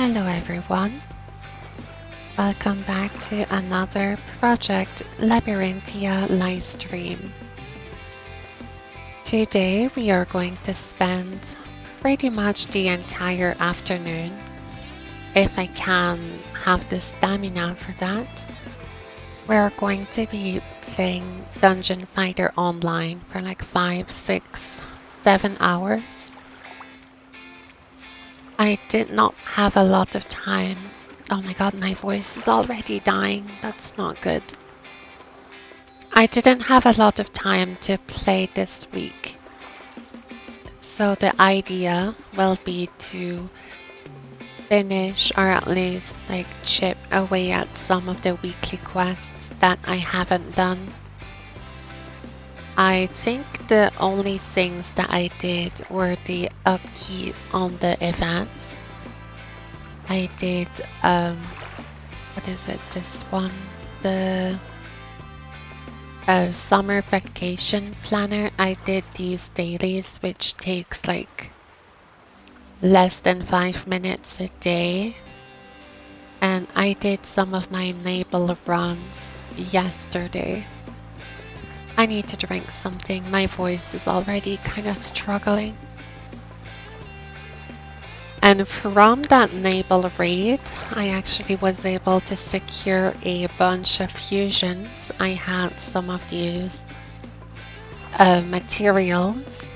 Hello everyone, welcome back to another Project Labyrinthia livestream. Today we are going to spend pretty much the entire afternoon, if I can have the stamina for that. We're going to be playing Dungeon Fighter Online for like 5, 6, 7 hours. I did not have a lot of time. Oh my god, my voice is already dying. That's not good. I didn't have a lot of time to play this week. So the idea will be to finish or at least like chip away at some of the weekly quests that I haven't done. I think the only things that I did were the upkeep on the events. I did, what is it, this one? The summer vacation planner. I did these dailies, which takes like less than 5 minutes a day. And I did some of my enable runs yesterday. I need to drink something. My voice is already kind of struggling. And from that enable raid, I actually was able to secure a bunch of fusions. I had some of these materials,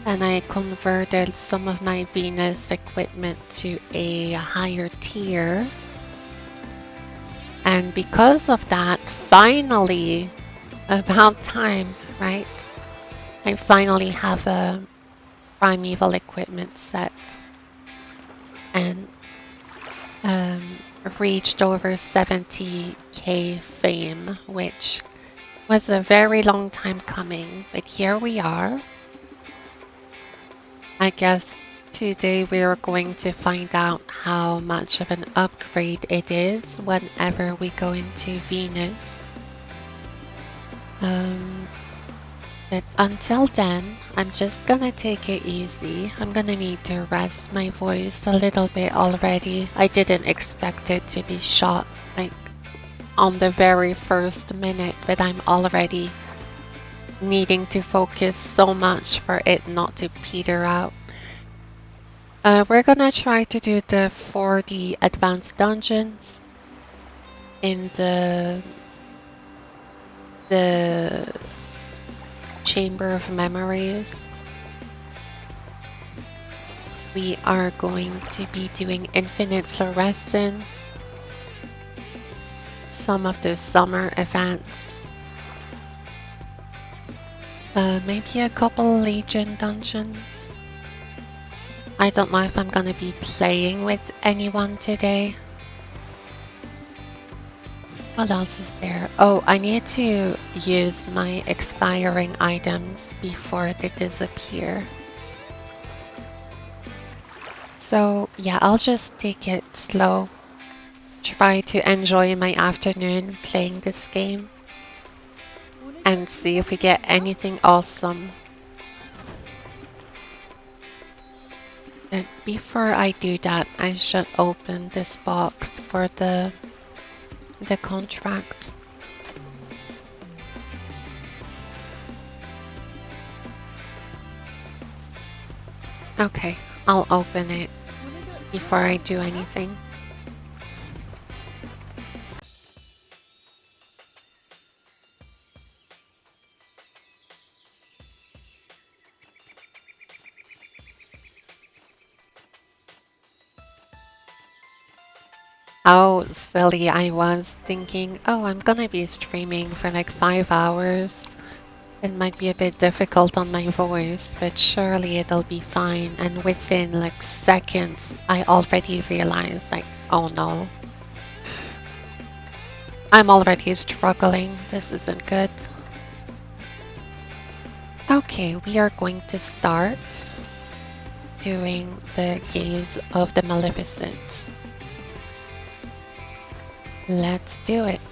and I converted some of my Venus equipment to a higher tier. And because of that, finally, about time, right? I finally have a primeval equipment set and reached over 70k fame, which was a very long time coming, but here we are. I guess today we are going to find out how much of an upgrade it is whenever we go into Venus. But until then, I'm just gonna take it easy. I'm gonna need to rest my voice a little bit already. I didn't expect it to be shot like on the very first minute, but I'm already needing to focus so much for it not to peter out. We're gonna try to do the 40 advanced dungeons in the Chamber of Memories. We are going to be doing Infinite Fluorescence, some of the summer events, maybe a couple Legion dungeons. I don't know if I'm gonna be playing with anyone today. What else is there? Oh, I need to use my expiring items before they disappear. So yeah, I'll just take it slow. Try to enjoy my afternoon playing this game and see if we get anything awesome. But before I do that, I should open this box for the contract. Okay, I'll open it before I do anything. Oh, silly, I was thinking, oh, I'm gonna be streaming for like 5 hours. It might be a bit difficult on my voice, but surely it'll be fine. And within like seconds, I already realized like, oh no. I'm already struggling. This isn't good. Okay, we are going to start doing the Gaze of the Maleficent. Let's do it.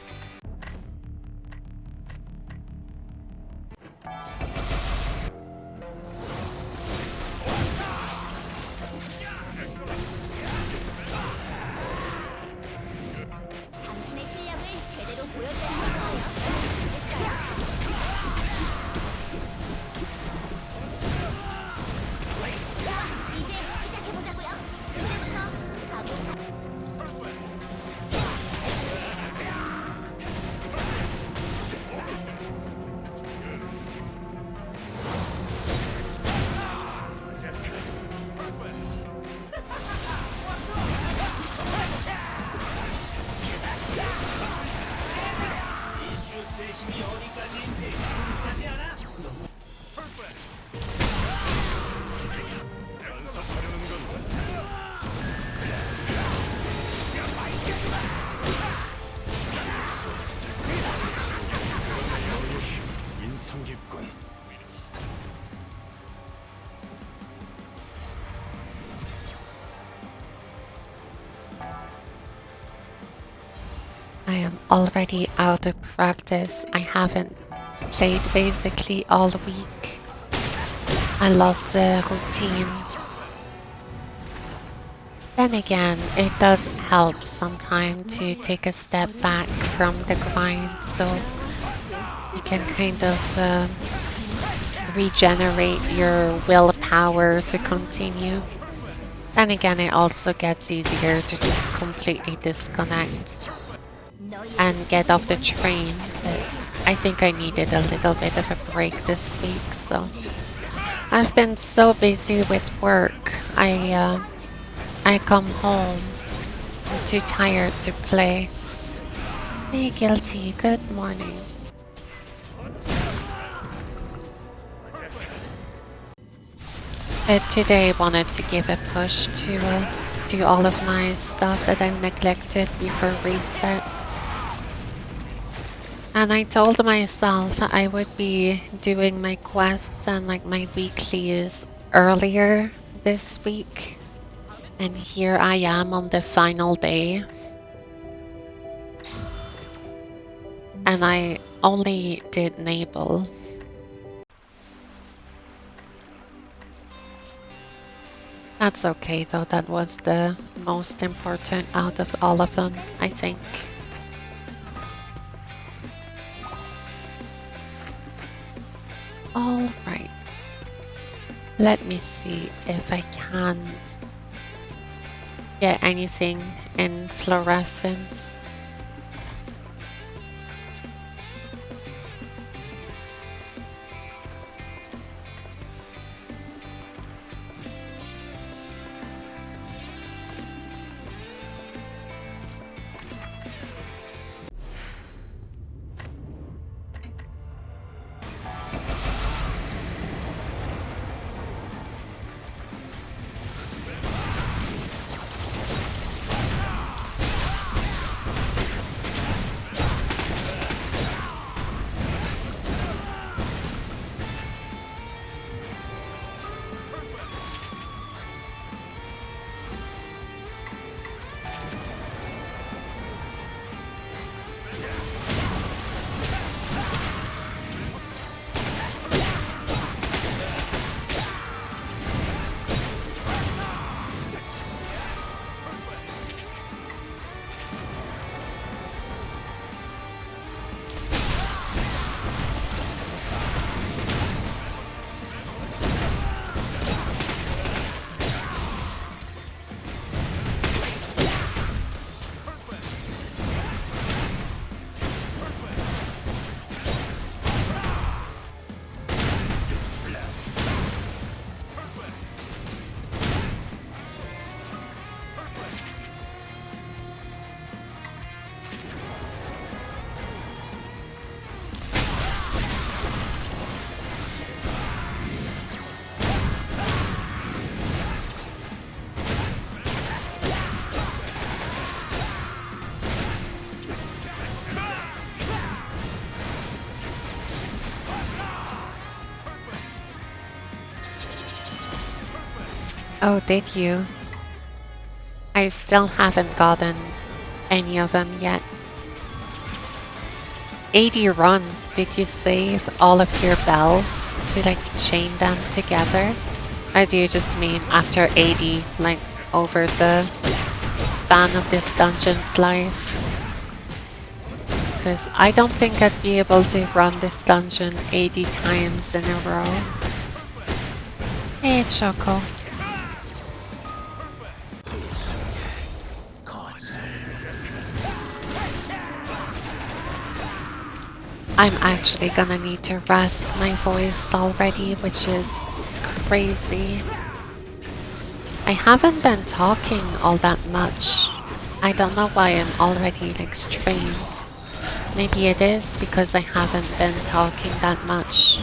I am already out of practice. I haven't played basically all week. I lost the routine. Then again, it does help sometimes to take a step back from the grind so you can kind of regenerate your willpower to continue. Then again, it also gets easier to just completely disconnect and get off the train. But I think I needed a little bit of a break this week, so I've been so busy with work. I come home. I'm too tired to play. Be guilty. Good morning. But today I wanted to give a push to all of my stuff that I neglected before reset. And I told myself I would be doing my quests and like my weeklies earlier this week. And here I am on the final day. And I only did Nabel. That's okay though, that was the most important out of all of them, I think. Alright. Let me see if I can get anything in fluorescence. Oh, did you? I still haven't gotten any of them yet. 80 runs, did you save all of your bells to like chain them together? Or do you just mean after 80, like over the span of this dungeon's life? Because I don't think I'd be able to run this dungeon 80 times in a row. Hey, Choco. I'm actually gonna need to rest my voice already, which is crazy. I haven't been talking all that much. I don't know why I'm already like strained. Maybe it is because I haven't been talking that much.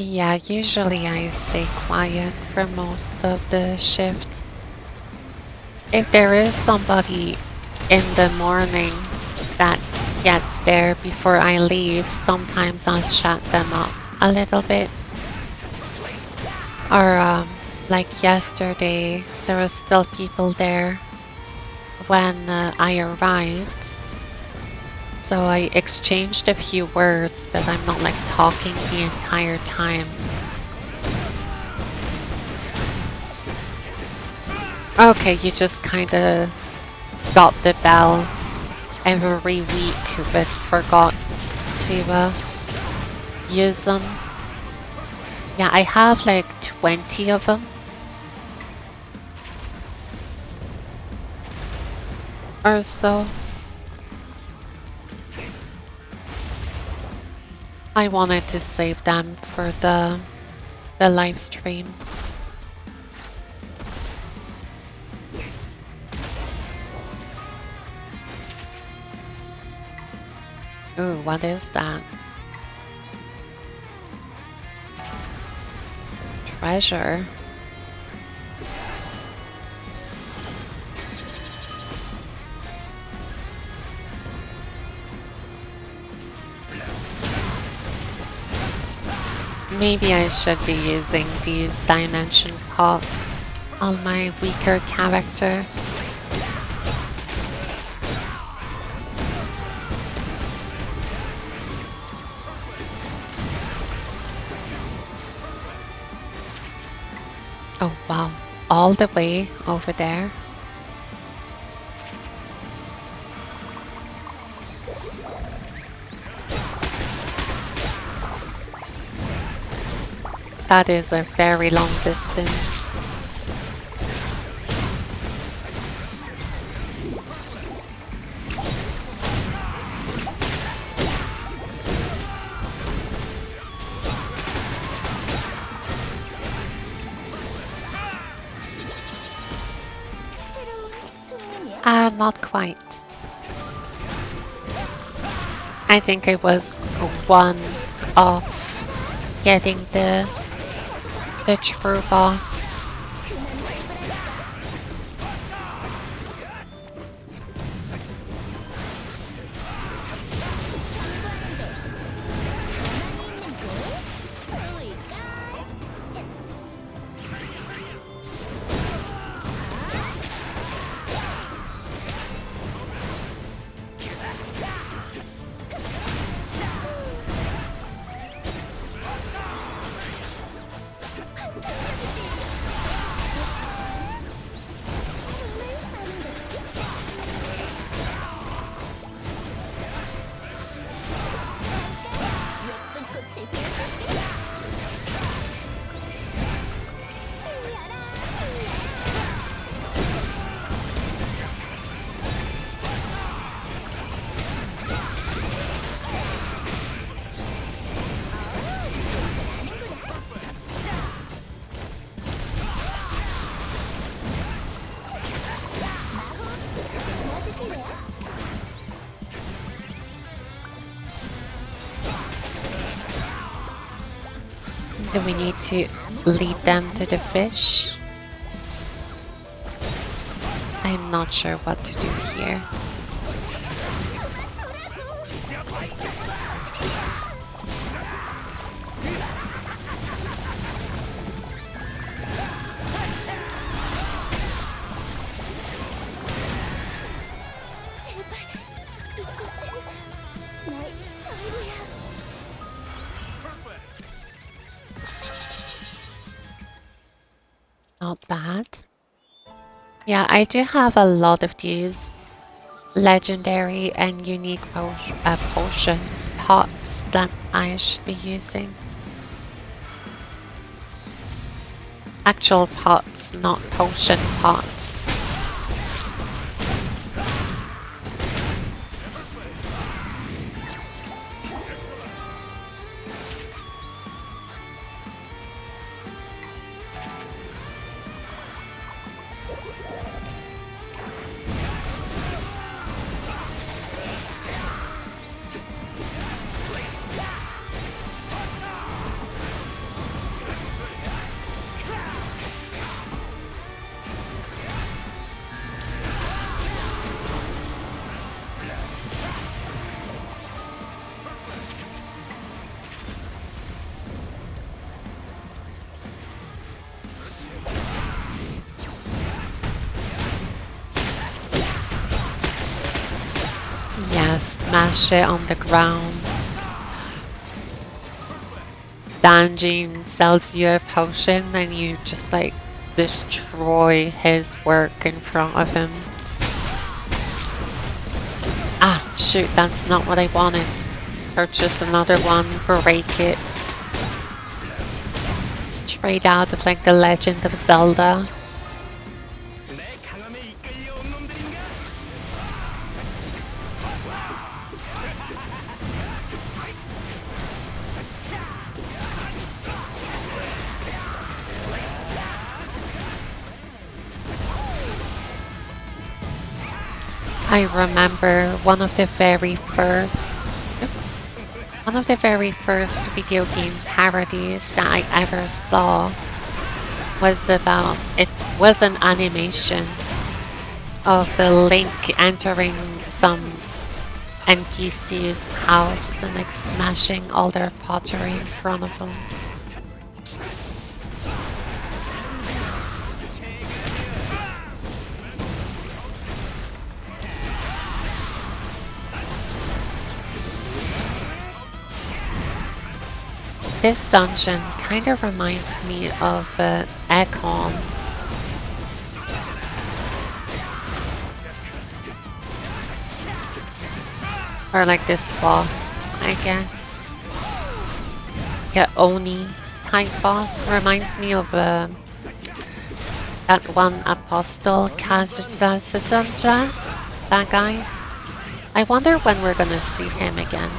Yeah, usually I stay quiet for most of the shifts. If there is somebody in the morning that gets there before I leave, sometimes I'll chat them up a little bit. Or like yesterday, there were still people there when I arrived. So I exchanged a few words, but I'm not like talking the entire time. Okay, you just kind of got the bells every week, but forgot to use them. Yeah, I have like 20 of them. Or so. I wanted to save them for the live stream. Ooh, what is that? Treasure. Maybe I should be using these dimension pots on my weaker character. Oh wow, all the way over there. That is a very long distance. Not quite. I think I was one off getting the true boss. Do we need to lead them to the fish? I'm not sure what to do here. Not bad. Yeah, I do have a lot of these legendary and unique potions, pots that I should be using. Actual pots, not potion pots. smash it on the ground. Danjin sells you a potion and you just like destroy his work in front of him. Ah, shoot, that's not what I wanted. Purchase another one, break it. Straight out of like the Legend of Zelda. I remember one of the very first video game parodies that I ever saw was about, it was an animation of the Link entering some NPC's house and like smashing all their pottery in front of them. This dungeon kind of reminds me of Ekon. Or like this boss, I guess. Yeah, Oni type boss. Reminds me of that one Apostle Kazusanja, that guy. I wonder when we're gonna see him again.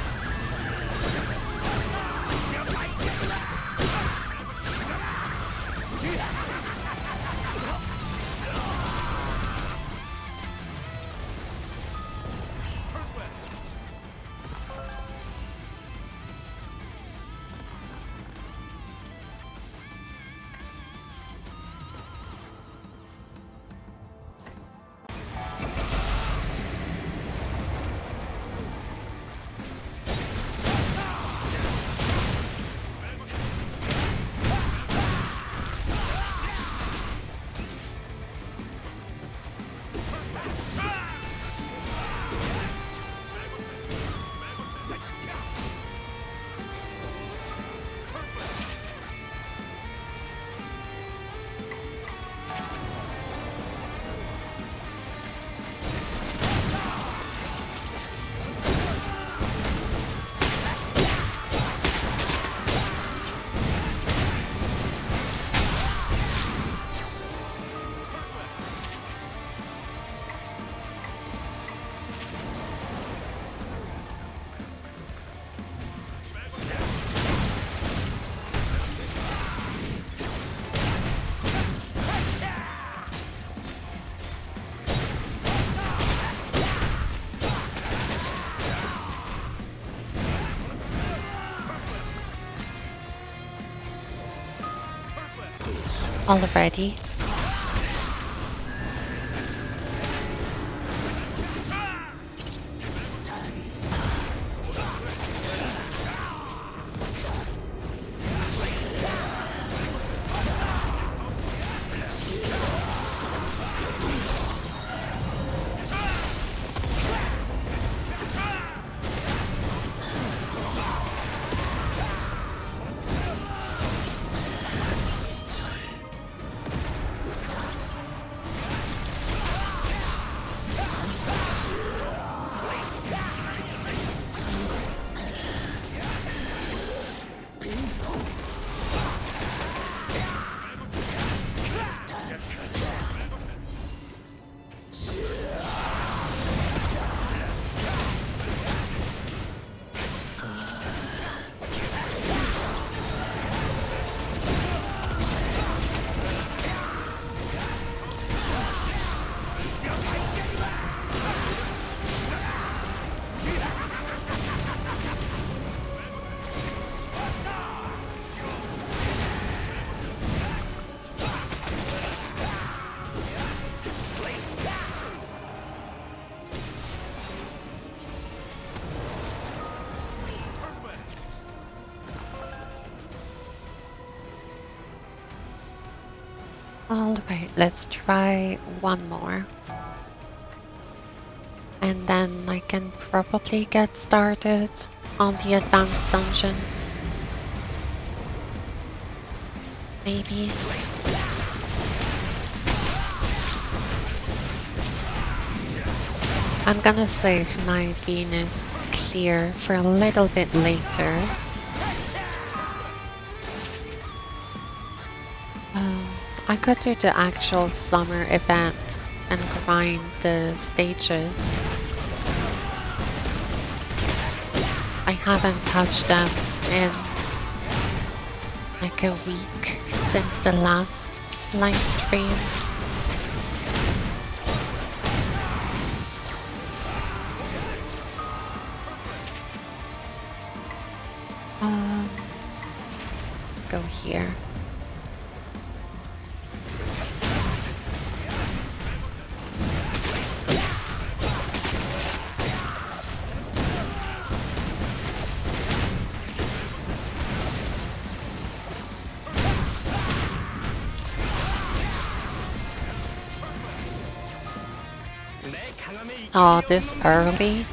Already. Alright, let's try one more. And then I can probably get started on the advanced dungeons. Maybe. I'm gonna save my Venus clear for a little bit later. I could do the actual summer event and grind the stages. I haven't touched them in like a week since the last live stream. Let's go here. Oh, this early?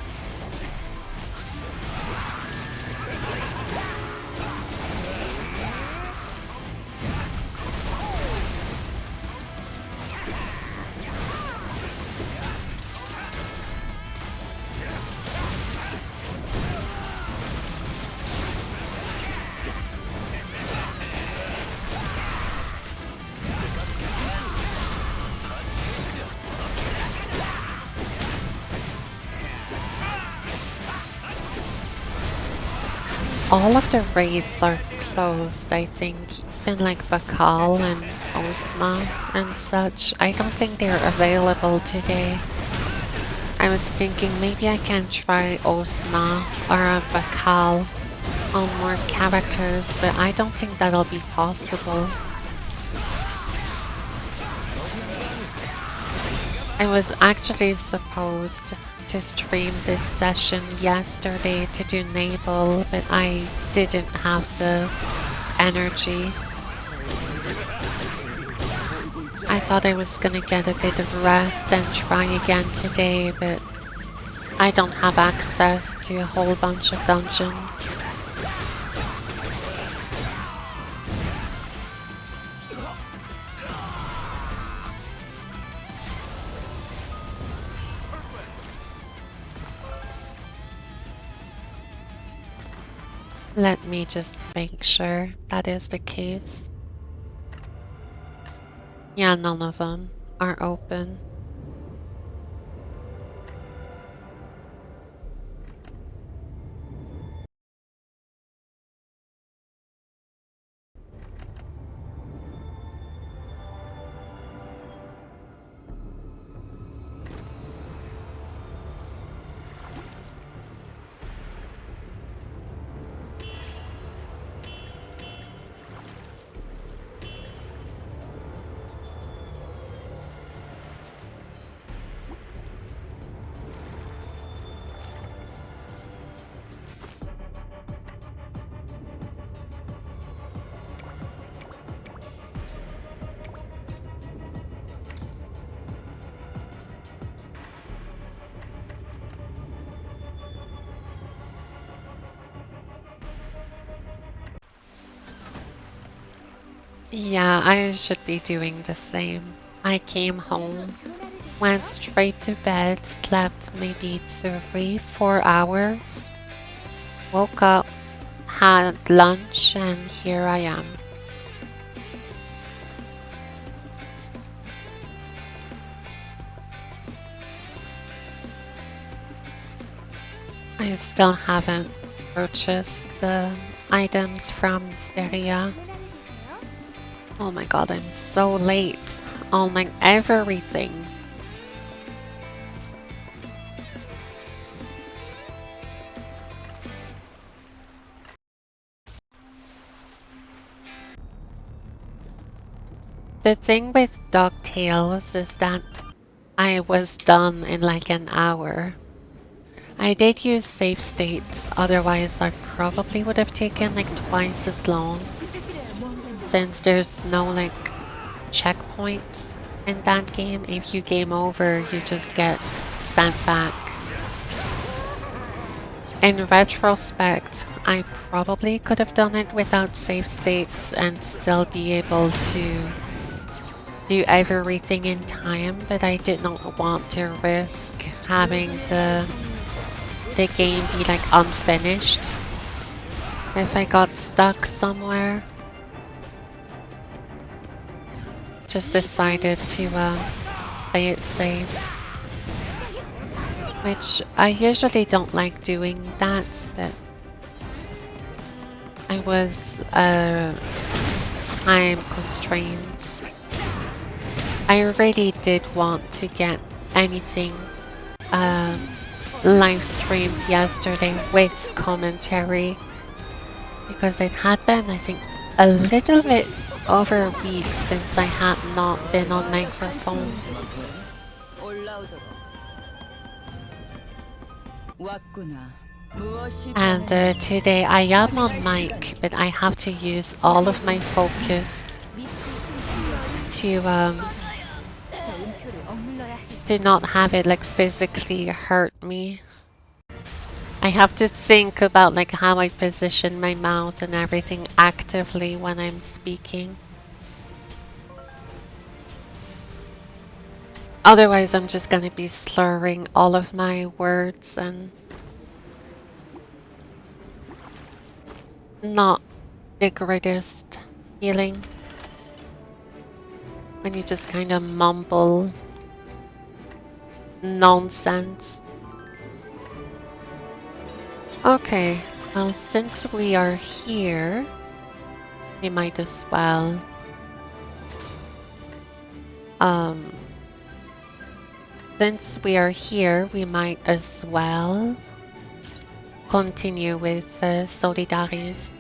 All of the raids are closed, I think. Even like Bakal and Osma and such. I don't think they're available today. I was thinking maybe I can try Osma or a Bakal on more characters, but I don't think that'll be possible. I was actually supposed to stream this session yesterday to do Naval, but I didn't have the energy. I thought I was gonna get a bit of rest and try again today, but I don't have access to a whole bunch of dungeons. Let me just make sure that is the case. Yeah, none of them are open. Yeah, I should be doing the same. I came home, went straight to bed, slept maybe 3-4 hours, woke up, had lunch, and here I am. I still haven't purchased the items from Syria. Oh my god, I'm so late on like everything. The thing with DuckTales is that I was done in like an hour. I did use save states, otherwise I probably would have taken like twice as long. Since there's no like checkpoints in that game, if you game over, you just get sent back In retrospect, I probably could have done it without save states and still be able to do everything in time, but I did not want to risk having the game be like unfinished if I got stuck somewhere. Just decided to play it safe, which I usually don't like doing that, but I was time constrained. I really did want to get anything live streamed yesterday with commentary because it had been, I think, a little bit over a week since I had not been on microphone. And today I am on mic, but I have to use all of my focus to not have it like physically hurt me. I have to think about like how I position my mouth and everything actively when I'm speaking. Otherwise, I'm just gonna be slurring all of my words and not the greatest feeling when you just kind of mumble nonsense. Okay, well, since we are here, we might as well since we are here, we might as well continue with Solidaris.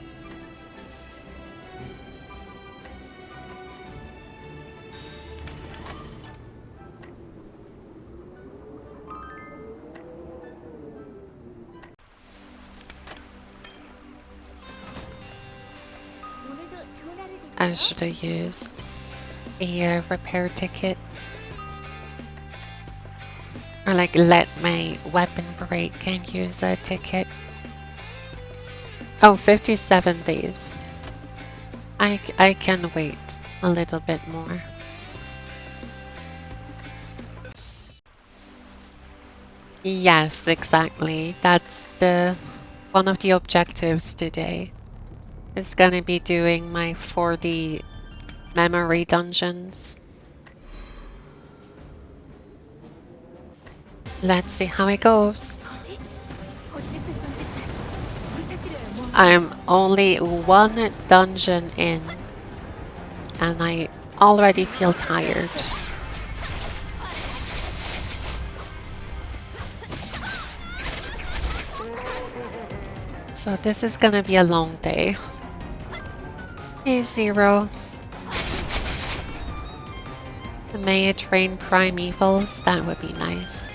I should have used a repair ticket. Or like let my weapon break and use a ticket. Oh, 57 days. I can wait a little bit more. Yes, exactly. That's the one of the objectives today. It's gonna be doing my 40 memory dungeons. Let's see how it goes. I'm only one dungeon in, and I already feel tired. So this is gonna be a long day. Hey, Zero. May it train primevals, that would be nice.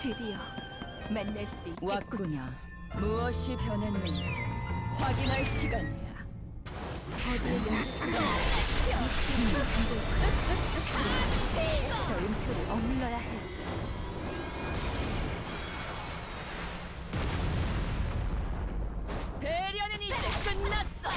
드디어 만날 수 있겠군. 왔구나. 무엇이 변했는지 확인할 시간이야. 어디에 저 음표를 억눌러야 해. 배려는 이제 끝났어.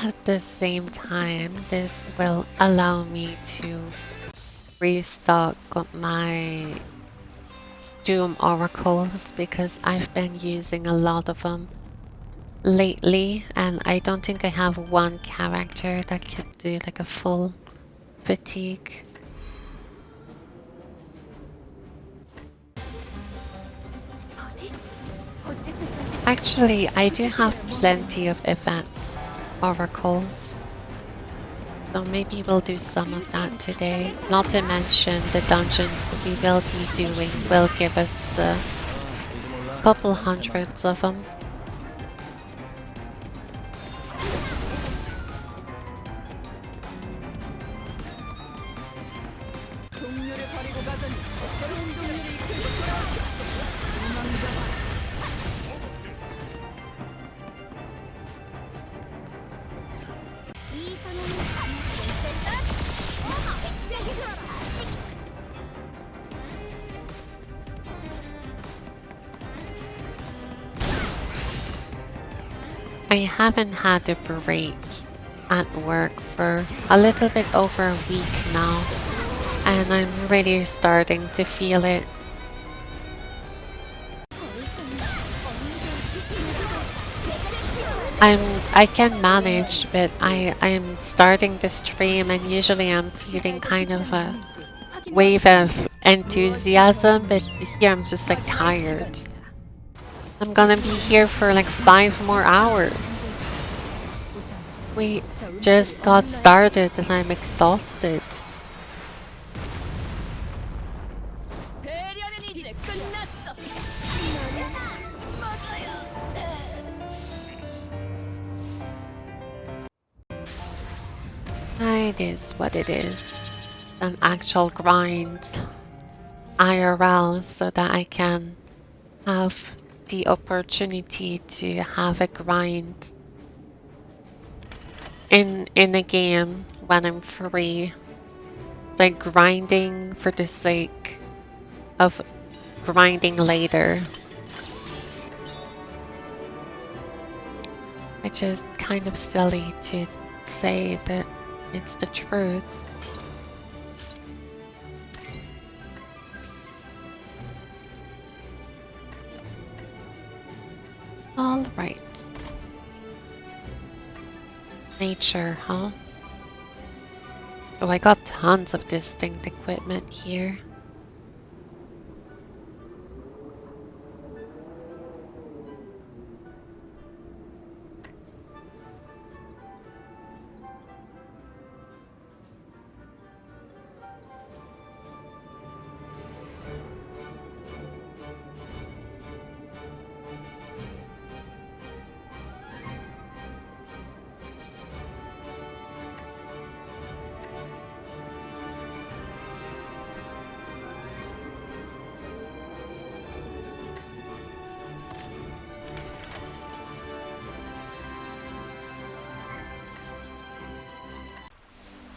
At the same time, this will allow me to restock my Doom oracles because I've been using a lot of them lately, and I don't think I have one character that can do like a full fatigue. Actually, I do have plenty of event oracles, so maybe we'll do some of that today. Not to mention the dungeons we will be doing will give us a couple hundreds of them. I haven't had a break at work for a little bit over a week now, and I'm really starting to feel it. I can manage, but I'm starting the stream and usually I'm feeling kind of a wave of enthusiasm, but here I'm just like tired. I'm gonna be here for like 5 more hours. We just got started and I'm exhausted. It is what it is. An actual grind IRL so that I can have the opportunity to have a grind in a game when I'm free. Like grinding for the sake of grinding later. Which is kind of silly to say, but it's the truth. All right. Nature, huh? Oh, I got tons of distinct equipment here.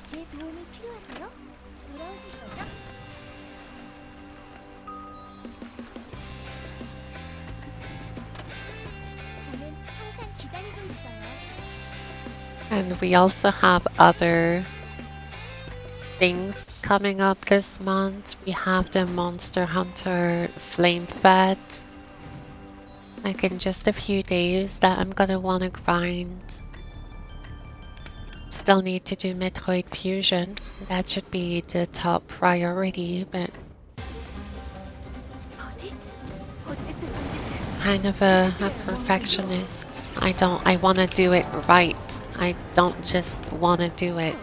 제 도움이 필요하세요? 돌아오실 거죠? 저는 항상 기다리고 있어요. And we also have other things coming up this month. We have the Monster Hunter Flame Fed. Like in just a few days that I'm gonna wanna grind. Still need to do Metroid Fusion. That should be the top priority, but kind of a perfectionist. I wanna do it right. I don't just wanna do it.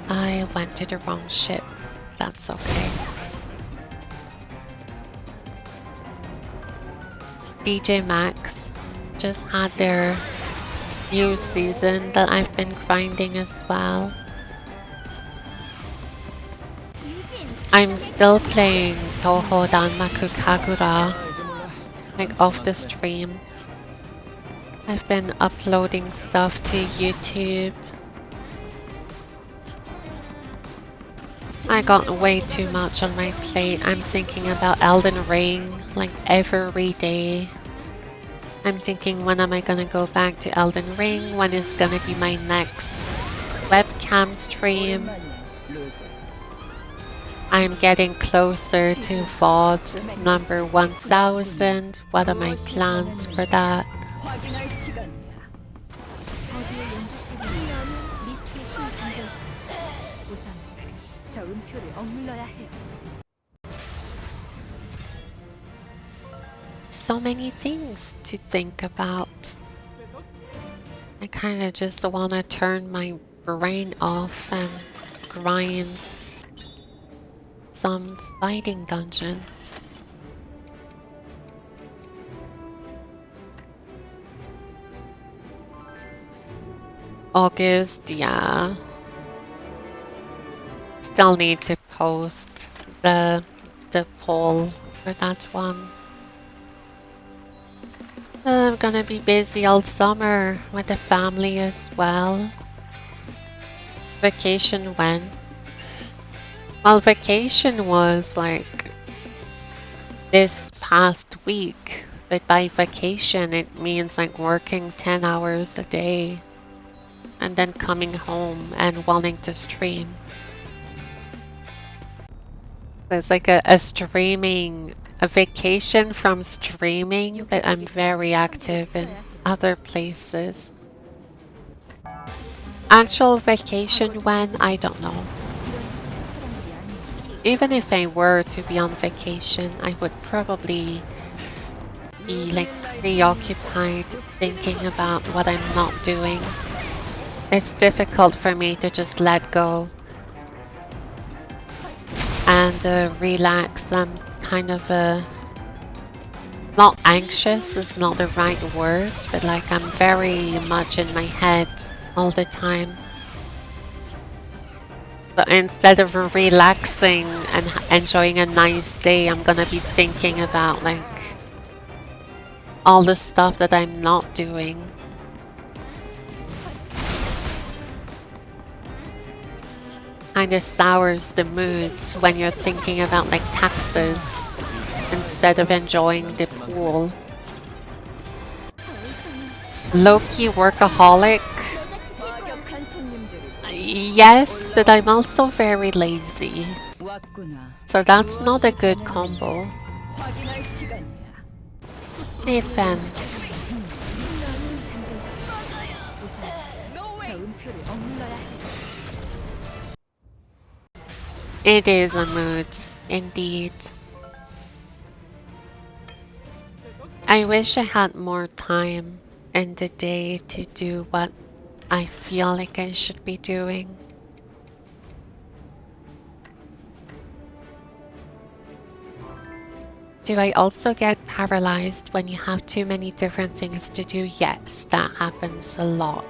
I went to the wrong ship. That's okay. DJ Max just had their new season that I've been grinding as well. I'm still playing Toho Danmaku Kagura, like off the stream. I've been uploading stuff to YouTube. I got way too much on my plate. I'm thinking about Elden Ring like every day. I'm thinking, when am I gonna go back to Elden Ring? When is gonna be my next webcam stream? 오랜만이야, 로드. I'm getting closer to VOD number 1000. What are my plans for that? 확인할 시간이야. 어디에 연주소리 나는 미스트에 숨 잠겨 있어. 우선 저 음표를 억눌러야 해요. So many things to think about. I kind of just want to turn my brain off and grind some fighting dungeons. August, yeah. Still need to post the poll for that one. I'm gonna be busy all summer with the family as well. Vacation when? Well, vacation was like this past week, but by vacation it means like working 10 hours a day and then coming home and wanting to stream. It's like a vacation from streaming, but I'm very active in other places. Actual vacation when? I don't know. Even if I were to be on vacation, I would probably be like preoccupied thinking about what I'm not doing. It's difficult for me to just let go and relax. I'm kind of not anxious is not the right word, but like I'm very much in my head all the time. But instead of relaxing and enjoying a nice day, I'm gonna be thinking about like all the stuff that I'm not doing. Kind of sours the mood when you're thinking about like taxes instead of enjoying the pool. Low-key workaholic? 과격한 손님들을 Yes, but I'm also very lazy. 왔구나. So that's not a good combo. 확인할 시간이야. Hey, Fen. 저 음표를 억눌러야 해. It is a mood, indeed. I wish I had more time in the day to do what I feel like I should be doing. Do I also get paralyzed when you have too many different things to do? Yes, that happens a lot.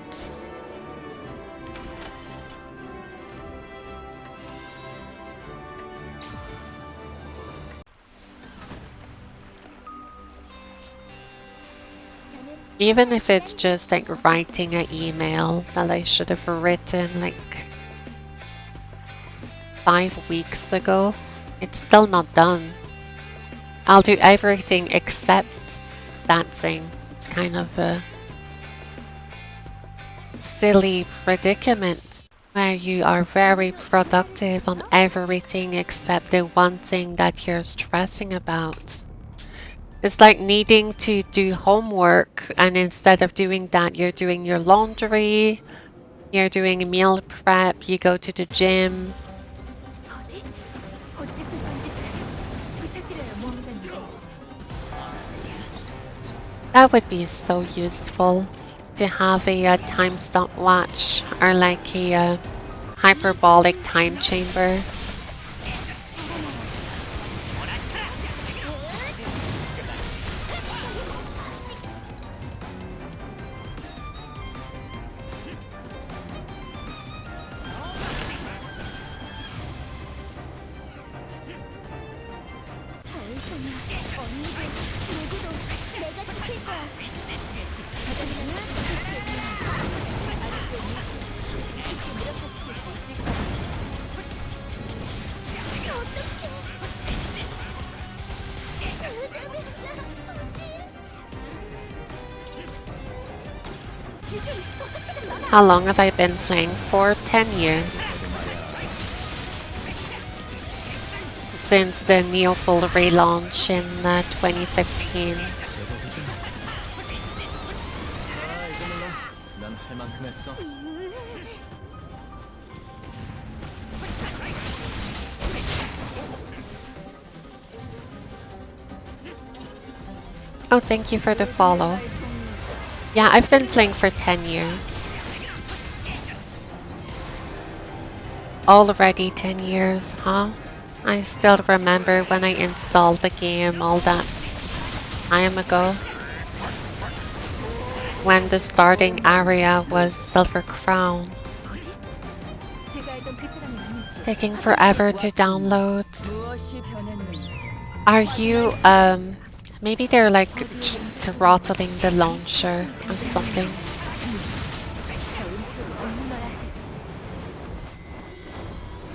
Even if it's just like writing an email that I should have written like 5 weeks ago, it's still not done. I'll do everything except that thing. It's kind of a silly predicament where you are very productive on everything except the one thing that you're stressing about. It's like needing to do homework, and instead of doing that, you're doing your laundry, you're doing meal prep, you go to the gym. 어디? 어째서 이런 짓을 부탁드려요, 모험가님. That would be so useful to have a time stopwatch or like a hyperbolic time chamber. 더 이상은 언니도 누구도 내가 지킬 거야. 바닥이라면 아직도 이렇게 무력화시킬 수 있을 거야. How long have I been playing for? 10 years. Since the Neopol relaunch in 2015. 난 할 만큼 했어. Oh, thank you for the follow. Yeah, I've been playing for 10 years. Already 10 years, huh? I still remember when I installed the game all that time ago. When the starting area was Silver Crown. 제가 알던 그 사람이 아닌지. Taking forever to download. 무엇이 변했는지. Are you, maybe they're like throttling the launcher or something.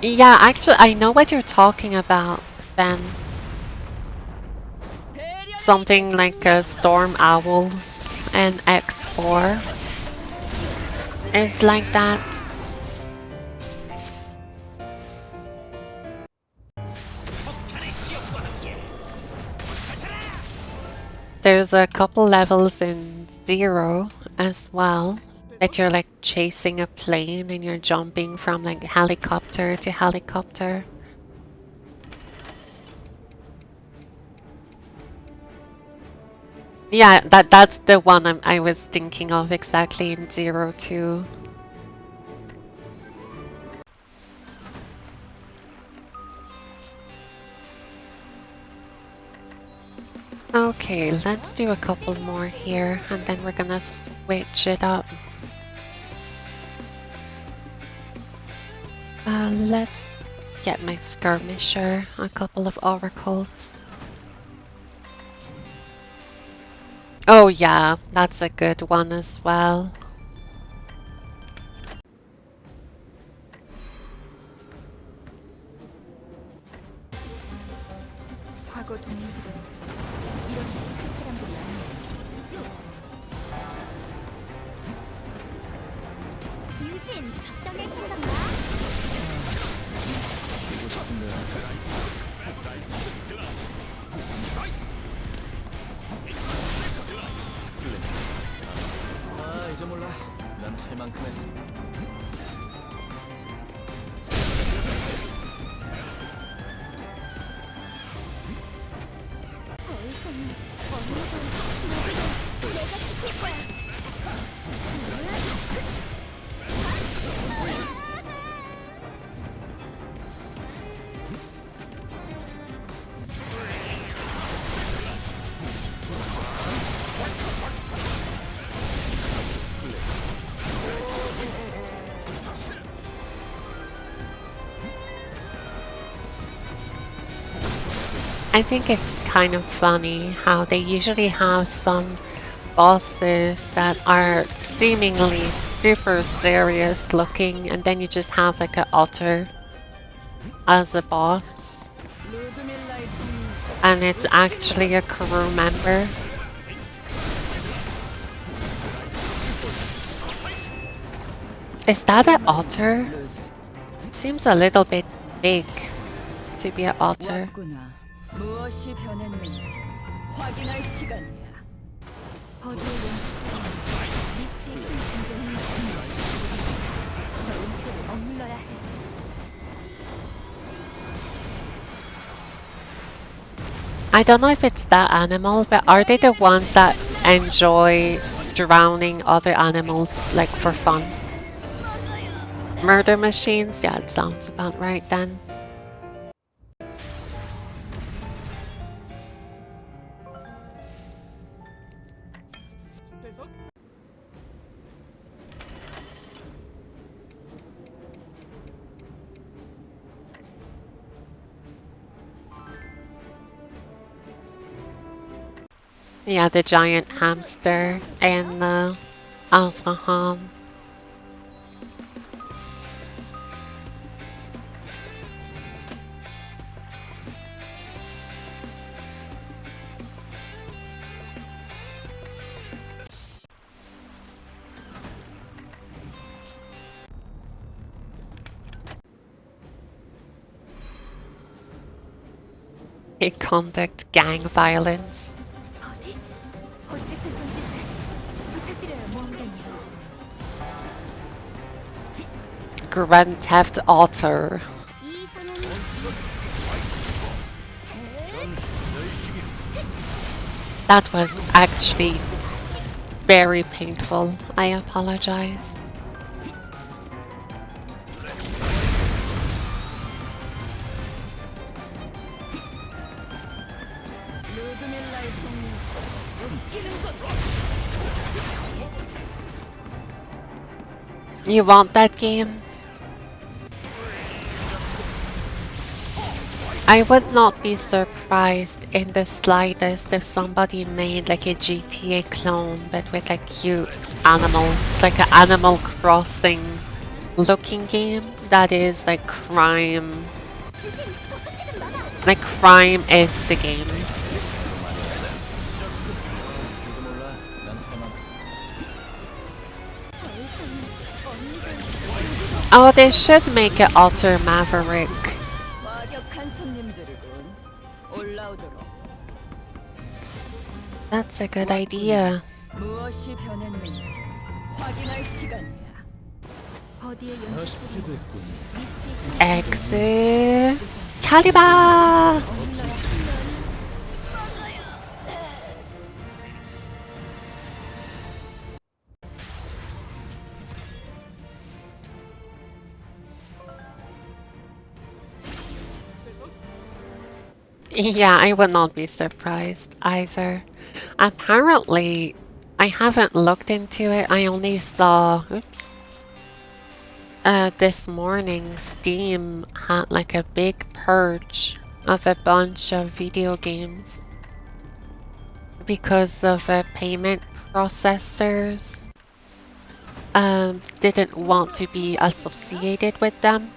Yeah, actually, I know what you're talking about, Fen. Something like Storm Owls and X4 is like that. There's a couple levels in Zero as well that you're like chasing a plane and you're jumping from like helicopter to helicopter. Yeah, that's the one I was thinking of exactly in Zero 2. Okay, let's do a couple more here and then we're gonna switch it up. Let's get my skirmisher, a couple of oracles. Oh yeah, that's a good one as well. 과거 동료들은 이런 큰 사람들이 아니에요. 유진, 적당히 생각나. 쉬고 싶은데. 아, 이제 몰라. 난 할 만큼 했어. 더 이상은 어느도 내가 지킬 거야. I think it's kind of funny how they usually have some bosses that are seemingly super serious looking and then you just have like an otter as a boss 루드밀라의 동 and it's actually a crew member. Is that an otter? It seems a little bit big to be an otter. 왔구나. 무엇이 변했는지 확인할 시간이야. 어디에 연습하는 미스틱 감정이 저 은폐를 억눌러야 해. I don't know if it's that animal, but are they the ones that enjoy drowning other animals like for fun? Murder machines? Yeah, it sounds about right then. Yeah, the giant hamster and the Azrahan. They conduct gang violence. 어디? 어찌슬 돈짓을 부탁드려요, 모험가님. Grand Theft Auto. 이 상황은 That was actually very painful. I apologize. 루드밀라의 동무 웃기는 것. You want that game? I would not be surprised in the slightest if somebody made like a GTA clone but with like cute animals, like an Animal Crossing looking game that is like crime. Like crime is the game. 줄도 몰라. 난 할만큼. 더 이상은 언니가 Oh, they should make it Alter Maverick. 과격한 손님들이군. 올라오도록. That's a good idea. 무엇이 변했는지 확인할 시간이야. 버디의 연주 소리 됐군. 미스테이크 Exit Caliber! Yeah, I would not be surprised either. Apparently, I haven't looked into it. I only saw, oops. This morning, Steam had like a big purge of a bunch of video games because of payment processors didn't want to be associated with them.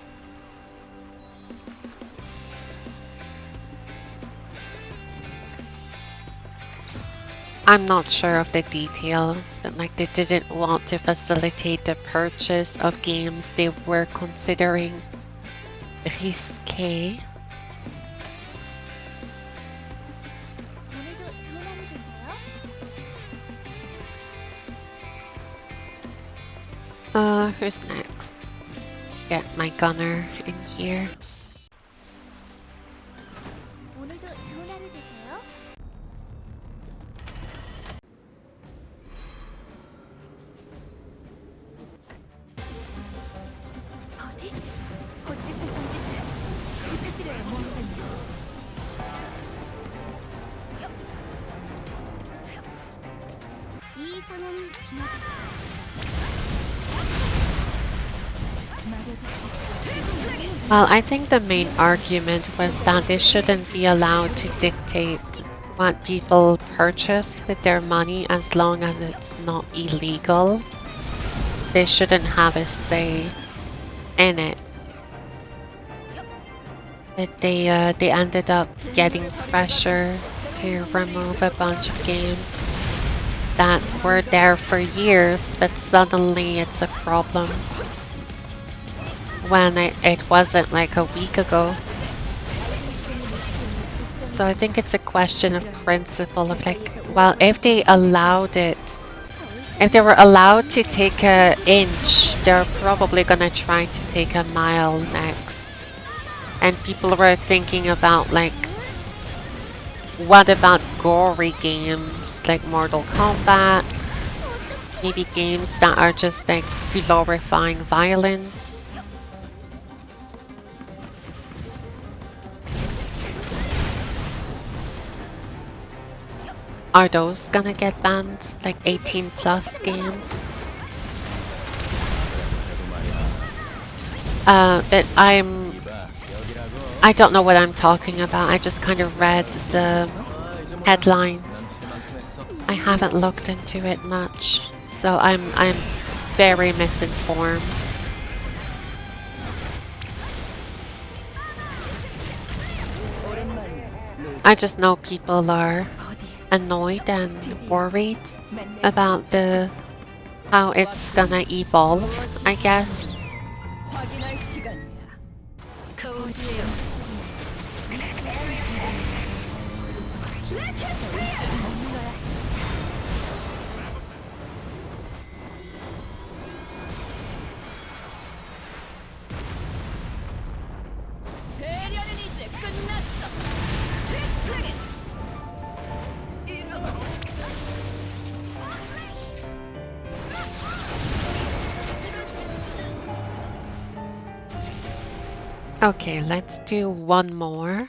I'm not sure of the details, but like they didn't want to facilitate the purchase of games they were considering risque. 오늘도 좋은 하루 되세요. Who's next? Get my gunner in here. 오늘도 좋은 하루 되세요. 어디? 어찌슬 돈짓을 부탁드려요, 모험가님. 이 상황은 지나갔어. Well, I think the main argument was that they shouldn't be allowed to dictate what people purchase with their money as long as it's not illegal. They shouldn't have a say in it. But they ended up getting pressure to remove a bunch of games that were there for years, but suddenly it's a problem when it wasn't like a week ago. So I think it's a question of principle of like, well, if they allowed it, if they were allowed to take an inch, they're probably gonna try to take a mile next. And people were thinking about like, what about gory games like Mortal Kombat? Maybe games that are just like glorifying violence. Are those gonna get banned? Like 18 plus games? But I don't know what I'm talking about. I just kind of read the headlines. I haven't looked into it much, so I'm very misinformed. I just know people are annoyed and worried about how it's gonna evolve, I guess. 확인할 시간이야. 배려는 이제 끝났어. 디스플레이. Okay, let's do one more.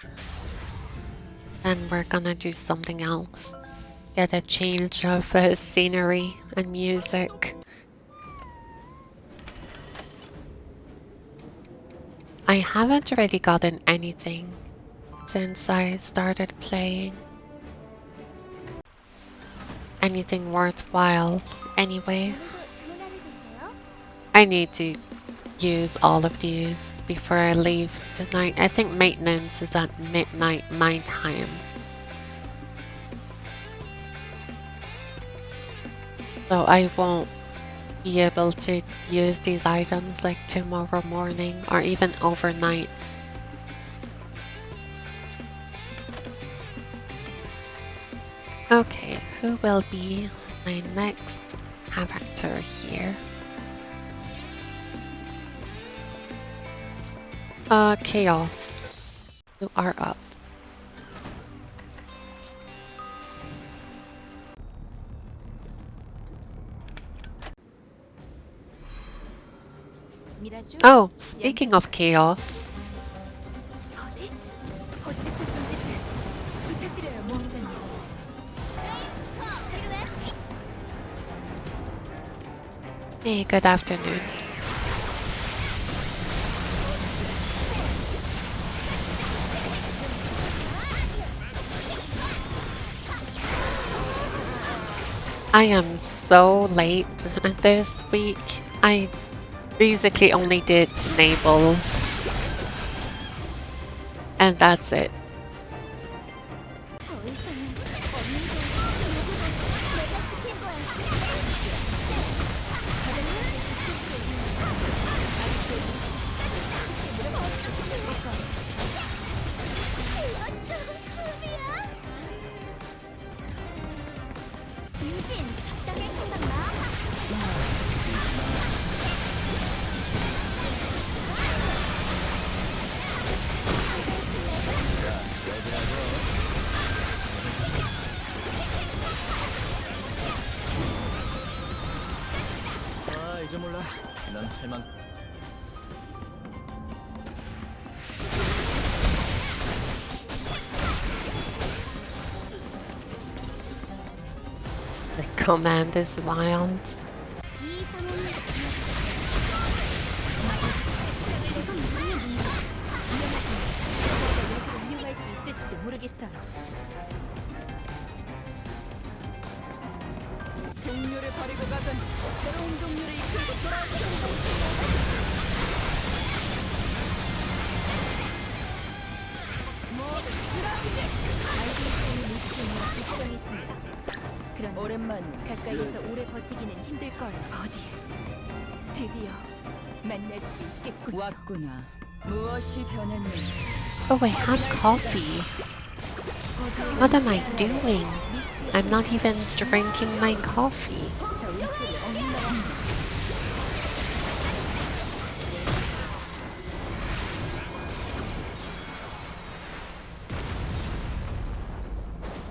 Then we're gonna do something else. Get a change of scenery and music. I haven't really gotten anything since I started playing. Anything worthwhile, anyway. 오늘도 좋은 하루 되세요. I need to use all of these before I leave tonight. I think maintenance is at midnight my time. So I won't be able to use these items like tomorrow morning or even overnight. Okay, who will be my next character here? Chaos. You are up. 미라주. Oh, speaking of chaos, 어디? 어찌 슬픈 짓을 부탁드려요, 모험가님. hey, good afternoon. I am so late this week. I basically only did Naval. And that's it. 더 이상은 없는 게 내가 지킨 거야. 이건 좀 급이야. 윤진, 적당히 생각 마. 아, 이제 몰라. 난 할만. The command is wild. 이 상황을 이용할 수 있을지도 모르겠어요. 동료를 버리고 가던 새로운 동료를 이끌고 돌아올 생각. 모두 쓰러지지. 알고 있음을 직성했습니다. 그럼 오랜만 가까이에서 오래 버티기는 힘들 거예요. 어디? 드디어 만날 수 있겠군. 왔구나. 무엇이 변했는지. Oh, I had coffee. What am I doing? I'm not even drinking my coffee. 저 은폐를 엉망.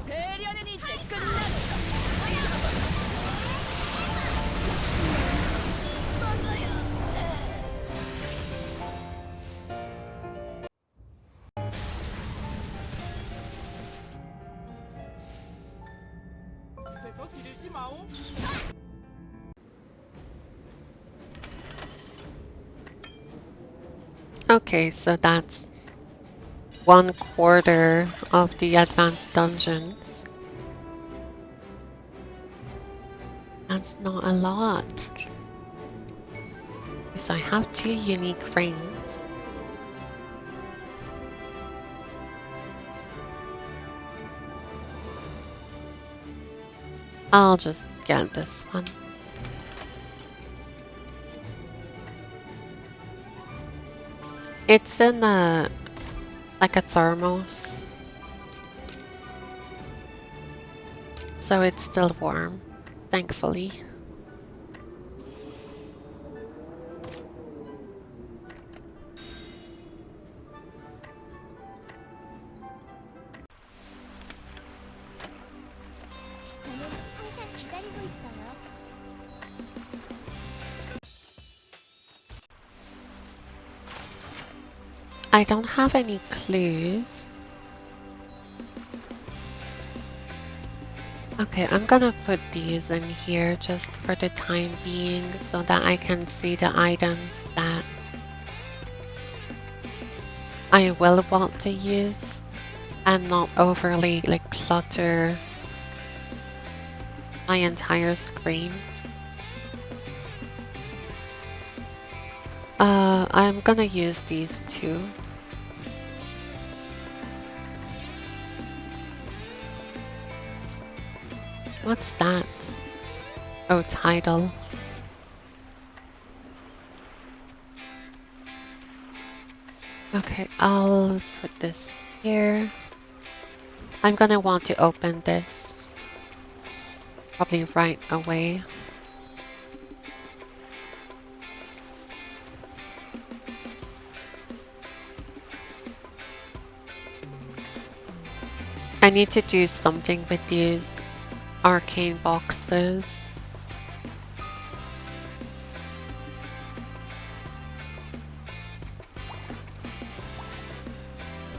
배려는 이제 끝났어. Okay, so that's 1/4 of the advanced dungeons. That's not a lot. So I have 2 unique rings. I'll just get this one. It's in a like a thermos. So it's still warm, thankfully. 저는 항상 기다리고 있어요. I don't have any clues. Okay, I'm gonna put these in here just for the time being so that I can see the items that I will want to use and not overly like clutter my entire screen. I'm gonna use these two. What's that? Oh, title. Okay, I'll put this here. I'm gonna want to open this probably right away. I need to do something with these arcane boxes.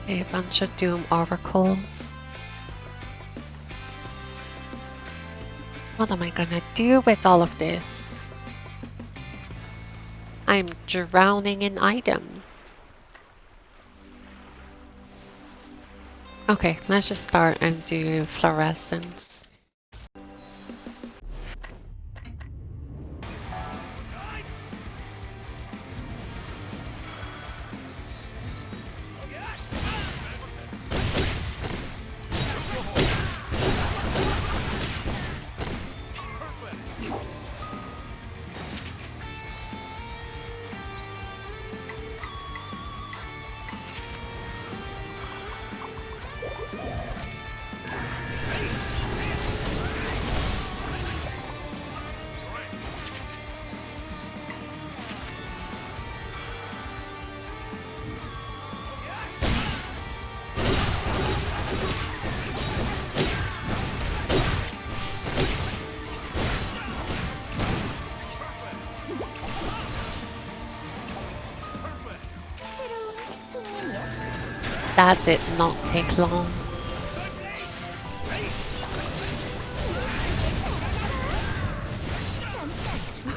A bunch of Doom Oracles. What am I gonna do with all of this? I'm drowning in items. Okay, let's just start and do fluorescence. That did not take long.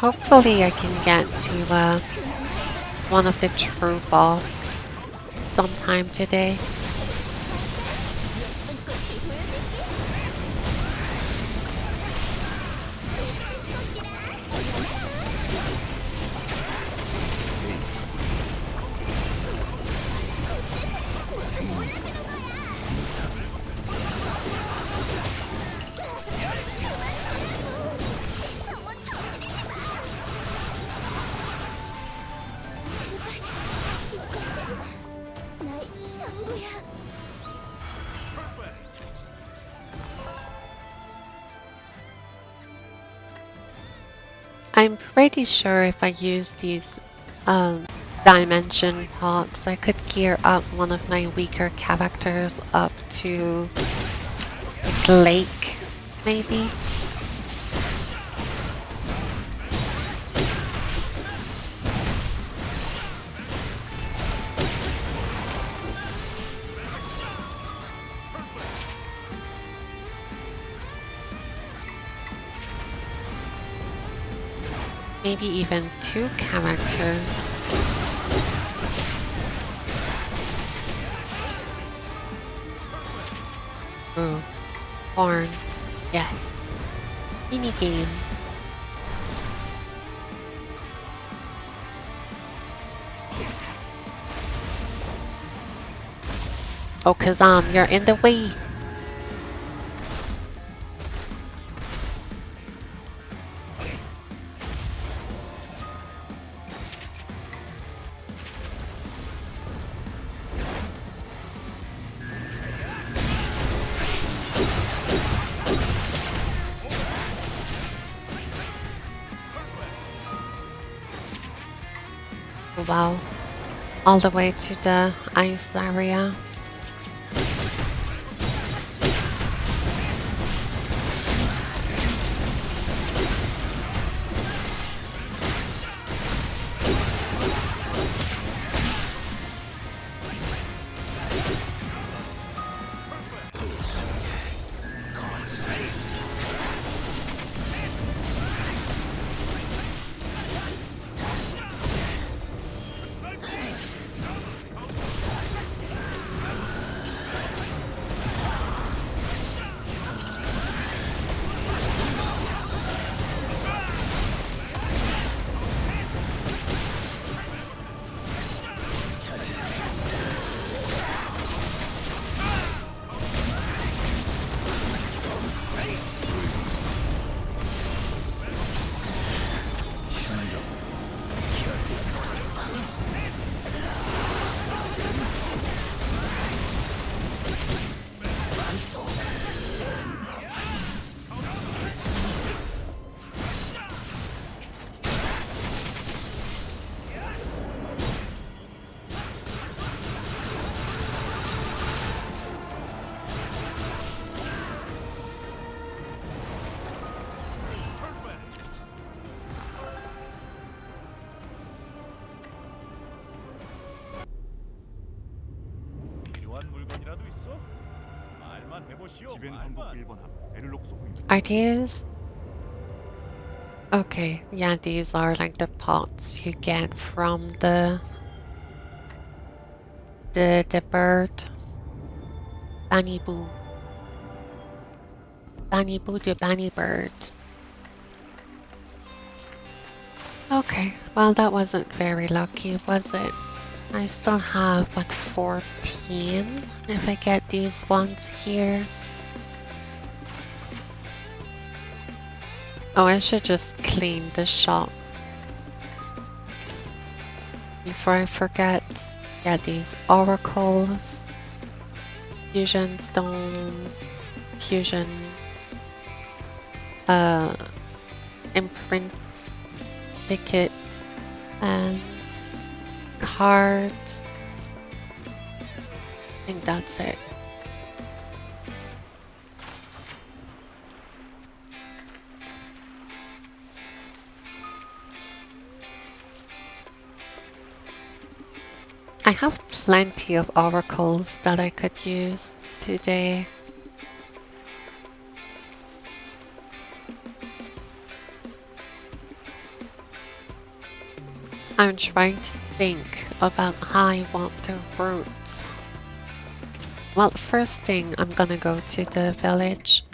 Hopefully I can get to one of the true boss sometime today. I'm pretty sure if I use these dimension pots, I could gear up one of my weaker characters up to like Lake, maybe. Maybe even 2 characters. Ooh, porn. Yes. Minigame. Oh, Kazan, you're in the way. Wow. All the way to the ice area. 필요한 물건이라도 있어? 말만 해보시오. 지벤 왕국 말만. 1번 함 에를록 소호입니다. Are these? Okay, yeah, these are like the pots you get from the bird. Bunny Boo. Bunny Boo the bunny bird. Okay, well that wasn't very lucky, was it? I still have, what, 14 if I get these ones here. Oh, I should just clean the shop before I forget. Yeah, these oracles, fusion stone, fusion imprints, tickets, and cards. I think that's it. I have plenty of oracles that I could use today. I'm trying to think about how I want to route. Well, first thing, I'm gonna go to the village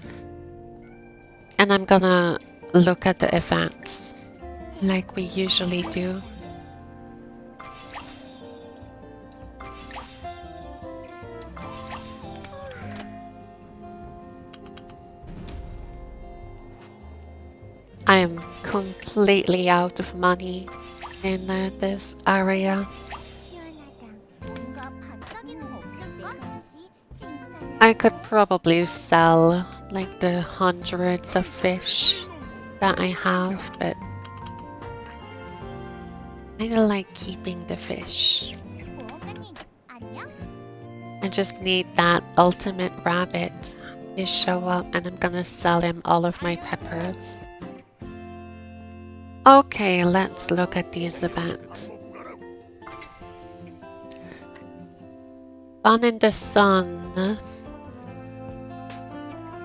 and I'm gonna look at the events like we usually do. I am completely out of money in this area. I could probably sell like the hundreds of fish that I have, but I don't like keeping the fish. I just need that ultimate rabbit to show up and I'm gonna sell him all of my peppers. Okay, let's look at these events. Fun in the Sun.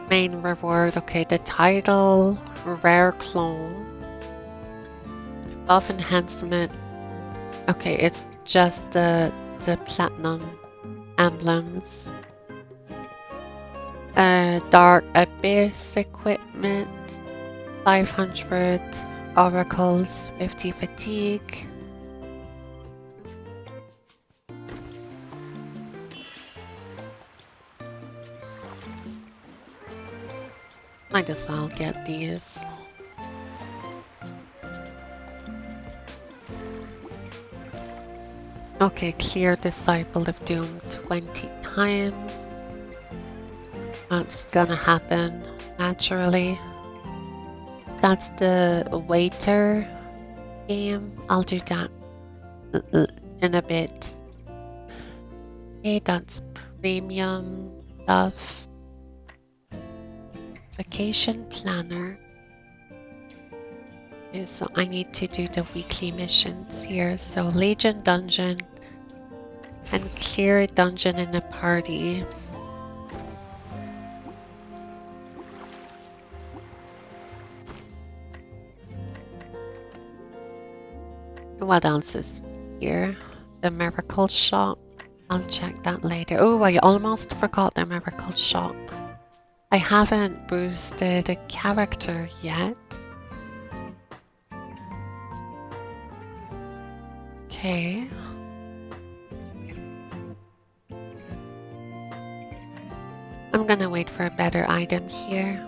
Main reward, okay, the title, rare clone. Buff enhancement. Okay, it's just the platinum emblems. Dark Abyss equipment, 500 oracles, 50 fatigue. Might as well get these. Okay, clear Disciple of Doom 20 times. That's gonna happen naturally. That's the waiter game. I'll do that. in a bit. Okay, that's premium stuff. Vacation planner. Okay, so I need to do the weekly missions here. So Legion Dungeon and clear a dungeon in a party. What else is here? The Miracle Shop. I'll check that later. Oh, I almost forgot the Miracle Shop. I haven't boosted a character yet. Okay. I'm gonna wait for a better item here.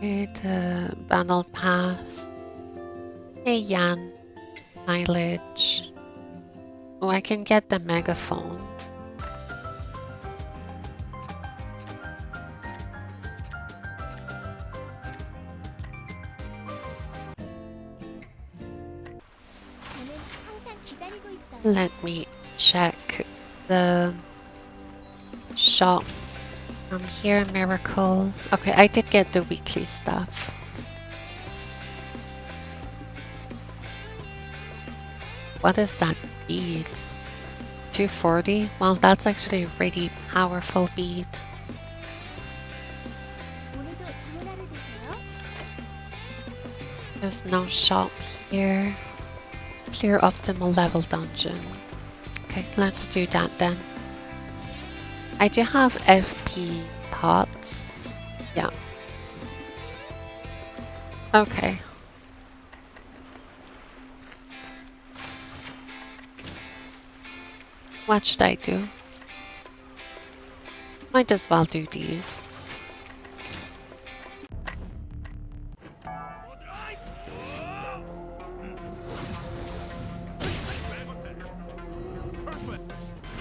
The Battle Pass. Hey Yan. Mileage. Oh, I can get the megaphone. 저는 항상 기다리고 있어요. Let me check the shop from here. Miracle. Okay, I did get the weekly stuff. What is that bead? 240? Well, that's actually a really powerful bead. 오늘도 좋은 하루 되세요. There's no shop here. Clear optimal level dungeon. Okay, let's do that then. I do have FP pots. Yeah. Okay. What should I do? Might as well do these.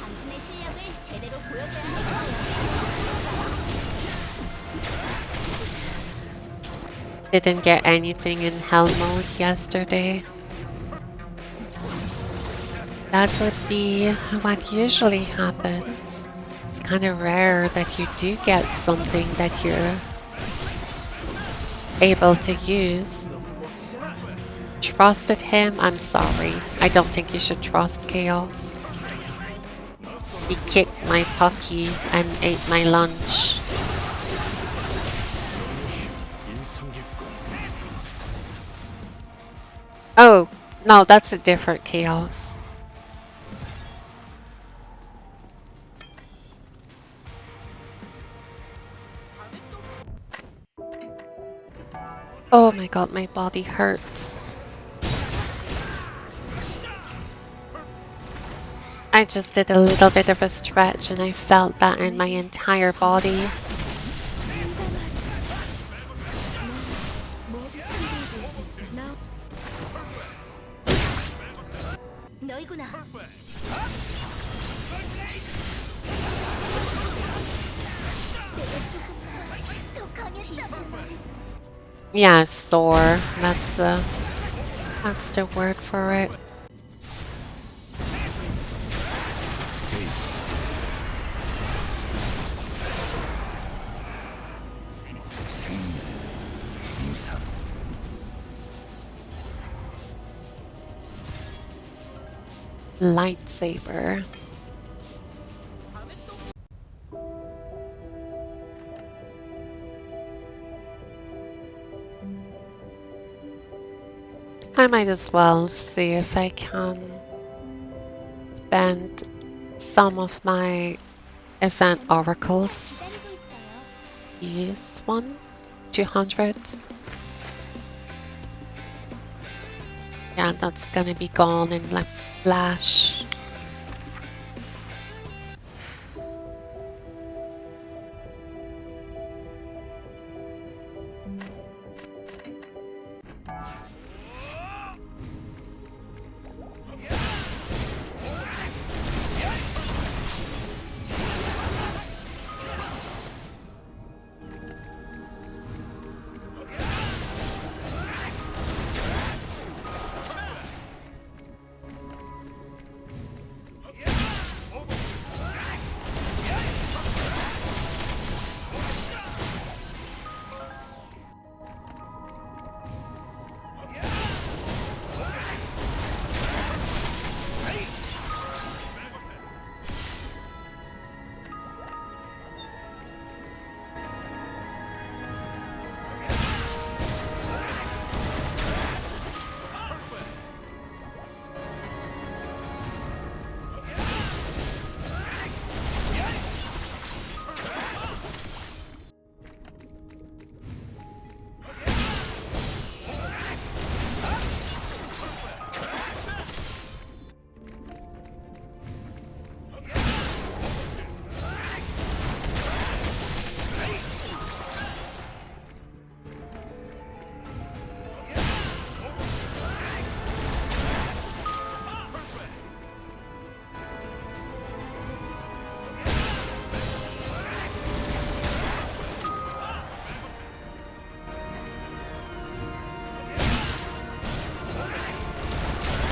당신의 실력을 제대로 보여줘야 할 거예요. Didn't get anything in hell mode yesterday. That would be what usually happens. It's kind of rare that you do get something that you're able to use. Trusted him? I'm sorry. I don't think you should trust Chaos. He kicked my puppy and ate my lunch. Oh, no, that's a different Chaos. Oh my god, my body hurts. I just did a little bit of a stretch and I felt that in my entire body. 너희구나. 더 강했다. Yeah, sore. That's the word for it. Lightsaber. I might as well see if I can spend some of my event oracles. 기다리고 있어요. Use one? 200? Yeah, that's gonna be gone in like flash.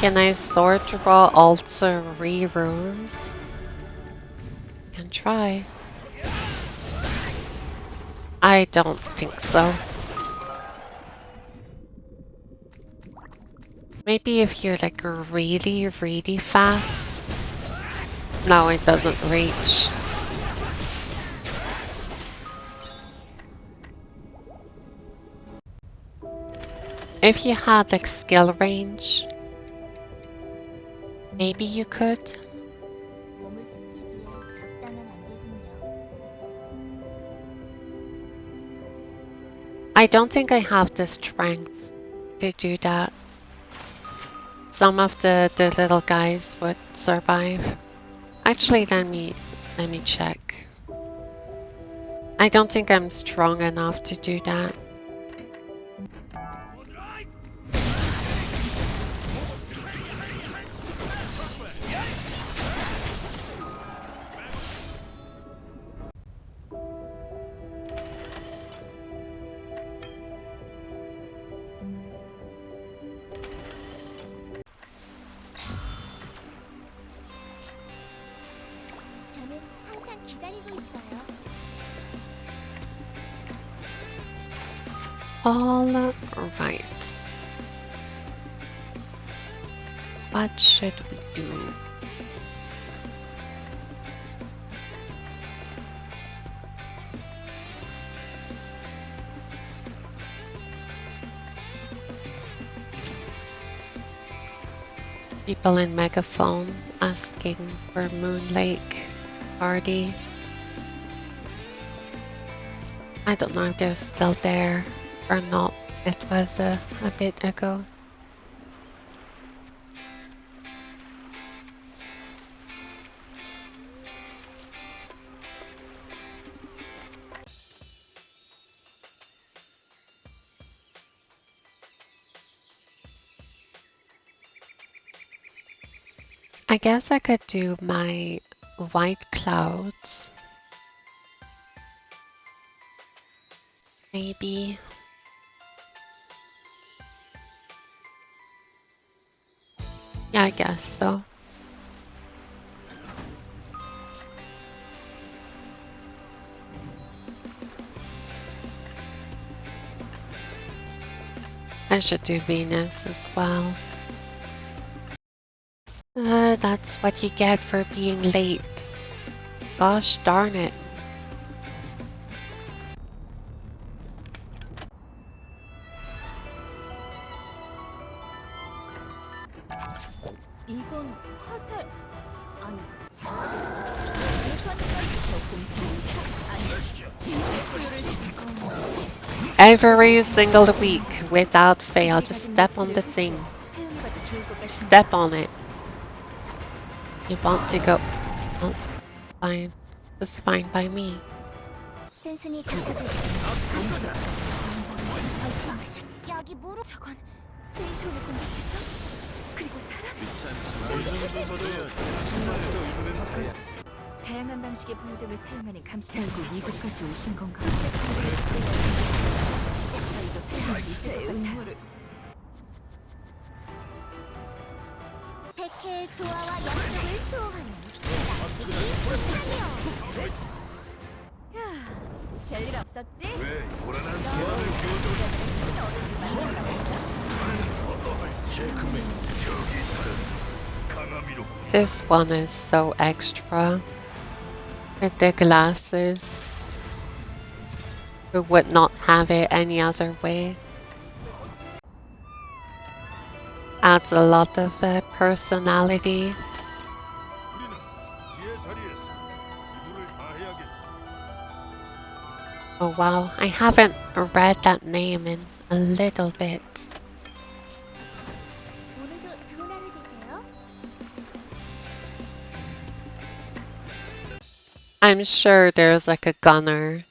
Can I sword draw all 3 rooms? Can try. I don't think so. Maybe if you're like really, really fast. No, it doesn't reach. If you had like skill range, maybe you could. 몸을 숨기기에 적당한 안개군요. I don't think I have the strength to do that. Some of the little guys would survive. Actually, let me check. I don't think I'm strong enough to do that. 저는 항상 기다리고 있어요. All right. What should we do? People in Megaphone asking for Moon Lake party. I don't know if they're still there or not. It was a bit ago. I guess I could do my white clouds. Maybe. Yeah, I guess so. I should do Venus as well. That's what you get for being late. Gosh darn it. 이건 화살 아니 자. 재관까지 공포 아니 힘의 수요를 Every single week, without fail, just step on the thing. 사용해봐도 좋을 것 같습니다. Step on it. You want to go. Oh, fine. It's fine by me. 센순이 잡혀질 여기 무릎 저건 세이톤을 공격했다? 그리고 다양한 방식의 부유등을 사용하는 감시 결국 이곳까지 오신 건가? 저희도 사용할 수 있을 것 같아. 백해의 조화와 약속을 수호하는 별일 없었지? 왜 요란한 소환을 체크맨 여기 강함이로 This one is so extra. With the glasses. We would not have it any other way. Adds a lot of personality. 우리는 뒤의 자리에서 임무를 다해야겠다. Oh wow, I haven't read that name in a little bit. 오늘도 좋은 하루 되세요. I'm sure there's like a gunner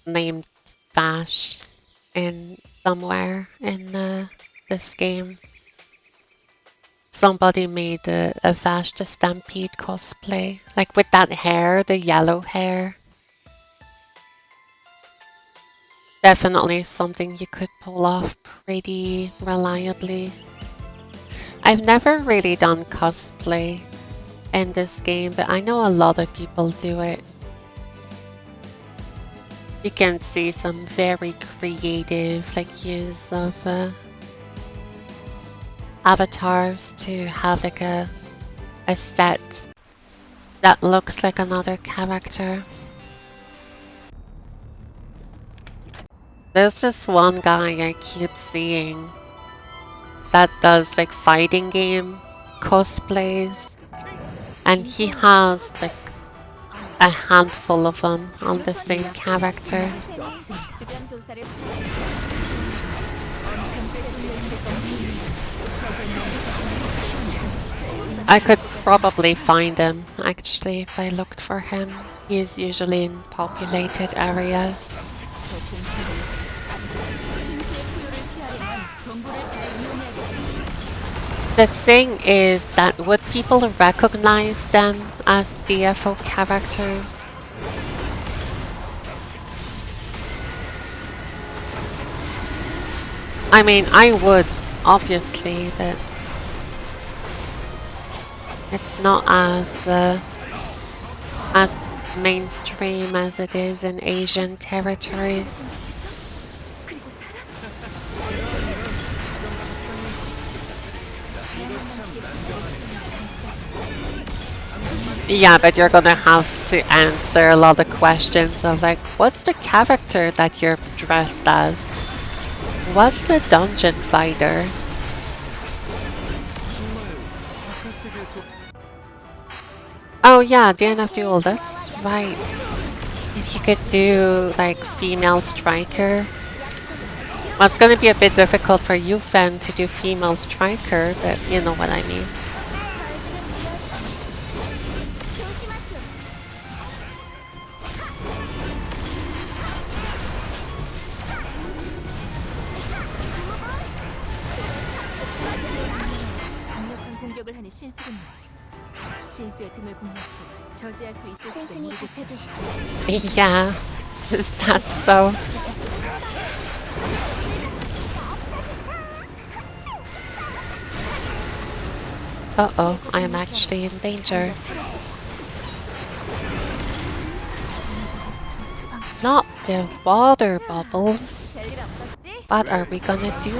named Vash in somewhere in this game. Somebody made a Vash the Stampede cosplay, like with that hair, the yellow hair. Definitely something you could pull off pretty reliably. I've never really done cosplay in this game, but I know a lot of people do it. You can see some very creative use of avatars to have like a set that looks like another character. There's this one guy I keep seeing that does like fighting game cosplays, and he has like a handful of them on the same character. 주변 조사를 I could probably find him actually if I looked for him. He's usually in populated areas. The thing is that would people recognize them as DFO characters? I mean, I would, obviously, but it's not as mainstream as it is in Asian territories. Yeah, but you're gonna have to answer a lot of questions of like, what's the character that you're dressed as? What's a dungeon fighter? Oh yeah, DNF Duel, that's right. If you could do like female striker. Well, it's gonna be a bit difficult for you, Fen, to do female striker, but you know what I mean. 강력한 공격을 하는 신수군요. 신수의 등을 공략해 저지할 수 있을지도 모르겠어요. Yeah, is that so? Uh-oh, I am actually in danger. Not the water bubbles. 별일 없었지? What are we gonna do?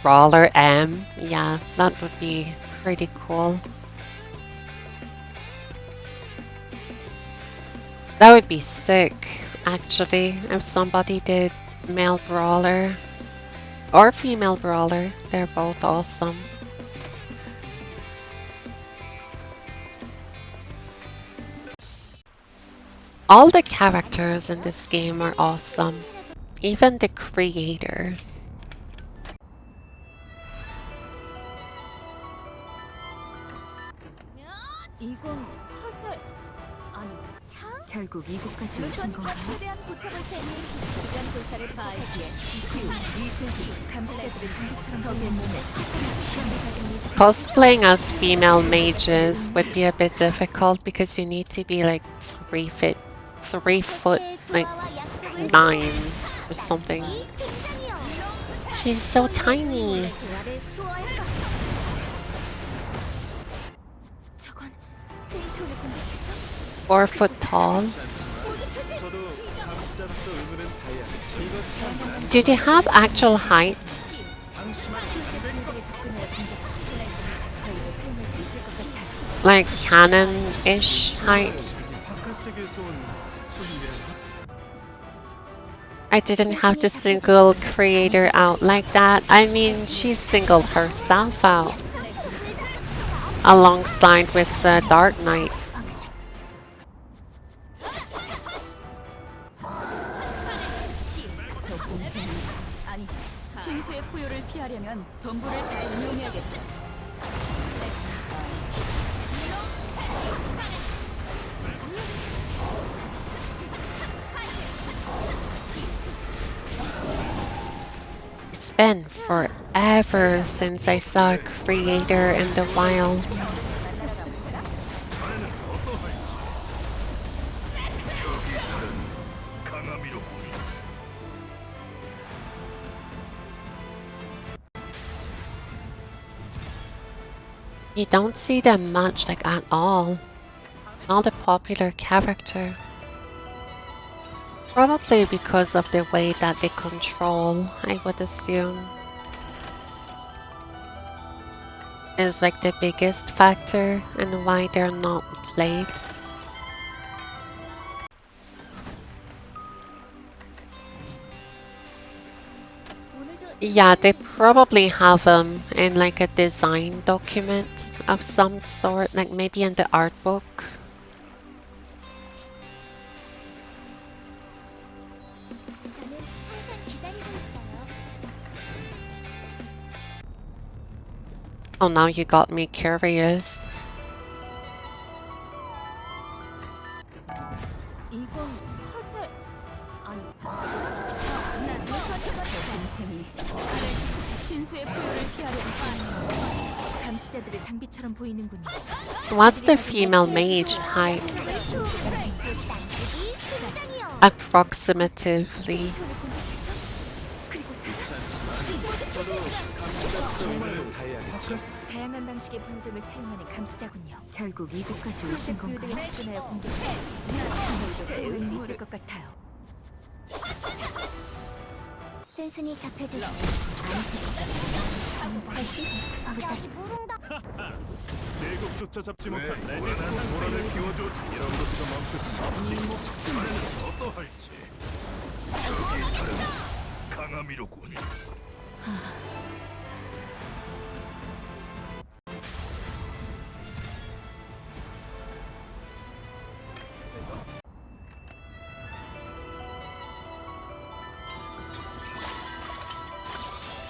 Brawler M? Yeah, that would be pretty cool. That would be sick, actually, if somebody did male brawler or female brawler. They're both awesome. All the characters in this game are awesome, even the creator. 이건 화살 아니 창? 결국 이곳까지 오신 건가요? 최대한 도착을 테니 주변 조사를 가하기에 이슬기 감시자들의 장비처럼 적의 몸에 Cosplaying as female mages would be a bit difficult because you need to be like 3 foot like 9 or something. She's so tiny. 저건 세이토를 공격했던 4 foot tall. 저도 감시자로서 의무는 다해야 이거 참 Do they have actual height? 방심하는 사람들이 접근하여 공격 시 저희도 살릴 수 있을 것 같아. Like canon-ish height? 바깥 세계에서 온 소리야. I didn't have to single creator out like that. I mean, she singled herself out alongside with the Dark Knight. 저 공태는 아니 신수의 포효를 피하려면 덤불을 잘 이용해야겠다. It's been forever since I saw a creator in the wild. 강함이로군. You don't see them much, like at all. Not a popular character. Probably because of the way that they control, I would assume. Is like the biggest factor and why they're not played. Yeah, they probably have them in like a design document of some sort, like maybe in the art book. Oh, now you got me curious. 이건 화살 아니 공태이 신수의 포효를 피하려면 감시자들의 장비처럼 보이는군요. What's the female mage height? Approximatively. 다양한 방식의 부유등을 사용하는 감시자군요. 결국 이곳까지 오신 건가요? 부유등을 접근하여 공격해 저희도 사용할 수 있을 것 같아요. 순순히 잡혀주시지 제국조차 잡지 못한 레디 불안한 모란을 키워줘. 이런 것도 멈출 수 없지. 자네는 어떠할지. 적이 다른 강함이로군.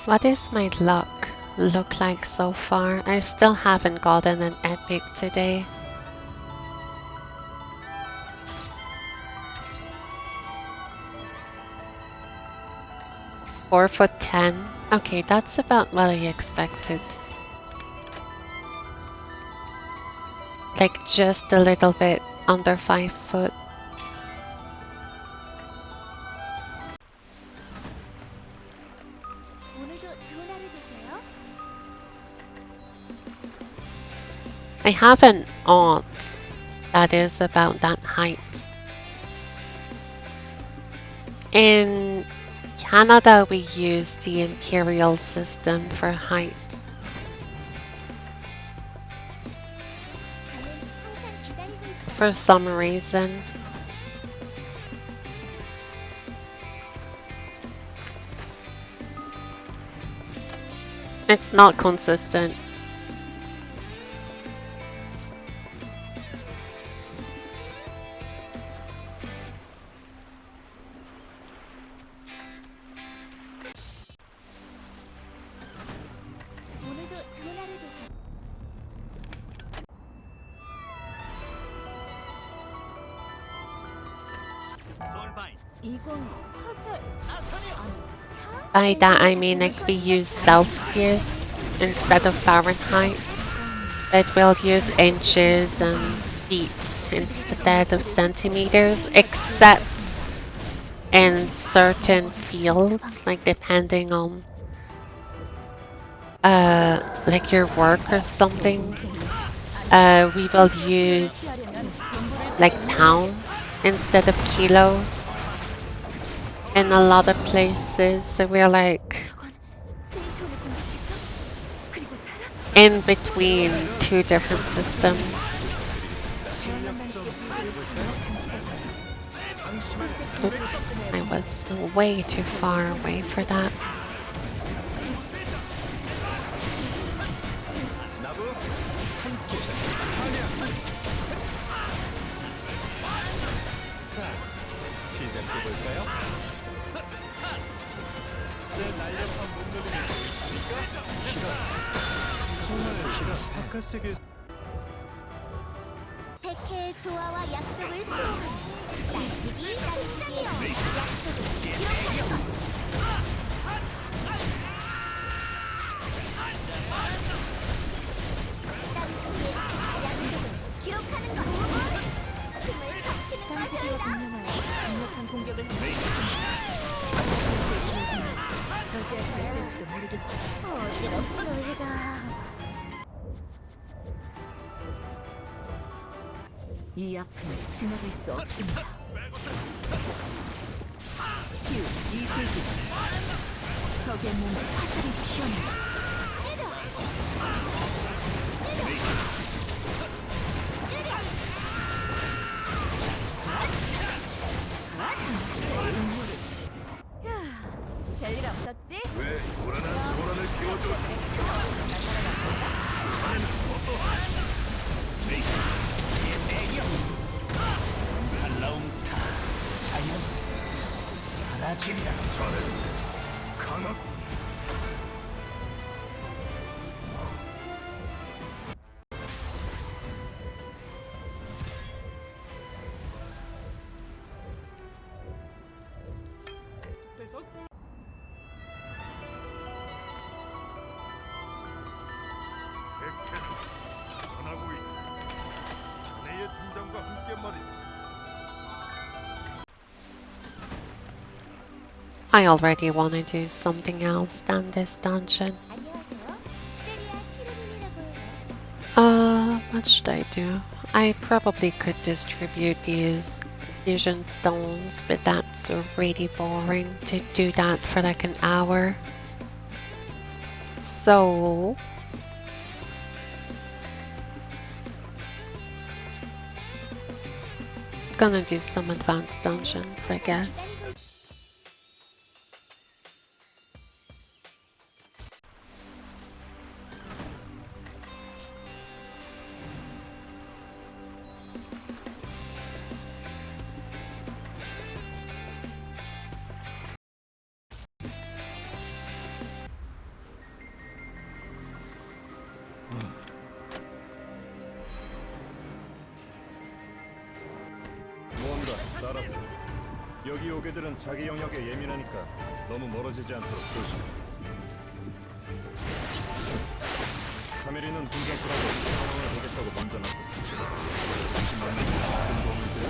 What is my luck look like so far? I still haven't gotten an epic today. $4'10". Okay, that's about what I expected. Like just a little bit under 5 foot. I have an aunt that is about that height. In Canada, we use the imperial system for height. For some reason. It's not consistent. 이건 화살 By that I mean if we use Celsius instead of Fahrenheit. It will use inches and feet instead of centimeters, except in certain fields, like depending on like your work or something. We will use like pounds instead of kilos in a lot of places, so we're like in between two different systems. Oops, I was way too far away for that. 나부 손길. 자, 시작해 볼까요? 제 날렵한 몸놀림을 보여줄까? 정말 기가 바깥 세계. 백해의 조화와 약속을 수호하는 날뛰기 날뛰기의 약속을 기록하는 것. 약속을 기록하는 것. 힘을 합치는 딴지기와 과정이다. 공룡하여 강력한 공격을 하는 저지할 수 있을지도 모르겠어. 어지럽소 얘가. 이 아픔을 지나갈 수 없습니다. 휴, 이세기 적의 몸에 화살이 피어난다. 별일 없었지? 왜 요란한 소란을 키워줘? 살라움타 자연 사라지리라. 강하고 백해는 변하고 있다. 자네의 등장과 함께 말이다. I already want to do something else than this dungeon. 안녕하세요. 세리아 키르민이라고 해요. What should I do? I probably could distribute these fusion stones, but that's really boring to do that for like an hour. So gonna do some advanced dungeons, I guess. 뭔가 알았어. 여기 오게들은 자기 영역에 예민하니까 너무 멀어지지 않도록 조심해. 카메리는 분장소라고 상황을 보겠다고 먼저 나섰어. 조심하면 큰 도움을 드려.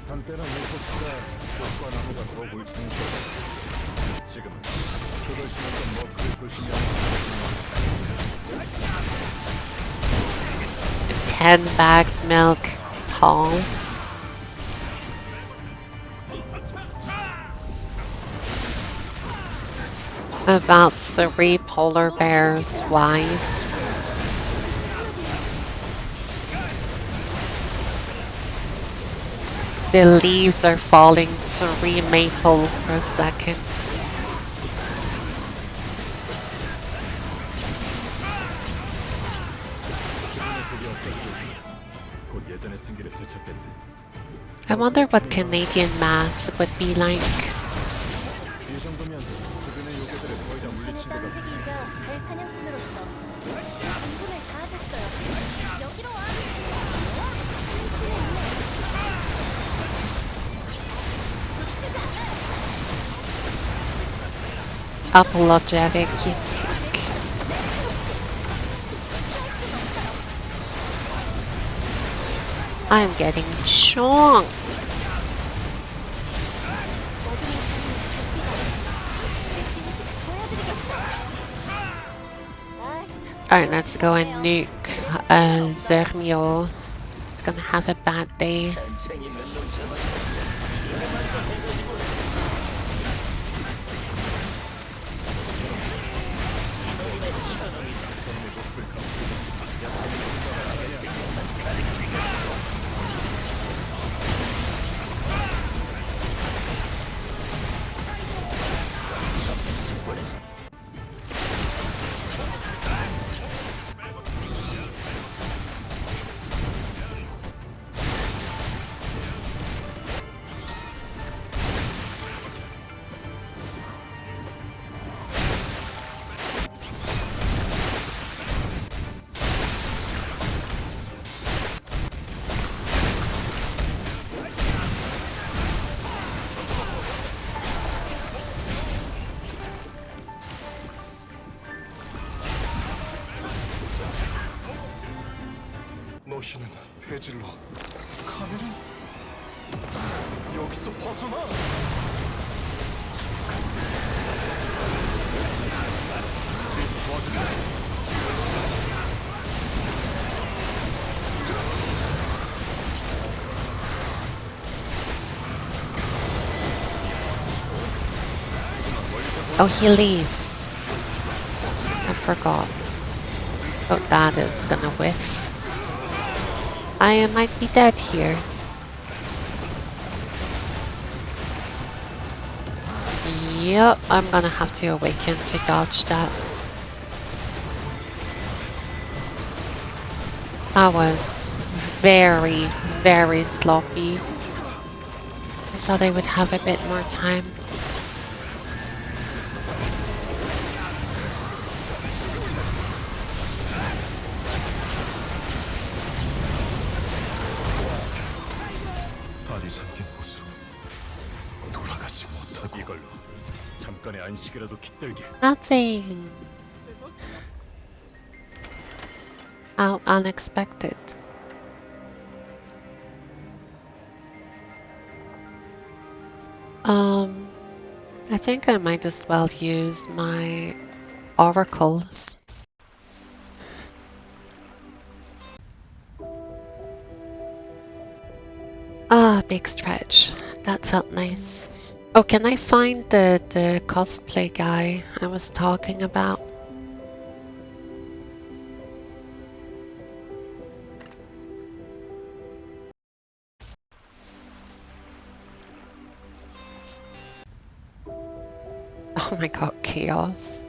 한때는 웨이포스가 꽃과 나무가 더 물창했었다. 지금은 그걸 심었던 머크를 조심해야 한다. 10 bagged milk tall. About 3 polar bears wide. The leaves are falling 3 maple per second. 주변의 독이 없어지고 있어. 곧 예전의 생기를 되찾겠네. I wonder what Canadian math would be like. 이 정도면 주변의 요괴들을 거의 다 물리친 것 같아. 딴지기이자 달 사냥꾼으로서 인분을 다하셨어요. 여기로 와. Apologetic, you think. I'm getting chonked. Alright, let's go and nuke Zermio. It's gonna have a bad day. 천천히 있는 놈처럼 너희는 배질러 카메라 여기서 벗어나. Oh, he leaves. I forgot. Oh, that is gonna whiff. I might be dead here. Yep, I'm gonna have to awaken to dodge that. That was very, very sloppy. I thought I would have a bit more time. 발이 잠긴 곳으로 돌아가지 못하고 이걸로 잠깐의 안식이라도 깃들게. Nothing. How unexpected. I think I might as well use my oracles. Ah, big stretch. That felt nice. Oh, can I find the cosplay guy I was talking about? Oh my god, chaos.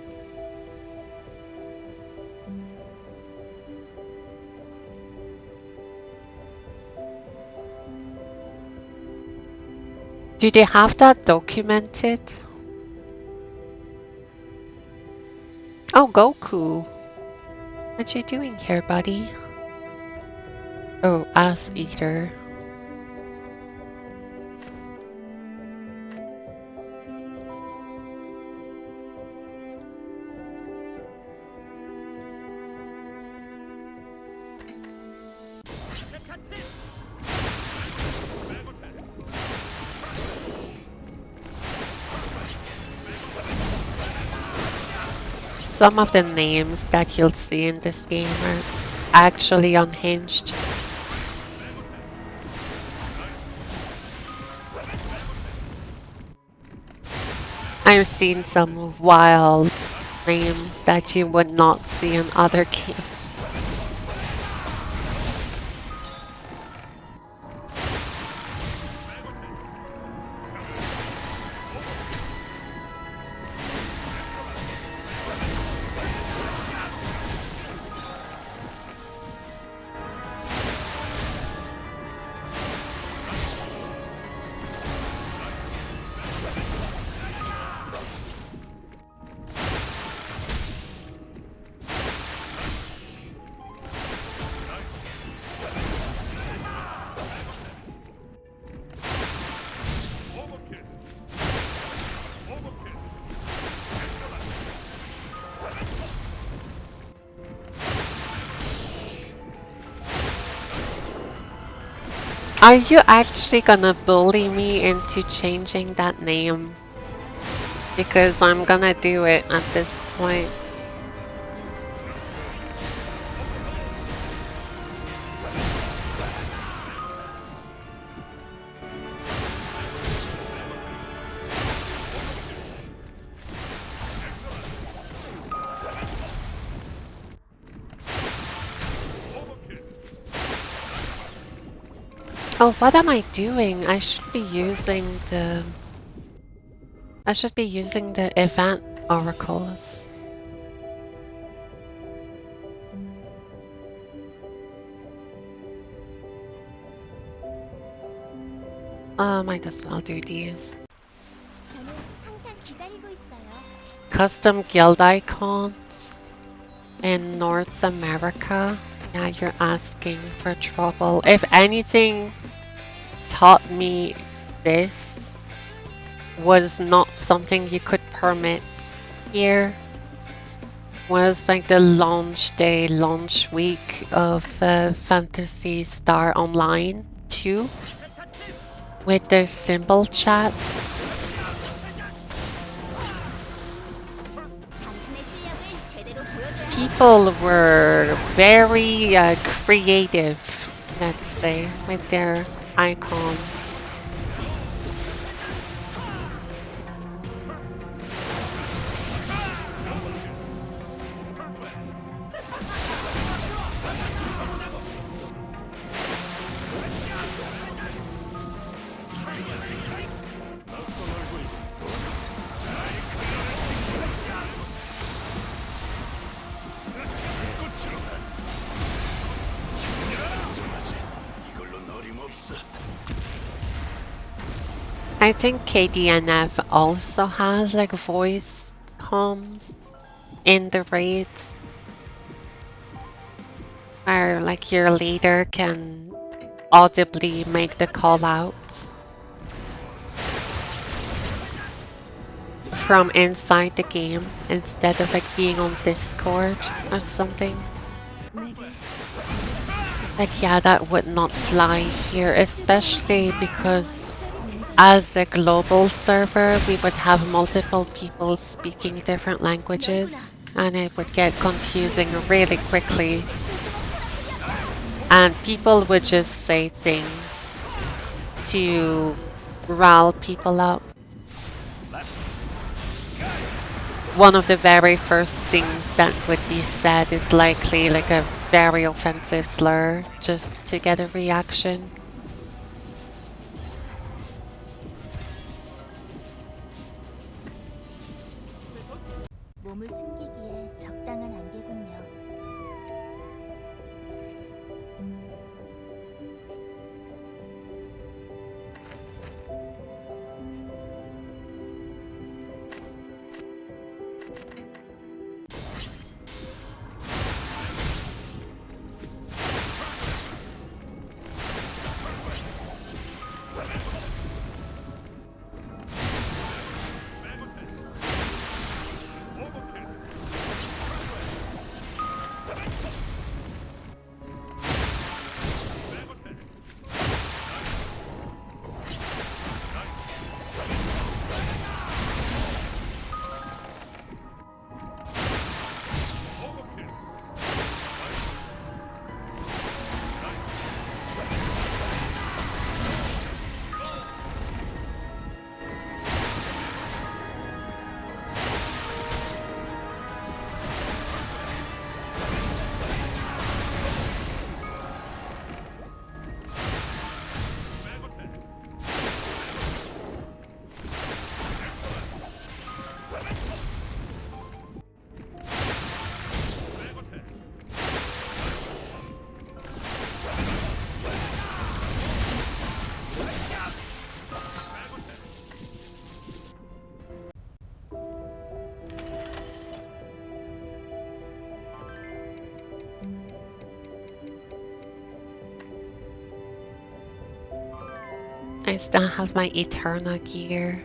Do they have that documented? Oh, Goku. What you doing here, buddy? Oh, Ass Eater. Some of the names that you'll see in this game are actually unhinged. I've seen some wild names that you would not see in other games. Are you actually gonna bully me into changing that name? Because I'm gonna do it at this point. Oh, what am I doing? I should be using the event oracles. Might as well do these. 저는 항상 기다리고 있어요. Custom guild icons in North America. Yeah, you're asking for trouble. If anything taught me this was not something you could permit here, was like the launch day, launch week of Fantasy Star Online 2 with the symbol chat. 당신의 실력을 제대로 보여줘야 People were very creative, let's say, with their icons. I think KDNF also has like voice comms in the raids, where like your leader can audibly make the call outs from inside the game instead of like being on Discord or something. Like yeah, that would not fly here, especially because as a global server, we would have multiple people speaking different languages, and it would get confusing really quickly. And people would just say things to rile people up. One of the very first things that would be said is likely like a very offensive slur just to get a reaction. 몸을 숨기기에 적당한 안개군요. I still have my Eterna gear.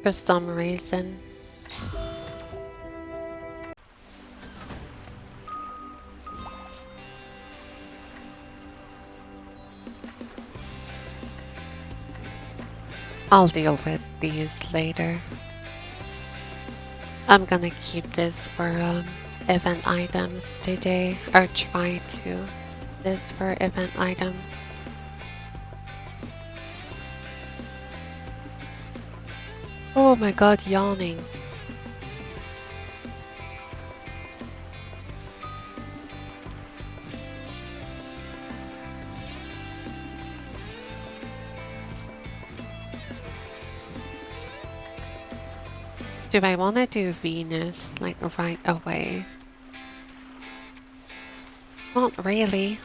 For some reason. I'll deal with these later. I'm gonna keep this for event items today, or try to. This for event items. Oh my god, yawning. Do I want to do Venus like right away? Not really.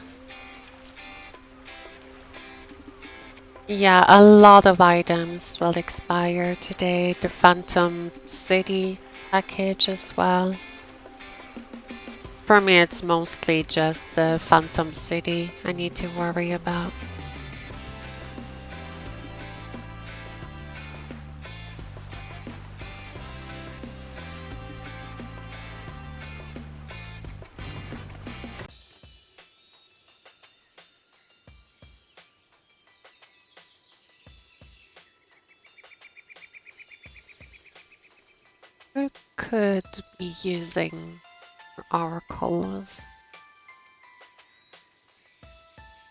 Yeah, a lot of items will expire today. The Phantom City package as well. For me, it's mostly just the Phantom City I need to worry about. Who could be using oracles?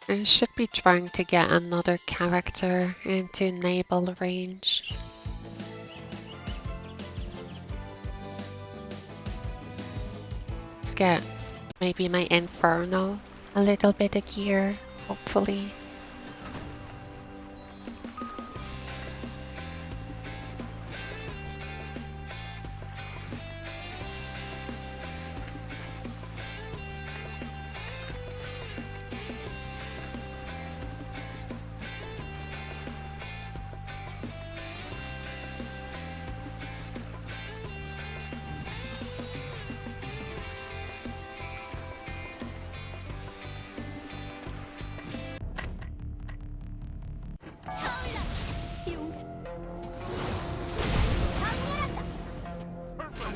I should be trying to get another character into naval range. Let's get maybe my Inferno a little bit of gear, hopefully.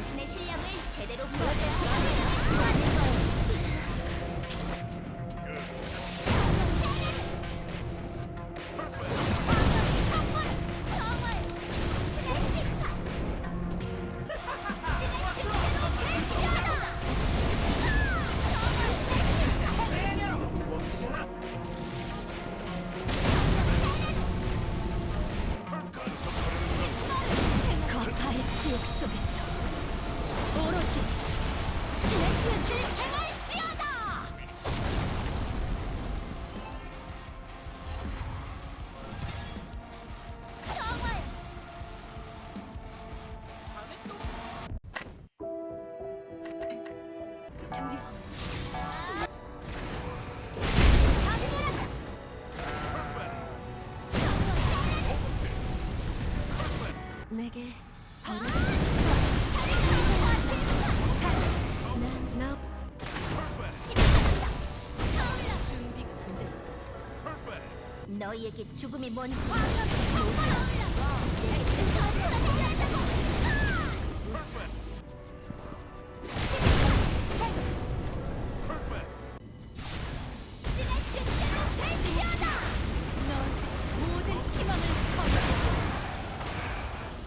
당신의 실력을 제대로 보여줘야 해요. 거파의 지옥 속에서 오로지 신의 뜻을 행할지어다! 정말! 내게 바로 나 너희에게 죽음이 뭔지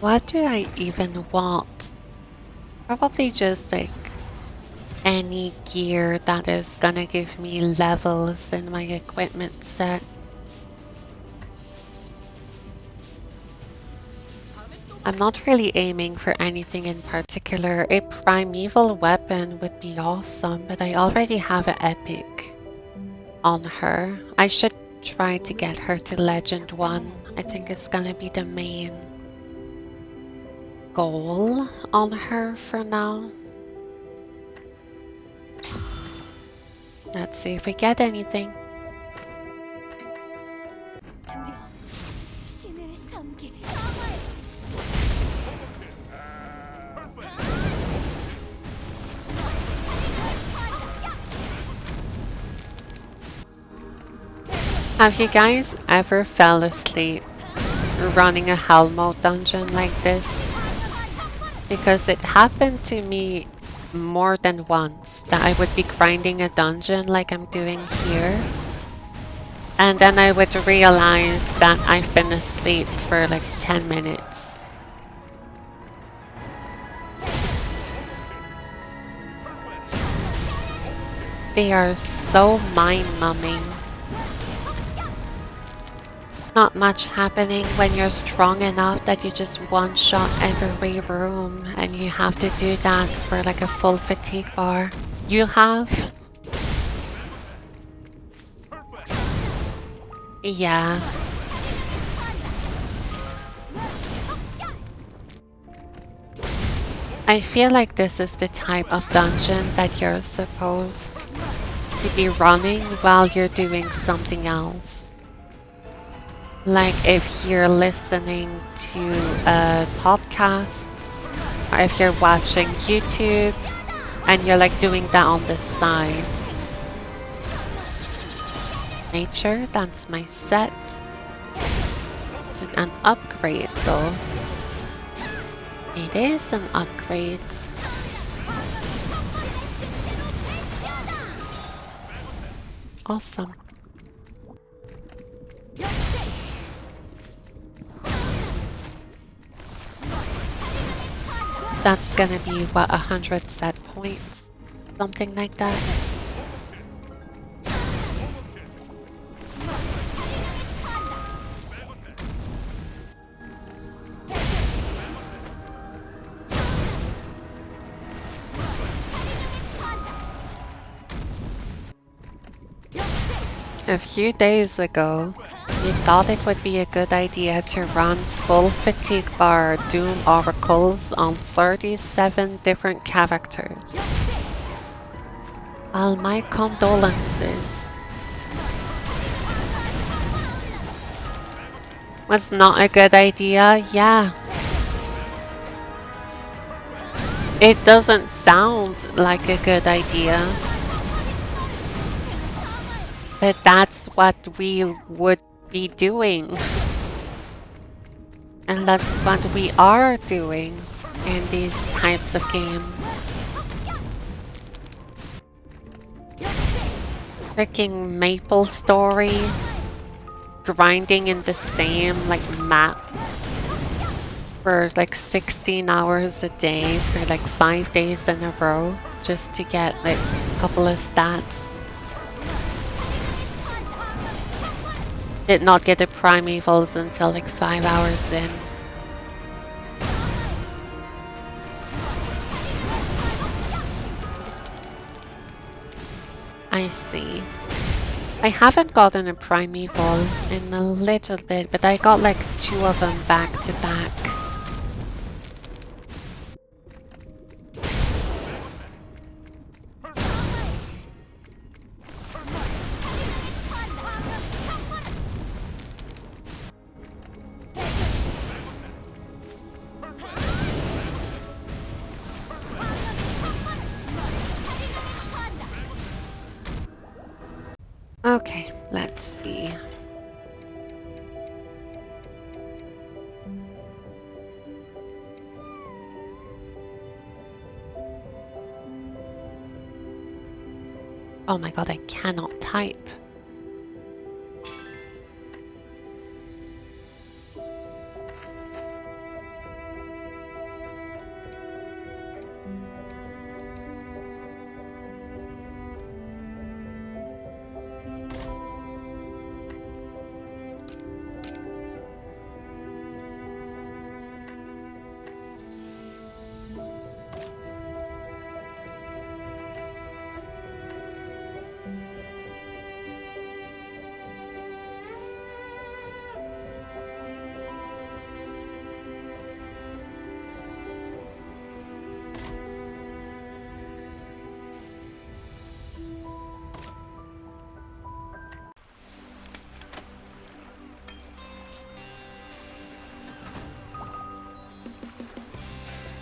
What do I even want? Probably just like any gear that is gonna give me levels in my equipment set. I'm not really aiming for anything in particular. A primeval weapon would be awesome, but I already have an epic on her. I should try to get her to Legend 1. I think it's gonna be the main goal on her for now. Let's see if we get anything. 신을 섬기리. Have you guys ever fell asleep running a hell mode dungeon like this? Because it happened to me more than once that I would be grinding a dungeon like I'm doing here, and then I would realize that I've been asleep for like 10 minutes. They are so mind-numbing. Not much happening when you're strong enough that you just one-shot every room, and you have to do that for like a full fatigue bar. You have? Yeah. I feel like this is the type of dungeon that you're supposed to be running while you're doing something else. Like if you're listening to a podcast, or if you're watching YouTube and you're like doing that on the side. Nature, that's my set. Is it an upgrade though? It is an upgrade. Awesome. That's gonna be what, 100 set points? Something like that. A few days ago, we thought it would be a good idea to run full fatigue bar Doom Oracles on 37 different characters. Well, my condolences. Was not a good idea? Yeah. It doesn't sound like a good idea. But that's what we would be doing. And that's what we are doing in these types of games. Freaking Maple Story. Grinding in the same like map for like 16 hours a day for like 5 days in a row just to get like a couple of stats. Did not get the primevals until like 5 hours in. I see. I haven't gotten a primeval in a little bit, but I got like 2 of them back to back. Okay, let's see. Oh my god, I cannot type.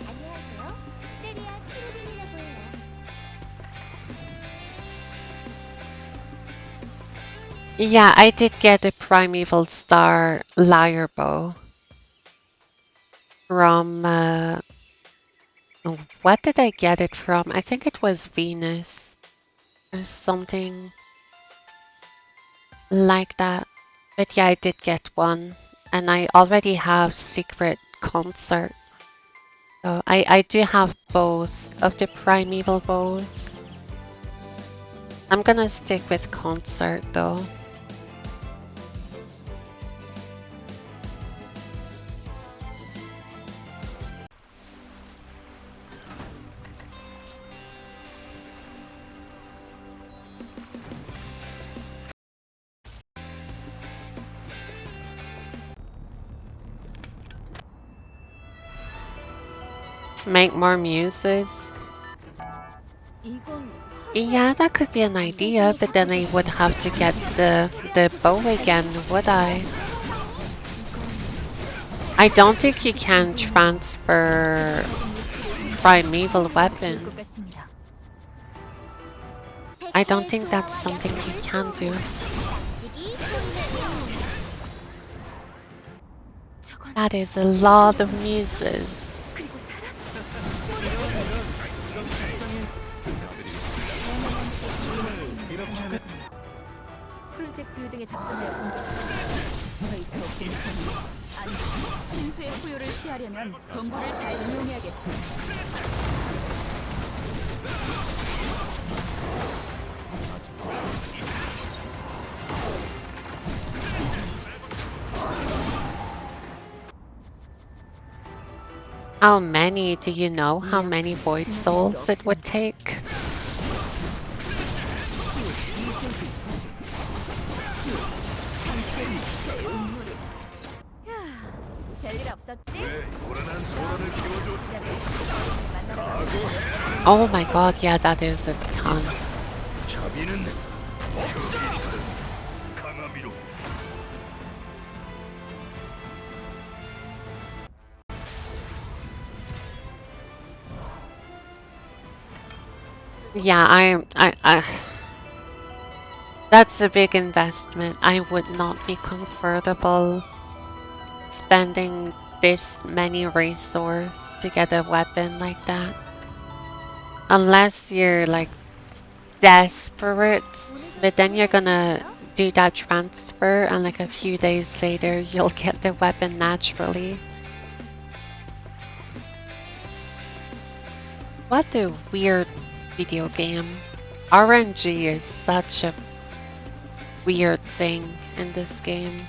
안녕하세요. 세리아 키르빈이라고 해요. Yeah, I did get a primeval star lyre bow from oh, what did I get it from? I think it was Venus or something like that. But yeah, I did get one, and I already have secret concert. So I do have both of the primeval bows. I'm gonna stick with concert though. Make more muses. 이건 Yeah, that could be an idea, but then I would have to get the bow again, would I? I don't think you can transfer primeval 것 weapons. 같습니다. I don't think that's something you can do. 저건 That is a lot of muses. 그리고 사람? 푸른색 부유등에 접근하여 공격 시 저희 저 공성이 아니 신수의 부여를 피하려면 덤불을 잘 이용해야겠습니다. How many do you know? How many void souls it would take? 별일 없었지? 요란한 소란을 키워줘. Oh my god, yeah, that is a ton. 자비는 강함이로. Yeah, that's a big investment. I would not be comfortable spending this many resources to get a weapon like that. Unless you're like desperate, but then you're gonna do that transfer and like a few days later you'll get the weapon naturally. What a weird video game. RNG is such a weird thing in this game.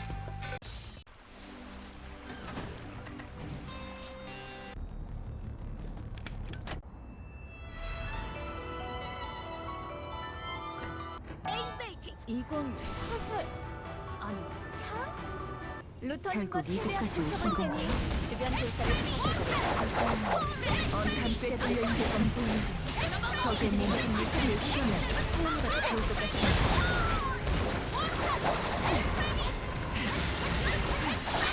이건 화살 아니 창? 루터님과 결국 이곳까지 최대한 오신 소통할 건가요? 테니 주변 조사를 감시자들의 전부 적의 몸중 미사를 피하면 소음이라도 좋을 것 같습니다.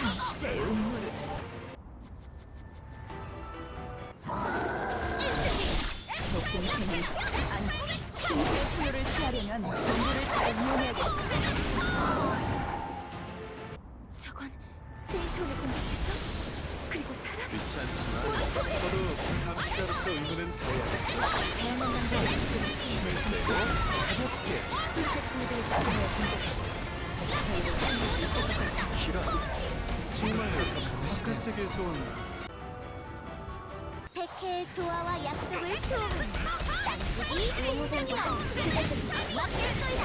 감시자의 음모를 저 공생이 아니 신수의 부여를 피하려면 정보를 잘 이용해야겠어. 저건 세이톤을 공격했어? 그리고 사람? 그렇지 않지만 서로 감시자로서 의무는 다해야겠죠. 다양한 남자의 힘을 빼고 가볍게 흰색 부위들을 잡으며 공격 시 저희를 살릴 수 있을 것 같아. 키라. 정말 바깥 세계에서 온 백해의 조화와 약속을 소문. 딴지기 의무공과 그대들이 맡길 거야.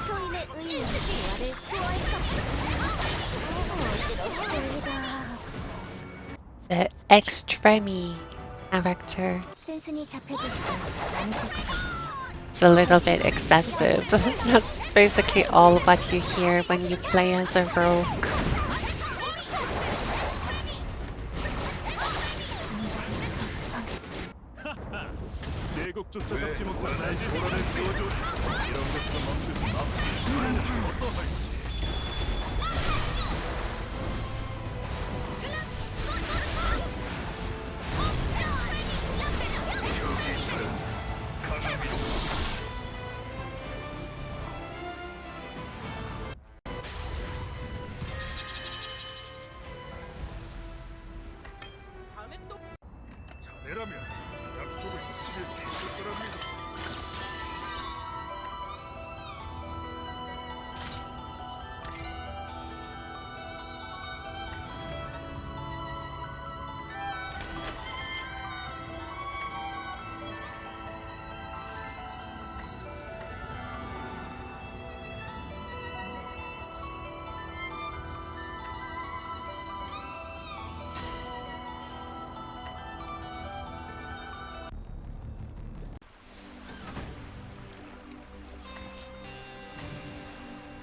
소인의 의무 조화를 소화할 수 없어. 어지럽습니다. The Extreme character. 순순히 잡혀주시지 않으실 것 같아요. It's a little bit excessive. That's basically all what you hear when you play as a rogue. 제국조차 잡지 못한 날 소란을 씌워줘. 이런 것도 멈출 수 없어. 자네라면 약속을 지킬 수 있을 거랍니다.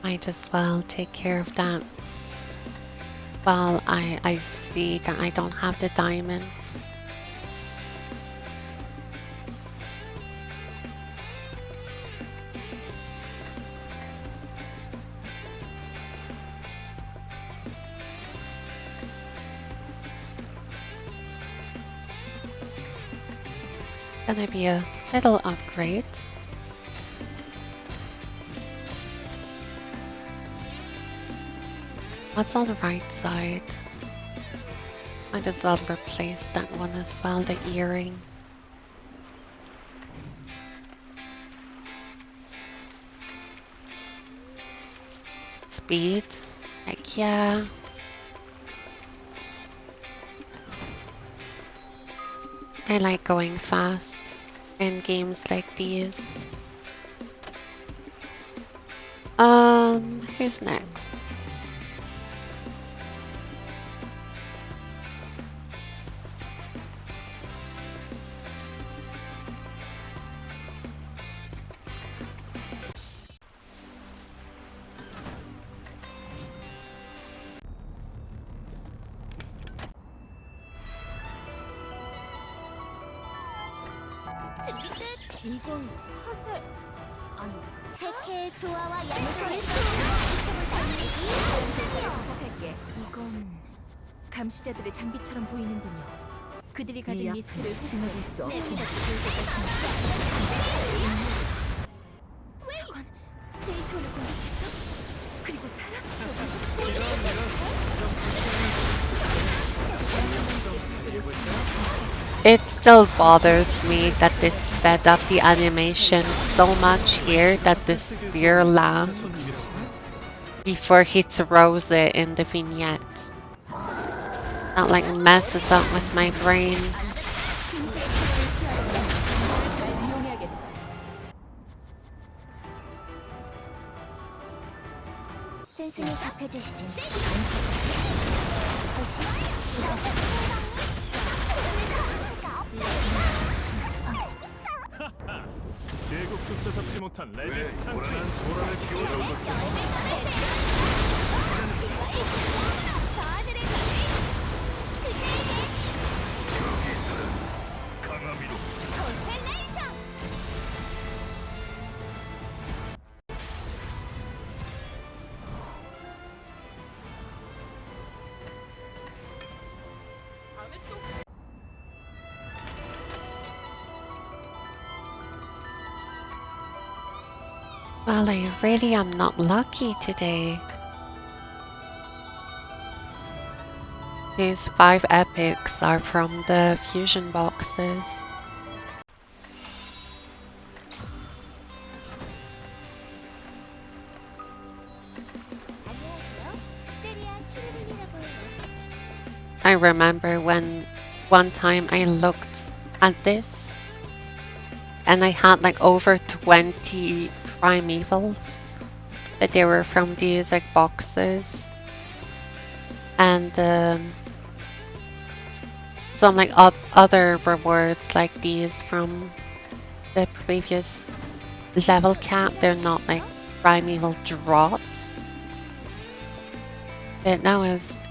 Might as well take care of that. Well, I see that I don't have the diamonds. Gonna be a little upgrade. What's on the right side? Might as well replace that one as well, the earring. Speed, like yeah. I like going fast in games like these. Who's next? 준비 끝. 이건 화살 아니 체크의 조화와 양쪽의 부탁할게. 이건 감시자들의 장비처럼 보이는군요. 그들이 가진 리스트를 지나갈 수 없어. 저건 세이토를 공격했어? 그리고 It still bothers me that they sped up the animation so much here that the spear lands before he throws it in the vignette. That like messes up with my brain. 순순히 잡혀주시지. 제국조차 잡지 못한 레지스탄스. 소란을 키워줘. 강함이로. Well, I really am not lucky today. These 5 epics are from the fusion boxes. I remember when one time I looked at this and I had like over 20 primevals, but they were from these like boxes, and some like other rewards like these from the previous level cap. They're not like primeval drops, but now it's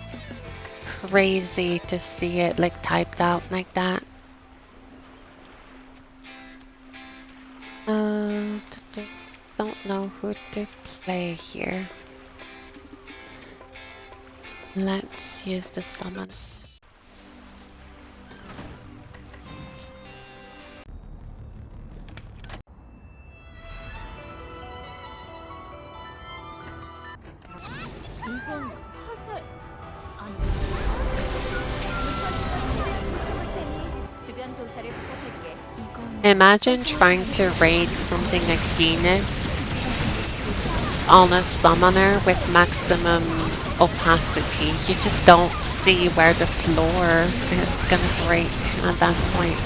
crazy to see it like typed out like that. Don't know who to play here. Let's use the summon. Imagine trying to raid something like Phoenix on a summoner with maximum opacity. You just don't see where the floor is gonna break at that point.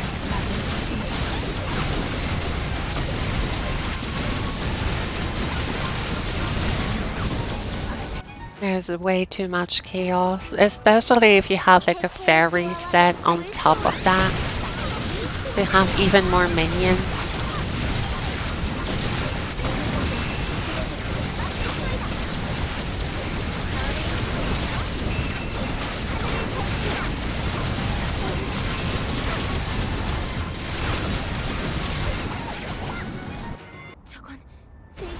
There's way too much chaos, especially if you have like a fairy set on top of that to have even more minions.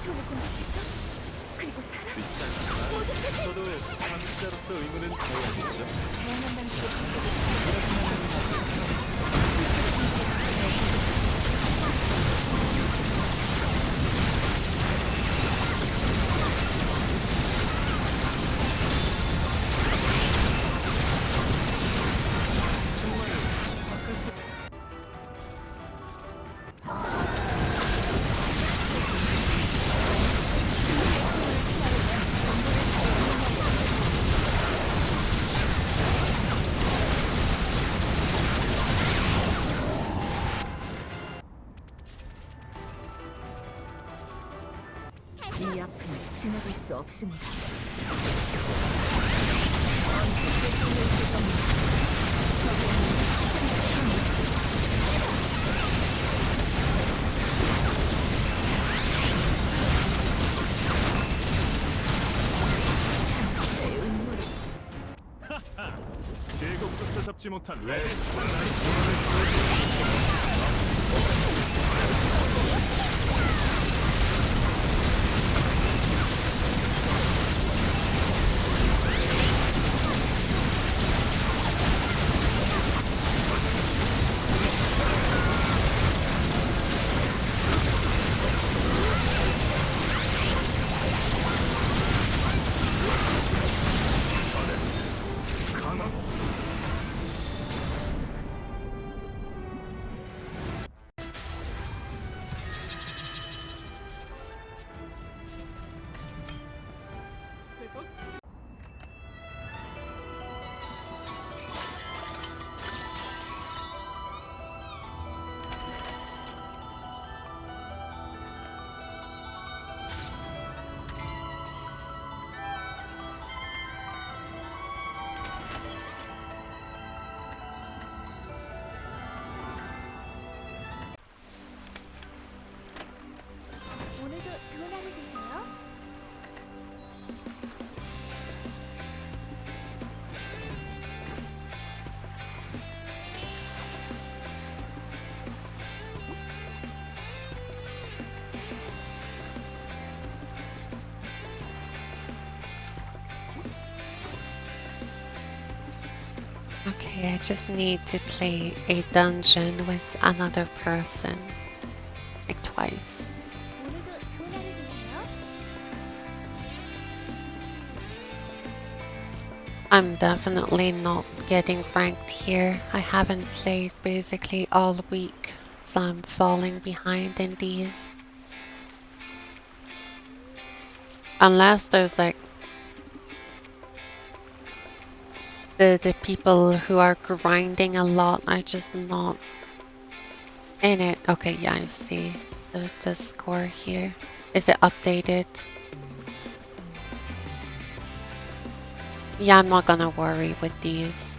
생존을 공격했어? 그리고 살아? 믿지 않지만 저도 창시자로서 의무는 다해야겠죠. 다양한 방식의 공격을 이 아픔을 지나갈 수 없습니다. 제국조차 잡지 못한 레드 오늘도 좋은 하루 되세요. Okay, I just need to play a dungeon with another person. Like twice. 오늘도 좋은 하루 되세요. I'm definitely not getting ranked here. I haven't played basically all week, so I'm falling behind in these. Unless there's like the people who are grinding a lot are just not in it. Okay, yeah, I see the score here. Is it updated? Yeah, I'm not gonna worry with these.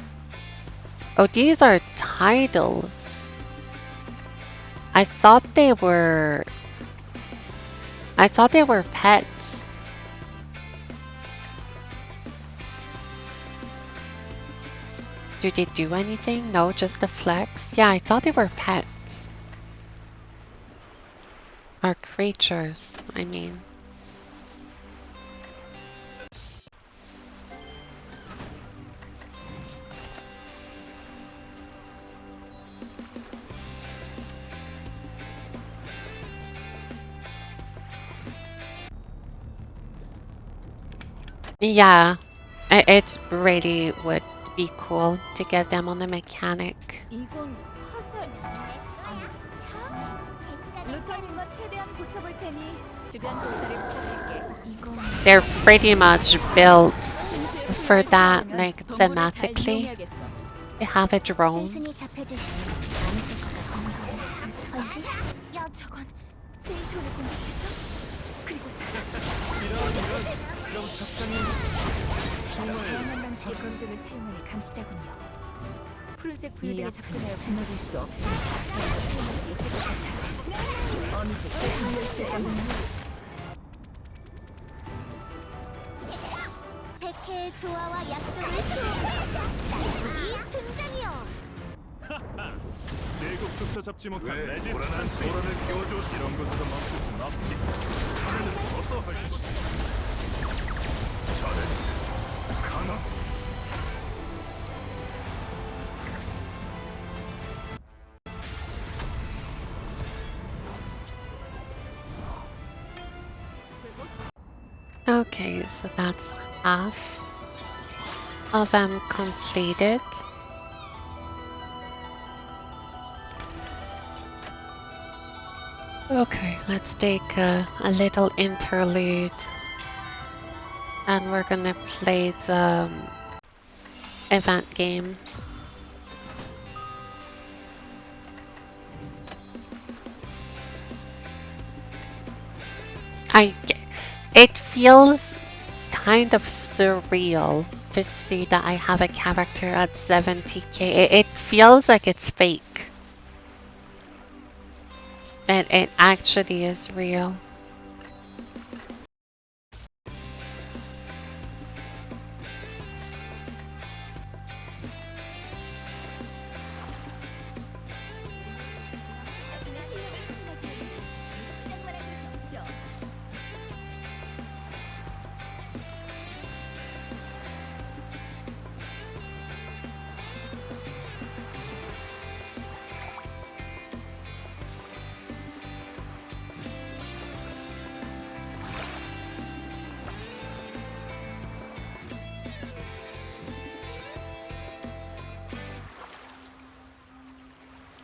Oh, these are titles. I thought they were pets. Do they do anything? No, just a flex? Yeah, I thought they were pets. Or creatures, I mean. Yeah, it really would be cool to get them on the mechanic. 이건 화살. 루터님과 최대한 고쳐볼 테니 주변 조사를 부탁할게. 이건 They're pretty much built for that, like thematically. They have a drone. 순순히 잡혀주시지. 않으실 것 같군요. 훨씬? 야, 저건 세이토를 공격했어? 그리고 살아? 그럼 적당히 다양한 방식의 공격을 사용하는 감시자군요. 푸른색 불들에 접근하여 지나갈 수 없으니까 저희가 피할 수 있을 것 같아. 어느새 달려 있을 겁니다. 백해의 조화와 약속을 수호하자. 나의 등장이여. 제국조차 잡지 못한 왜 레지스탄스 불안한 소란을 키워줘? 이런 곳에서 멈출 순 없지. Okay, so that's half of them completed. Okay, let's take a little interlude and we're gonna play the event game. It feels kind of surreal to see that I have a character at 70k. It feels like it's fake. It actually is real. 자신의 실력을 확인하기 위해 주장만 할 것이 없죠.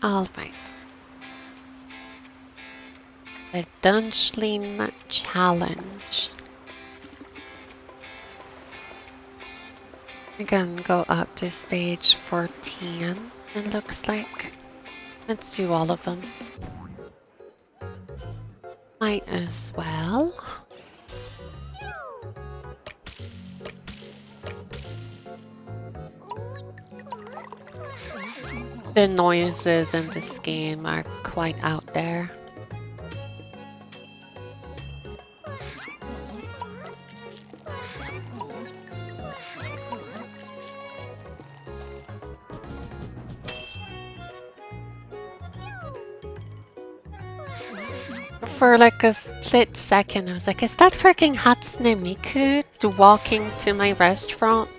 Alright. The Dungeon Challenge. We're gonna go up to stage 14, it looks like. Let's do all of them. Might as well. The noises in this game are quite out there. For like a split second, I was like, is that freaking Hatsune Miku walking to my restaurant?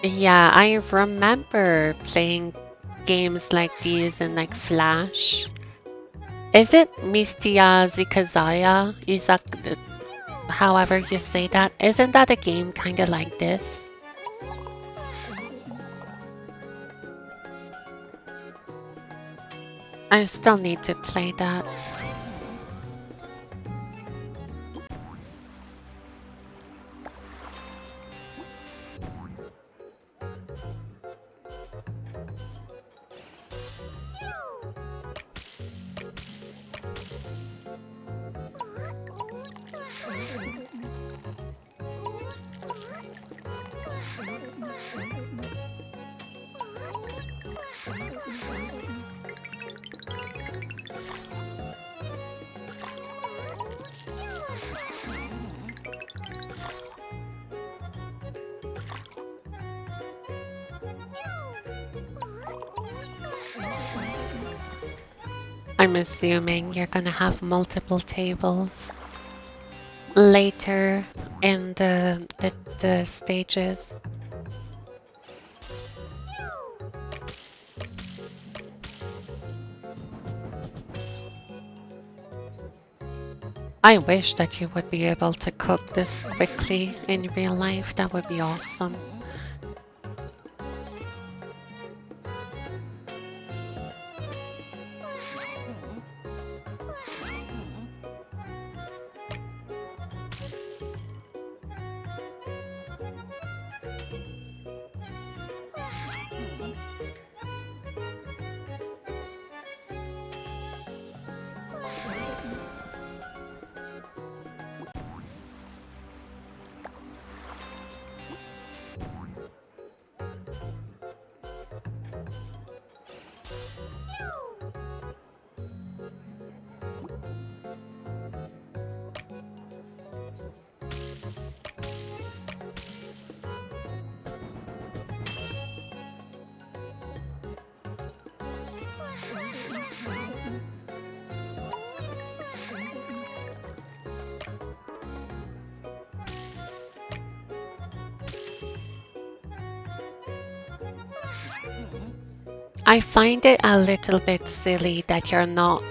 Yeah, I remember playing games like these in like Flash. Is it Mistia Zikazaya? However you say that. Isn't that a game kind of like this? I still need to play that. I'm assuming you're gonna have multiple tables later in the stages. I wish that you would be able to cook this quickly in real life. That would be awesome. I find it a little bit silly that you're not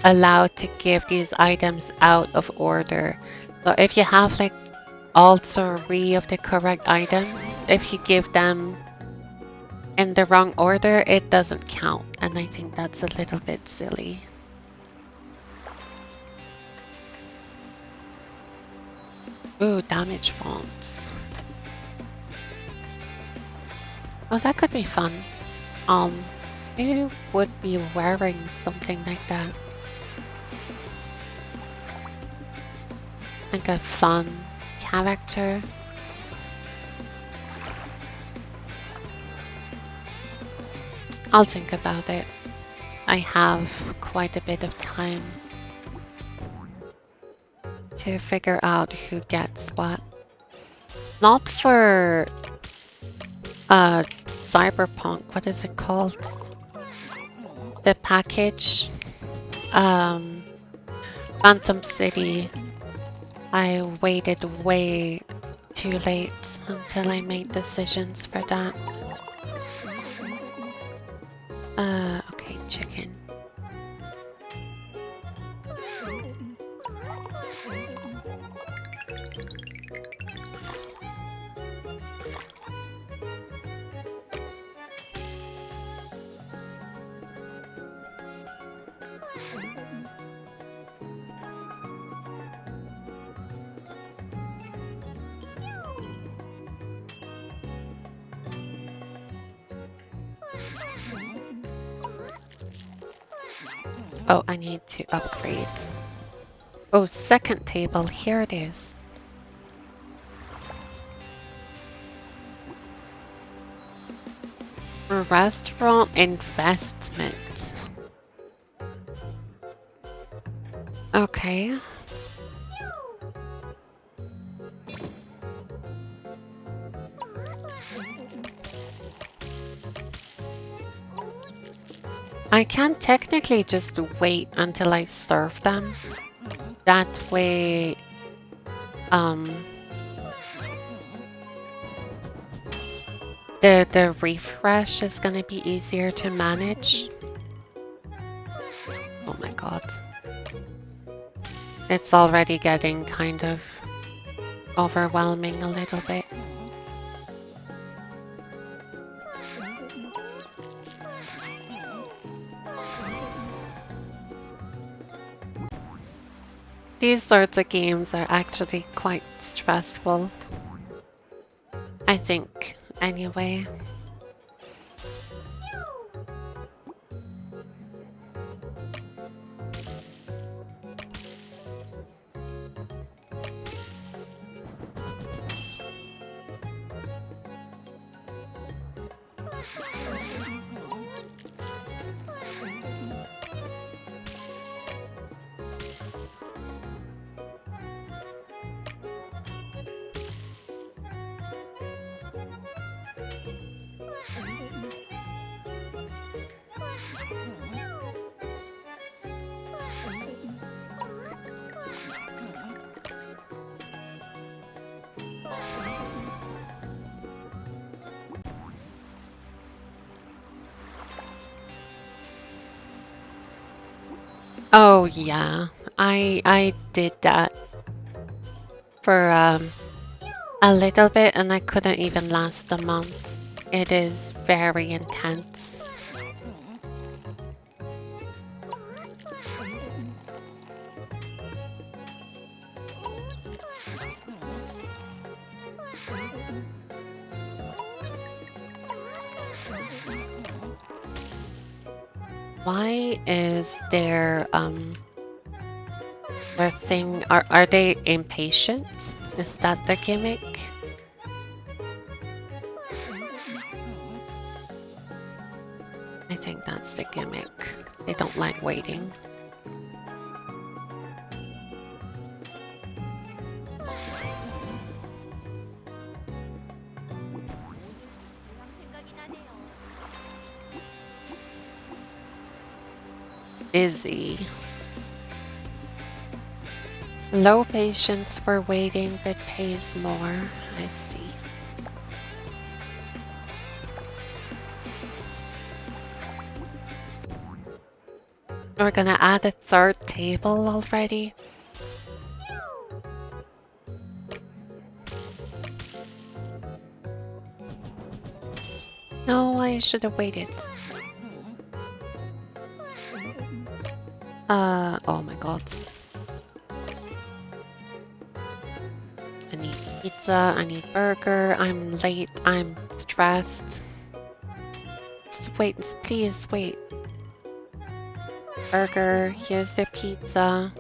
allowed to give these items out of order. So if you have like all three of the correct items, if you give them in the wrong order, it doesn't count. And I think that's a little bit silly. Ooh, damage fonts. Oh, that could be fun. Who would be wearing something like that? Like a fun character. I'll think about it. I have quite a bit of time to figure out who gets what. Not for Cyberpunk, what is it called? The package. Phantom City. I waited way too late until I made decisions for that. Okay, chicken. Oh, I need to upgrade. Oh, second table, here it is. Restaurant investment. Okay. I can technically just wait until I serve them. That way, the refresh is gonna be easier to manage. Oh my god. It's already getting kind of overwhelming a little bit. These sorts of games are actually quite stressful. I think, anyway. Oh yeah, I did that for a little bit and I couldn't even last a month. It is very intense. Why is their thing, are they impatient? Is that the gimmick? I think that's the gimmick. They don't like waiting. Busy. Low patience for waiting, but pays more. I see. We're gonna add a third table already. No, I should have waited. Oh my god. I need pizza, I need burger, I'm late, I'm stressed. Just wait, please wait. Burger, here's the pizza.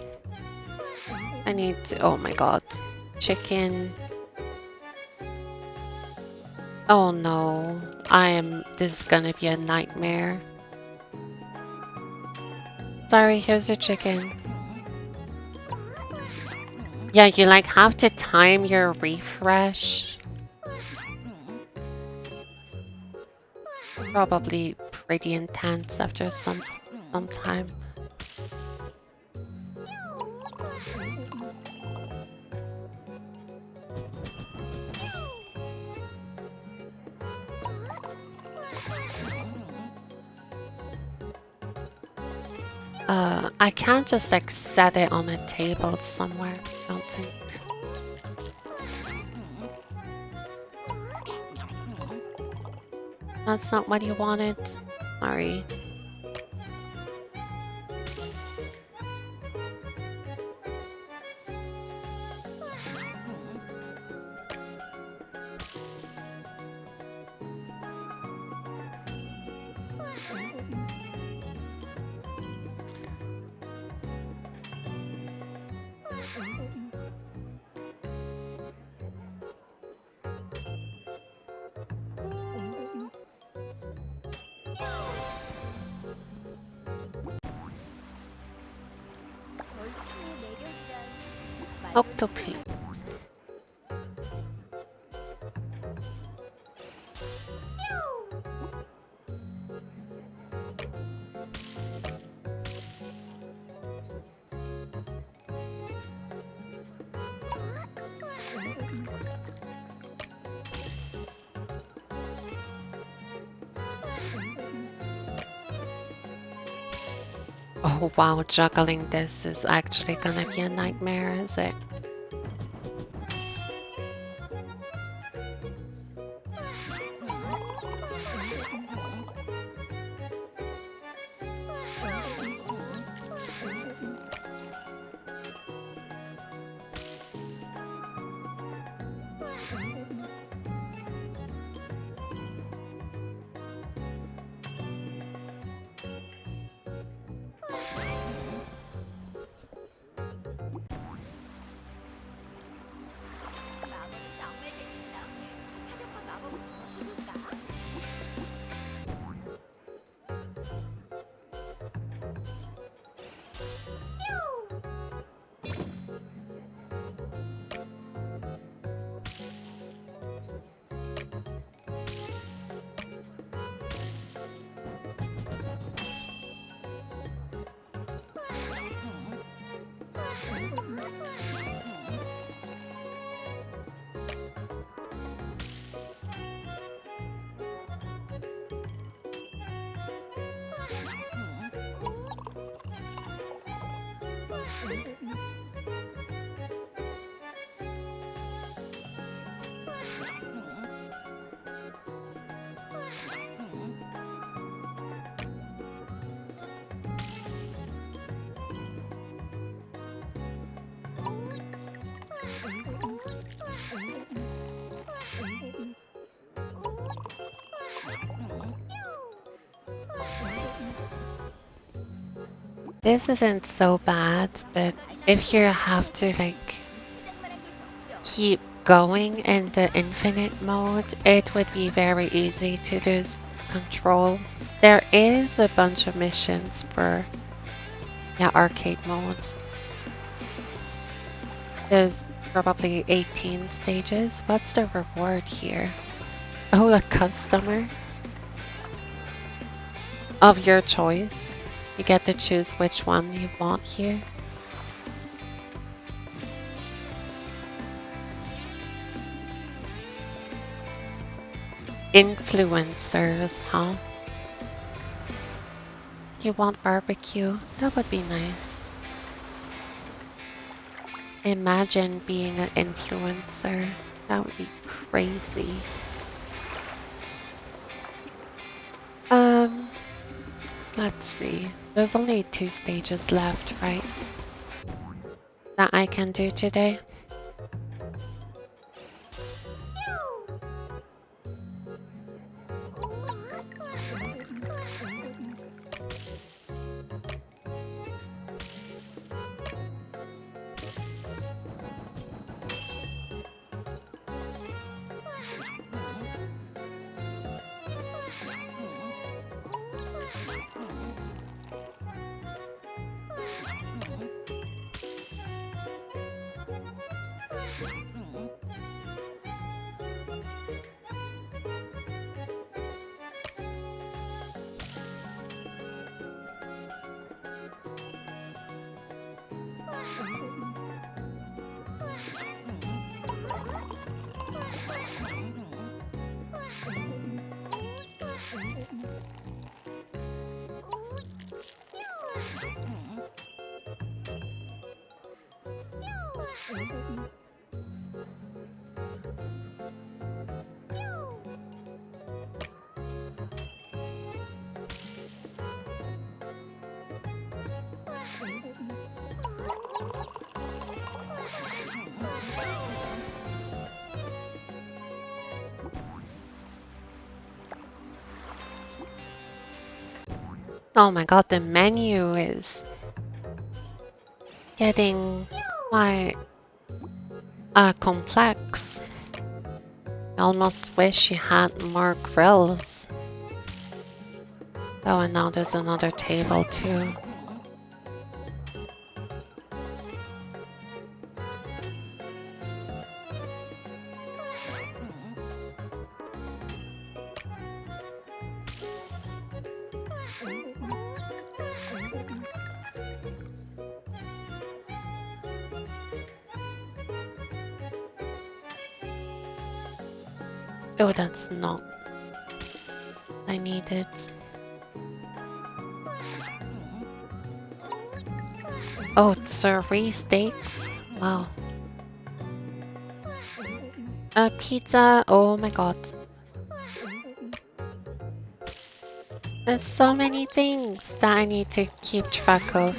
I need to, oh my god. Chicken. Oh no, this is gonna be a nightmare. Sorry, here's your chicken. Yeah, you like have to time your refresh. Probably pretty intense after some time. I can't just like set it on a table somewhere, I don't think. That's not what you wanted. Sorry. Octopus. Oh wow, juggling this is actually gonna be a nightmare, is it? This isn't so bad, but if you have to like keep going in the infinite mode, it would be very easy to lose control. There is a bunch of missions for arcade modes. There's probably 18 stages. What's the reward here? Oh, a customer of your choice. You get to choose which one you want here. Influencers, huh? You want barbecue? That would be nice. Imagine being an influencer. That would be crazy. Let's see. There's only 2 stages left, right? That I can do today. Oh my god, the menu is getting quite complex. I almost wish you had more grills. Oh, and now there's another table too. Oh, that's not what I needed. Oh, 3 steaks? Wow. A pizza? Oh my god. There's so many things that I need to keep track of.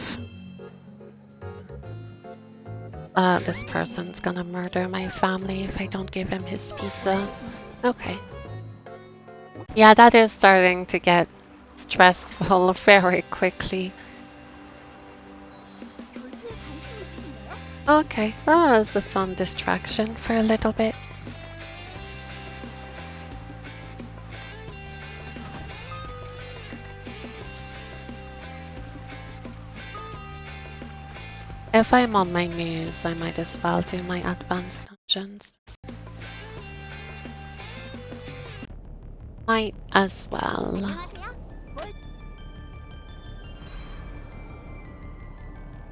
This person's gonna murder my family if I don't give him his pizza. Okay. Yeah, that is starting to get stressful very quickly. Okay, that was a fun distraction for a little bit. If I'm on my muse, I might as well do my advanced dungeons. Might as well.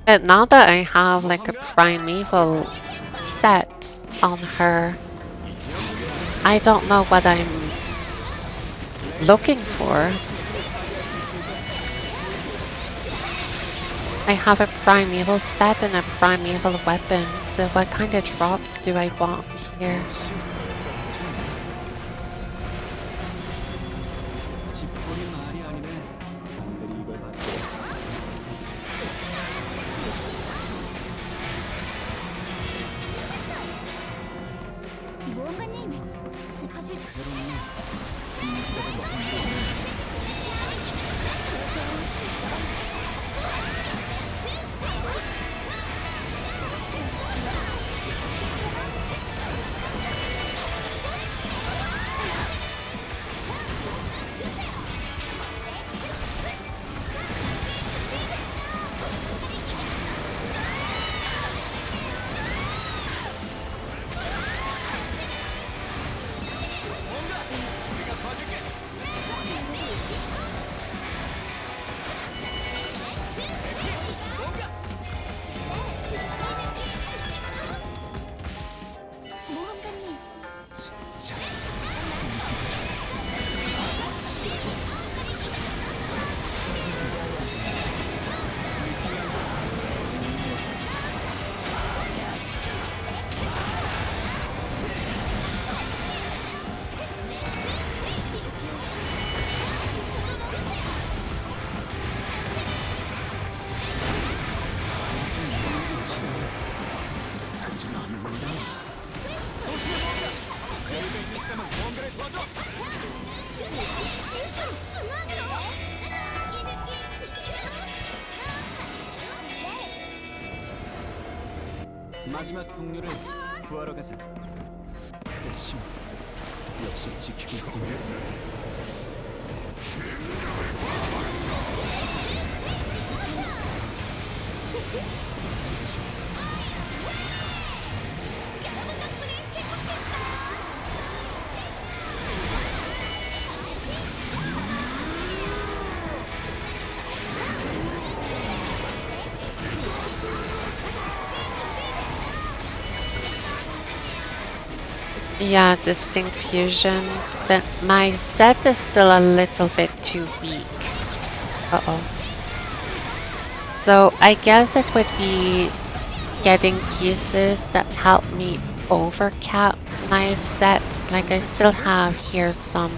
But now that I have like a primeval set on her, I don't know what I'm looking for. I have a primeval set and a primeval weapon, so what kind of drops do I want here? 마지막 동료를 구하러 가자. 열심히 역시 지키고 있습니다. Yeah, distinct fusions, but my set is still a little bit too weak. Uh-oh. So I guess it would be getting pieces that help me overcap my set. Like I still have here some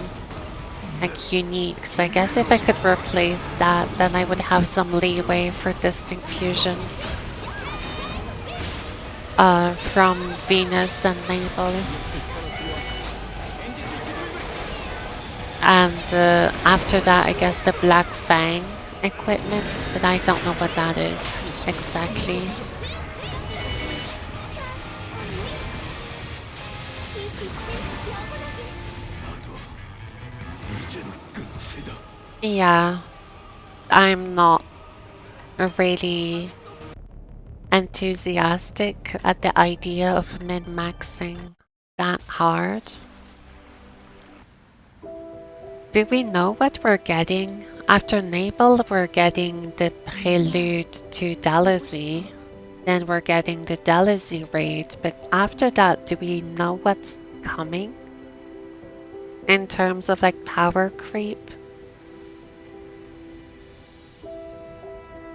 like uniques. I guess if I could replace that, then I would have some leeway for distinct fusions. From Venus and Mabel. And after that, I guess the Black Fang equipment, but I don't know what that is exactly. Yeah, I'm not really enthusiastic at the idea of min-maxing that hard. Do we know what we're getting? After Nabel, we're getting the prelude to Delazy. Then we're getting the Delazy raid. But after that, do we know what's coming? In terms of like power creep?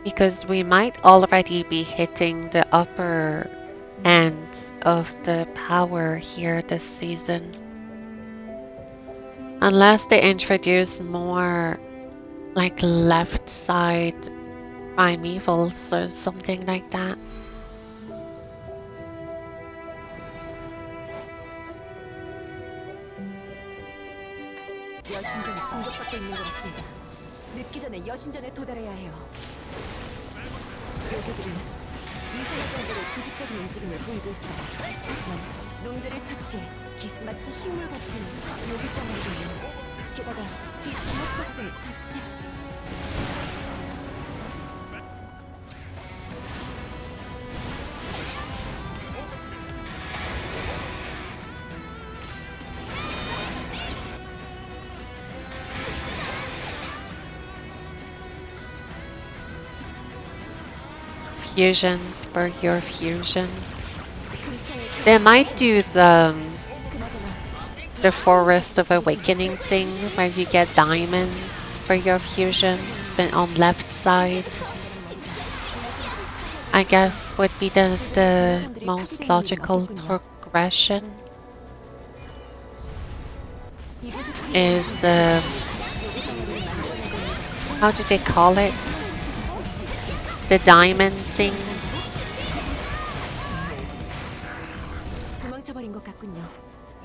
Because we might already be hitting the upper ends of the power here this season. Unless they introduce more like left side primevals or something like that. 여신전이 공격받고 있는 것 같습니다. 늦기 전에 여신전에 도달해야 해요. 요괴들은 이승 정도로 조직적인 움직임을 보이고 있어요. 하지만 놈들을 처치해 마치 식물 같은 요괴 덩어리군요. 게다가 이 주먹적인 덫이 Fusions for your fusions. They might do the Forest of Awakening thing where you get diamonds for your fusions, but on left side. I guess would be the most logical progression. Is how do they call it? The diamond things. 도망쳐버린 것 같군요.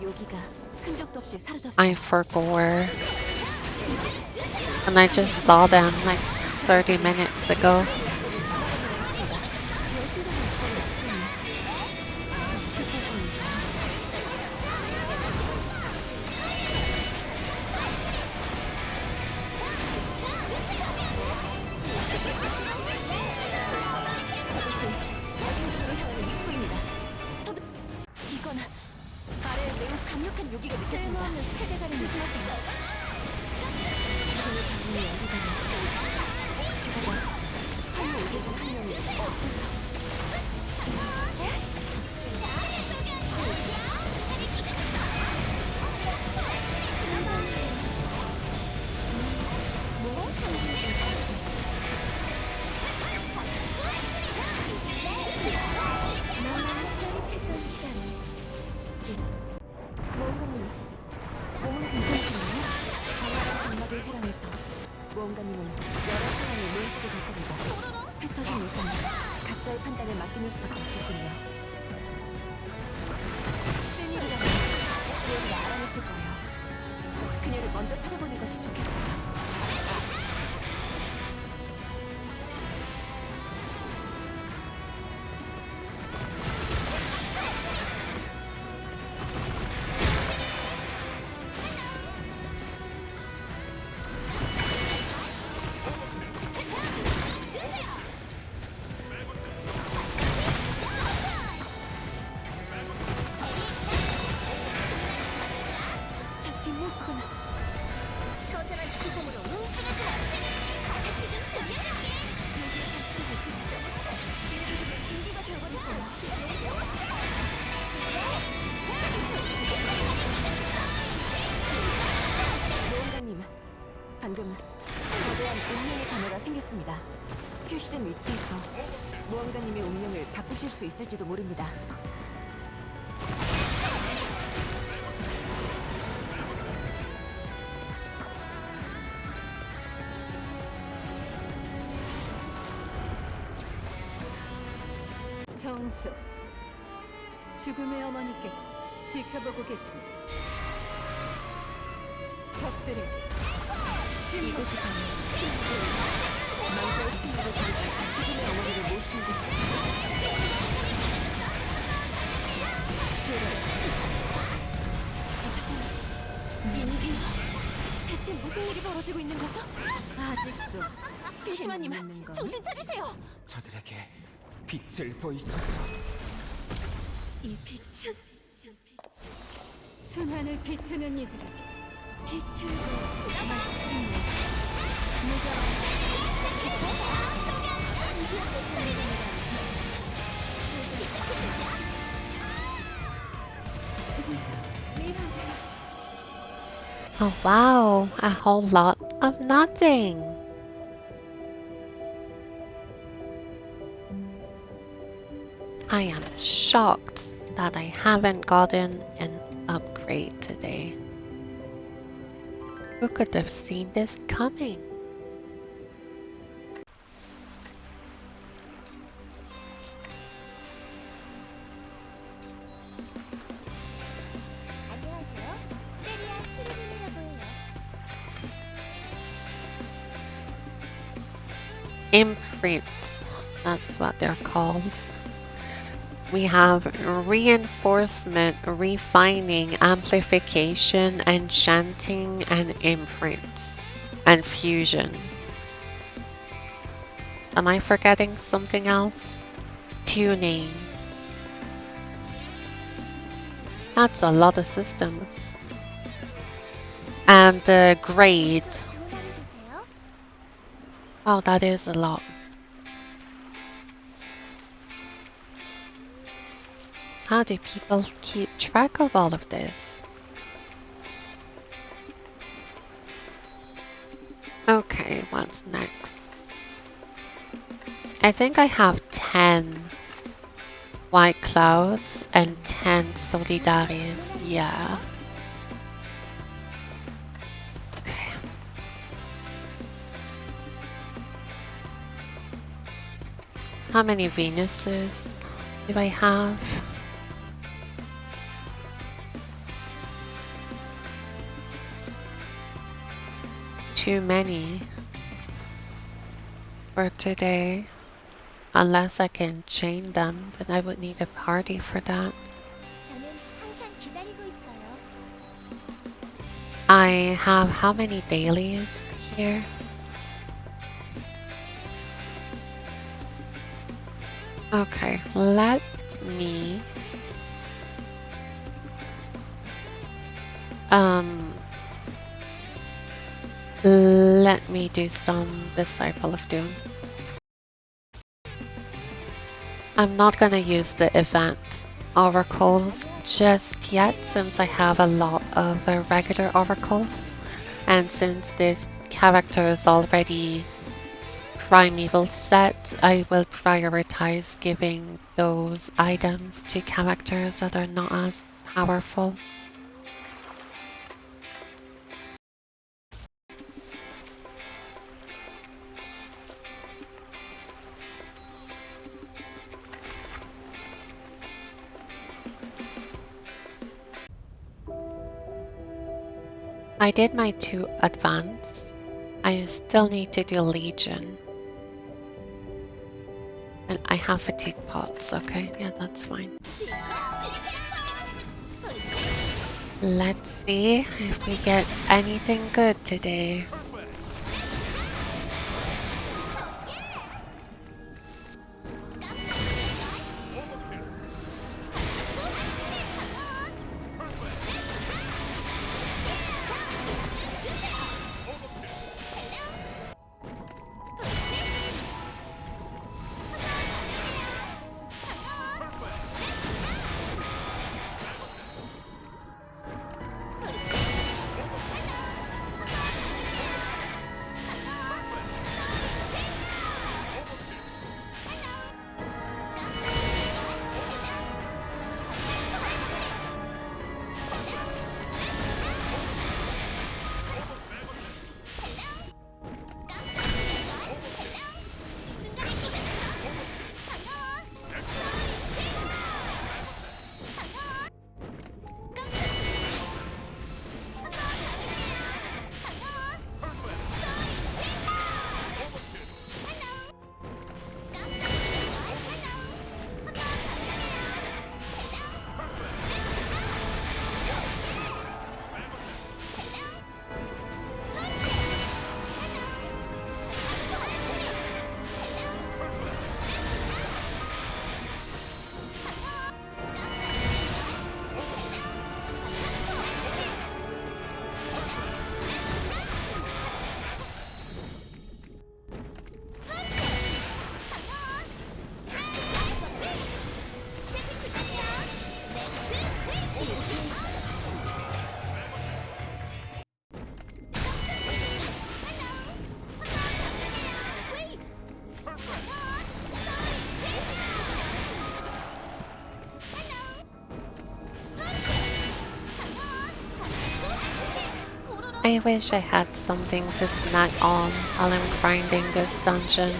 요기가 흔적도 없이 사라졌어요. I forgot. And I just saw them like 30 minutes ago. 이건 아래에 매우 강력한 요기가 느껴집니다. 조심하세요. 게다가 활로 요괴 중 한 명이 엎쳐서 몸은 괜찮으신가요? 강화한 장막을 활용해서 모험가님은 여러 사람을 모이시게 될 겁니다. 흩어진 우선 각자의 판단을 맡기는 수밖에 없겠군요. 쓸일이라면 여기가 알아낼 수 모습은 처절한 기공으로 움직이지 마. 다들 지금 들려줄게. 여기에 잠식되고 있습니다. 공기가 되어버릴 거야. 모험가님, 방금 거대한 운명의 단어가 생겼습니다. 표시된 위치에서 모험가님의 운명을 바꾸실 수 있을지도 모릅니다. 정수, 죽음의 어머니께서 지켜보고 계시니 적들에게 이곳이 바로 망자의 친구를 통해서 죽음의 어머니를 모시는 곳이죠. 이게 대체 무슨 일이 벌어지고 있는 거죠? 아직도 대시마님, 있는 건 정신 차리세요. 저들에게 빛을 보이소서. 이 빛은 순환을 비트는 이들에게 빛을 마치 Oh wow, a whole lot of nothing. I am shocked that I haven't gotten an upgrade today. Who could have seen this coming? 안녕하세요. 세리아 키르빈이라고 해요. Imprints, that's what they're called. We have reinforcement, refining, amplification, enchanting, and imprints, and fusions. Am I forgetting something else? Tuning. That's a lot of systems. And grade. 좋은 하루 되세요. Oh, that is a lot. How do people keep track of all of this? Okay, what's next? I think I have 10 white clouds and 10 solidaries, yeah. Okay. How many Venuses do I have? Too many for today, unless I can chain them, but I would need a party for that. 저는 항상 기다리고 있어요. I have how many dailies here? Okay, let me let me do some Disciple of Doom. I'm not gonna use the event oracles just yet since I have a lot of regular oracles, and since this character is already primeval set, I will prioritize giving those items to characters that are not as powerful. I did my 2 advance. I still need to do Legion. And I have fatigue pots, okay? Yeah, that's fine. Let's see if we get anything good today. I wish I had something to snack on while I'm grinding this dungeon.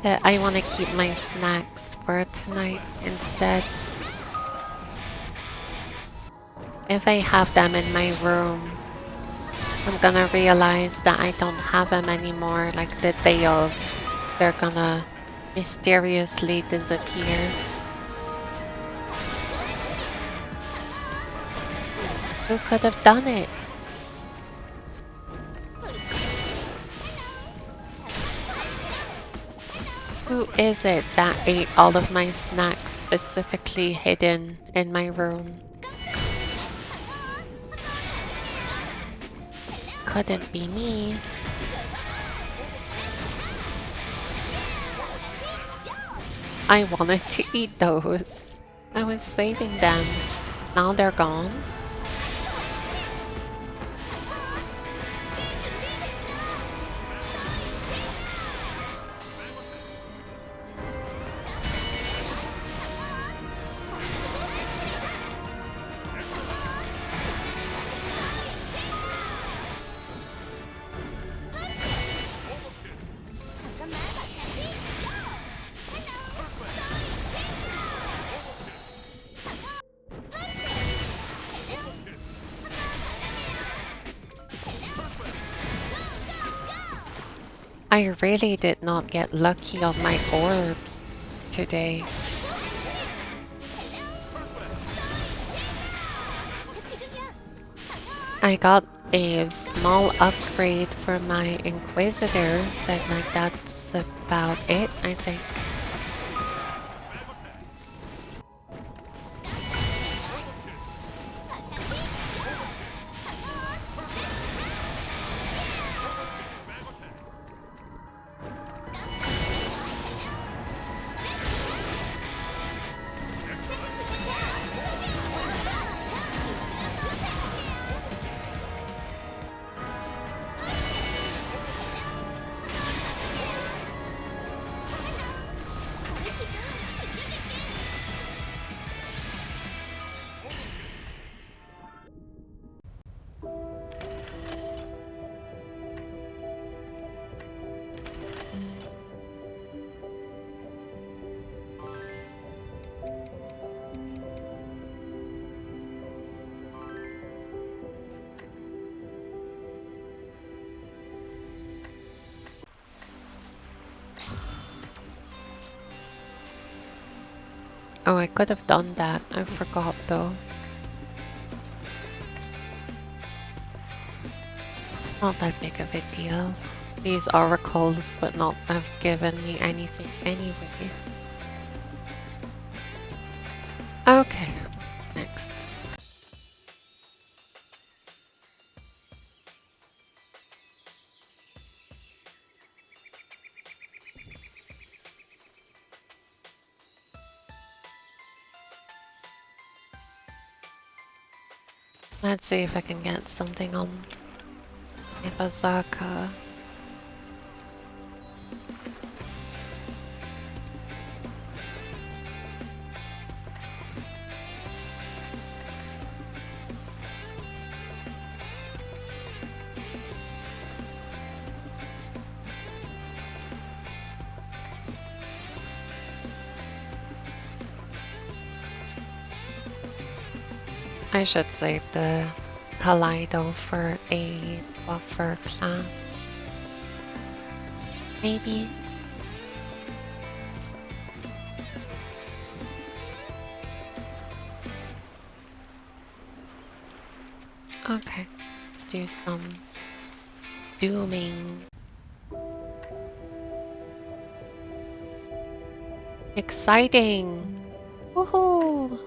But I want to keep my snacks for tonight instead. If I have them in my room, I'm gonna realize that I don't have them anymore, like the day of. They're gonna mysteriously disappear. Who could have done it? Who is it that ate all of my snacks specifically hidden in my room? Couldn't be me. I wanted to eat those. I was saving them. Now they're gone. I really did not get lucky on my orbs today. I got a small upgrade for my Inquisitor, but like that's about it, I think. Oh, I could have done that. I forgot though. Not that big of a deal. These oracles would not have given me anything anyway. Okay, next. Let's see if I can get something on a Bazaka. I should save the Kaleido for a buffer class. Maybe. Okay, let's do some dooming. Exciting! Woohoo!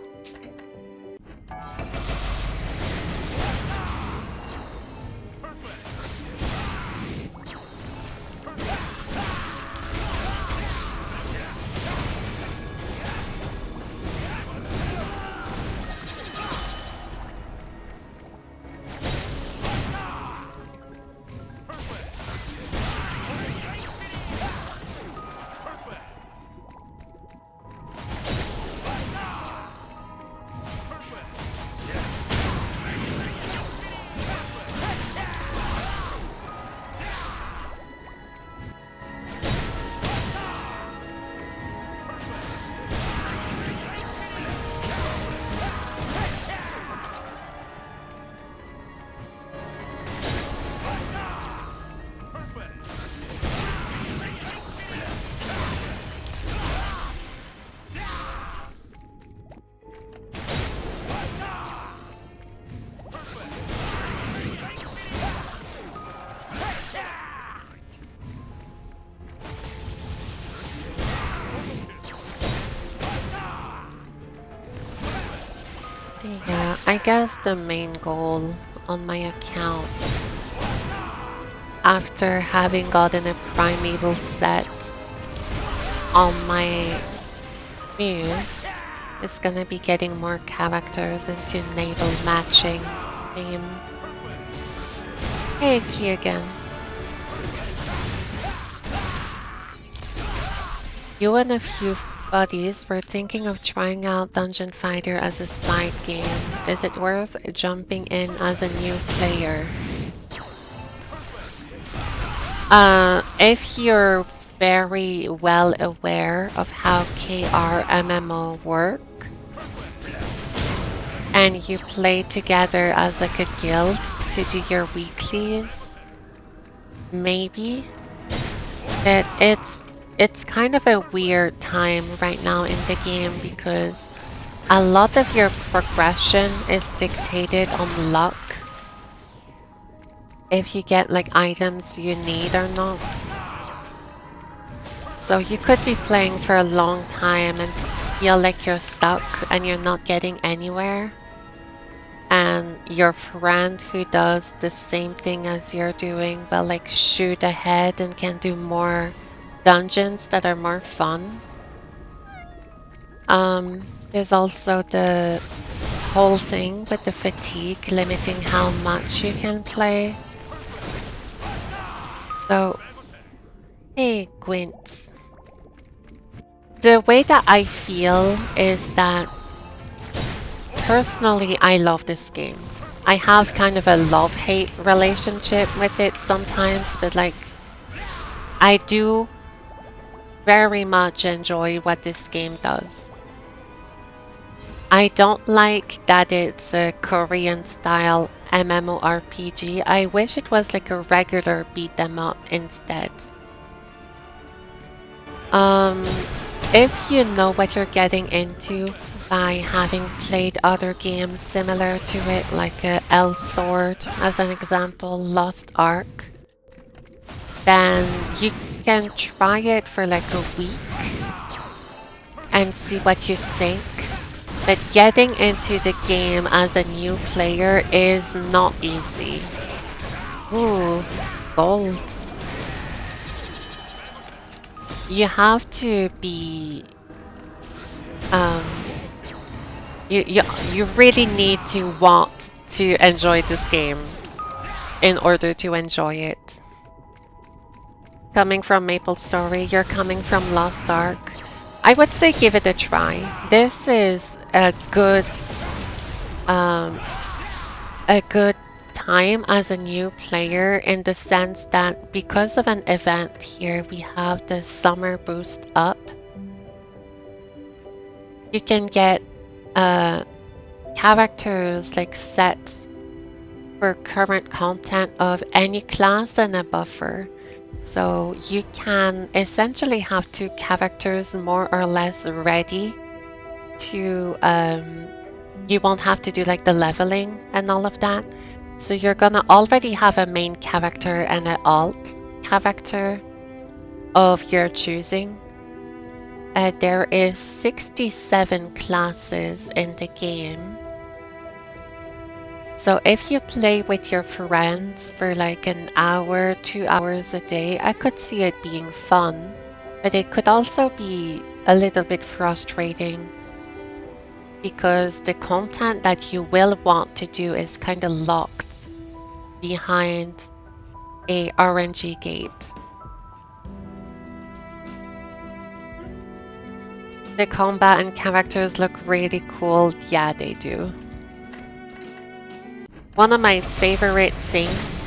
Yeah, I guess the main goal on my account after having gotten a primeval set on my muse is gonna be getting more characters into naval matching game. Hey, Key again. You and a few buddies were thinking of trying out Dungeon Fighter as a side game. Is it worth jumping in as a new player? If you're very well aware of how KR MMO work, and you play together as like a guild to do your weeklies, maybe. It's kind of a weird time right now in the game because a lot of your progression is dictated on luck. If you get like items you need or not. So you could be playing for a long time and feel like you're stuck and you're not getting anywhere. And your friend who does the same thing as you're doing will like shoot ahead and can do more dungeons that are more fun. There's also the whole thing with the fatigue limiting how much you can play. So, hey Gwent. The way that I feel is that personally I love this game. I have kind of a love-hate relationship with it sometimes, but like I do very much enjoy what this game does. I don't like that it's a Korean style MMORPG. I wish it was like a regular beat 'em up instead. If you know what you're getting into by having played other games similar to it, like L Sword as an example, Lost Ark, then you can try it for like a week and see what you think. But getting into the game as a new player is not easy. Ooh, gold. You have to be you really need to want to enjoy this game in order to enjoy it. Coming from MapleStory, you're coming from Lost Ark. I would say give it a try. This is a good time as a new player in the sense that because of an event here, we have the summer boost up. You can get characters like set for current content of any class and a buffer. So you can essentially have two characters more or less ready to, you won't have to do like the leveling and all of that. So you're gonna already have a main character and an alt character of your choosing. There is 67 classes in the game. So if you play with your friends for like an hour, 2 hours a day, I could see it being fun, but it could also be a little bit frustrating because the content that you will want to do is kind of locked behind a RNG gate. The combat and characters look really cool. Yeah, they do. One of my favorite things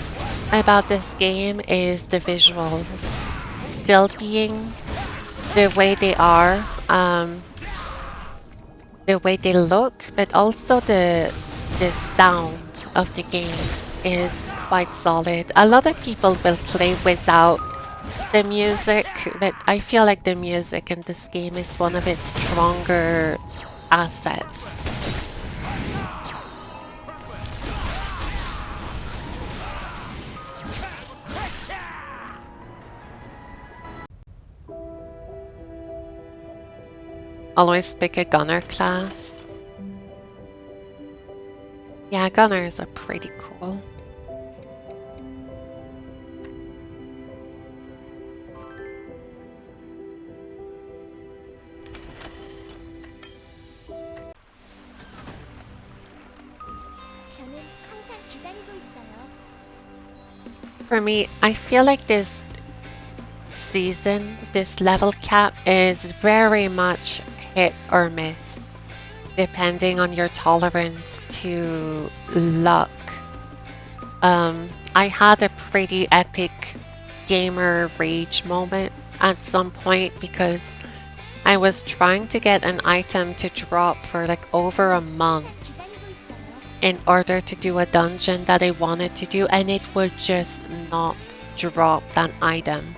about this game is the visuals. Still being the way they are, the way they look, but also the sound of the game is quite solid. A lot of people will play without the music, but I feel like the music in this game is one of its stronger assets. Always pick a gunner class. Yeah, gunners are pretty cool. 저는 항상 기다리고 있어요. For me, I feel like this season, this level cap is very much hit or miss, depending on your tolerance to luck. I had a pretty epic gamer rage moment at some point because I was trying to get an item to drop for like over a month 기다리고 있어요. in order to do a dungeon that I wanted to do, and it would just not drop that item.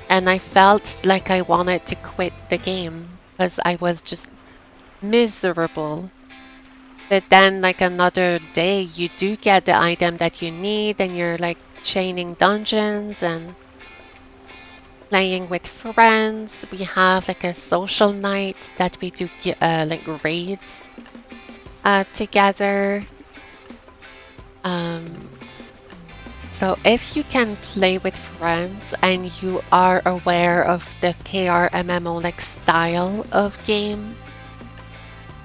And I felt like I wanted to quit the game because I was just miserable. But then, like another day, you do get the item that you need, and you're like chaining dungeons and playing with friends. We have like a social night that we do like raids together. So if you can play with friends and you are aware of the KRMMO like style of game,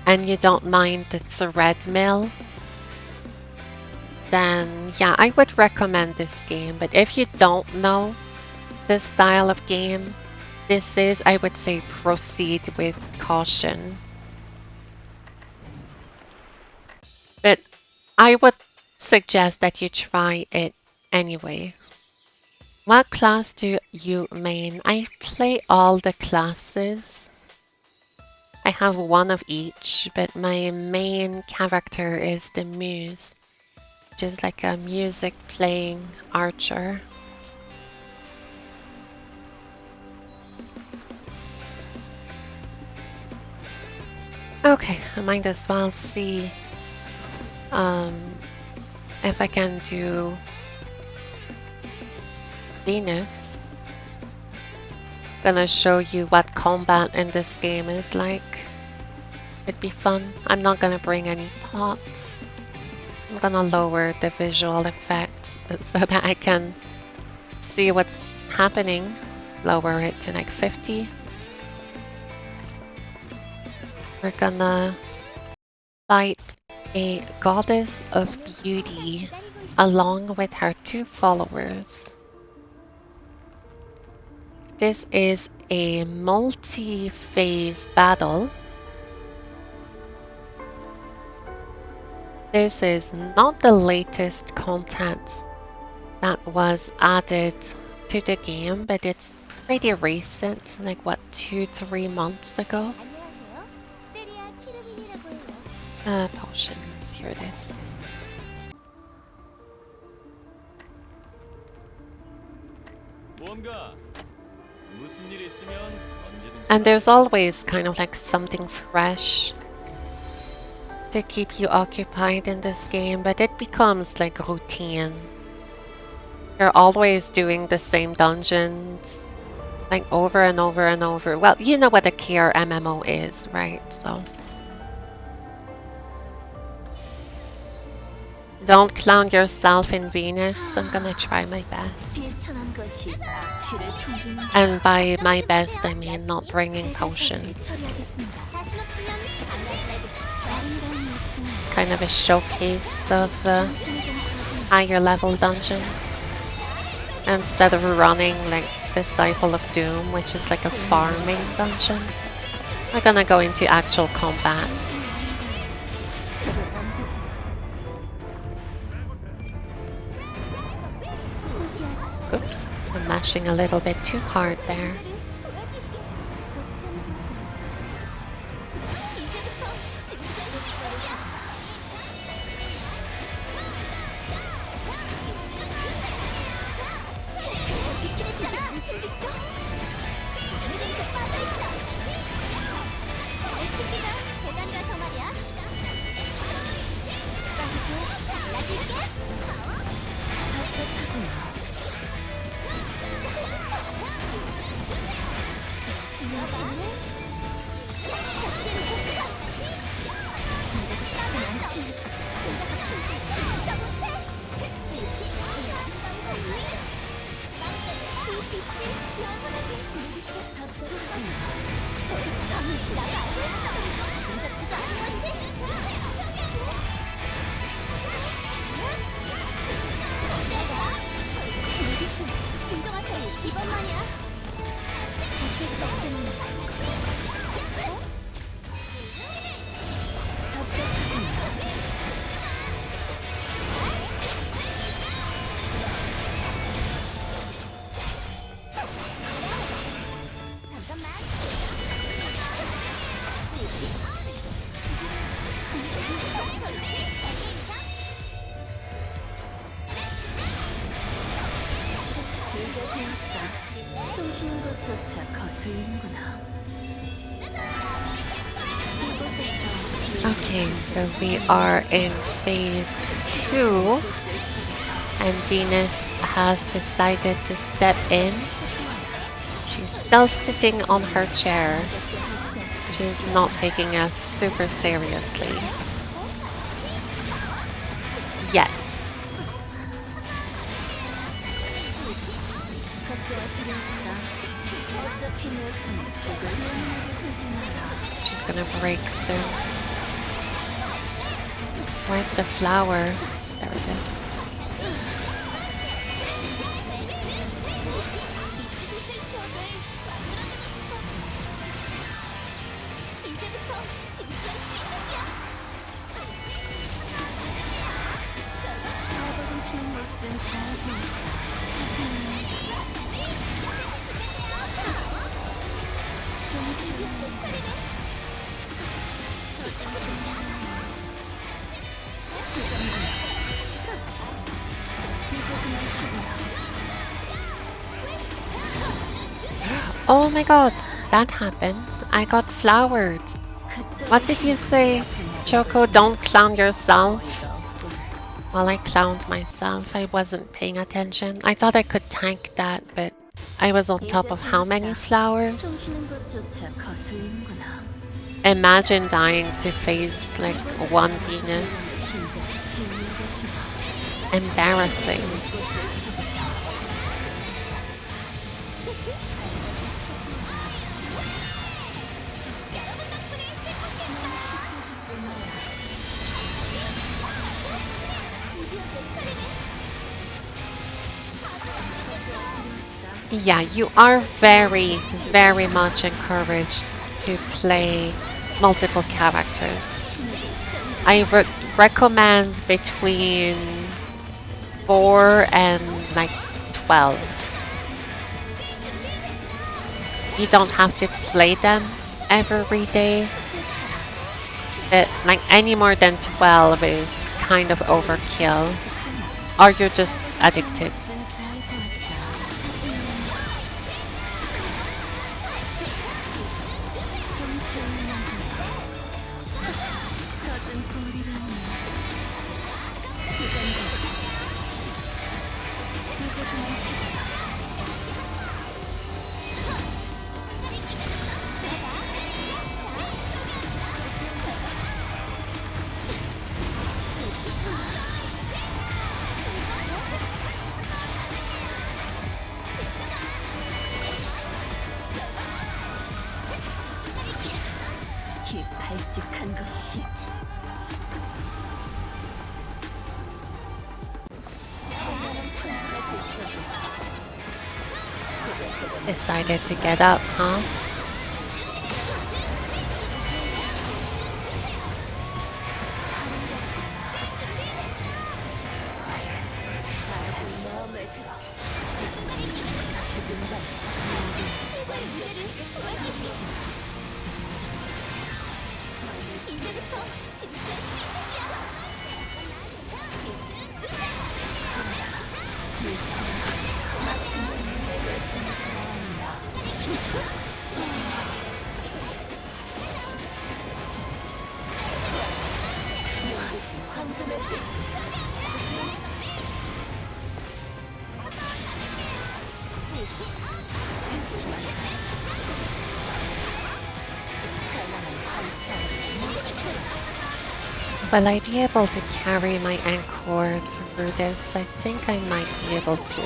and you don't mind the thread mill, then yeah, I would recommend this game. But if you don't know the style of game this is, I would say proceed with caution. But I would suggest that you try it anyway. What class do you main? I play all the classes. I have one of each, but my main character is the Muse, which is like a music playing archer. Okay, I might as well see if I can do Venus. Gonna show you what combat in this game is like. It'd be fun. I'm not gonna bring any pots. I'm gonna lower the visual effects so that I can see what's happening. Lower it to like 50. We're gonna fight a goddess of beauty along with her 2 followers. This is a multi-phase battle. This is not the latest content that was added to the game, but it's pretty recent, like what, 2-3 months ago? 안녕하세요. 세리아 키르빈이라고 해요. Potions, here it is. 뭔가 무슨 일 있으면 언제든지 And there's always kind of like something fresh to keep you occupied in this game, but it becomes like routine. You're always doing the same dungeons, like over and over and over. Well, you know what a KR MMO is, right? So don't clown yourself in Venus. I'm gonna try my best. 실천한 것이 쥐를 풍기는 And by my best, I mean not bringing potions. 처리하겠습니다. 자신 없으면 안 가지 It's kind of a showcase of higher level dungeons. Instead of running like Disciple of Doom, which is like a farming dungeon, we're gonna go into actual combat. Oops, I'm mashing a little bit too hard there. Okay, so we are in phase 2, and Venus has decided to step in. She's still sitting on her chair. She's not taking us super seriously. Yet. She's gonna break soon. Where's the flower? There it is. Oh my god, that happened. I got flowered. What did you say? Choco, don't clown yourself. Well, I clowned myself. I wasn't paying attention. I thought I could tank that, but I was on top of how many flowers? Imagine dying to phase like 1 Venus. Embarrassing. Yeah, you are very, very much encouraged to play multiple characters. I recommend between 4 and like 12. You don't have to play them every day, but like any more than 12 is kind of overkill, or you're just addicted. 이 발칙한 것이 Decided to get up, huh? Will I be able to carry my anchor through this? I think I might be able to.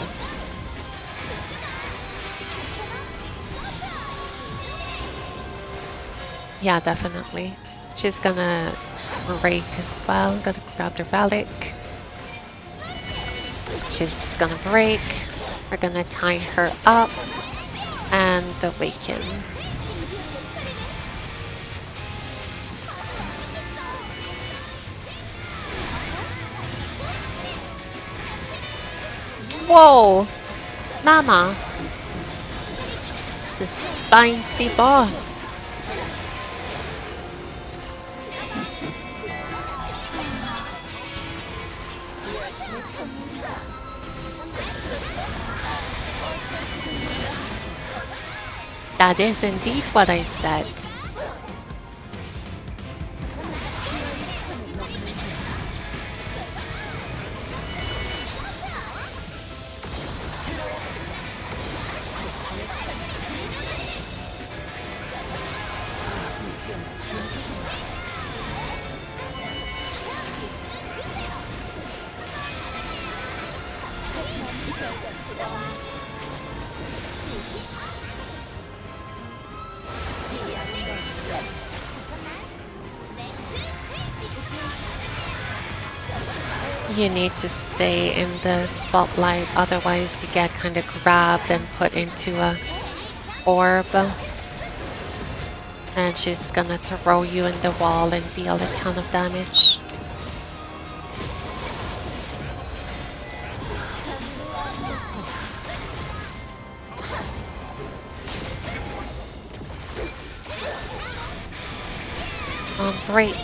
Yeah, definitely. She's gonna break as well. Gonna grab the relic. She's gonna break. We're gonna tie her up and awaken. Whoa! Mama! It's the spicy boss! That is indeed what I said. You need to stay in the spotlight, otherwise you get kind of grabbed and put into a orb. And she's gonna throw you in the wall and deal a ton of damage. On break.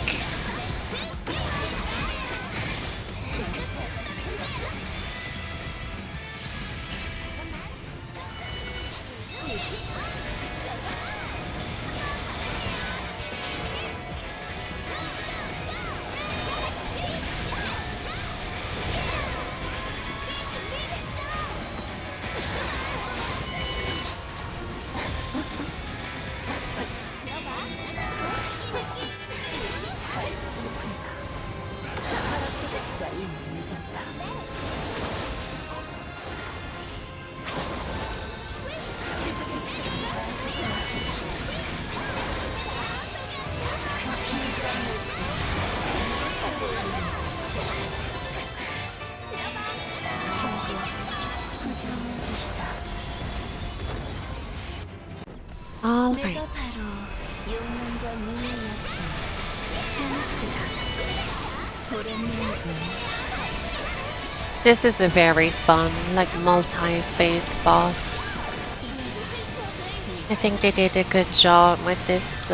All right. This is a very fun, like, multi-phase boss. I think they did a good job with this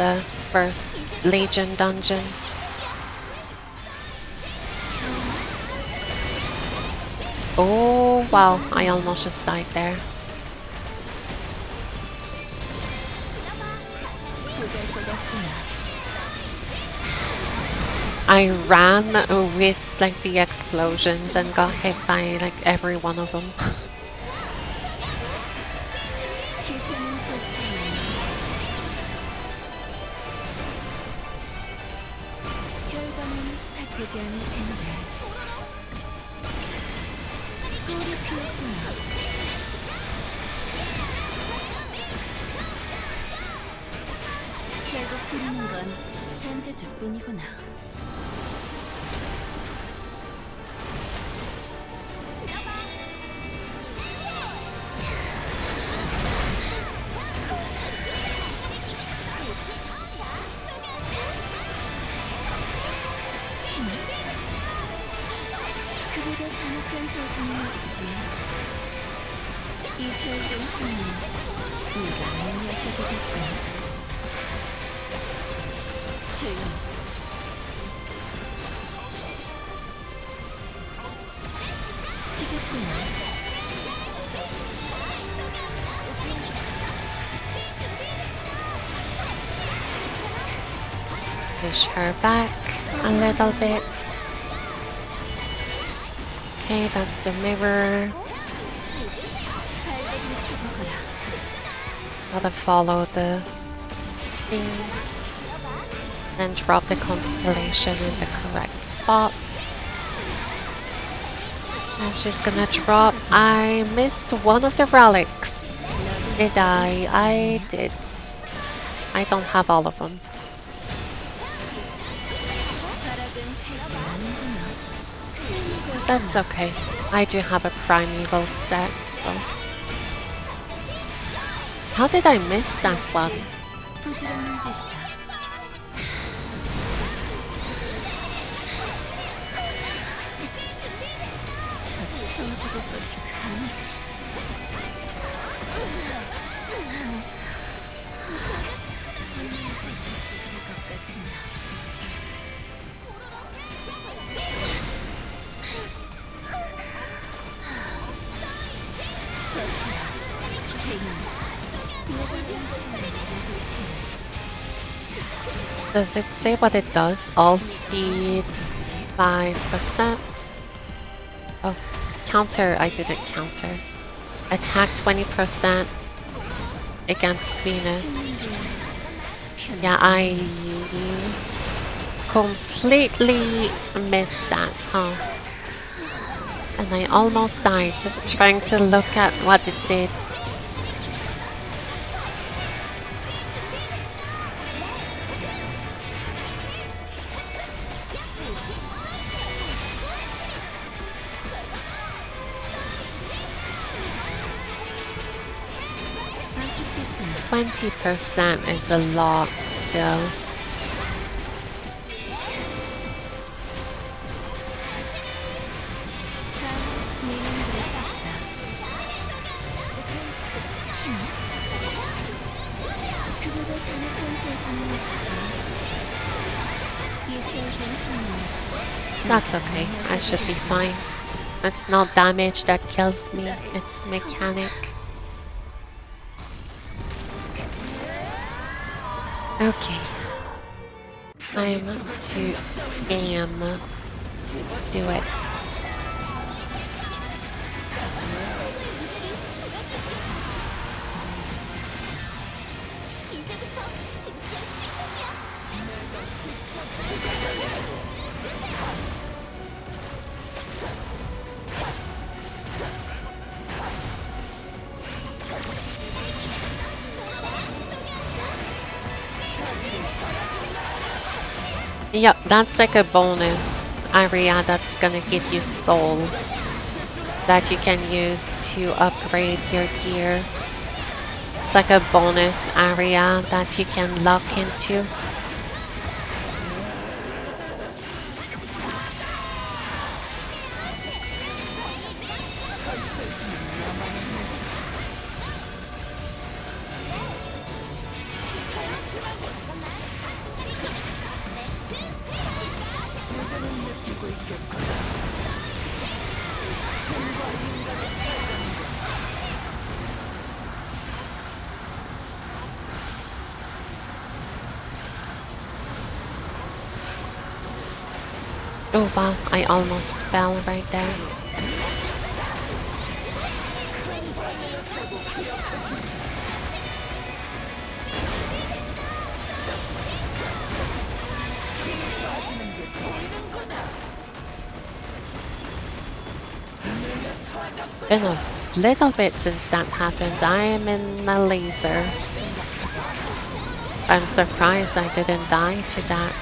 first Legion dungeon. Oh wow, I almost just died there. I ran with like the explosions and got hit by like every one of them. 결국 부리는 건 잔재주뿐이구나. 그보다 잔혹한 저주는 없지. 이 별중 하나는 네가 아는 녀석이겠군. 조용히. 지겹구나. Push her back a little bit. Okay, that's the mirror. Gotta follow the things and drop the constellation in the correct spot. And she's gonna drop. I missed one of the relics. Did I? I did. I don't have all of them. That's okay. I do have a primeval set, so. How did I miss that one? 부질없는 짓이다. 성주고 것이 감히. 버틸 수 있을 것 같으냐. Does it say what it does? All speed 5%. Oh, counter, I didn't counter. Attack 20% against Venus. Yeah, I completely missed that, huh? And I almost died just trying to look at what it did. 아쉽겠군요. 20% is a lot still. 미는들의 탓이다. 그보다 잔혹한 재주는 없지. 유쾌해진 흥미. That's okay. I should be fine. It's not damage that kills me, it's mechanic. Okay. Time to aim. Let's do it. 이제부터 진짜 시작이야. Yep, that's like a bonus area that's gonna give you souls that you can use to upgrade your gear. It's like a bonus area that you can lock into. Oh wow, I almost fell right there. Been a little bit since that happened. I am in a laser. I'm surprised I didn't die to that.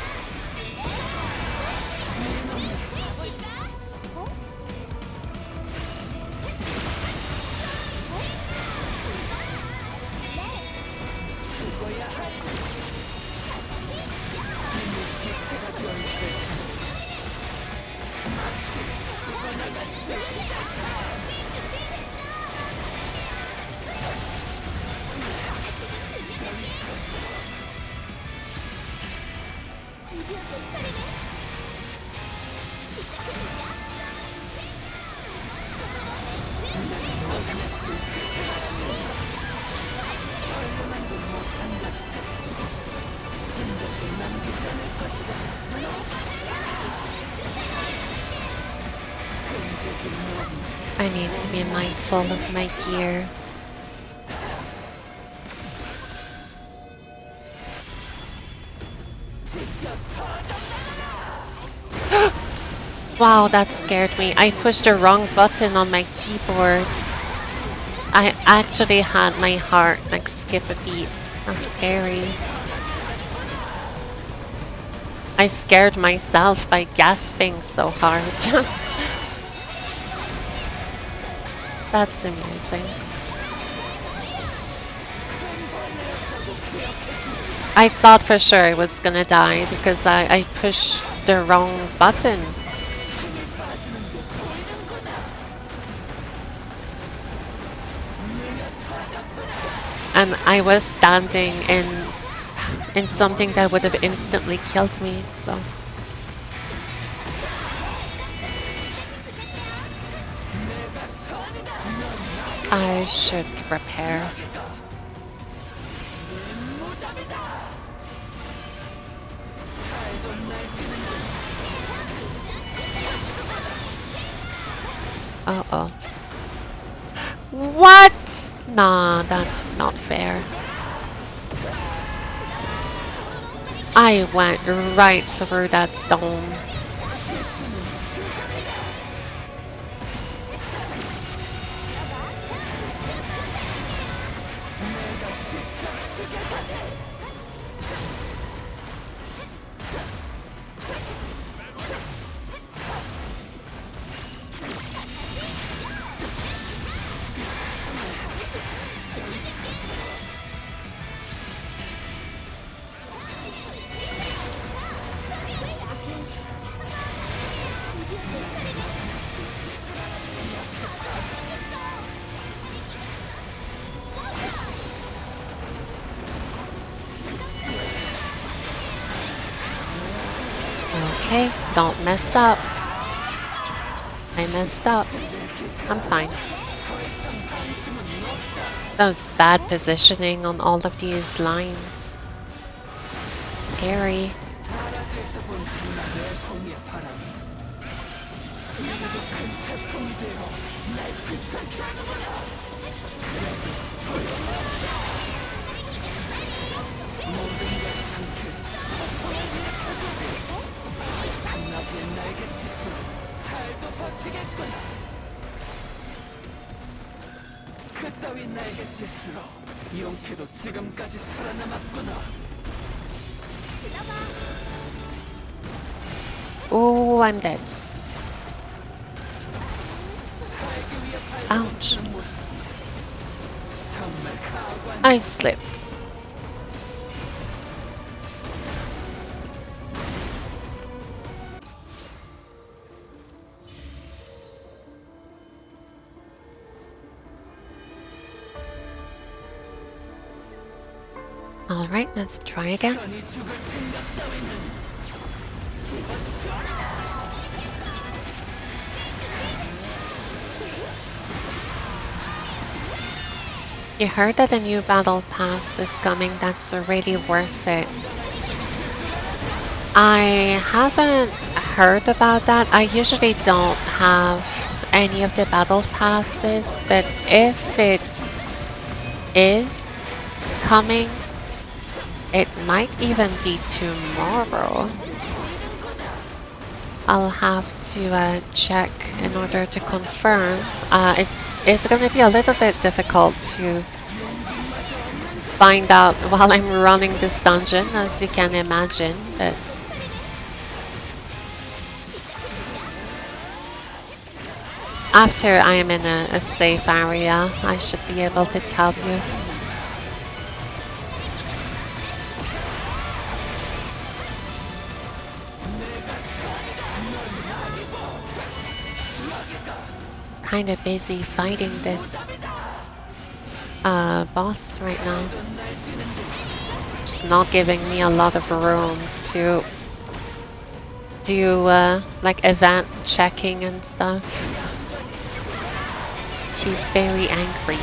드디어 내 차례네. 시작해보자. I need to be mindful of my gear. Wow, that scared me. I pushed the wrong button on my keyboard. I actually had my heart like skip a beat. That's scary. I scared myself by gasping so hard. That's amusing. I thought for sure I was gonna die because I pushed the wrong button. And I was standing in something that would have instantly killed me, so. I should repair. Uh-oh. What? Nah, that's not fair. I went right through that stone. Okay, don't mess up. I messed up. I'm fine. That was bad positioning on all of these lines. Scary. 그따위 나에게 짓으로 용케도 지금까지 살아남았구나. Oh, I'm dead. Ouch. I slipped. Alright, let's try again. You heard that a new battle pass is coming, that's really worth it. I haven't heard about that. I usually don't have any of the battle passes, but if it is coming, it might even be tomorrow. I'll have to check in order to confirm. It's going to be a little bit difficult to find out while I'm running this dungeon, as you can imagine, but after I am in a safe area, I should be able to tell you. Kind of busy fighting this boss right now. It's not giving me a lot of room to do like event checking and stuff. She's very angry.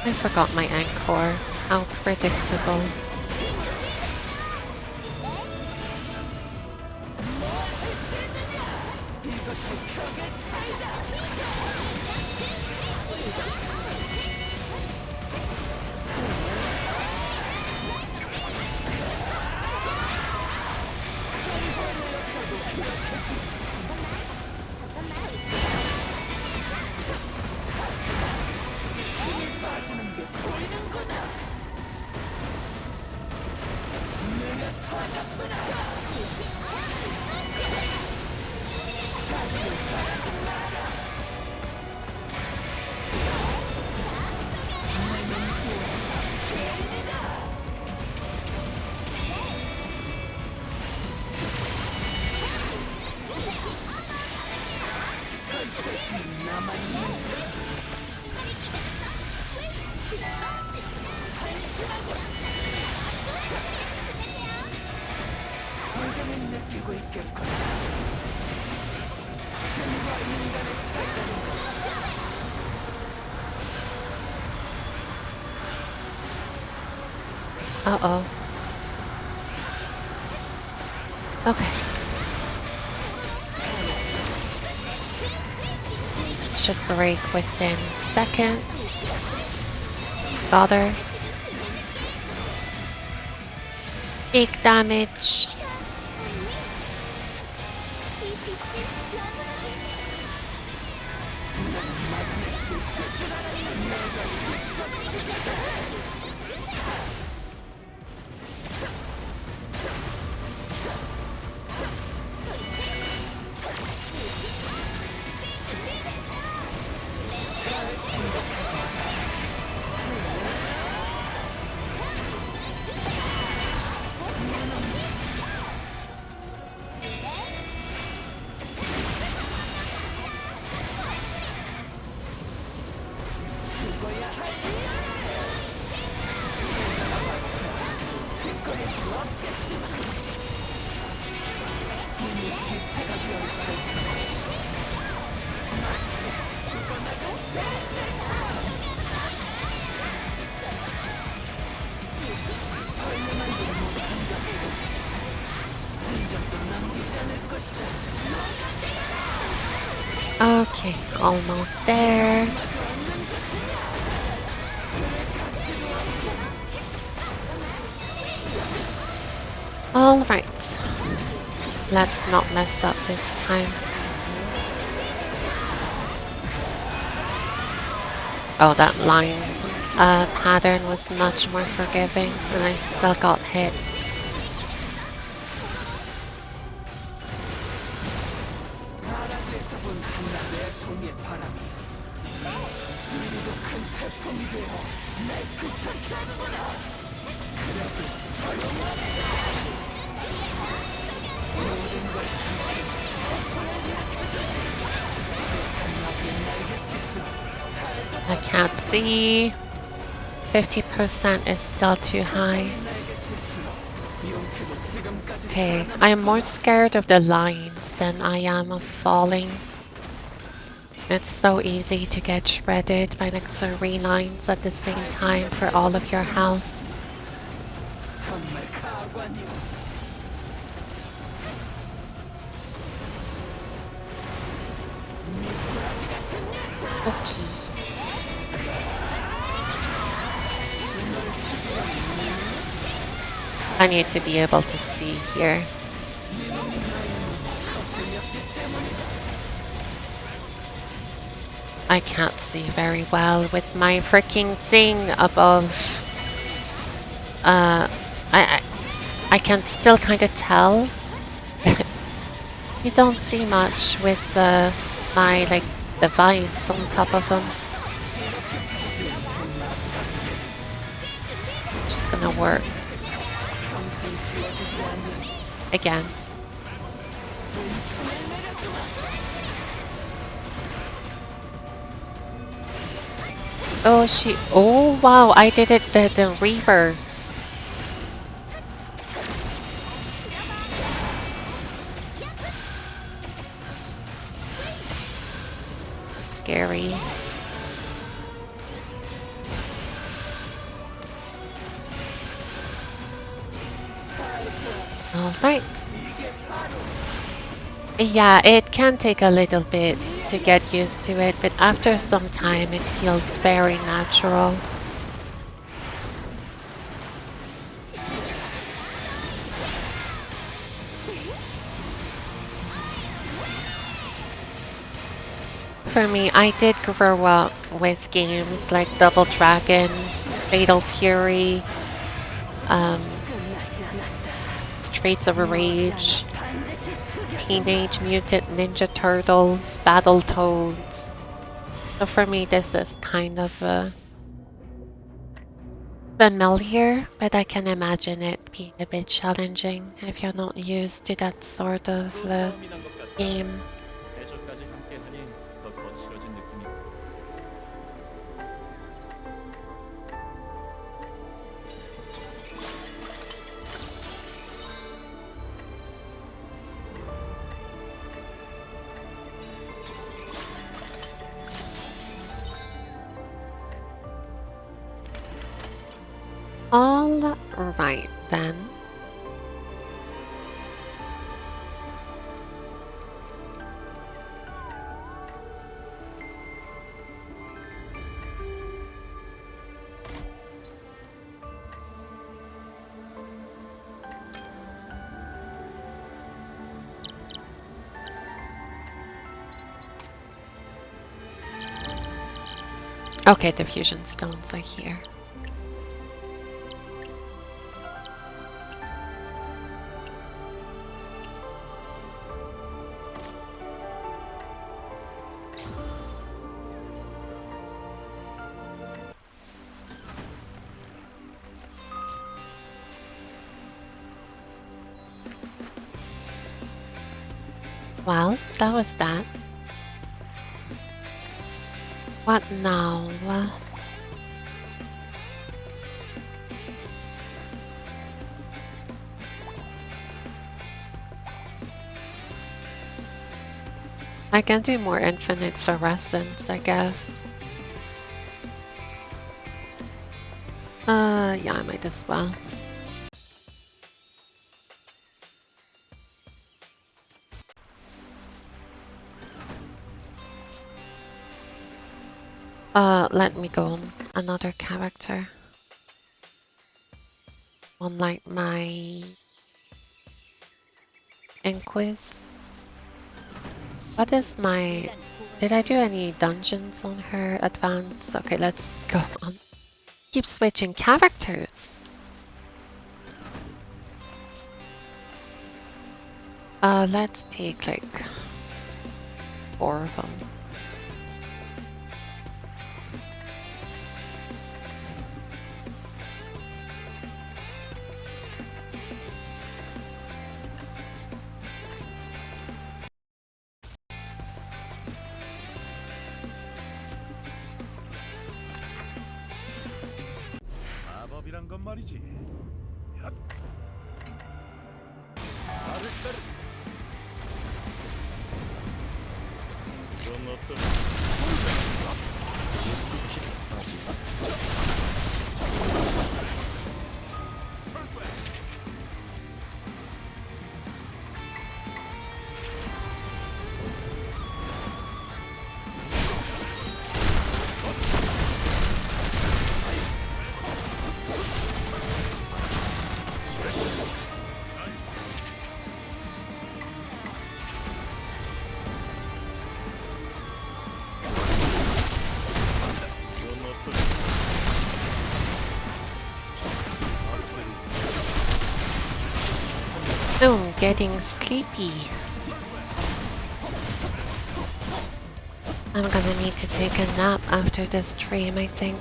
I forgot my anchor. How predictable. Uh-oh. Okay. Should break within seconds. Got her. Big damage. Okay, almost there. All right. Let's not mess up this time. Oh, that line pattern was much more forgiving, and I still got hit. I can't see. 50% is still too high. Okay, I am more scared of the lines than I am of falling. It's so easy to get shredded by like 3 lines at the same time for all of your health. Okay. I need to be able to see here. I can't see very well with my freaking thing above. I can still kind of tell. You don't see much with my like device on top of them. It's gonna work. Again. Oh, oh wow, I did it the reverse. Scary. All right. Yeah, it can take a little bit to get used to it, but after some time it feels very natural. For me, I did grow up with games like Double Dragon, Fatal Fury, Streets of Rage, Teenage Mutant Ninja Turtles, Battletoads. So for me, this is kind of familiar, but I can imagine it being a bit challenging if you're not used to that sort of game. 대저까지 함께하니 더 거칠어진 느낌이고. All right then. Okay, the fusion stones are here. Well, that was that. What now? I can do more infinite fluorescence, I guess. Yeah, I might as well. Let me go on another character. On like my Inquis. What is my... Did I do any dungeons on her advance? Okay, let's go on. Keep switching characters. Let's take like 4 of them. 마법이란 건 말이지. 야. 넌 어떤 Oh, I'm getting sleepy. I'm gonna need to take a nap after this stream, I think.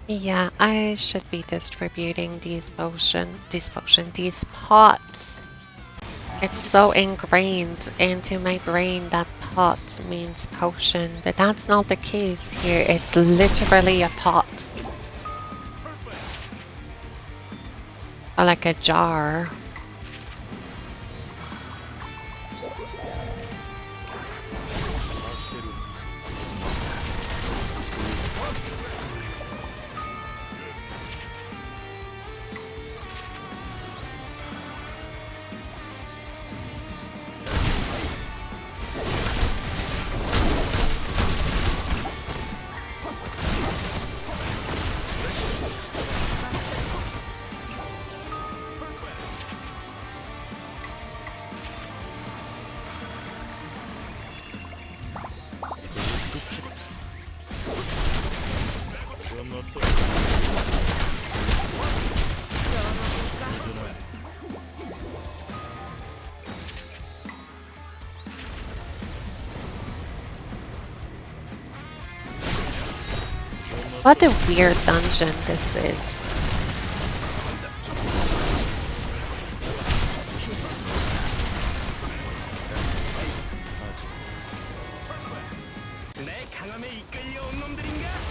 Yeah, I should be distributing these these pots. It's so ingrained into my brain that pot means potion, but that's not the case here. It's literally a pot. Or like a jar. What a weird dungeon this is. 내 강함에 이끌려온 놈들인가?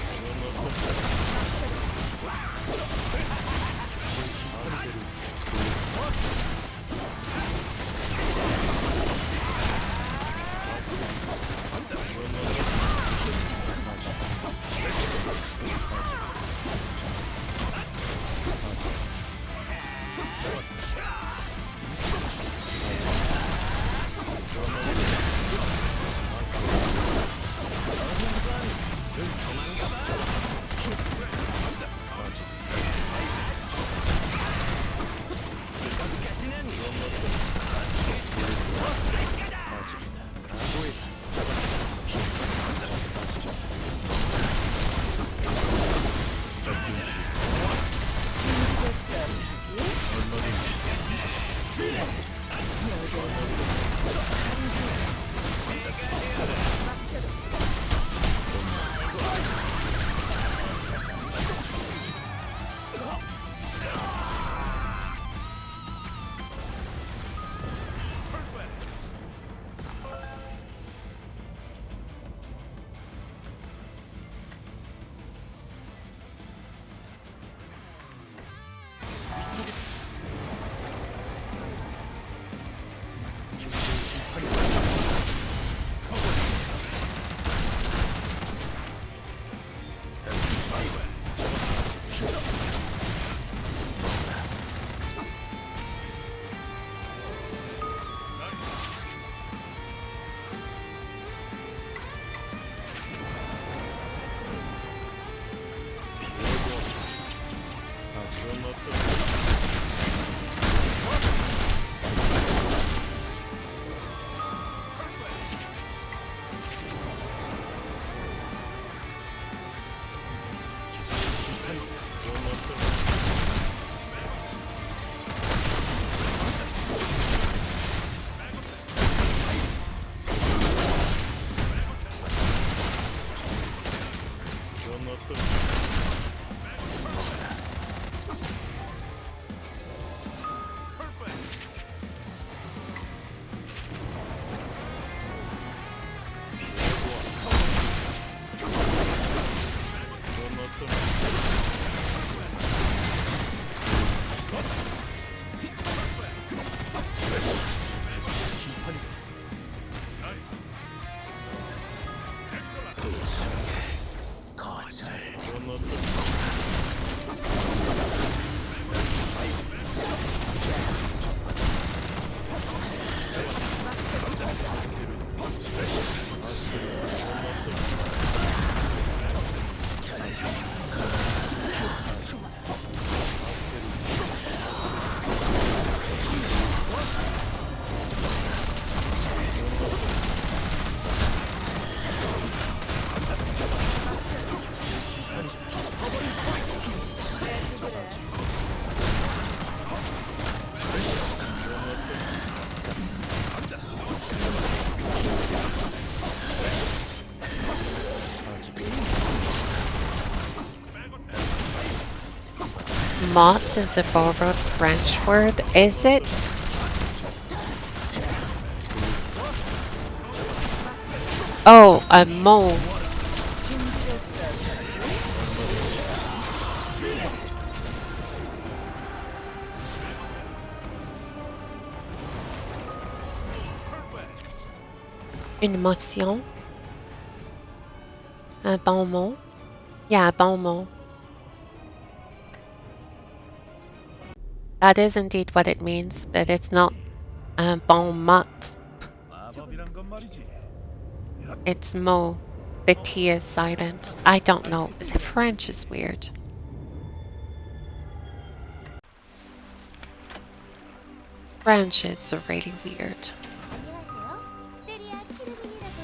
Mott is a borrowed French word, is it? Oh, a mot. Une motion. Un bon mot. Yeah, a bon mot. That is indeed what it means, but it's not bon mot. 마법이란 건 말이지. It's mot. The T is silent. I don't know. The French is weird. French is really weird. 안녕하세요. 세리아 키르빈이라고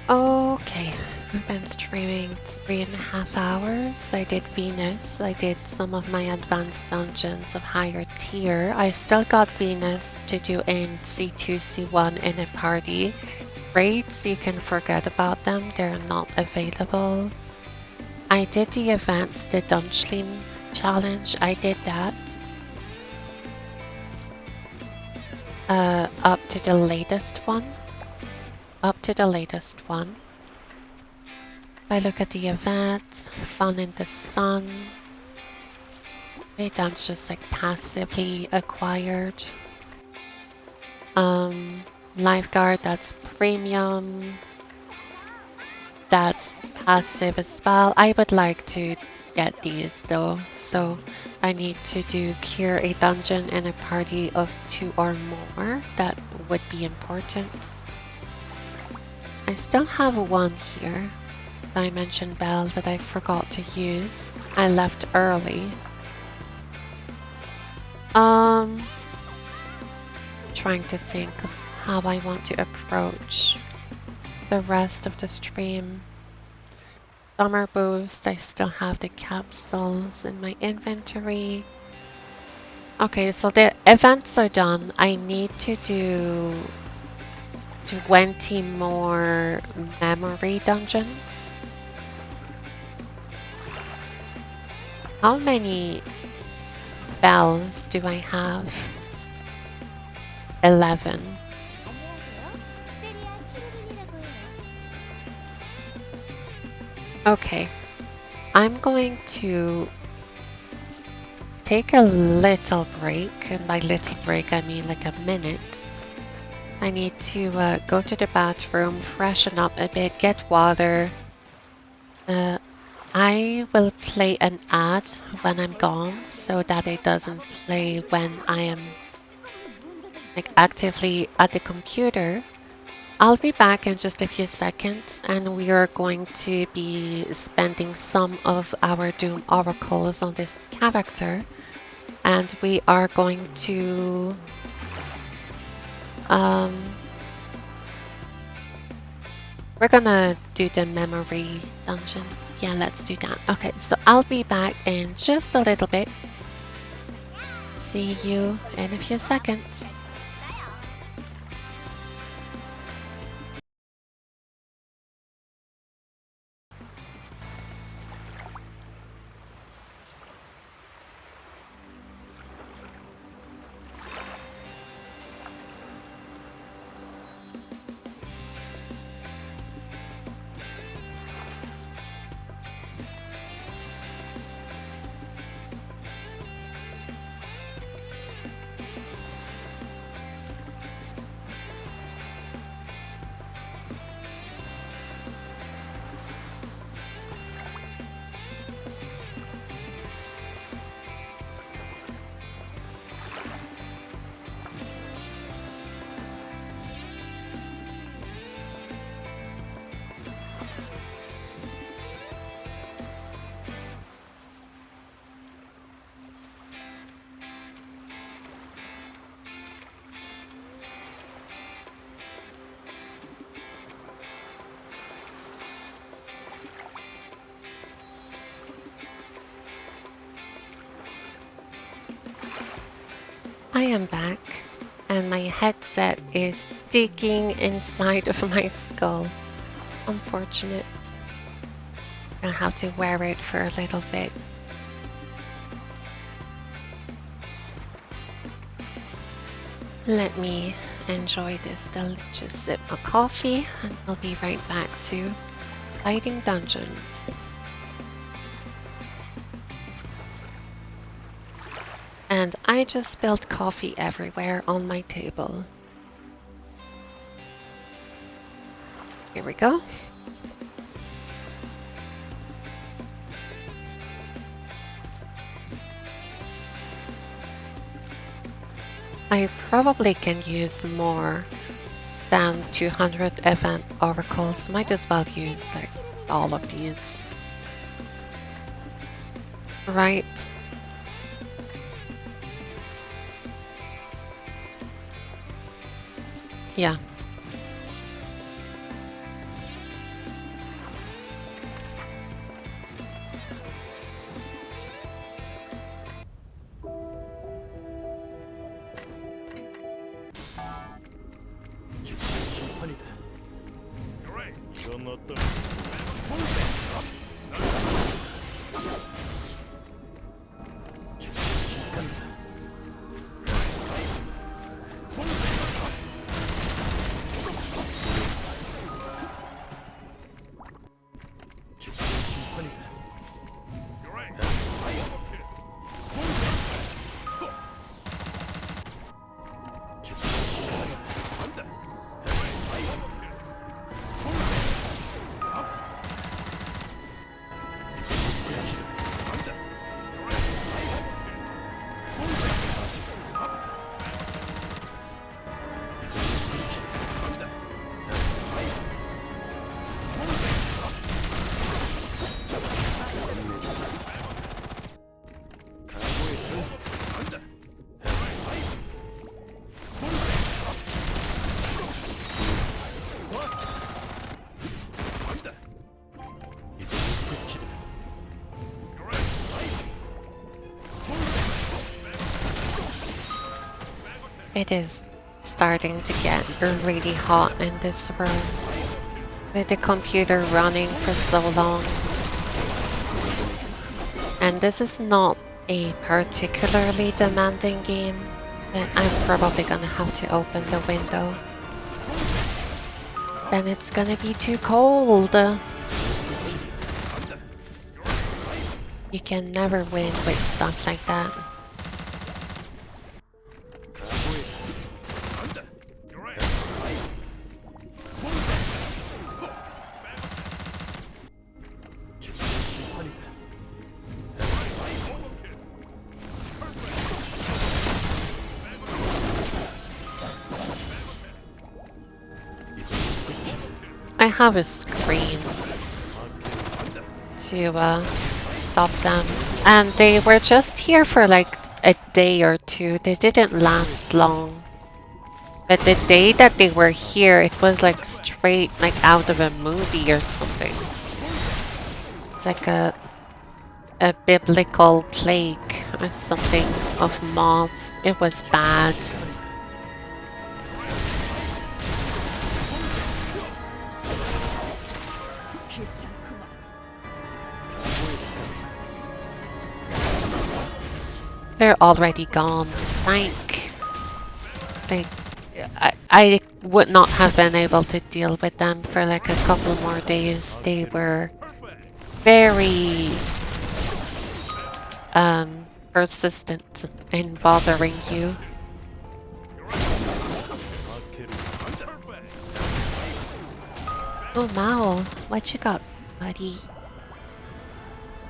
해요. Okay, I've been streaming 3.5 hours. I did Venus. I did some of my advanced dungeons of higher tier. I still got Venus to do in C2, C1 in a party. Raids, you can forget about them. They're not available. I did the events, the Dunchling challenge. I did that. Up to the latest one. Up to the latest one. If I look at the event, Fun in the Sun. Okay, that's just like passively acquired. Lifeguard, that's premium. That's passive as well. I would like to get these though, so I need to clear a dungeon in a party of 2 or more. That would be important. I still have one here, Dimension Bell, that I forgot to use. I left early. Trying to think of how I want to approach the rest of the stream. Summer Boost, I still have the capsules in my inventory. Okay, so the events are done. I need to do 20 more memory dungeons. How many bells do I have? 11. 안녕하세요. 세리아 키르빈이라고 해요. Okay, I'm going to take a little break, and by little break I mean like a minute. I need to go to the bathroom, freshen up a bit, get water. I will play an ad when I'm gone so that it doesn't play when I am like actively at the computer. I'll be back in just a few seconds, and we are going to be spending some of our Doom Oracles on this character, and we are going to we're gonna do the memory dungeons. Yeah, let's do that. Okay, so I'll be back in just a little bit. See you in a few seconds. I am back, and my headset is digging inside of my skull. unfortunate. I'll have to wear it for a little bit. Let me enjoy this delicious sip of coffee, and I'll be right back to fighting dungeons. And I just spilled coffee everywhere on my table. Here we go. I probably can use more than 200 event oracles. Might as well use like all of these. Right. Yeah. 이건 어떤 It is starting to get really hot in this room with the computer running for so long. And this is not a particularly demanding game, but I'm probably gonna have to open the window. Then it's gonna be too cold. You can never win with stuff like that. I have a screen to stop them, and they were just here for like a day or two. They didn't last long, but the day that they were here, it was like straight like out of a movie or something. It's like a biblical plague or something of moths. It was bad. They're already gone. Thank. I would not have been able to deal with them for like a couple more days. They were very persistent in bothering you. Oh Mao, what you got, buddy?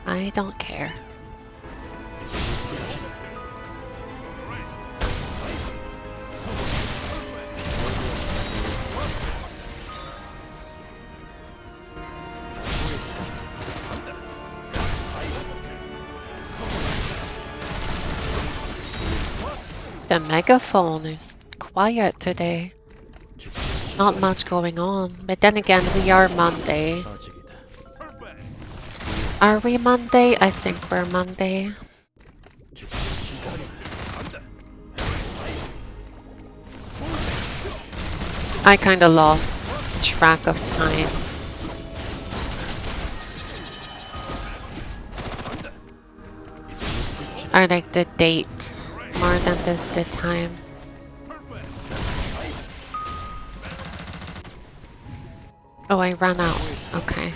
I don't care. The megaphone is quiet today. Not much going on, but then again, we are Monday. Are we Monday? I think we're Monday. I kinda lost track of time. Or like the date more than the time. Oh, I ran out. Okay.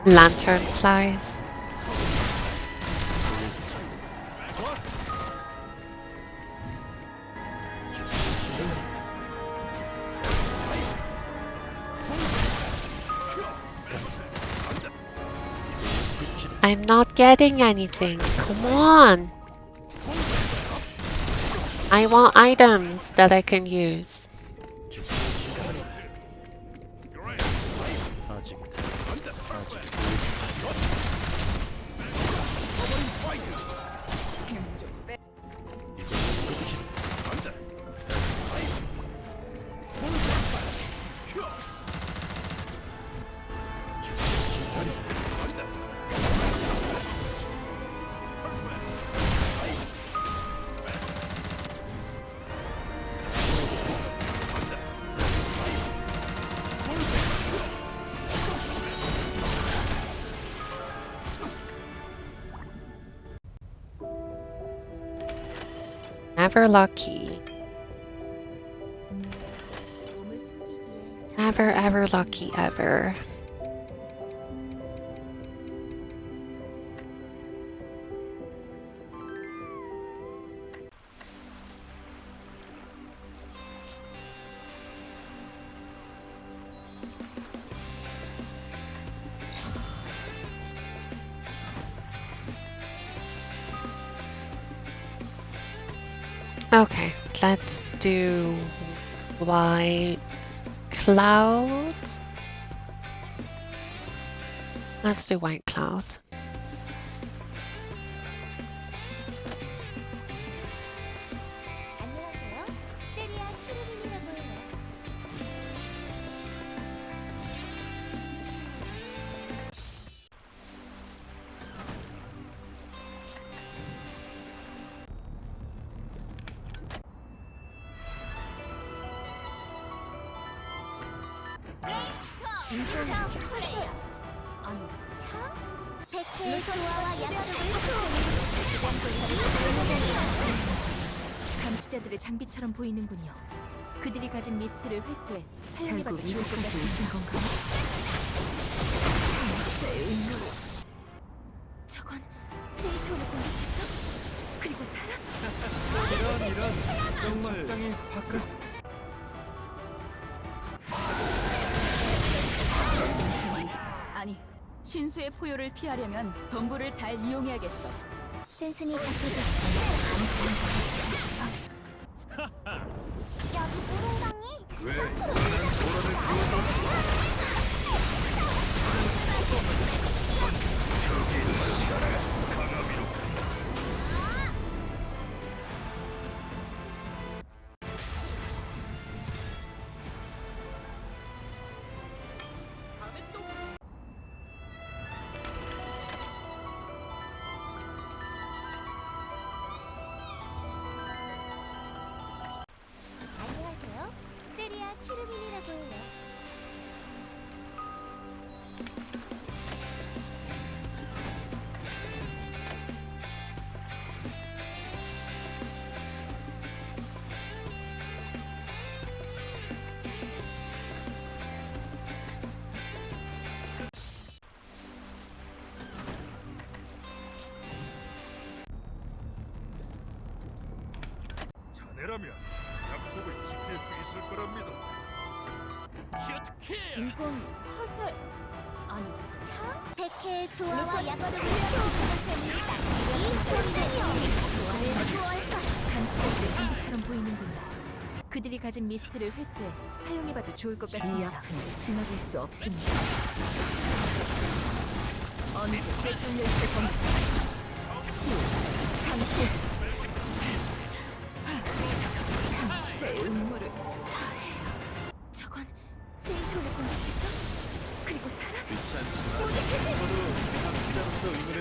Lantern flies. I'm not getting anything. Come on. I want items that I can use. Never lucky. Never ever lucky ever. Okay, let's do white clouds. Let's do white cloud. 안녕하세요. 세리아 키르빈이라고 해요. 아니, 참? 백혜의 조화와 약속을 감시자들의 장비처럼 보이는군요. 그들이 가진 미스트를 회수해 사용해봐도 좋을 것 같습니다. 저건 세이토를 공격했어? 그리고 살아? 이런 정말 적당히 바꿔. 아니, 신수의 포효를 피하려면 덤불을 잘 이용해야겠어. 순순히 잡혀줬어. 여기 무릉강이 왜 나는 도란을 그어줘? 안녕하세요. 세리아 키르빈이라고 해요. 자네라면 약속을 지킬 수 있을 거랍니다. 이건 화살... 아니, 참? 백혜의 조화와 약속을 소원합니다. 감시자들의 장비처럼 보이는군요. 그들이 가진 미스트를 회수해 사용해봐도 좋을 것 같습니다. 이 아픔을 지나갈 수 없습니다. 어느새 꿰뚫려 있을 겁니다. 시오, 상태. 감시자의 음모를 다해요. 저건 세이토를 공격했어? 그리고 살아? 그렇지 않지만 저도 감시자로서 의무는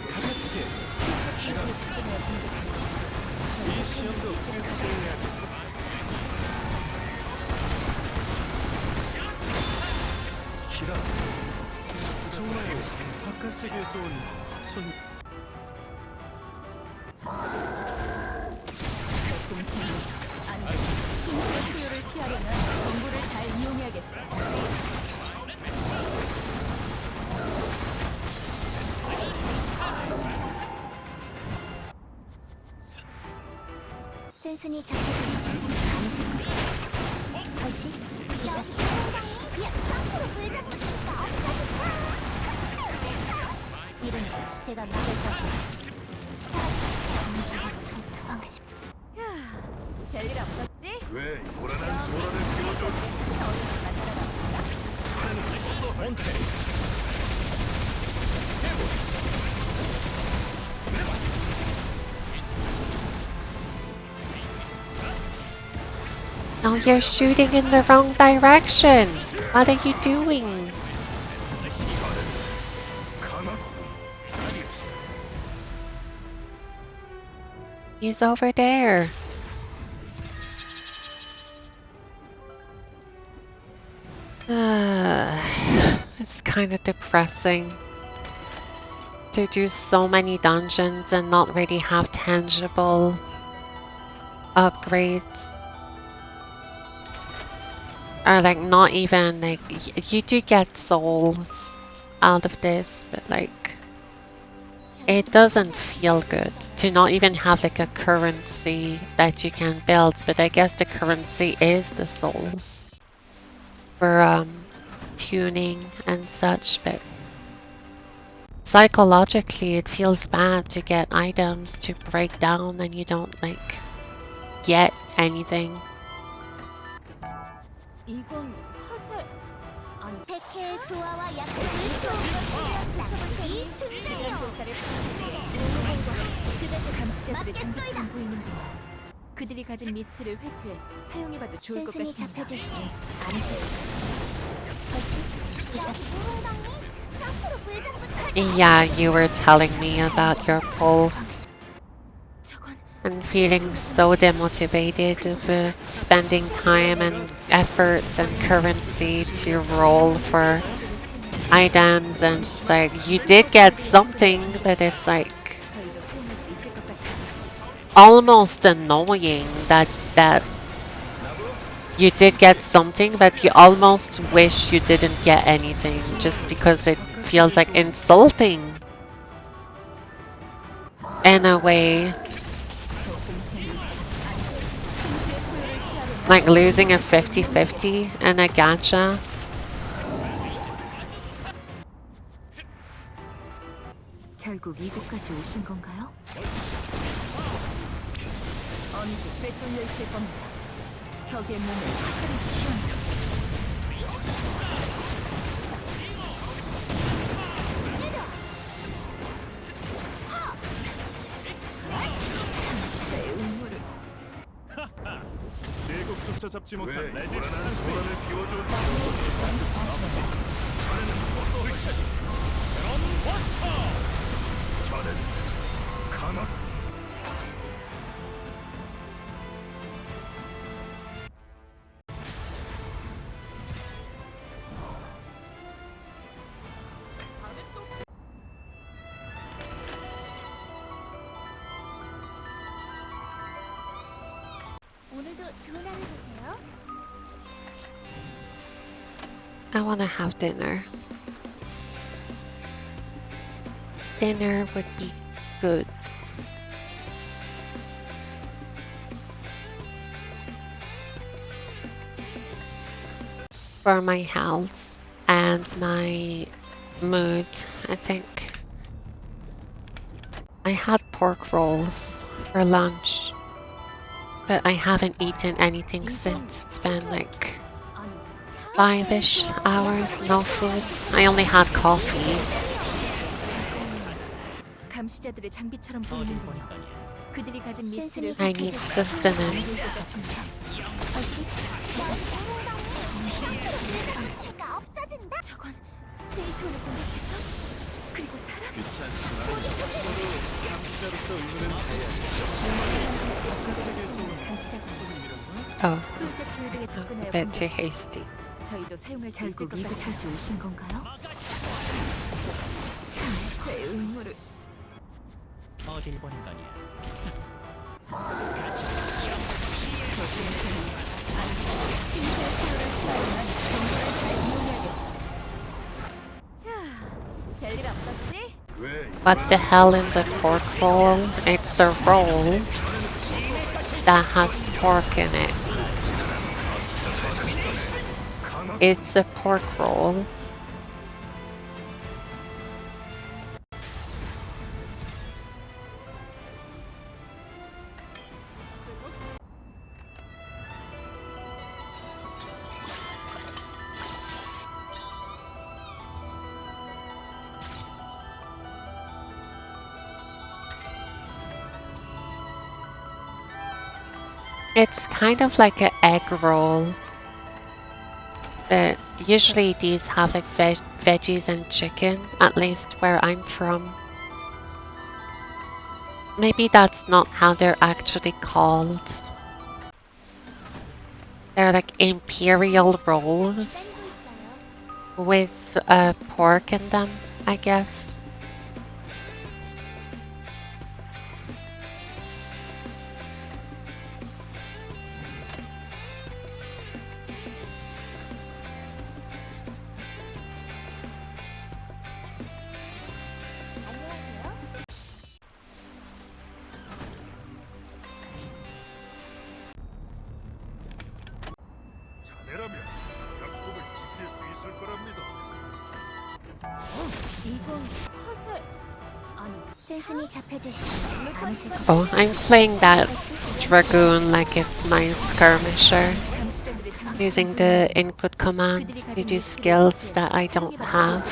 가볍게 이 시험도 끝을 내야 돼. 바깥 세계에서 온 손. 신체 수요를 피하려면 정보를 잘 이용해야겠어. 순순히 잡혀주시지. 감시. 다시. 야, 땅으로 불 잡고 싶다. 이런 제가 막을 것입니다. 전투 방식. 별일 없었지? 왜 요란한 소란을 피워줘? No, you're shooting in the wrong direction. What are you doing? He's over there. It's kind of depressing to do so many dungeons and not really have tangible upgrades. Or like not even like you do get souls out of this, but like it doesn't feel good to not even have like a currency that you can build, but I guess the currency is the souls for tuning and such, but psychologically it feels bad to get items to break down and you don't like get anything. 이건 화살 아니 백해의 조화와 약속을 소원하였다. 이 승리요. 감시자들의 장비처럼 보이는 동안 그들이 가진 미스트를 회수해 사용해봐도 좋을 것 순순히 같습니다. 잡혀주시지. 감시. 다시. 땅으로 불 잡고 Yeah, you were telling me about your polls 저건 and feeling so demotivated of spending time and efforts and currency to roll for items, and it's like you did get something, but it's like 저희도 사용할 수 있을 것 같아요. almost annoying that you did get something, but you almost wish you didn't get anything just because it feels like insulting in a way. Like losing a 50-50 in a gacha. 결국 이곳까지 오신 건가요? 어느새 되돌려 있을 겁니다. 적의 몸에 화살을 키워라. 감시자의 음모를 제국조차 잡지 못한 왜 요란한 레지스탄스. 소란을 피워줘? 나는 강한. 오늘도 좋은 하루 되세요. I want to have dinner. Dinner would be good. For my health and my mood, I think. I had pork rolls for lunch, but I haven't eaten anything since. It's been like 5-ish hours, no food. I only had coffee. 감시자들의 장비처럼 보이는군요. 그들이 가진 미스트를 I need sustenance. 방시가 없어진다. 저건 세이톤을 공격했어? 그리고 사람? 감시자로서 의무는 감시자가 Oh, 프로젝트 빌딩에 a 접근하여 bit too 공격했어. hasty. 저희도 사용할 수 있을 것 같아요. 오신 건가요? 일본 인간이야. 별일 없었지? What the hell is a pork roll? It's a roll that has pork in it. It's a pork roll. It's kind of like an egg roll. But usually these have like veggies and chicken, at least where I'm from. Maybe that's not how they're actually called. They're like imperial rolls with pork in them, I guess. 자네라면 약속을 지킬 수 있을 거랍니다. 이건 화살 아니 순순히 잡혀주시면 담으실 것 Oh, I'm playing that dragoon like it's my skirmisher, 감시자들의 장치 using the input commands to do skills that I don't have.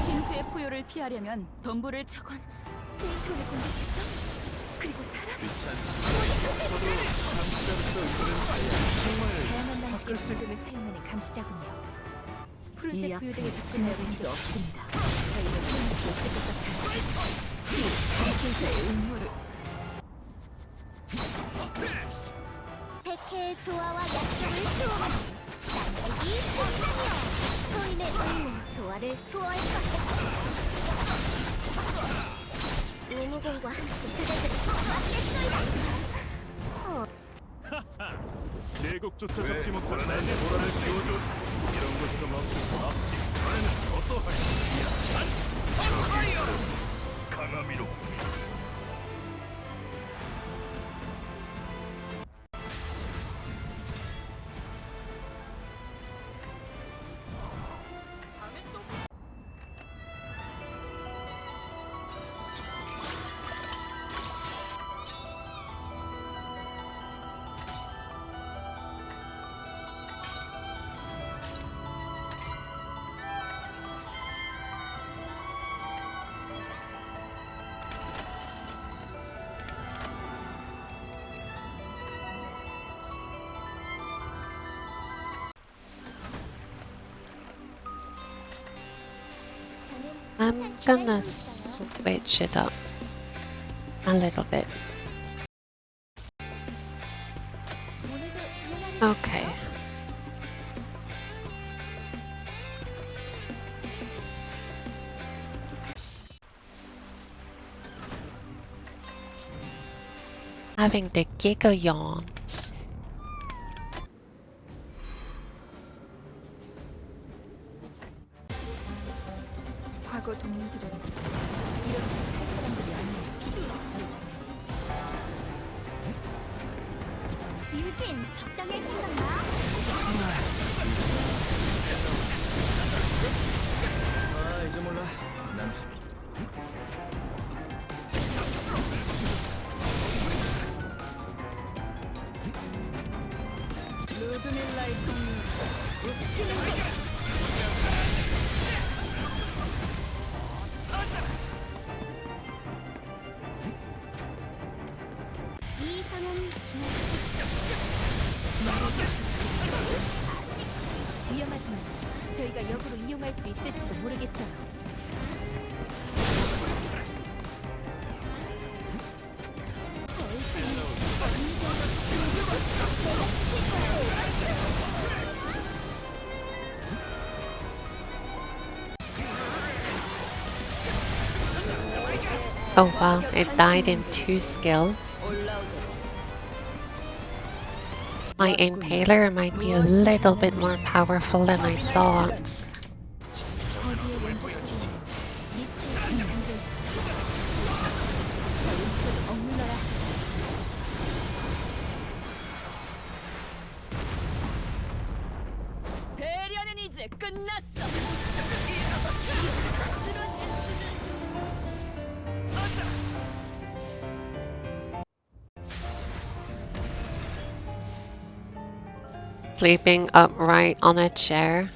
신수의 포효를 피하려면 덤불을 저건 세이톤을 공격했어? 그리고 사람? 다양한 방식의 불등을 사용하는 감시자군요. 푸른색 부유등에 접근할 수 없습니다. 저희가 피할 수 없을 것 같아요. 감시자의 음모를 백해의 조화와 약속을 수호하는 남색이 성남이여 소인의 음모 조화를 수호할 것이다. 의무공과 함께 그대들을 막겠소이다. 제국조차 잡지 못한 나의 모란을 씌워줘. 이런 곳에서 멈출 수 없지. 자네는 어떠하냐? 강함이로. I'm gonna switch it up a little bit. Okay. Having the giga yawns. 과거 동료들은 이렇게 할 사람들이 아니에요. 유진, 적당히 생각나. 아 이제 몰라. 난 루드밀라의 정리 읍치는 것 이 상은 위험하지만 저희가 역으로 이용할 수 있을지도 모르겠어요. Oh wow, it died in 2 skills. 올라오게. My Impaler might be a little bit more powerful than I thought. 거기에 연주소리는 미스터에 잠겨있어. 저 인표를 억눌러야 해. 배려는 이제 끝났어. Sleeping upright on a chair.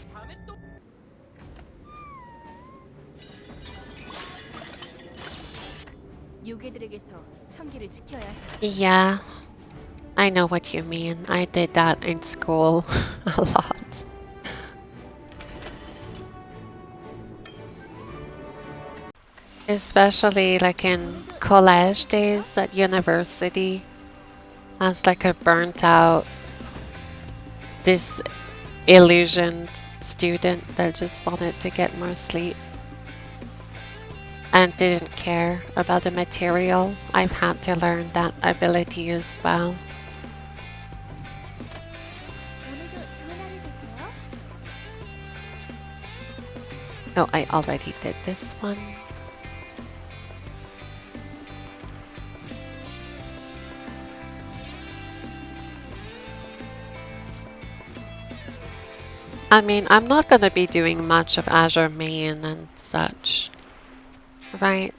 요괴들에게서 성기를 지켜야 해. Yeah, I know what you mean. I did that in school a lot. Especially like in college days at university, as like a burnt out, disillusioned student that just wanted to get more sleep and didn't care about the material. I've had to learn that ability as well. 오늘도 좋은 하루 되세요. Oh, I already did this one. I mean, I'm not gonna be doing much of Azure main and such, right?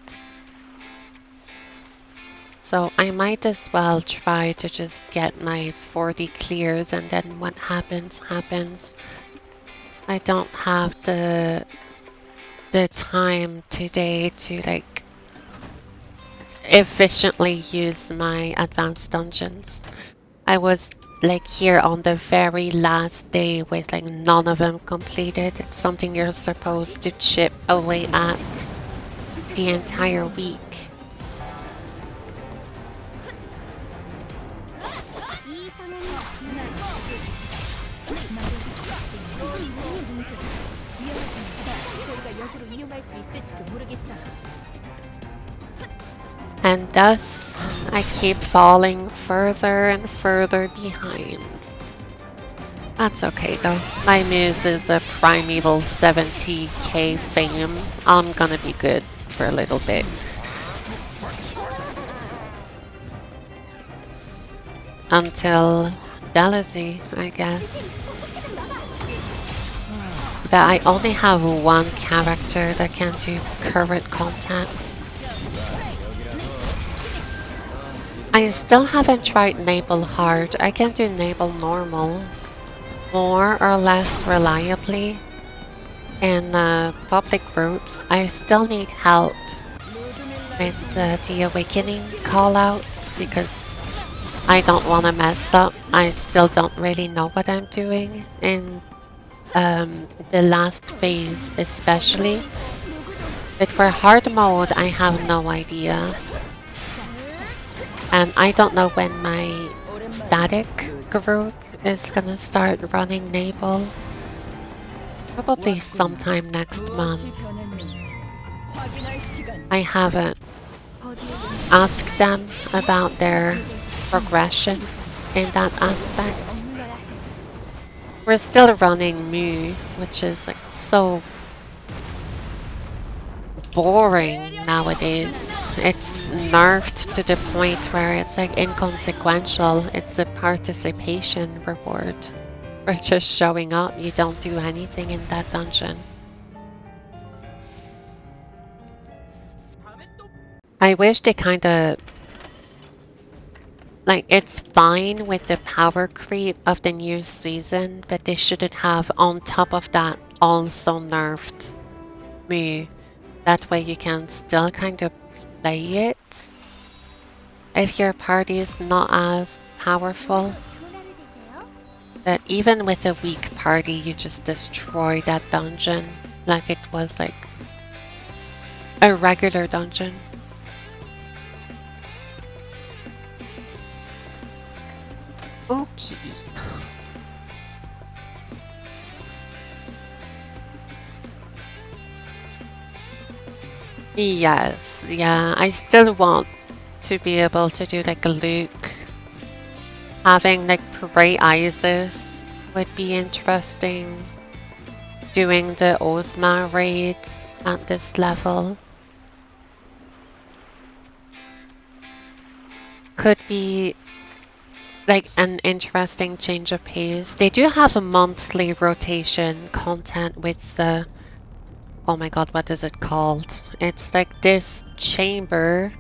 So I might as well try to just get my 40 clears and then what happens, happens. I don't have the time today to like efficiently use my advanced dungeons. I was like here on the very last day with like none of them completed. It's something you're supposed to chip away at the entire week. 이 선은 저희가 역으로 이용할 수 있을지도 모르겠어. And thus, I keep falling further and further behind. That's okay though. My muse is a primeval 70k fame. I'm gonna be good for a little bit. Until Delazy, I guess. But I only have one character that can do current content. I still haven't tried Naval Hard. I can do Naval Normals more or less reliably in public groups. I still need help with the Awakening callouts because I don't want to mess up. I still don't really know what I'm doing in the last phase especially. But for hard mode, I have no idea. And I don't know when my static group is gonna start running Naval. Probably sometime next month. 확인할 시간. I haven't asked them about their progression in that aspect. We're still running Mu, which is like so boring nowadays. It's nerfed to the point where it's like inconsequential. It's a participation reward for just showing up. You don't do anything in that dungeon. I wish they kinda like, it's fine with the power creep of the new season, but they shouldn't have on top of that also nerfed Mu. That way you can still kind of play it if your party is not as powerful. 좋은 하루 되세요. But even with a weak party, you just destroy that dungeon like it was like a regular dungeon. Okay. Yes, yeah. I still want to be able to do like a Luke. Having like bright Isis would be interesting. Doing the Ozma raid at this level could be like an interesting change of pace. They do have a monthly rotation content with the, oh my god, what is it called? It's like this chamber,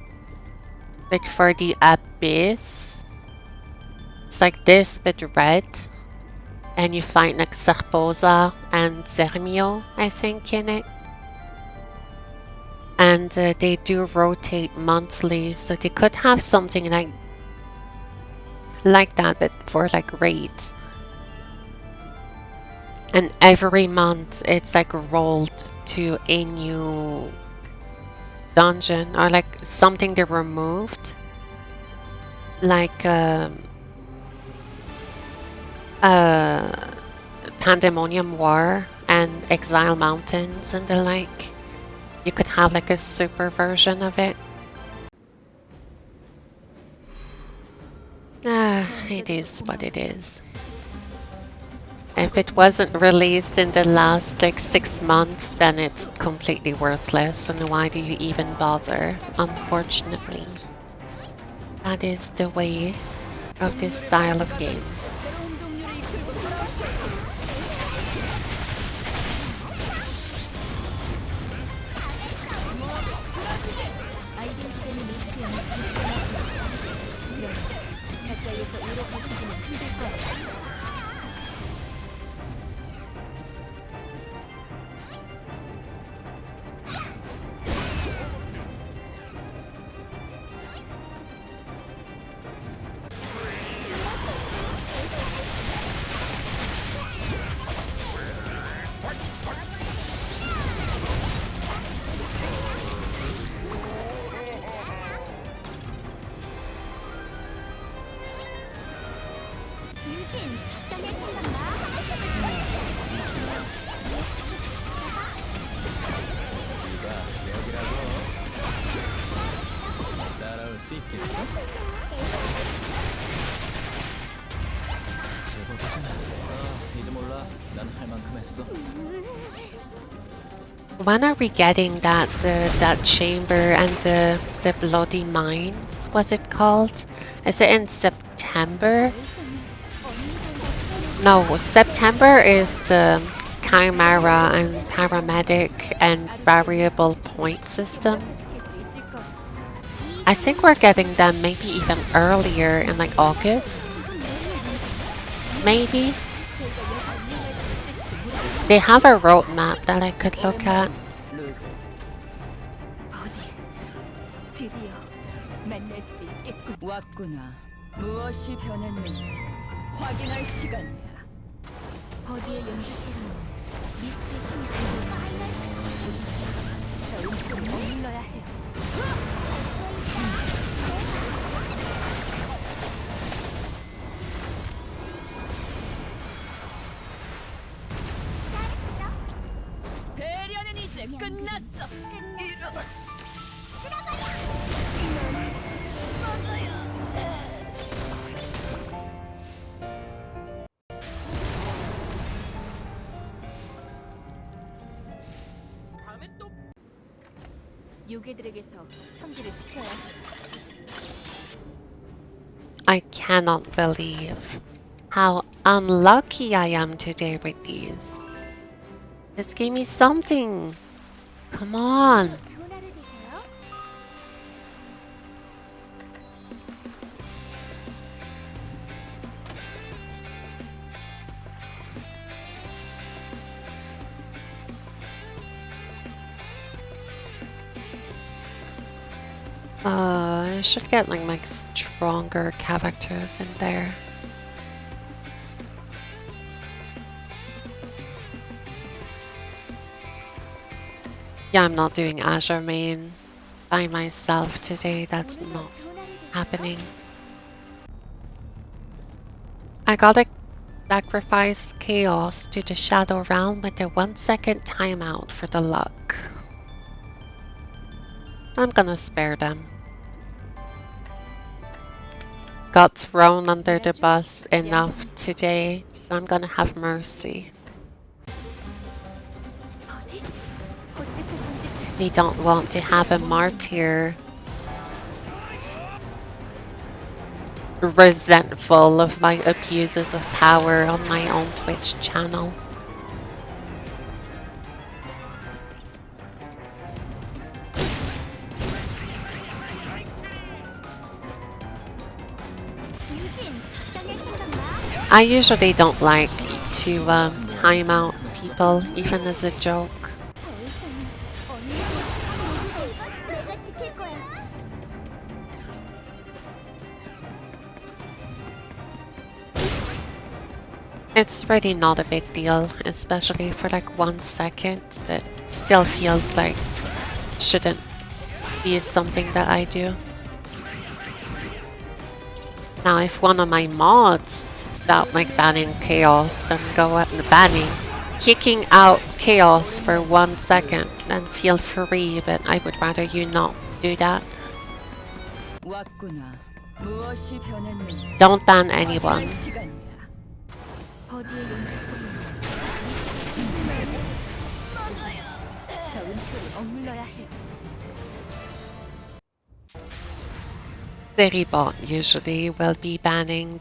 like for the abyss. It's like this but red. And you find like Sarposa and Zermio, I think, in it. And they do rotate monthly, so they could have something like that, but for like raids. And every month it's like rolled to a new dungeon or like something they removed. Like Pandemonium War and Exile Mountains and the like. You could have like a super version of it. It is what it is. If it wasn't released in the last like 6 months, then it's completely worthless, and why do you even bother? Unfortunately. That is the way of this style of game. 새로운 동료를 이끌고 돌아오셔. 아이딘 주변의 리스트에 그럼 가까이에서 오래 버티기는 힘들 거야. 유진, 적당히 생각나. 따라올 수 있겠어? 제법이잖아. 이제 몰라. 난 할 만큼 했어. When are we getting that chamber and the bloody mines? Was it called? Is it in September? No, September is the Chimera and Paramedic and variable point system. I think we're getting them maybe even earlier in like August. Maybe. They have a roadmap that I could look at. 어디 드디어 만날 수 있겠군. 왔구나. 무엇이 변했는지 확인할 시간이야. 어디에 연주팀은 리스트에 힘이 들고 있어. 저 음식을 머물러야 해. 배려는 이제 끝났어. 요괴들에게서 성기를 지켜야 해. I cannot believe how unlucky I am today with these. Just give me something. Come on. 좋은 하루 되세요. I should get like stronger characters in there. Yeah, I'm not doing Azure main by myself today. That's not 좋은 하루 되세요. happening. I gotta sacrifice chaos to the Shadow Realm with a 1-second timeout for the luck. I'm gonna spare them. Got thrown under the bus enough today, so I'm gonna have mercy. 어디? 어째서 본짓을 We don't want to have a martyr resentful of my abuses of power on my own Twitch channel. 유진, 적당히 생각나. I usually don't like to time out people, even as a joke. 더 이상 언니야. 내가 지킬 거야. It's really not a big deal, especially for like 1 second, but it still feels like it shouldn't be something that I do. Now, if one of my mods felt like banning Chaos, then go at banning. Kicking out Chaos for 1 second, then feel free, but I would rather you not do that. 왔구나. 무엇이 변했는지 Don't ban anyone. 시간이야. 버디의 연주 소리는 저 은표를 억눌러야 해. Bot usually will be banning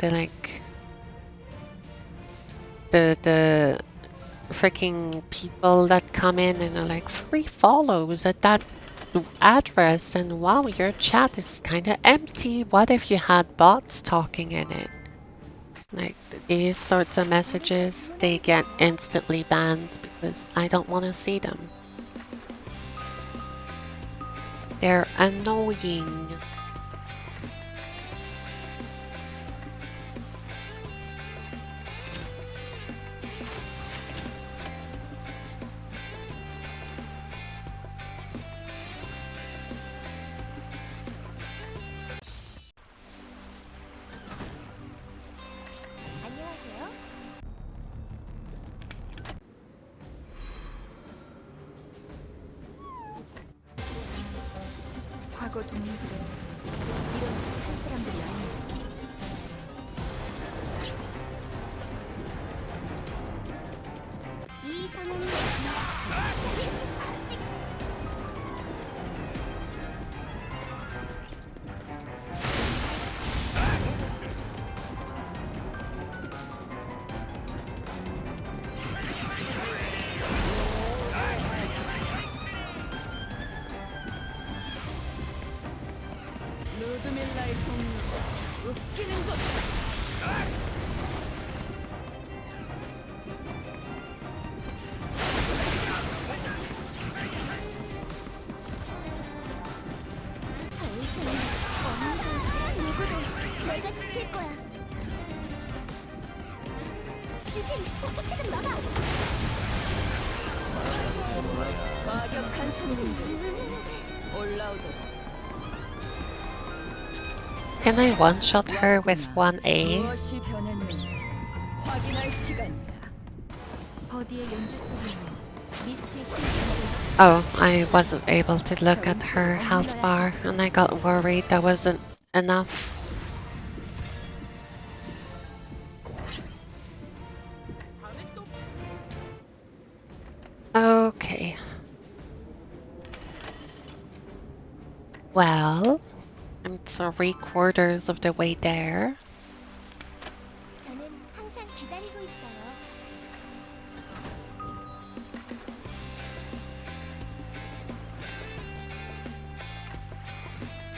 the freaking people that come in and are like free follows at that address, and wow, your chat is kind of empty. What if you had bots talking in it? Like these sorts of messages, they get instantly banned because I don't want to see them. They're annoying. 안녕하세요. 과거 동료들은 이런 착한 사람들이 아니야. 이 선은 아직 루드밀라의 종류 웃기는 것. 더 이상 언니도 누구도 내가 지킬 거야. 유진, 어떻게든 막아. 과격한 손님들 올라오도록. Can I one-shot her with 1A? 무엇이 변했는지 확인할 시간이야. 버디의 연주 소리는 미스틱 Oh, I wasn't able to look at her health bar and I got worried that wasn't enough. Okay. Well, I'm 3/4 of the way there. 저는 항상 기다리고 있어요.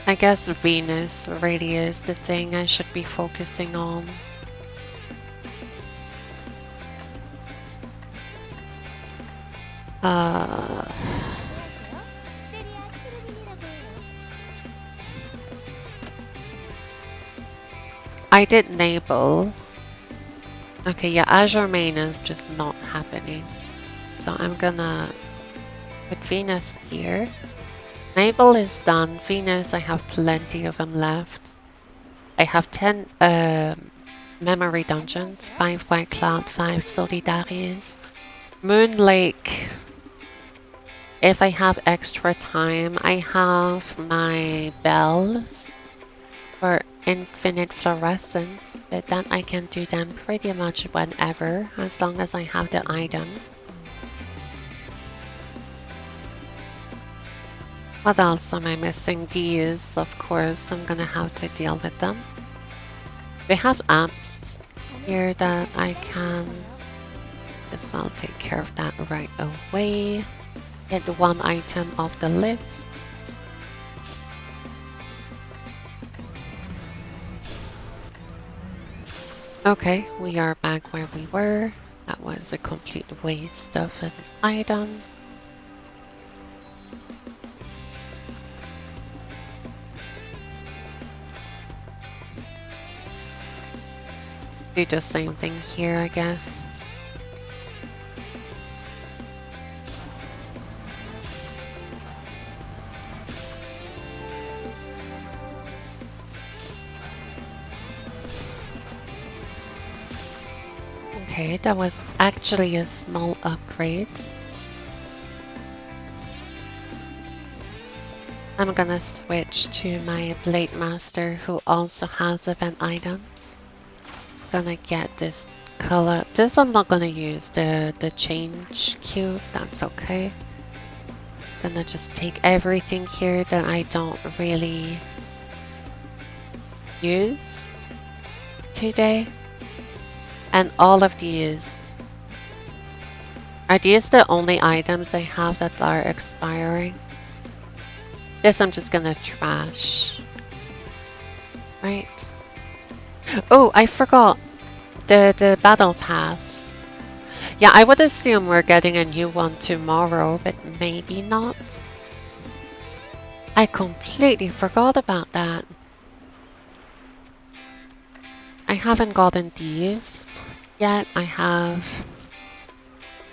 I guess Venus really is the thing I should be focusing on. 안녕하세요. 세리아 키르빈이라고 해요. I did enable. Okay, yeah, Azure main is just not happening. So I'm gonna put Venus here. Enable is done. Venus, I have plenty of them left. I have 10 memory dungeons, 5 White Cloud, 5 Solidaries. Moon Lake. If I have extra time, I have my bells for infinite fluorescence, but then I can do them pretty much whenever, as long as I have the item. What else am I missing? These, of course, I'm gonna have to deal with them. We have apps here that I can as well take care of that right away. Get one item off the list. Okay, we are back where we were. That was a complete waste of an item. Do the same thing here, I guess. Okay, that was actually a small upgrade. I'm gonna switch to my Blade Master, who also has event items. Gonna get this color. This I'm not gonna use, the change cube, that's okay. Gonna just take everything here that I don't really use today. And all of these, are these the only items I have that are expiring? This I'm just gonna trash. Right. Oh, I forgot the battle pass. Yeah, I would assume we're getting a new one tomorrow, but maybe not. I completely forgot about that. I haven't gotten these yet. I have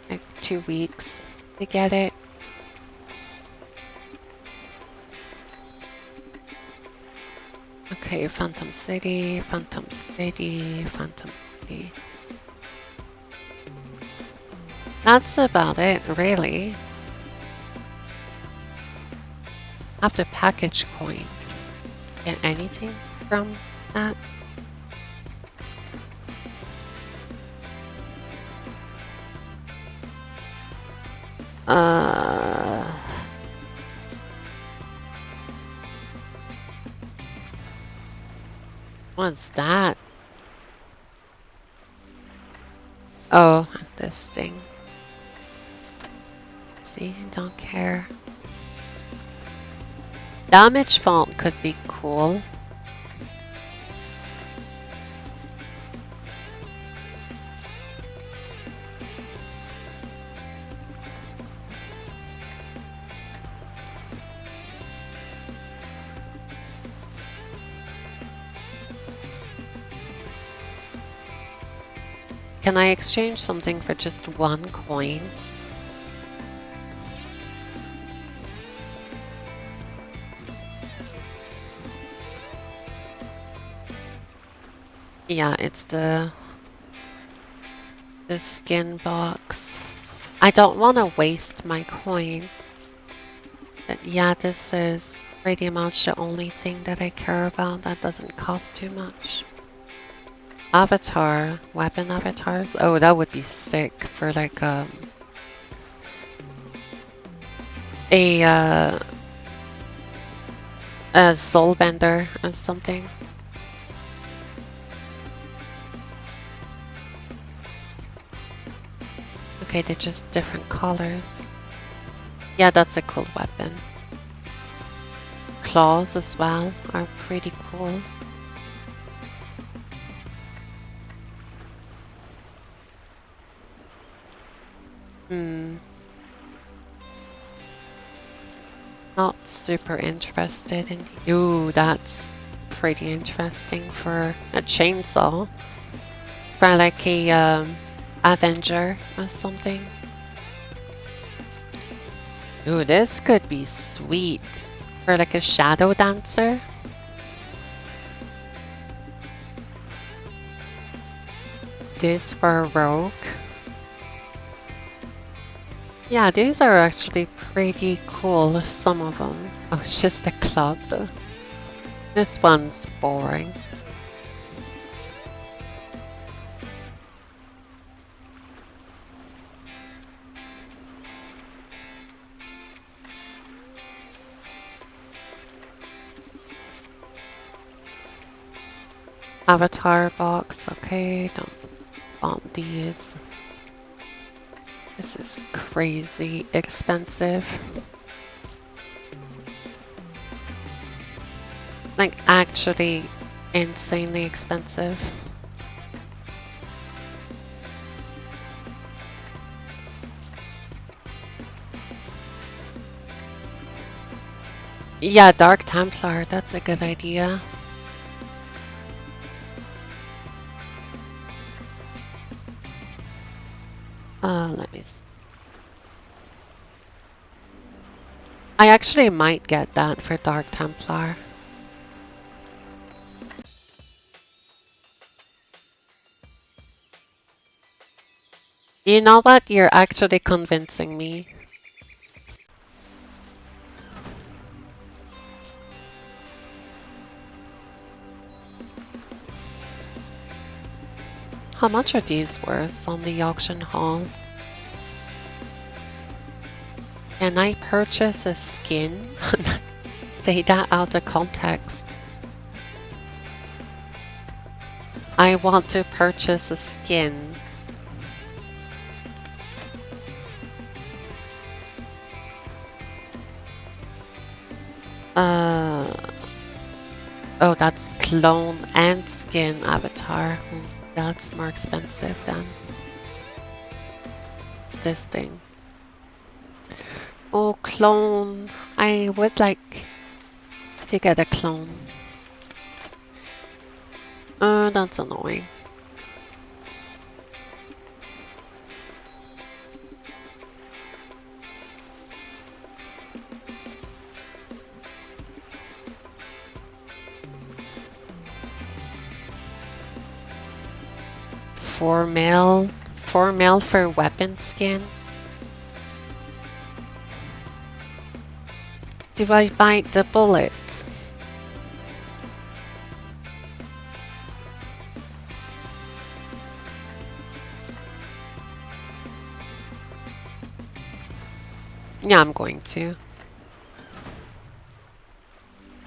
like 2 weeks to get it. Okay, Phantom City, Phantom City, Phantom City. That's about it, really. Have the package coin. Get anything from that? What's that? Oh, this thing. See, don't care. Damage font could be cool. Can I exchange something for just 1 coin? Yeah, it's the skin box. I don't want to waste my coin. But yeah, this is pretty much the only thing that I care about that doesn't cost too much. Avatar, weapon avatars. Oh, that would be sick for like a soulbender or something. Okay, they're just different colors. Yeah, that's a cool weapon. Claws as well are pretty cool. Not super interested in... Ooh, that's pretty interesting for a chainsaw. For like a Avenger or something. Ooh, this could be sweet. For like a shadow dancer. This for a rogue. Yeah, these are actually pretty cool, some of them. Oh, it's just a club. This one's boring. Avatar box, okay, don't want these. This is crazy expensive. Like, actually insanely expensive. Yeah, Dark Templar, that's a good idea. Let me see. I actually might get that for Dark Templar. You know what? You're actually convincing me. How much are these worth on the auction hall? Can I purchase a skin? Take that out of context. I want to purchase a skin. Oh, that's clone and skin avatar. That's more expensive than. What's this thing? Oh, clone. I would like to get a clone. That's annoying. Four mil for weapon skin. Do I bite the bullet? Yeah, I'm going to.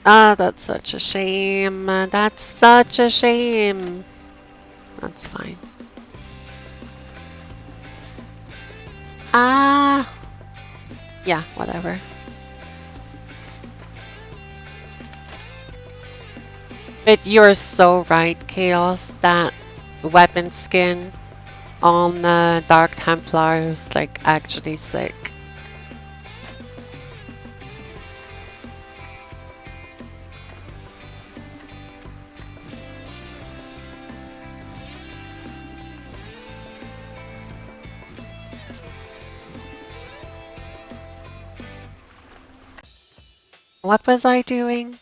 Ah, that's such a shame. That's such a shame. That's fine. Ah. Yeah, whatever. But you're so right, Chaos, that weapon skin on Dark Templar is like actually sick. What was I doing?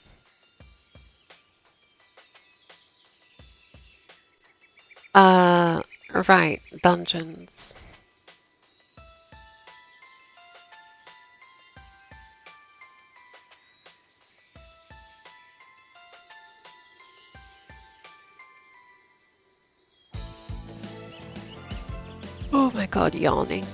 Right, dungeons. Oh my god, yawning.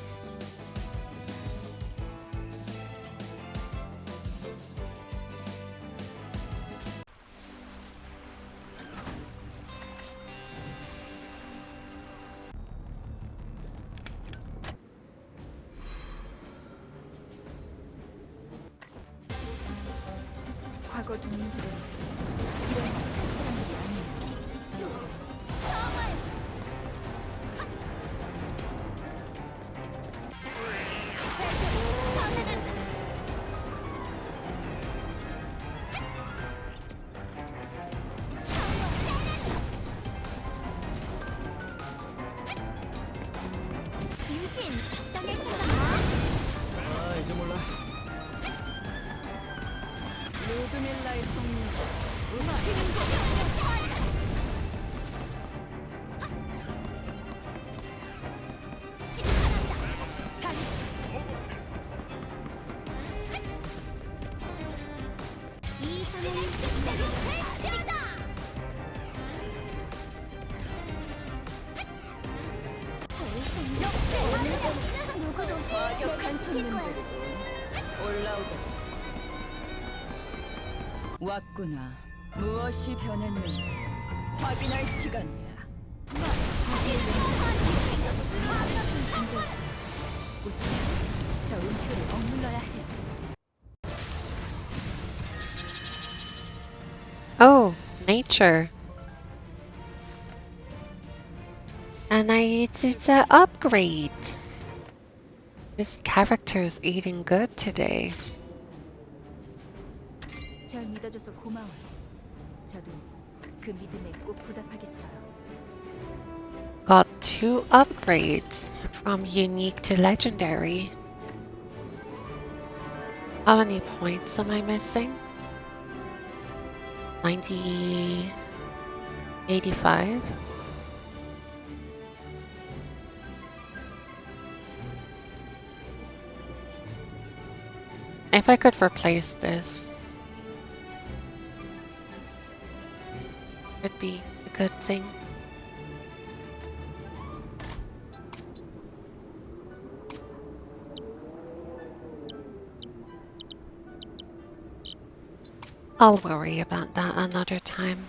과거 동료들은 이런 착한 사람들이 아니에요. 유진, 적당히 살아. 아, 이제 몰라. 로드밀라의 성령 모르군. 올라오거라. 왔구나. 무엇이 변했는지 확인할 시간이야. 우선 저 음표를 억눌러야 해. Oh, nature. And I need to upgrade. This character's eating good today. 절 믿어줘서 고마워요. 저도 그 믿음에 꼭 보답하겠어요. Got 2 upgrades from unique to legendary. How many points am I missing? 90... 85? If I could replace this, it'd be a good thing. I'll worry about that another time.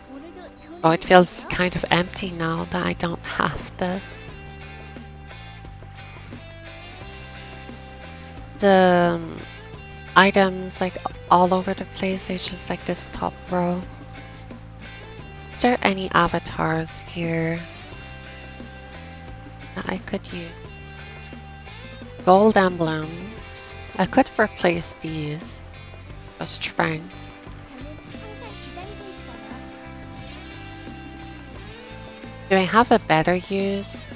오늘도 좋은 Oh, it feels kind of empty now that I don't have the items like all over the place. It's just like this top row. Is there any avatars here that I could use? Gold emblems. I could replace these. Just strength. 저는 항상 기다리고 있어요. Do I have a better use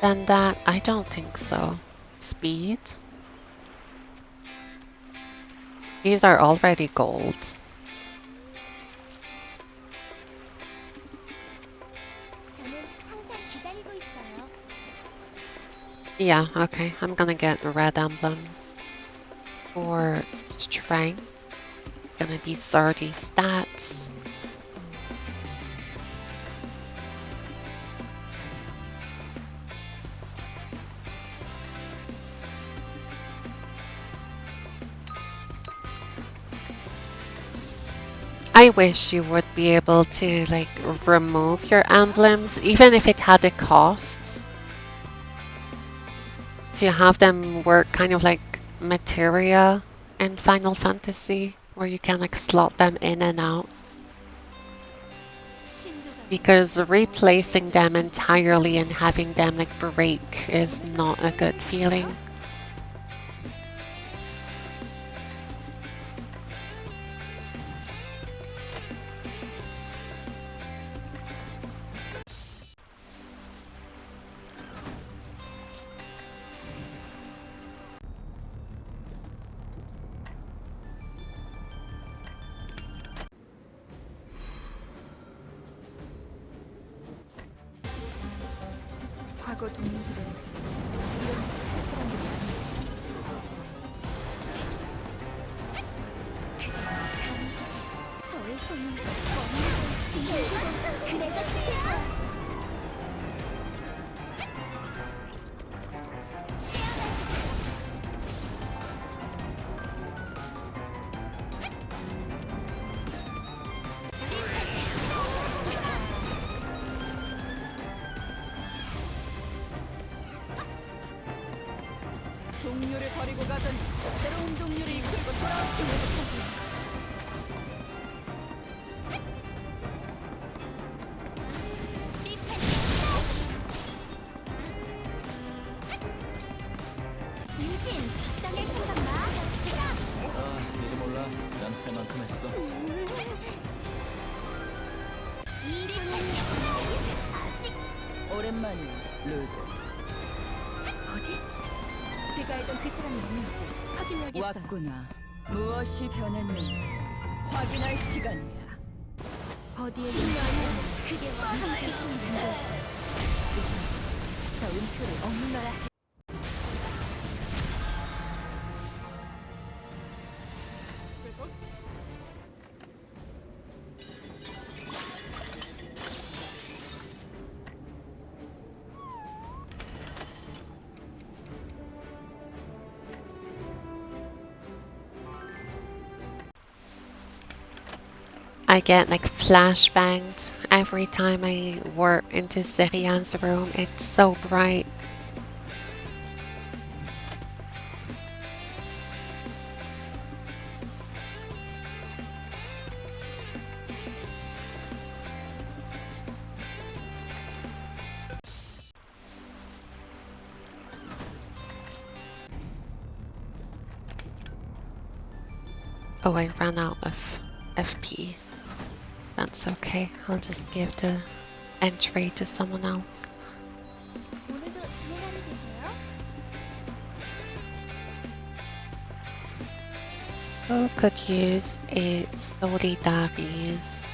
than that? I don't think so. Speed. These are already gold. 저는 항상 기다리고 있어요. Yeah, okay. I'm gonna get red emblems. For strength, gonna be 30 stats. I wish you would be able to like remove your emblems, even if it had a cost. To have them work kind of like materia in Final Fantasy, where you can like slot them in and out. Because replacing them entirely and having them like break is not a good feeling. 과거 동료들은 이런 짓을 할 사람들이 아니에요. 더 이상은 없는 그래서 지켜요. 동료를 버리고 가던 새로운 동료를 이끌고 돌아오시는 유진, 적당히 생각 마. 아, 이제 몰라. 난 할 만큼 했어. 이 손은 아직 오랜만이야, 루드. 어디? 제가 알던 그 사람이 누군지 확인해야겠어요. 왔구나. 무엇이 변했는지 확인할 시간이야. 어디에 그게 함께 저 음표를 억눌러야 해. I get like flashbanged every time I walk into Sirian's room. It's so bright. Oh, I ran out of FP. That's okay. I'll just give the entry to someone else. 오늘도 좋은 하루 되세요. Who could use a solidaries?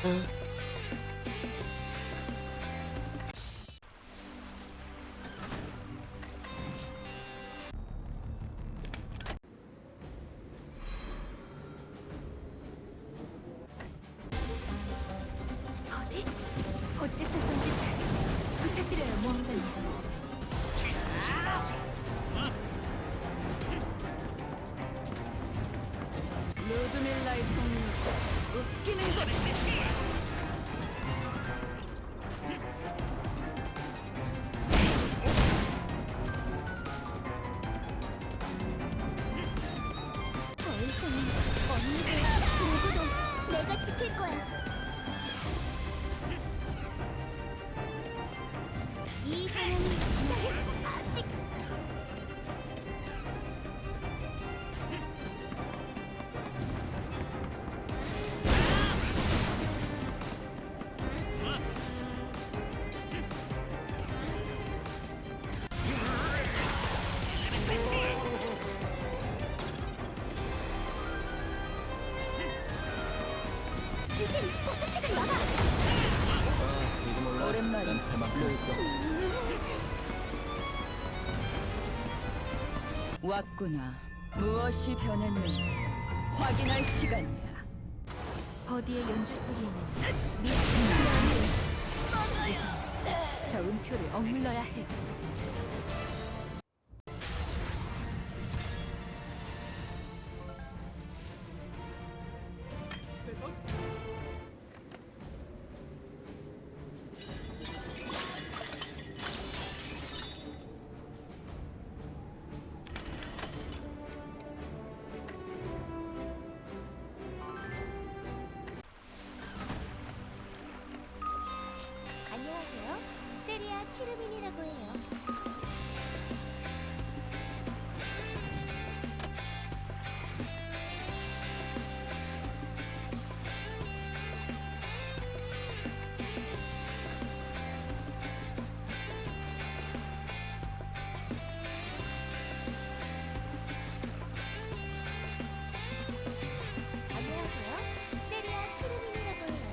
어디? 어째서 짓을 부탁드려요, 모험가님. 루드밀라의 동료 웃기는 것. 더 이상은 언니도 누구도 내가 지킬 거야. 이 사람이 아직 대체 어떻게든 막아. 이제 몰라. 오랜만에 난 할 만큼 했어. 왔구나. 무엇이 변했는지 확인할 시간이야. 버디의 연주 소리에는 미친 저 음표를 억눌러야 해요. 안녕하세요. 세리아 키르민이라고 해요. 안녕하세요. 세리아 키르민이라고 해요.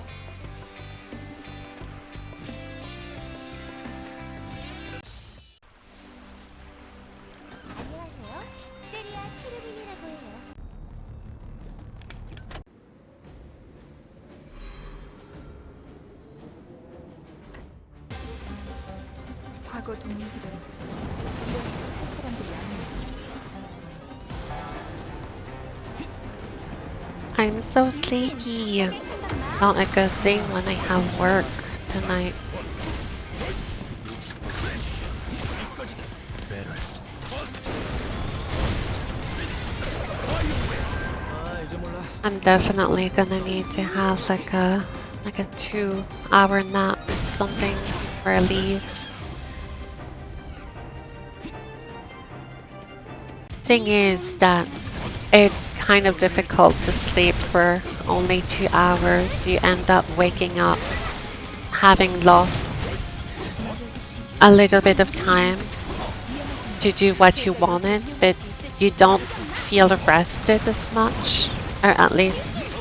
안녕하세요. 세리아 키르민이라고 해요. 과거 동료들은 이렇게 할 사람들이 아니에요. I'm so sleepy. Not a good thing when I have work tonight. 아, 이제 몰라. I'm definitely gonna need to have like a 2-hour nap or something before I leave. Thing is that it's kind of difficult to sleep for only 2 hours. You end up waking up having lost a little bit of time to do what you wanted, but you don't feel rested as much, or at least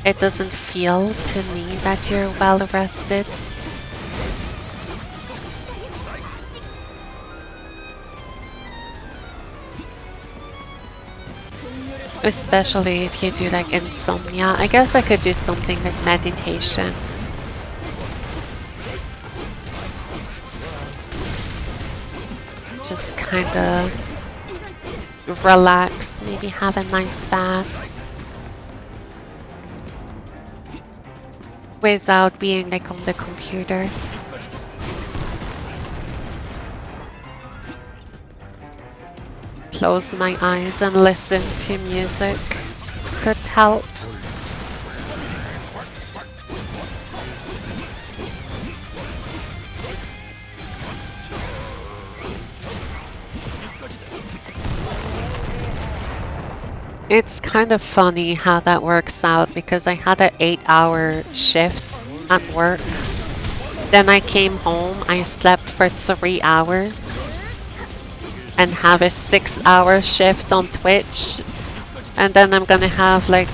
it doesn't feel to me that you're well rested. Especially if you do like insomnia. I guess I could do something like meditation. Just kind of relax, maybe have a nice bath. without being like on the computer. Close my eyes and listen to music could help. It's kind of funny how that works out because I had an 8-hour shift at work. Then I came home, I slept for 3 hours and have a 6-hour shift on Twitch. And then I'm gonna have like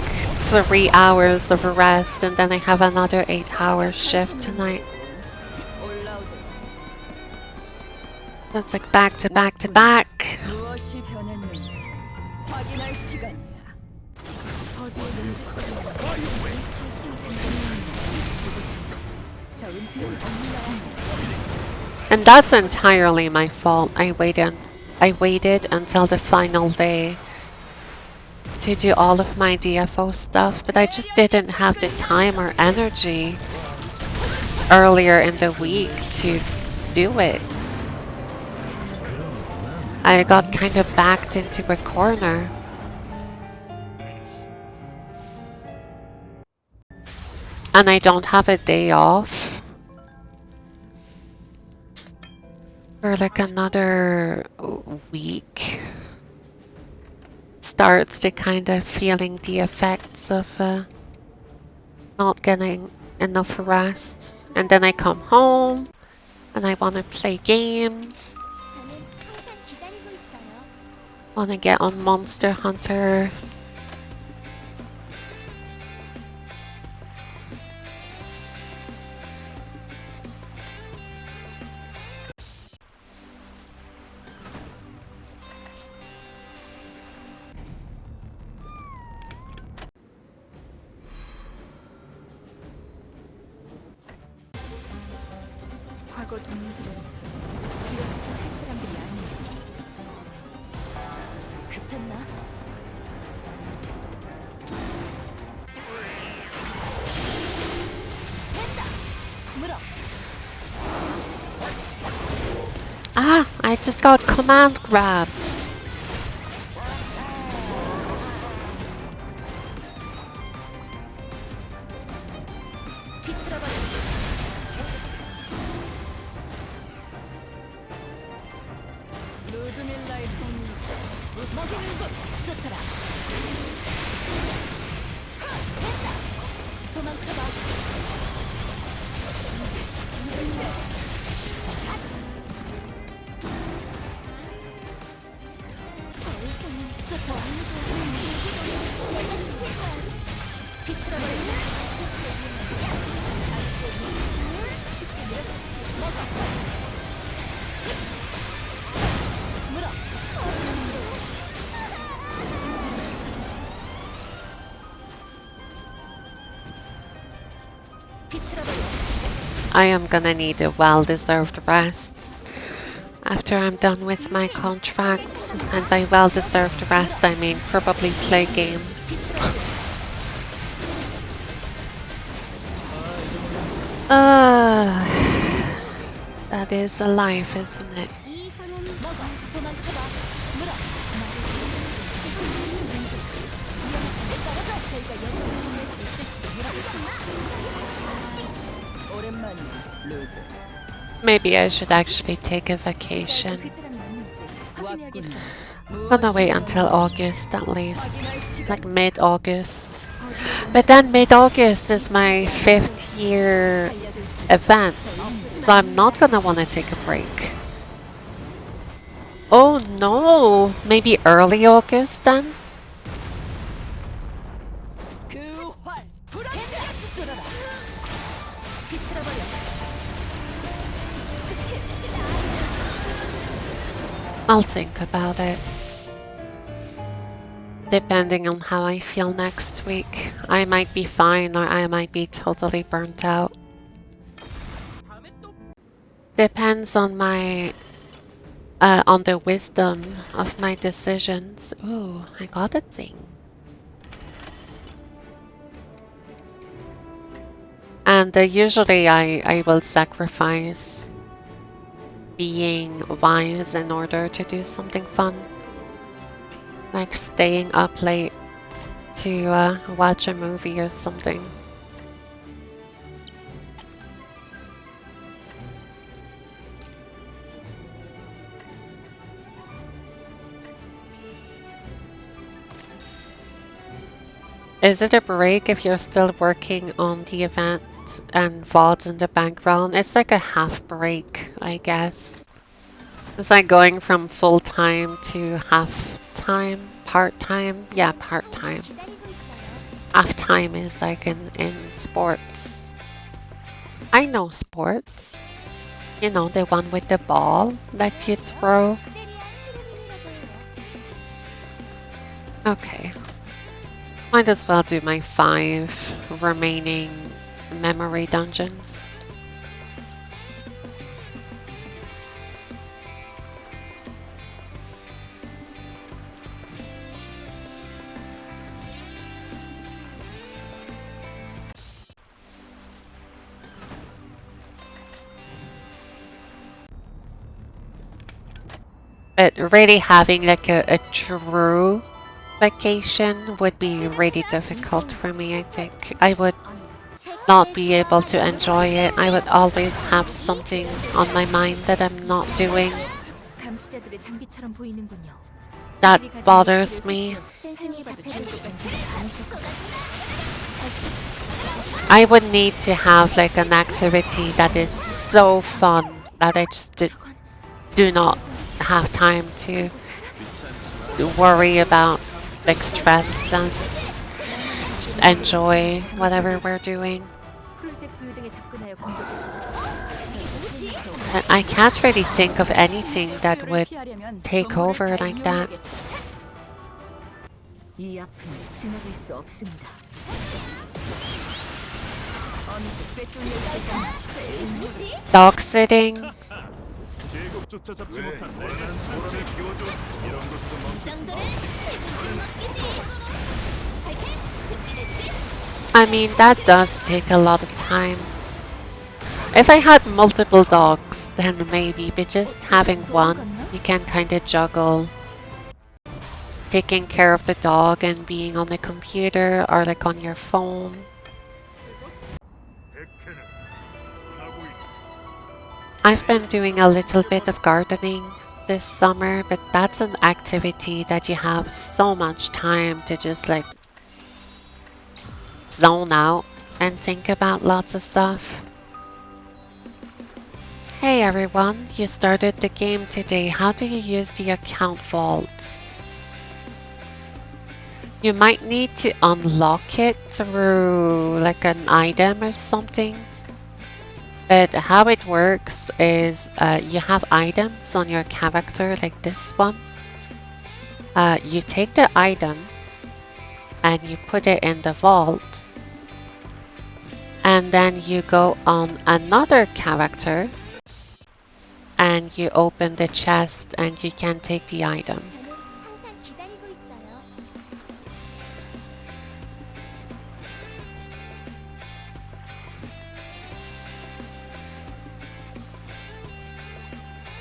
3 hours of rest and then I have another 8-hour shift tonight. That's like back to back to back. 무엇이 변했는지 확인할 시간이야. And that's entirely my fault. I waited until the final day to do all of my DFO stuff, but I just didn't have the time or energy earlier in the week to do it. I got kind of backed into a corner. And I don't have a day off for like another week. Starts to kind of feeling the effects of not getting enough rest. And then I come home and I want to play games. 저는 항상 기다리고 있어요. Want to get on Monster Hunter. 과거 동료들은 이렇게 할 사람들이 아니에요. 급했나? 된다! 물어! Ah, I just got command grabbed. 비틀어버려! 루드밀라의 동료 먹이는 것 쫓아라! 됐다! 도망쳐봐! 더 이상은 쫓아와! 내가 지킬 거야! 비틀어버려! 물어! 비틀어버려! I am gonna need a well-deserved rest after I'm done with my contracts. And by well-deserved rest, I mean probably play games. That is a life, isn't it? 이 선은 먹어! 도망쳐봐! 물어! 떨어져! 저희가 영웅을 보낼 수 있을지도 모르겠어. 오랜만이야, 루드. Maybe I should actually take a vacation. 그 사람이 맞는지 왔군. I'm gonna wait until August at least. Like mid-August. But then mid-August is my 5th year event. So I'm not gonna wanna take a break. Oh no! Maybe early August then? 그 활, 불안해. 뚫어라! 비틀어버려! I'll think about it. Depending on how I feel next week. I might be fine or I might be totally burnt out. Depends on my on the wisdom of my decisions. Ooh, I got a thing. And usually I will sacrifice being wise in order to do something fun. Like staying up late to watch a movie or something. Is it a break if you're still working on the event and VOD's in the background? It's like a half break, I guess. It's like going from full-time to half-time, part-time. Yeah, part-time. Half-time is like in sports. I know sports. You know, the one with the ball that you throw. Okay. Might as well do my 5 remaining memory dungeons. But really having like a true vacation would be really difficult for me, I think. I would not be able to enjoy it. I would always have something on my mind that I'm not doing. 감시자들의 장비처럼 보이는군요. That bothers me. 센순이 잡혀들지 I would need to have like an activity that is so fun that I just do not have time to worry about like stress and just enjoy whatever we're doing. 푸른색 부유등에 접근하여 공격 시 And I can't really think of anything that would take over like that. 이 아픔을 지나갈 수 없습니다. 어느새 꿰뚫려 있을까? Dog sitting. 제국조차 잡지 못한 내가 소란을 키워줘. 이런 것도 멈추지 마. 정도는 실컷 맡기지. 파이팅! 준비됐지? I mean, that does take a lot of time. If I had multiple dogs, then maybe, but just having one, you can kind of juggle taking care of the dog and being on the computer or like on your phone. 백해는 하고 있다. I've been doing a little bit of gardening this summer, but that's an activity that you have so much time to just like zone out and think about lots of stuff. Hey everyone, you started the game today. How do you use the account vaults? You might need to unlock it through like an item or something. But how it works is you have items on your character like this one. You take the item and you put it in the vault. And then you go on another character and you open the chest and you can take the item. 저는 항상 기다리고 있어요.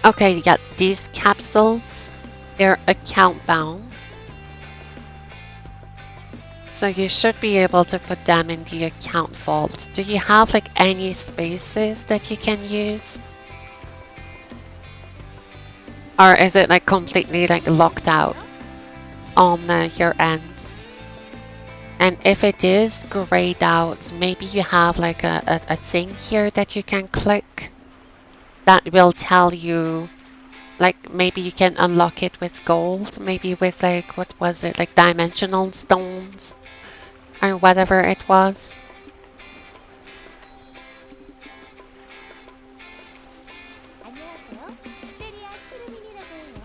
Okay, yeah, these capsules, they're account bound. So you should be able to put them in the account vault. Do you have like any spaces that you can use? Or is it like completely like locked out on your end? And if it is grayed out, maybe you have like a thing here that you can click that will tell you, like maybe you can unlock it with gold, maybe with like, what was it, like dimensional stones or whatever it was. 안녕하세요. 세리아 트루민이라고 해요.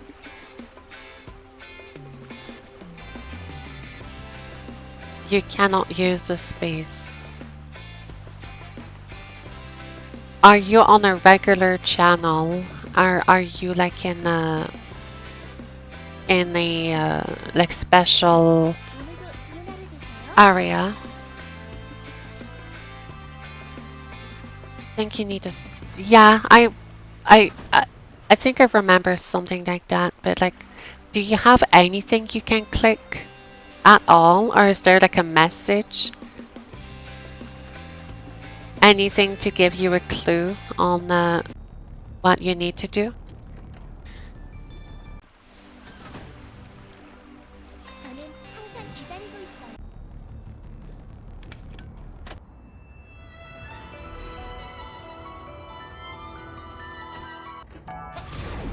You cannot use the space. Are you on a regular channel, or are you like in a like special 오늘도 좋은 하루 되세요. area? think you need to. Yeah, I think I remember something like that. But like, do you have anything you can click at all, or is there like a message? Anything to give you a clue on what you need to do? 저는 항상 기다리고 있어요.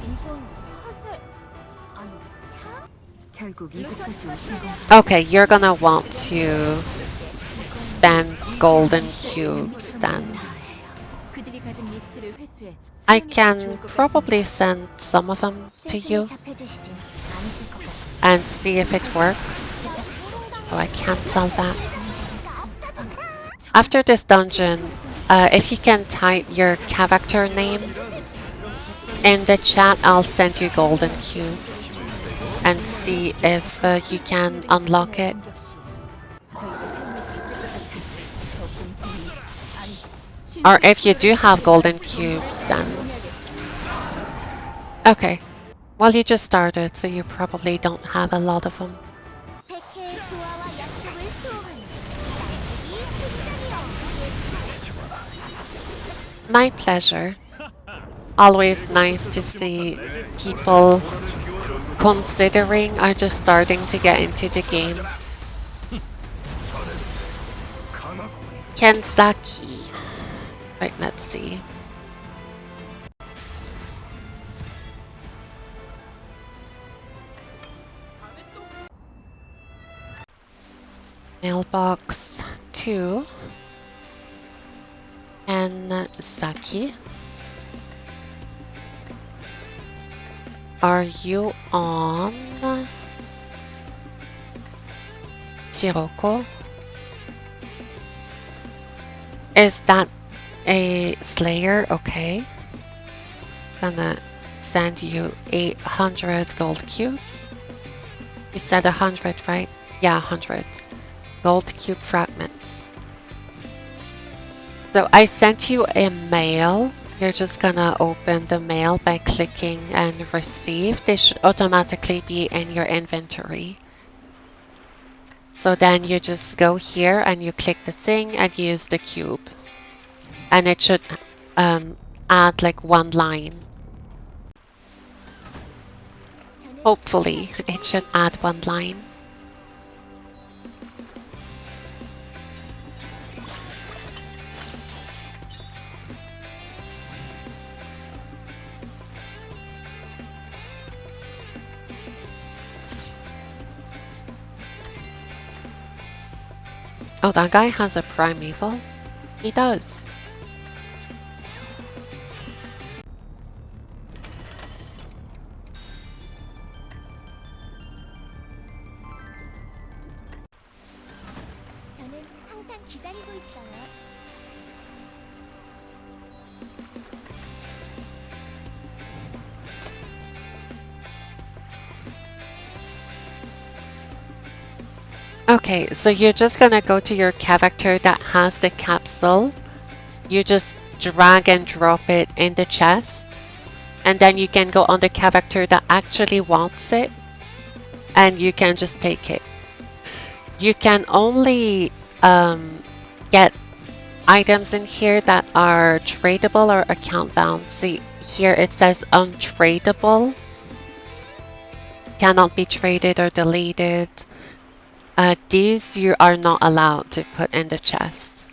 이건 화살 아니 참? 결국 이곳까지 오신 건가요? Okay, you're gonna want to spend golden cubes then. 그들이 가진 리스트를 회수해 I 사용해도 can 좋을 것 probably 같습니다. send some of them to 세상에 you 잡혀주시진 않으실 것 같아요. and see if it works. Oh, I can't sell that. After this dungeon, if you can type your character name in the chat, I'll send you golden cubes and see if you can unlock it. Or if you do have golden cubes, then... Okay. Well, you just started, so you probably don't have a lot of them. 백해의 조화와 약속을 수호하는 날개기 My pleasure. Always nice to see people considering are just starting to get into the game. Kenzaki. Right, let's see. Mailbox 2. And Saki. Are you on Chiroko? Is that a Slayer? Okay. Gonna send you 800 gold cubes. You said 100, right? Yeah, 100. Gold cube fragments. So I sent you a mail. You're just gonna open the mail by clicking and receive. They should automatically be in your inventory. So then you just go here and you click the thing and use the cube. And it should add like one line. Hopefully, it should add one line. Oh, that guy has a primeval? He does. 저는 항상 기다리고 있어요. Okay, so you're just gonna go to your character that has the capsule. You just drag and drop it in the chest. And then you can go on the character that actually wants it. And you can just take it. You can only get items in here that are tradable or account bound. See, here it says untradable. Cannot be traded or deleted. These you are not allowed to put in the chest.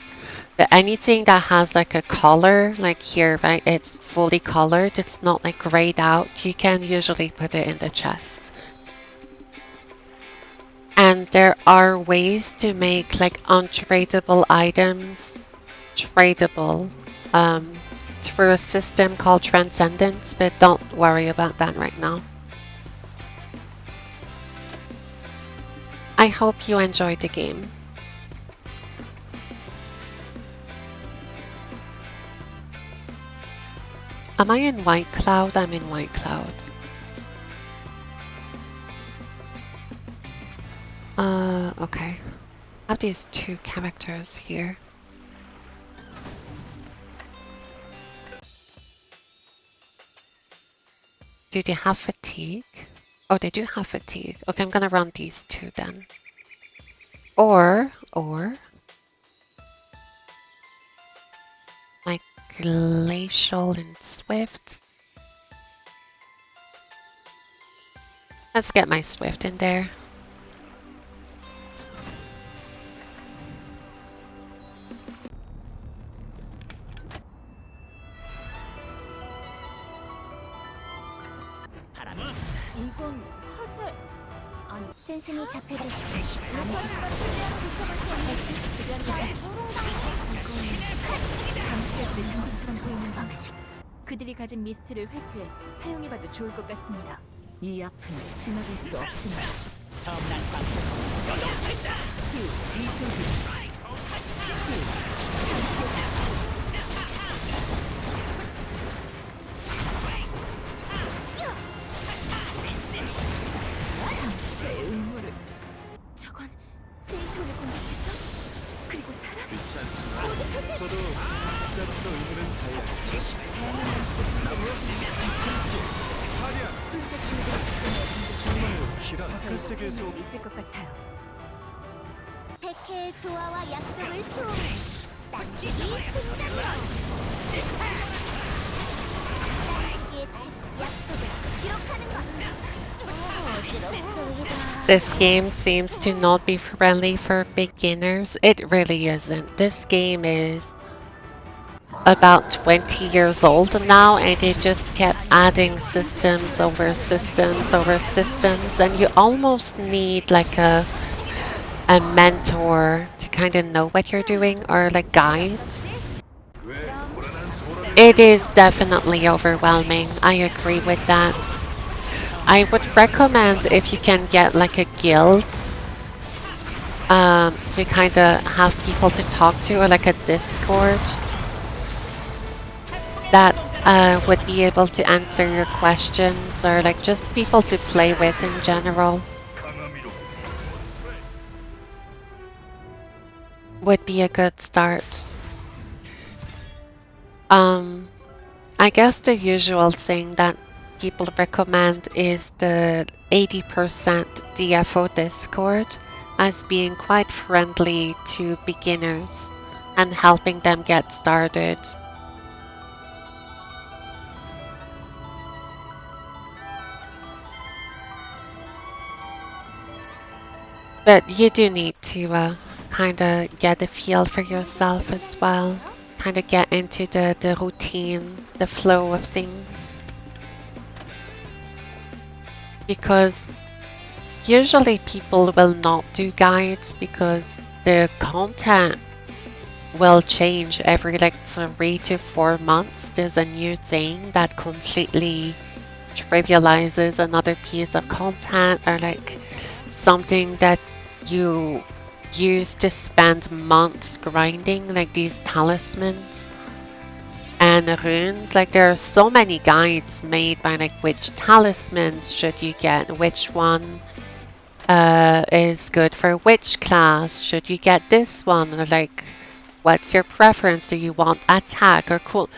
But anything that has like a color, like here, right, it's fully colored, it's not like grayed out, you can usually put it in the chest. And there are ways to make like untradable items tradable through a system called Transcendence, but don't worry about that right now. I hope you enjoyed the game. Am I in White Cloud? I'm in White Cloud. Okay. I have these two characters here. Do they have fatigue? Oh, they do have fatigue. Okay, I'm gonna run these two then. Or like glacial and swift. Let's get my swift in there. 이건 화살 아니 순순히 잡혀주시지 않으실 것 감시자들의 장비처럼 보이는 방식. 그들이 가진 미스트를 회수해 사용해봐도 좋을 것 같습니다. 이 아픔을 지나갈 수 없습니다. 감시자의 음모를 저건 세이톤을 공격했다? 그리고 사람? 저도 시작부터 의문은 기란 저희가 세계에서 사용할 수 있을 것 같아요. 백해의 조화와 약속을 수호해 딴지기 등장이여 딴지기의 약속을 기록하는 것 어지럽소이다. This game seems to not be friendly for beginners. It really isn't. This game is about 20 years old now, and it just kept adding systems over systems over systems, and you almost need like a mentor to kind of know what you're doing, or like guides. It is definitely overwhelming. I agree with that. I would recommend if you can get like a guild to kind of have people to talk to, or like a Discord that would be able to answer your questions, or like just people to play with in general. Would be a good start. I guess the usual thing that people recommend is the 80% DFO Discord, as being quite friendly to beginners and helping them get started. But you do need to kind of get a feel for yourself as well. Kind of get into the routine, the flow of things. Because usually people will not do guides because the content will change every like 3 to 4 months. There's a new thing that completely trivializes another piece of content, or like something that you used to spend months grinding, like these talismans and runes. Like there are so many guides made by like which talismans should you get, which one is good for which class, should you get this one, or like what's your preference, do you want attack or cool.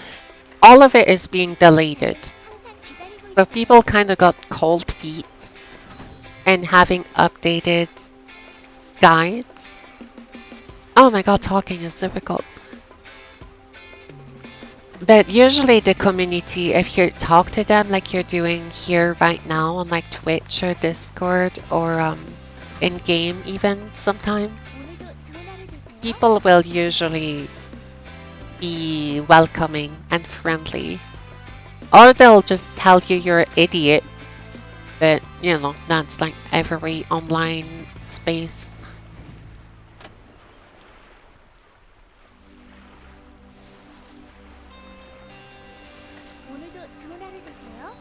All of it is being deleted, but people kind of got cold feet and having updated guides. Oh my god, talking is difficult. But usually the community, if you talk to them like you're doing here right now on like Twitch or Discord, or in-game even sometimes, people will usually be welcoming and friendly. Or they'll just tell you you're an idiot. But, you know, that's like every online space. 오늘도 좋은 하루 되세요.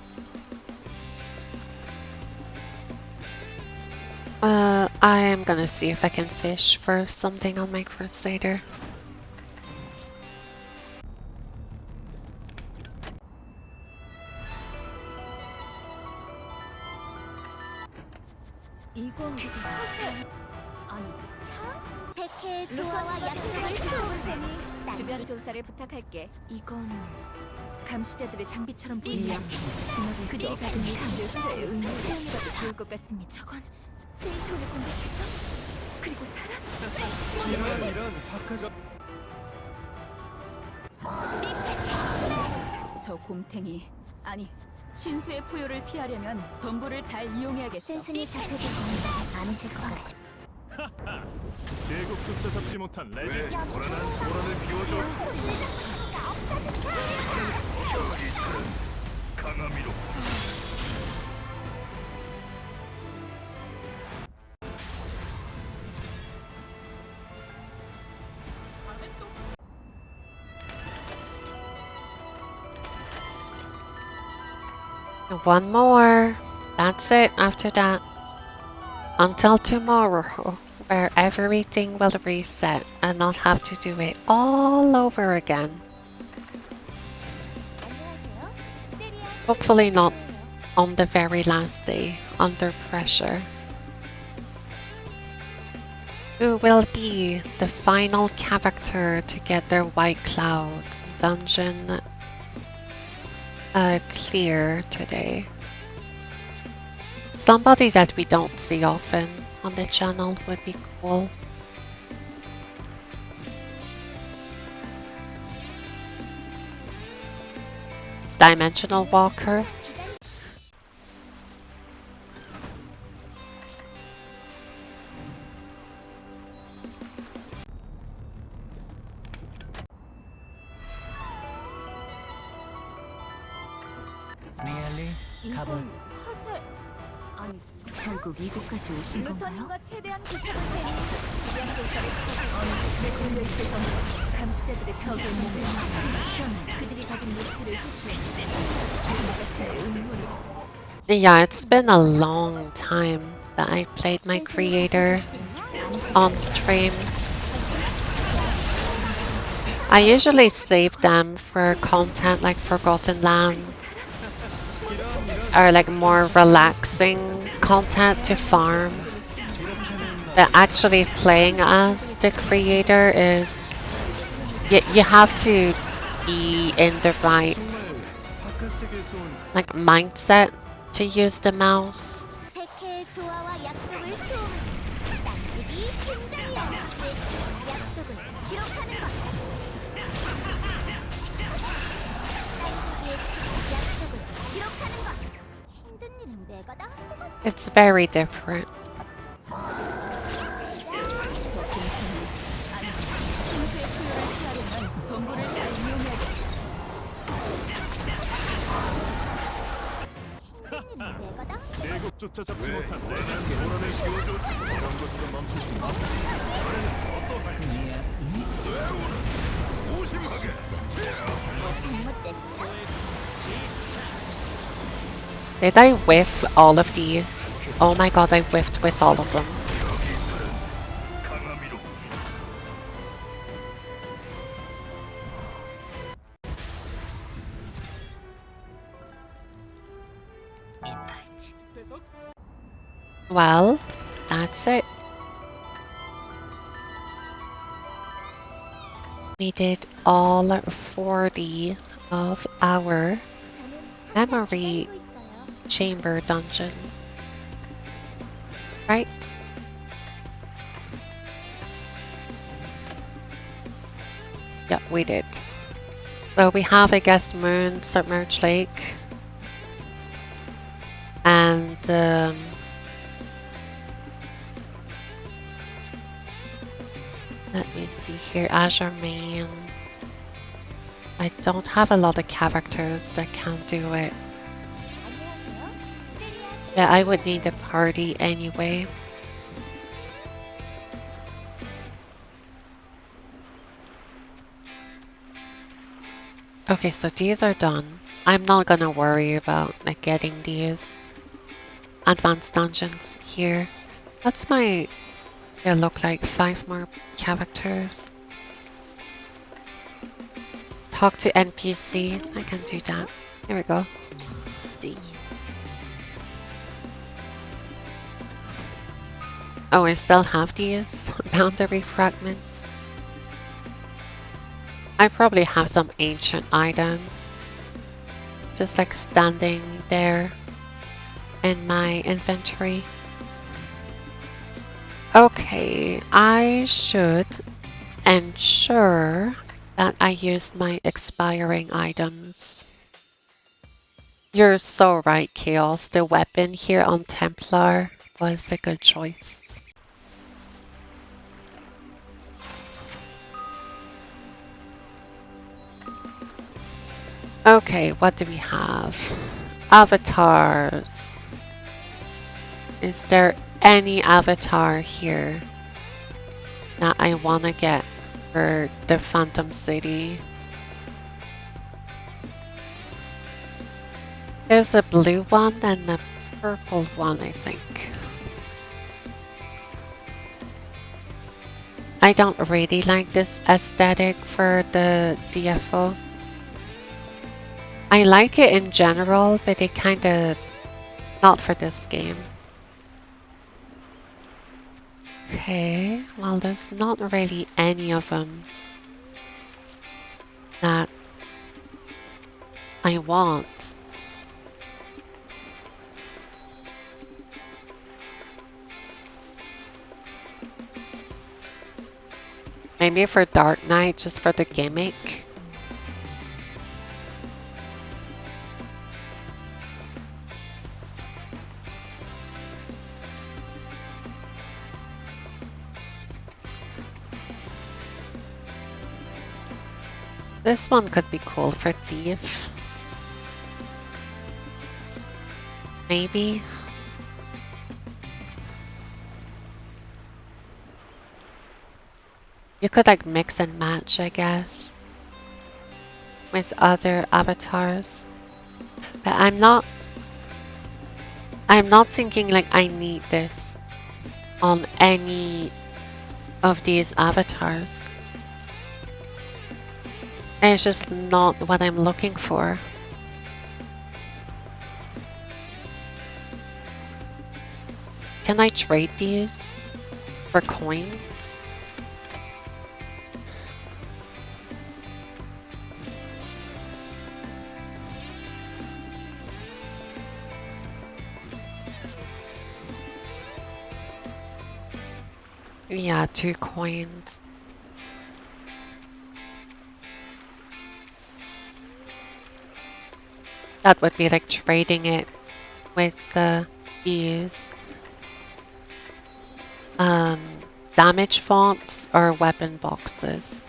I am gonna see if I can fish for something on my Crusader. 이건 화살 아니 참 백해의 조화와 약속을 수호해 주변 조사를 부탁할게. 이건 감시자들의 장비처럼 보이며 그들이 가진 감시자의 운명을 사용해봐도 좋을 것 같습니다. 저건 세이톤을 공격했던? 그리고 사람? 이런 바카스. 저 곰탱이 아니 신수의 포효를 피하려면 덤불을 잘 이용해야겠어. 센순이 잡혀질 겁니다. 않으실 것 같습니다. 제국조차 잡지 못한 레드. 불안한 소란을 비워줘. 강함이로. One more. That's it after that. Until tomorrow, where everything will reset and not have to do it all over again. 안녕하세요. 세리아 Hopefully not on the very last day, under pressure. Who will be the final character to get their White Clouds dungeon clear today? Somebody that we don't see often on the channel would be cool. Dimensional Walker. 리얼리 가볼. 이건 화살... 아니 결국 이곳까지 오신 건가요? 루터님과 최대한 부탁을 테니 지변 조사를 내 공격의 덤불 감시자들의 장비를 모으며 그들이 가진 리스트를 훔치며 감시자의 운명을 Yeah, it's been a long time that I played my creator on stream. I usually save them for content like Forgotten Land or like more relaxing content to farm. But actually playing as the creator is you have to be in the right 바카스에게서 온 like mindset to use the mouse. 백해의 조화와 약속을 수호하는 딴지기 팀장이야. 약속은 기록하는 것. 딴지기의 약속은 기록하는 것. 힘든 일은 내가 다 한 것 같아. It's very different. 신수의 포효를 피하려면 덤불을 잘 이용해야겠어. 힘든 일은 내가 다 한 것 같아. 제국조차 잡지 못한 레드. 소란을 비워줘. 이런 것도 멈출 수 없지. 조심하게. 잘못됐어. Did I whiff all of these? Oh my god, I whiffed with all of them. 강함이로. Well, that's it. We did all 40 of our 저는 memory 기다리고 있어요. chamber dungeons. Right? Yeah, we did. Well, we have, I guess, Moon, Submerged Lake, and let me see here, Azure Main. I don't have a lot of characters that can do it. 안녕하세요. 세리아 Yeah, I would need a party anyway. Okay, so these are done. I'm not gonna worry about like getting these advanced dungeons here. That's my, yeah, look like 5 more characters. Talk to NPC. I can do that. Here we go. D. Oh, I still have these boundary fragments. I probably have some ancient items. just like standing there in my inventory. Okay, I should ensure that I use my expiring items. You're so right, Chaos. The weapon here on Templar was a good choice. Okay, what do we have? Avatars. Is there any avatar here that I want to get for the Phantom City? There's a blue one and a purple one, I think. I don't really like this aesthetic for the DFO. I like it in general, but it kinda not for this game. Okay, well there's not really any of them that I want. Maybe for Dark Knight, just for the gimmick. This one could be cool for Thief. Maybe. You could like mix and match, I guess, with other avatars. But I'm not thinking like I need this on any of these avatars. It's just not what I'm looking for. Can I trade these for coins? Yeah, 2 coins. That would be like trading it with the ease. Damage fonts or weapon boxes.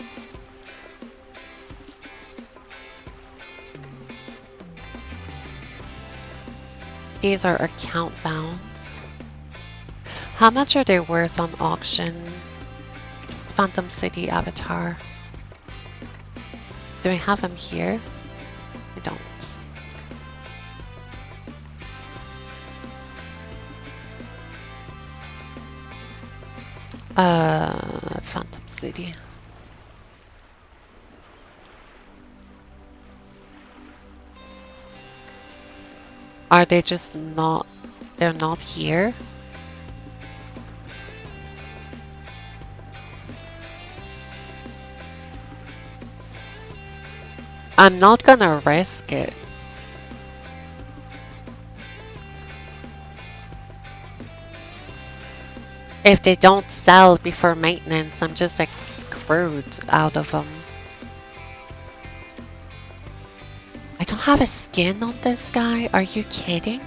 These are account bound. How much are they worth on auction? Phantom City avatar. Do I have them here? I don't. Phantom City. Are they just not, they're not here? I'm not gonna risk it. If they don't sell before maintenance, I'm just like screwed out of them. I don't have a skin on this guy. Are you kidding?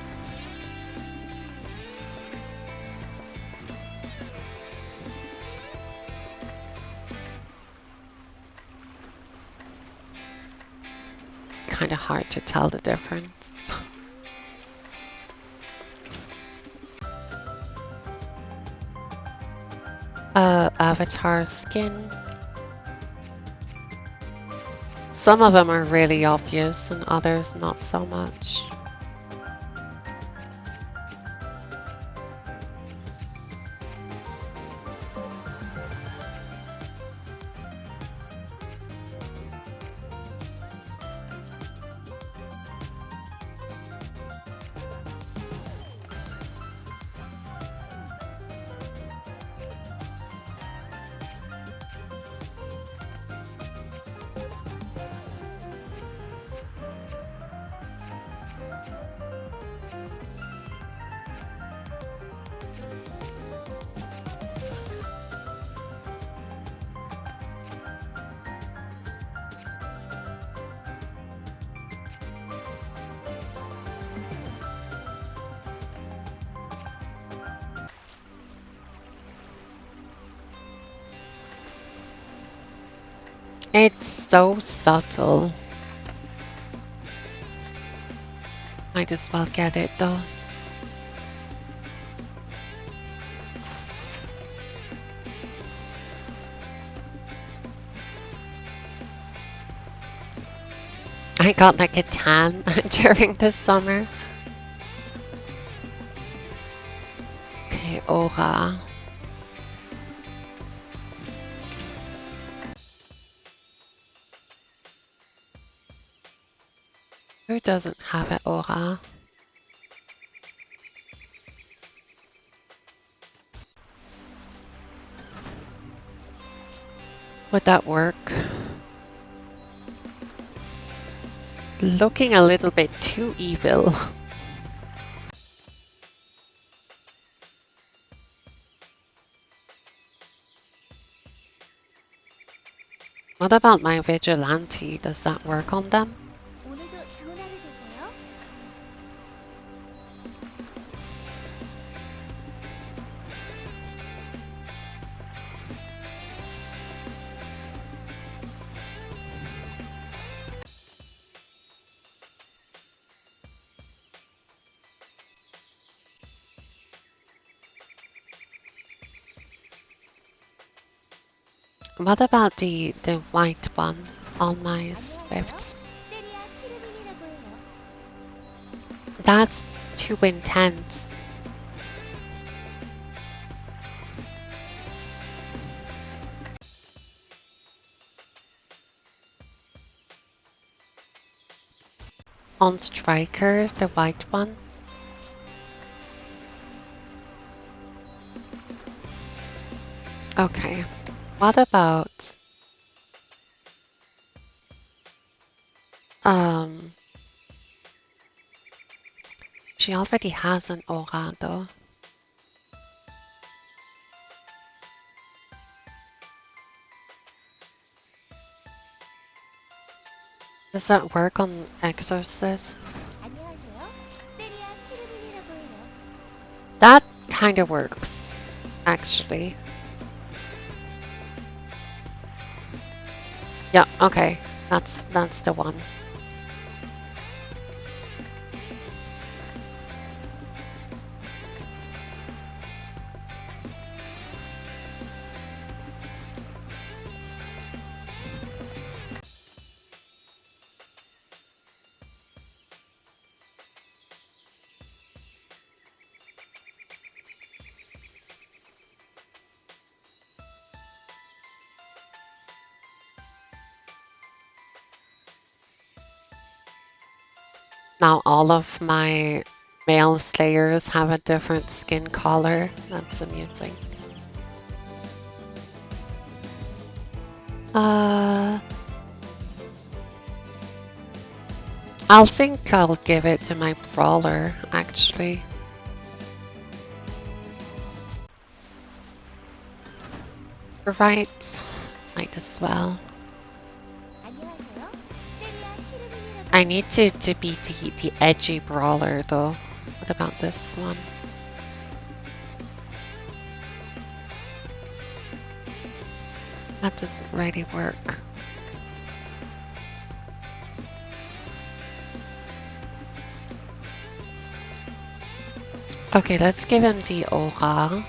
It's kind of hard to tell the difference. Avatar skin. Some of them are really obvious and others not so much. It's so subtle. Might as well get it though. I got like a tan during the summer. Okay, aura. Who doesn't have an aura? Would that work? It's looking a little bit too evil. What about my vigilante? Does that work on them? 오늘도 좋은 하루 되세요. What about the white one on my Swift? 세리아 키르빈이라고 해요. That's too intense. On Striker, the white one. Okay, what about she already has an aura though. Does that work on Exorcist? 안녕하세요. 세리아 키르빈이라고 해요. That kind of works, actually. Yeah, okay. That's the one. Now all of my male slayers have a different skin color. That's amusing. I'll think I'll give it to my brawler, actually. Right, might as well. 안녕하세요. 세리아 키르빈이라고 I need to be the edgy brawler though. What about this one? That doesn't really work. Okay, let's give him the aura.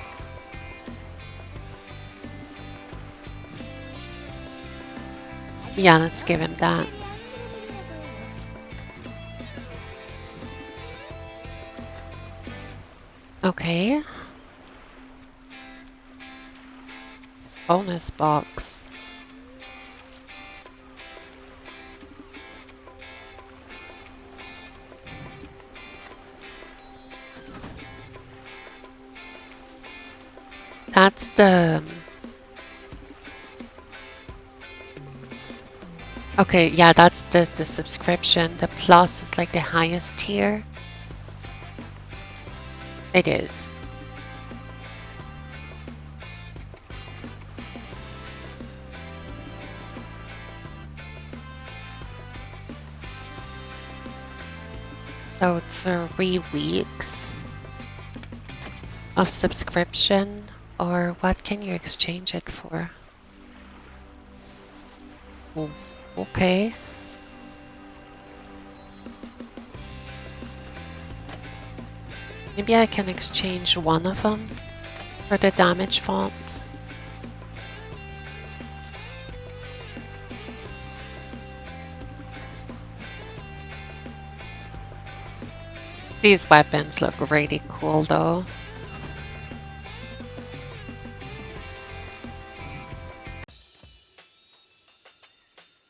Yeah, let's give him that. 세리아 키르빈이라고 해요. Okay. Bonus box. That's the... Okay, yeah, that's the subscription. The plus is like the highest tier. It is. So 3 weeks of subscription, or what can you exchange it for? Ooh, okay. Maybe I can exchange one of them for the damage font. These weapons look really cool though.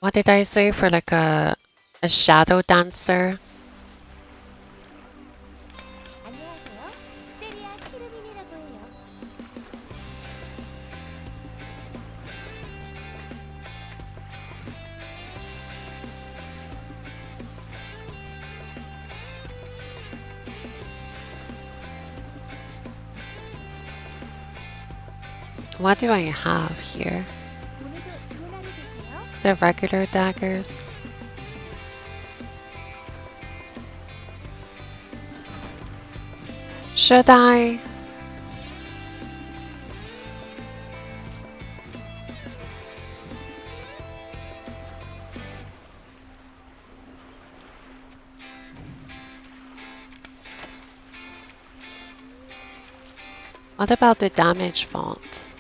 What did I say for like a shadow dancer? 안녕하세요. 세리아 키르민이라고 해요. What do I have here? 오늘도 좋은 하루 되세요. The regular daggers. Should I? What about the damage font?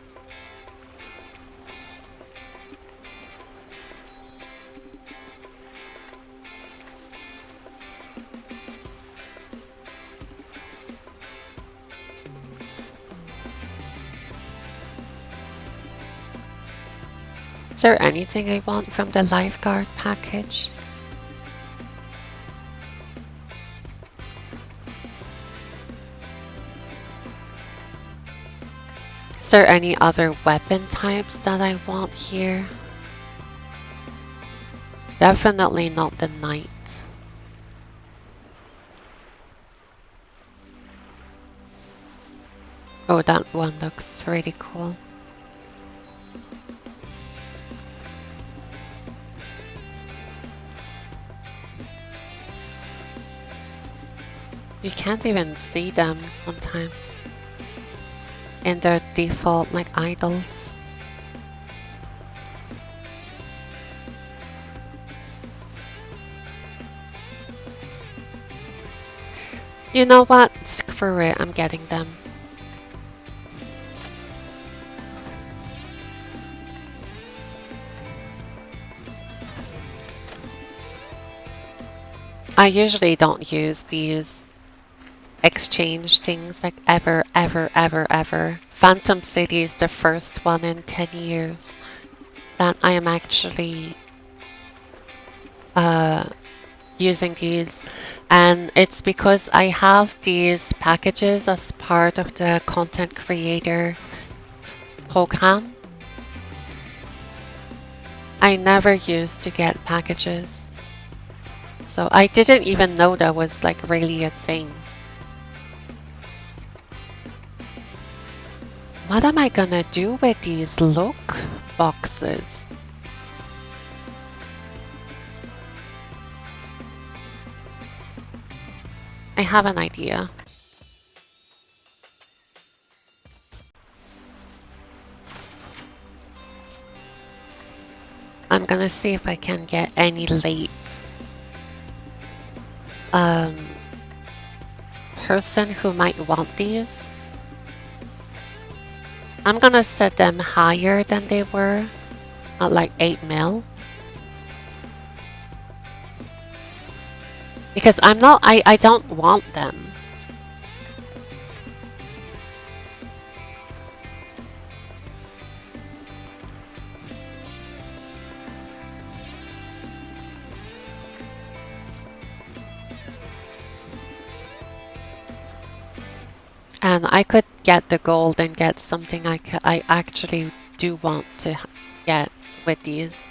Is there anything I want from the lifeguard package? Is there any other weapon types that I want here? Definitely not the knight. Oh, that one looks really cool. You can't even see them sometimes in their default like idols. You know what? Screw it, I'm getting them. I usually don't use these exchange things like ever. Phantom City is the first one in 10 years that I am actually using these, and it's because I have these packages as part of the content creator program. I never used to get packages, so I didn't even know that was like really a thing. What am I gonna do with these look boxes? I have an idea. I'm gonna see if I can get any late person who might want these. I'm gonna set them higher than they were, at like 8 mil. Because I don't want them. And I could get the gold and get something I actually do want to get with these.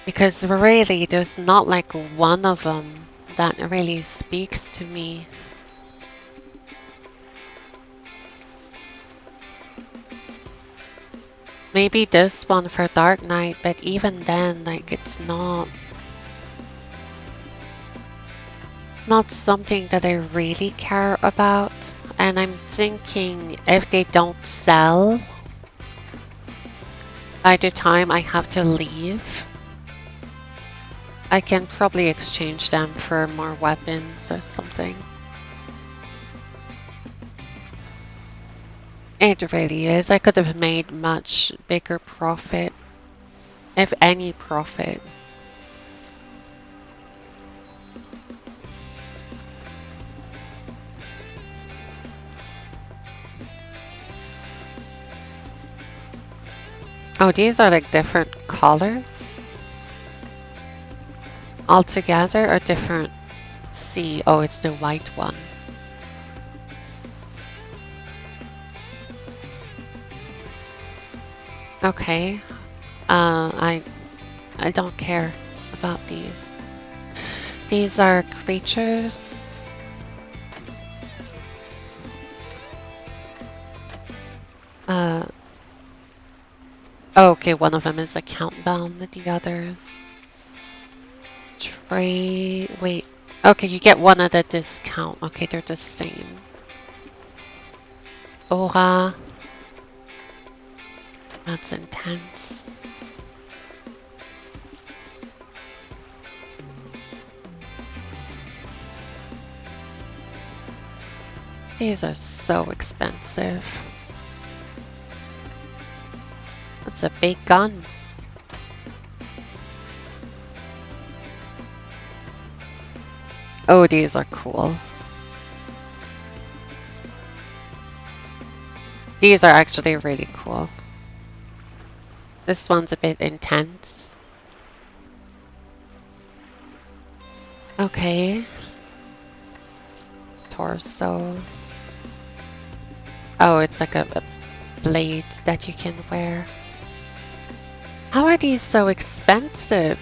Because really, there's not like one of them that really speaks to me. Maybe this one for Dark Knight, but even then, like, it's not something that I really care about. And I'm thinking if they don't sell, By the time I have to leave, I can probably exchange them for more weapons or something. It really is. I could have made much bigger profit, if any profit. Oh, these are like different colors altogether, or different sea? Oh, it's the white one. Okay. I don't care about these. These are creatures. Oh, okay, one of them is account bound, the others. Trade. Wait. Okay, you get one at a discount. Okay, they're the same. Aura. That's intense. These are so expensive. That's a big gun. Oh, these are cool. These are actually really cool. This one's a bit intense. Okay. Torso. Oh, it's like a blade that you can wear. How are these so expensive?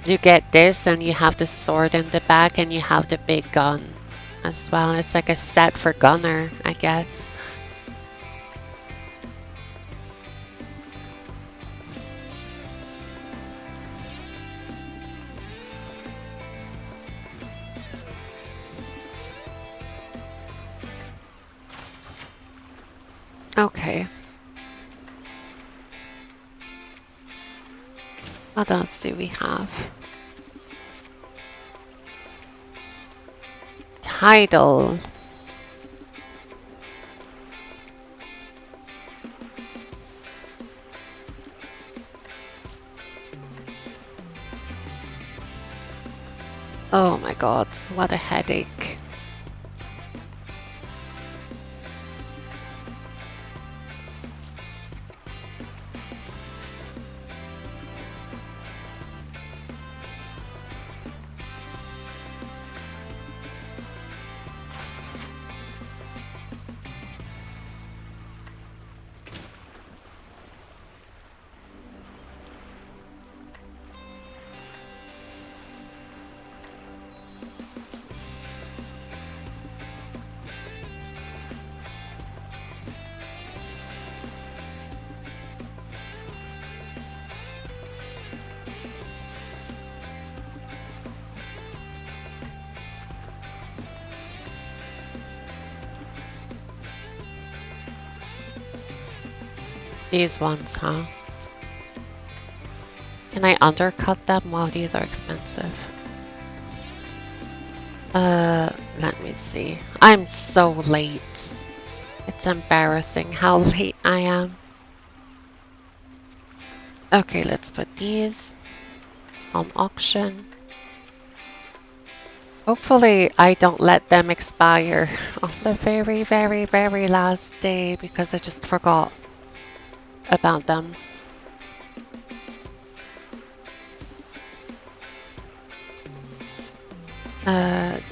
You get this and you have the sword in the back and you have the big gun as well. It's like a set for gunner, I guess. Okay. What else do we have? Tidal. Oh my god, what a headache. These ones, huh? Can I undercut them? Wow, these are expensive. Let me see. I'm so late. It's embarrassing how late I am. Okay, let's put these on auction. Hopefully I don't let them expire on the very, very, very last day because I just forgot about them.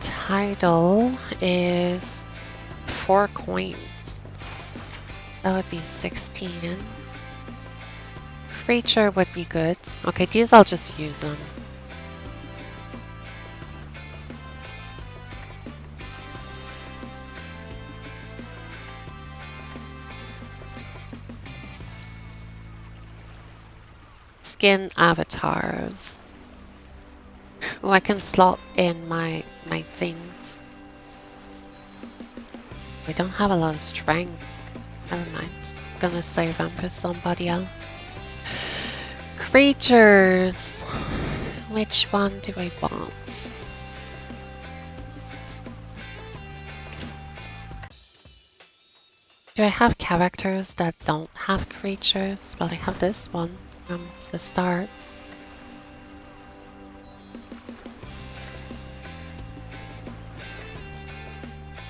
Title is 4 coins. That would be 16. Creature would be good. Okay, these I'll just use them. Skin avatars. Oh, I can slot in my things. We don't have a lot of strength. Never mind. Gonna save them for somebody else. Creatures! Which one do I want? Do I have characters that don't have creatures? Well, I have this one from the start.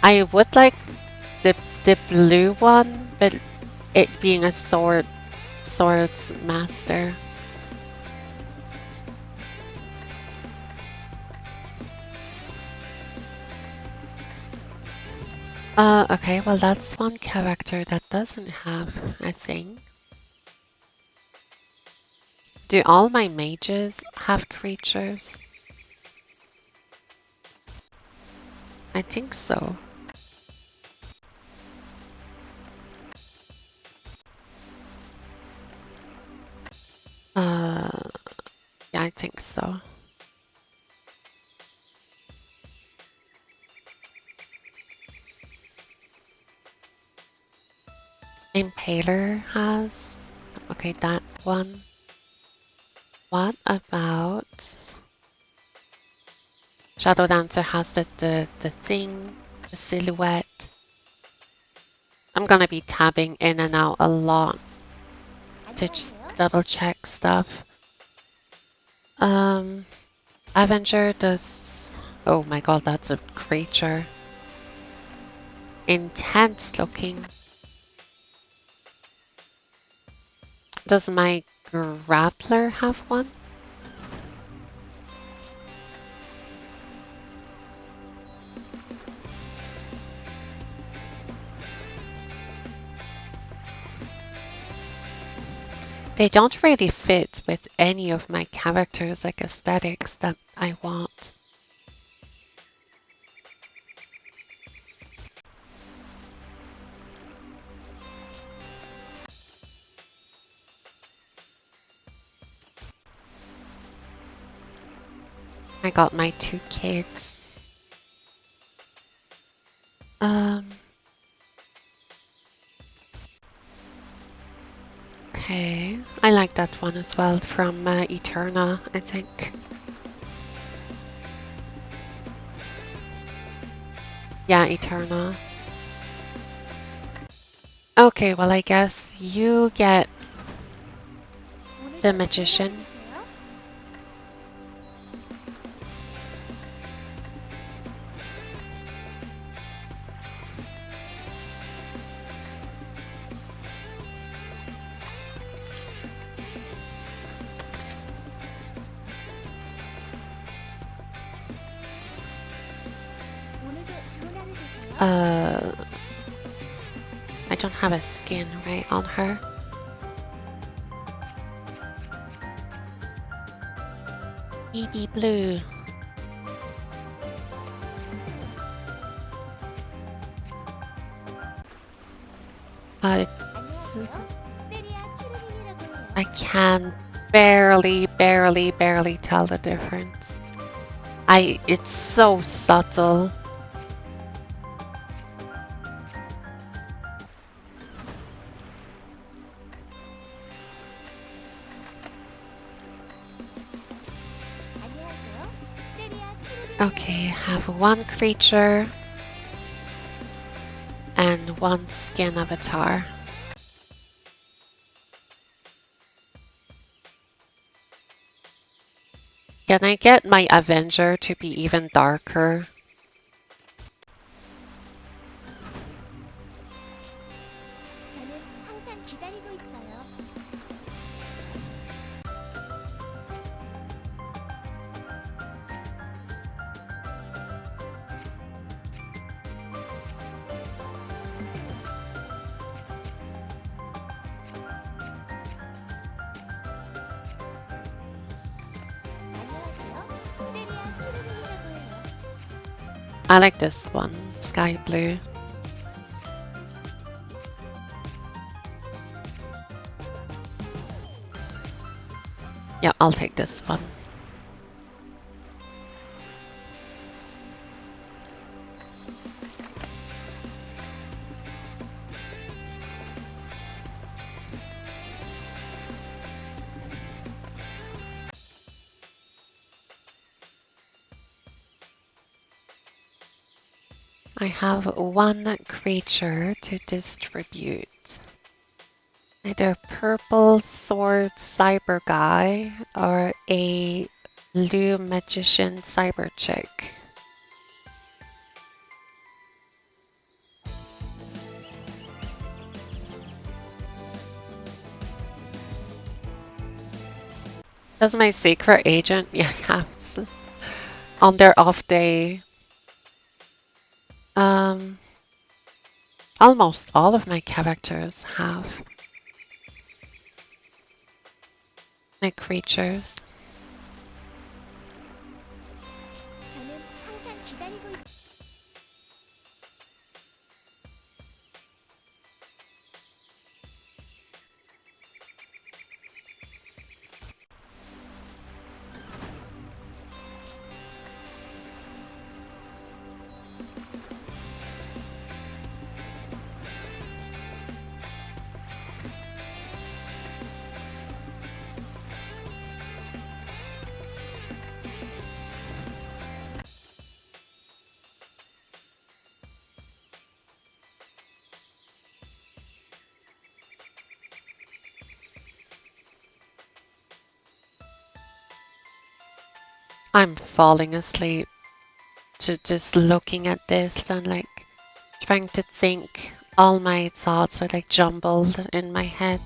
I would like the blue one, but it being a swords master. Okay, well that's one character that doesn't have a thing. Do all my mages have creatures? I think so. Yeah, I think so. Impaler has. Okay, that one. What about Shadow Dancer has the thing, the silhouette. I'm gonna be tabbing in and out a lot to just double check stuff. Avenger does. Oh my god, that's a creature. Intense looking. Does my grappler have one? They don't really fit with any of my characters, like aesthetics that I want. I got my 2 kids. Okay, I like that one as well from Eterna, I think. Yeah, Eterna. Okay, well I guess you get the magician. I don't have a skin right on her. BB blue. It's, I can barely tell the difference. It's so subtle. Okay, have 1 creature and 1 skin avatar. Can I get my Avenger to be even darker? I like this one, sky blue. Yeah, I'll take this one. I have one creature to distribute. Either purple sword cyber guy or a blue magician cyber chick. Does my secret agent, yeah, has on their off day. Almost all of my characters have my creatures. 저는 항상 기다리고 있. I'm falling asleep to just looking at this and like trying to think. All my thoughts are like jumbled in my head.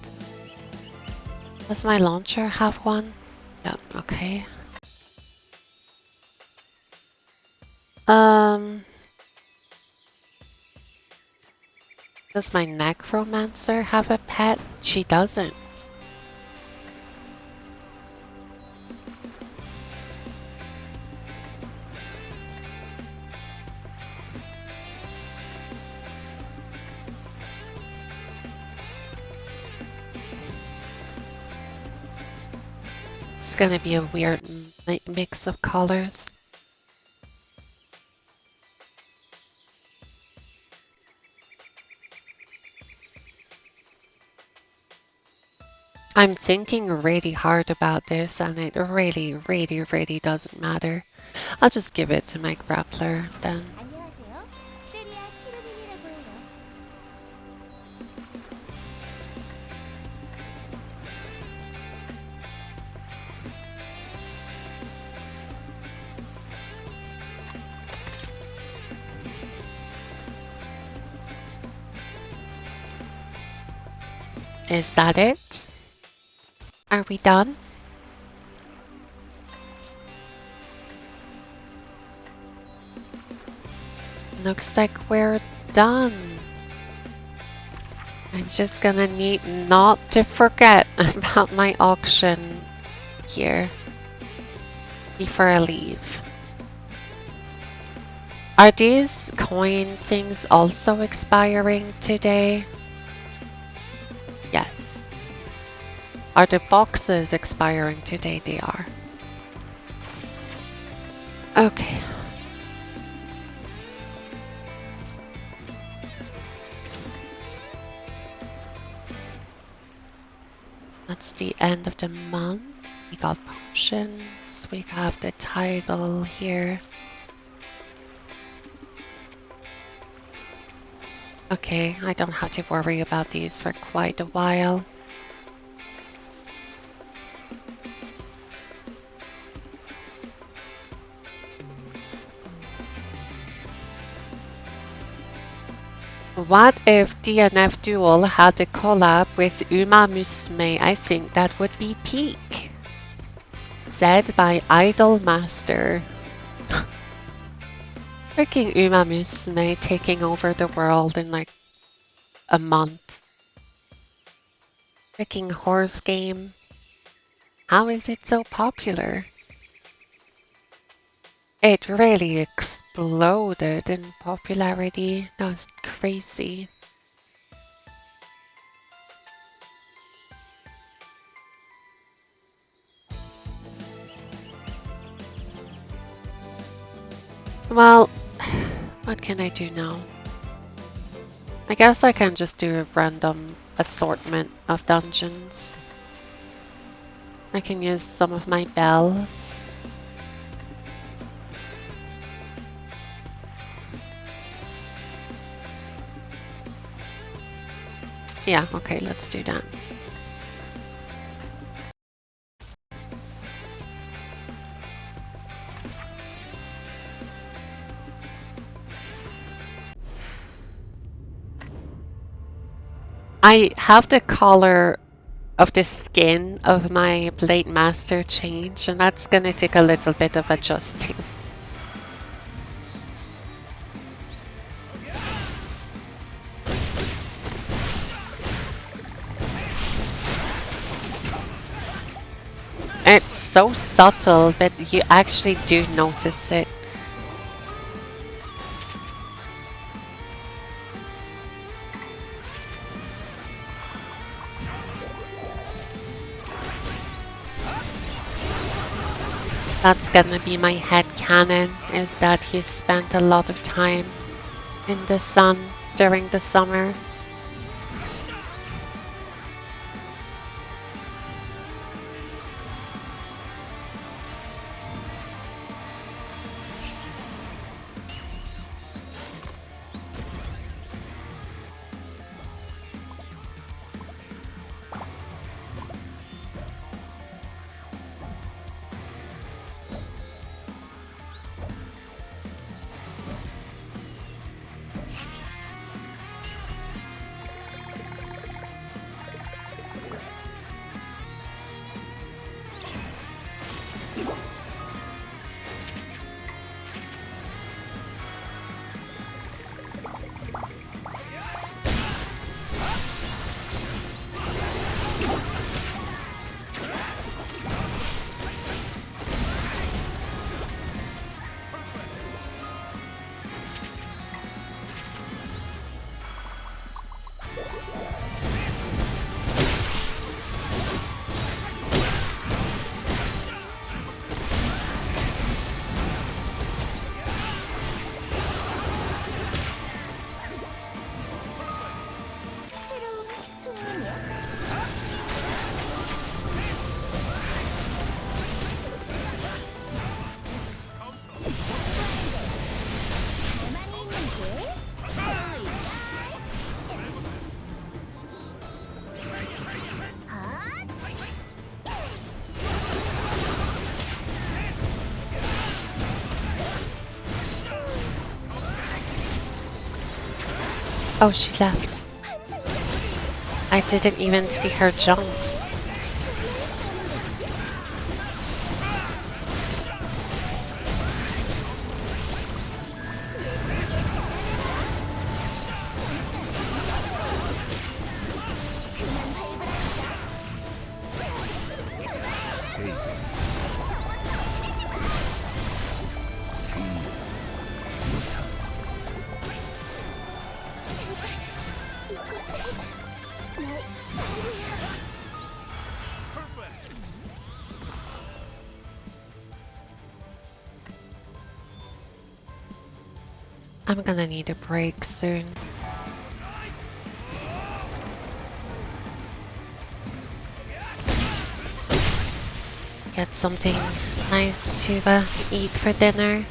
Does my launcher have one? Yeah, okay. Does my necromancer have a pet? She doesn't. It's gonna be a weird mix of colors. I'm thinking really hard about this and it really doesn't matter. I'll just give it to my grappler then. 안녕하세요. 세리아 키르민이라고 해요. Is that it? Are we done? Looks like we're done. I'm just gonna need not to forget about my auction here before I leave. Are these coin things also expiring today? Yes. Are the boxes expiring today? They are. Okay. That's the end of the month. We got potions. We have the title here. Okay, I don't have to worry about these for quite a while. What if DNF Duel had a collab with Uma Musume? I think that would be peak. Said by Idol Master. Freaking Uma Musume taking over the world in like a month. Freaking horse game. How is it so popular? It really exploded in popularity. That was crazy. Well, what can I do now? I guess I can just do a random assortment of dungeons. I can use some of my bells. Yeah, okay, let's do that. I have the color of the skin of my Blade Master change, and that's gonna take a little bit of adjusting. It's so subtle, but you actually do notice it. That's gonna be my headcanon, is that he spent a lot of time in the sun during the summer. 새로운 소원이야. 가만히 있는 게 저희. 아! Oh, she left. I didn't even see her jump. I'm gonna need a break soon. Get something nice to eat for dinner.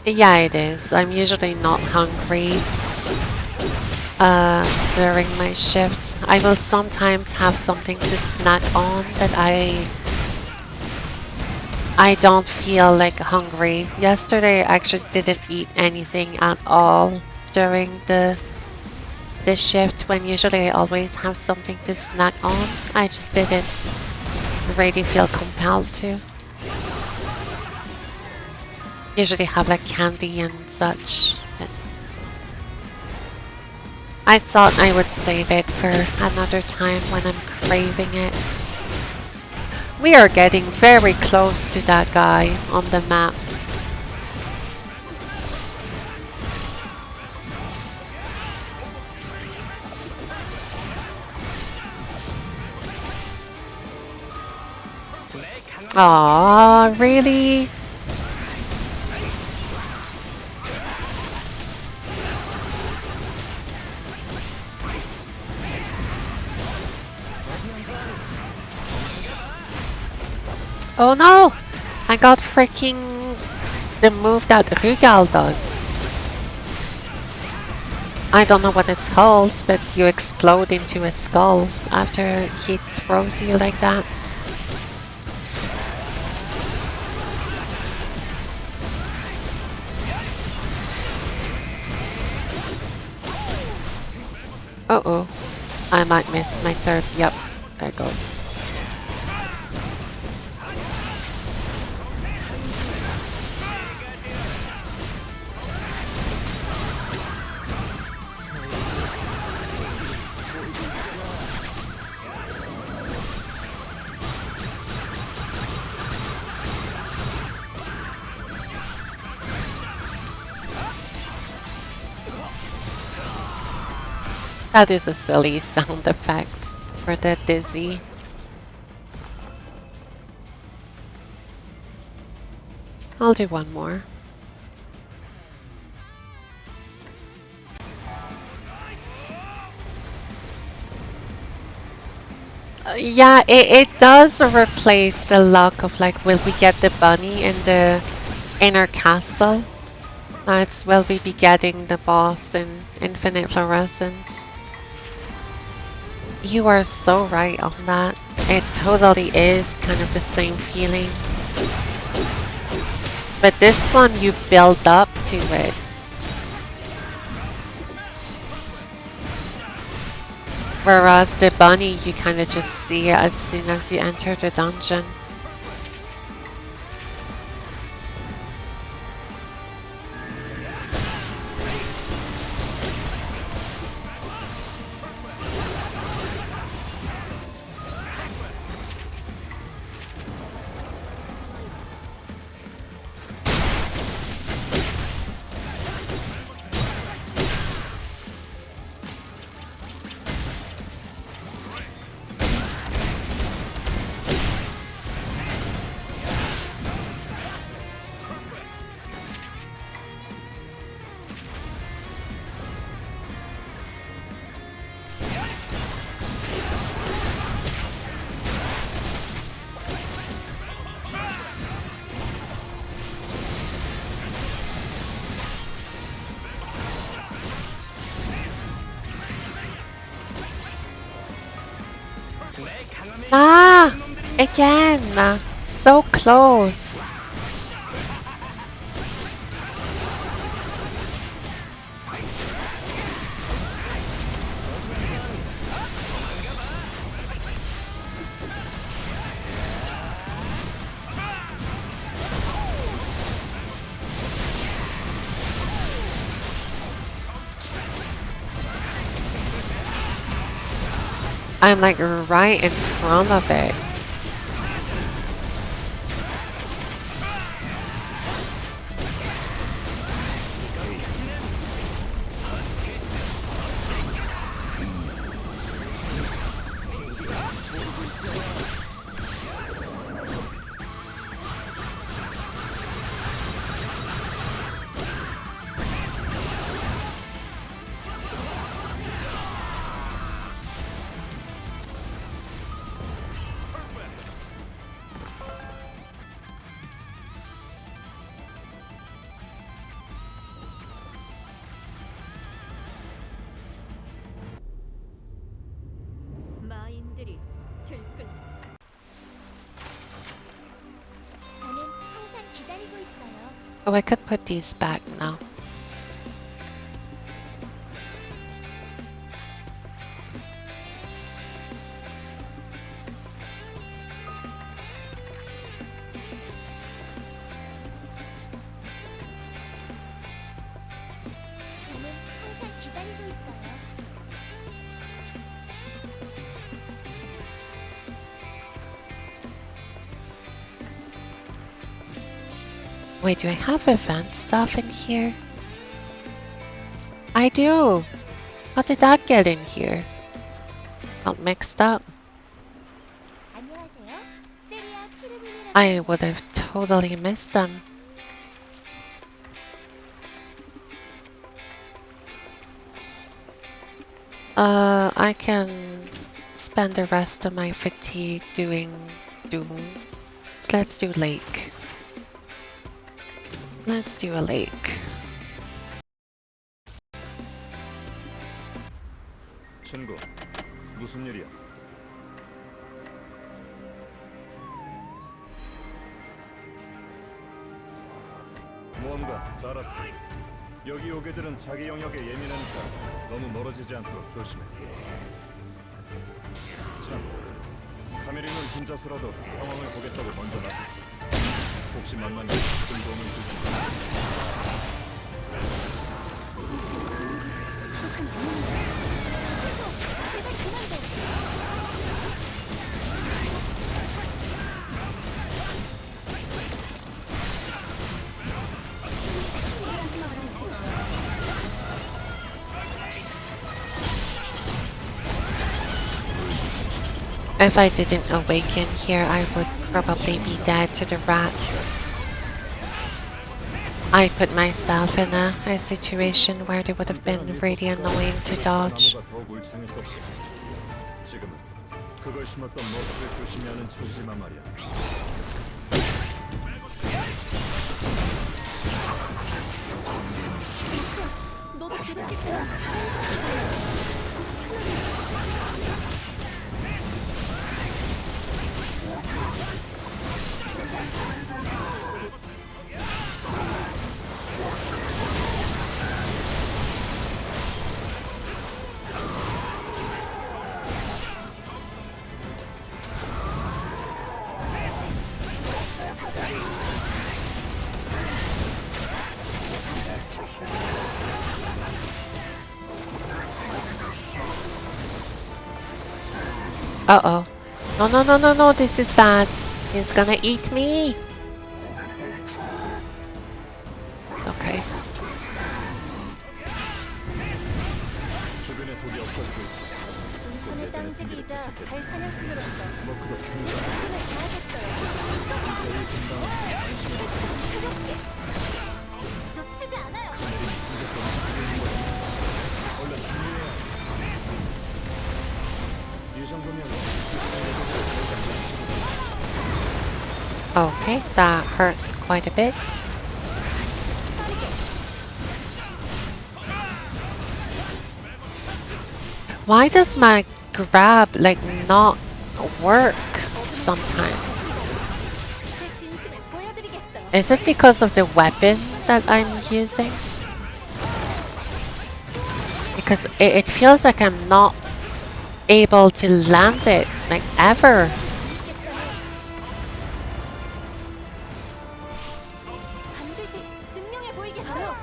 Yeah, it is. I'm usually not hungry during my shifts. I will sometimes have something to snack on that I don't feel like hungry. Yesterday I actually didn't eat anything at all during the shift, when usually I always have something to snack on. I just didn't really feel compelled to. Usually have like candy and such. I thought I would save it for another time when I'm craving it. We are getting very close to that guy on the map. Aw, really? Oh no! I got freaking the move that Rugal does. I don't know what it's called, but you explode into a skull after he throws you like that. Uh-oh. I might miss my third. Yep, there goes. That is a silly sound effect for the dizzy. I'll do one more. Yeah, it does replace the luck of like, will we get the bunny in the inner castle? It's will we be getting the boss in Infinite Fluorescence? You are so right on that. It totally is kind of the same feeling. But this one you build up to it. Whereas the bunny you kind of just see it as soon as you enter the dungeon. Ah! Again! So close! I'm like right in front of it. 마인들이 들끓. 저는 항상 기다리고 있어요. Oh, I could put these back now. 저는 항상 기다리고 있어요. Wait, do I have event stuff in here? I do! How did that get in here? Got mixed up. 안녕하세요. 세리아 키르빈이라고 I would have totally missed them. I can spend the rest of my fatigue doing Doom. So let's do lake. Let's do a lake. 친구, 무슨 일이야? 뭔가 잘 왔어. 여기 오게들은 자기 영역에 예민하니까 너무 멀어지지 않도록 조심해. 참, 카메리는 혼자서라도 상황을 보겠다고 먼저 나섰어. 혹시 만나면 큰 도움을 줄게. If I didn't awaken here, I would probably be dead to the rats. I put myself in a situation where it would have been really annoying to dodge. 나무가 더욱 울창했었어. 지금은 그걸 심었던 모습을 조심히 하는 처지지만 말이야. 너도 그렇겠구나. Uh-oh. No, no, no, no, no, this is bad. He's gonna eat me. Okay. 주변에 독이 없어지고 있어. 전의 땀새기이자 달 사냥꾼으로서 뭐 그렇게 제 최선을 다하겠어요. 놓치지 않아요. 이 정도면 Okay, that hurt quite a bit. Why does my grab like not work sometimes? 제 진심을 보여드리겠어요. Is it because of the weapon that I'm using? Because it feels like I'm not able to land it like ever. 반드시 증명해 보이겠어요.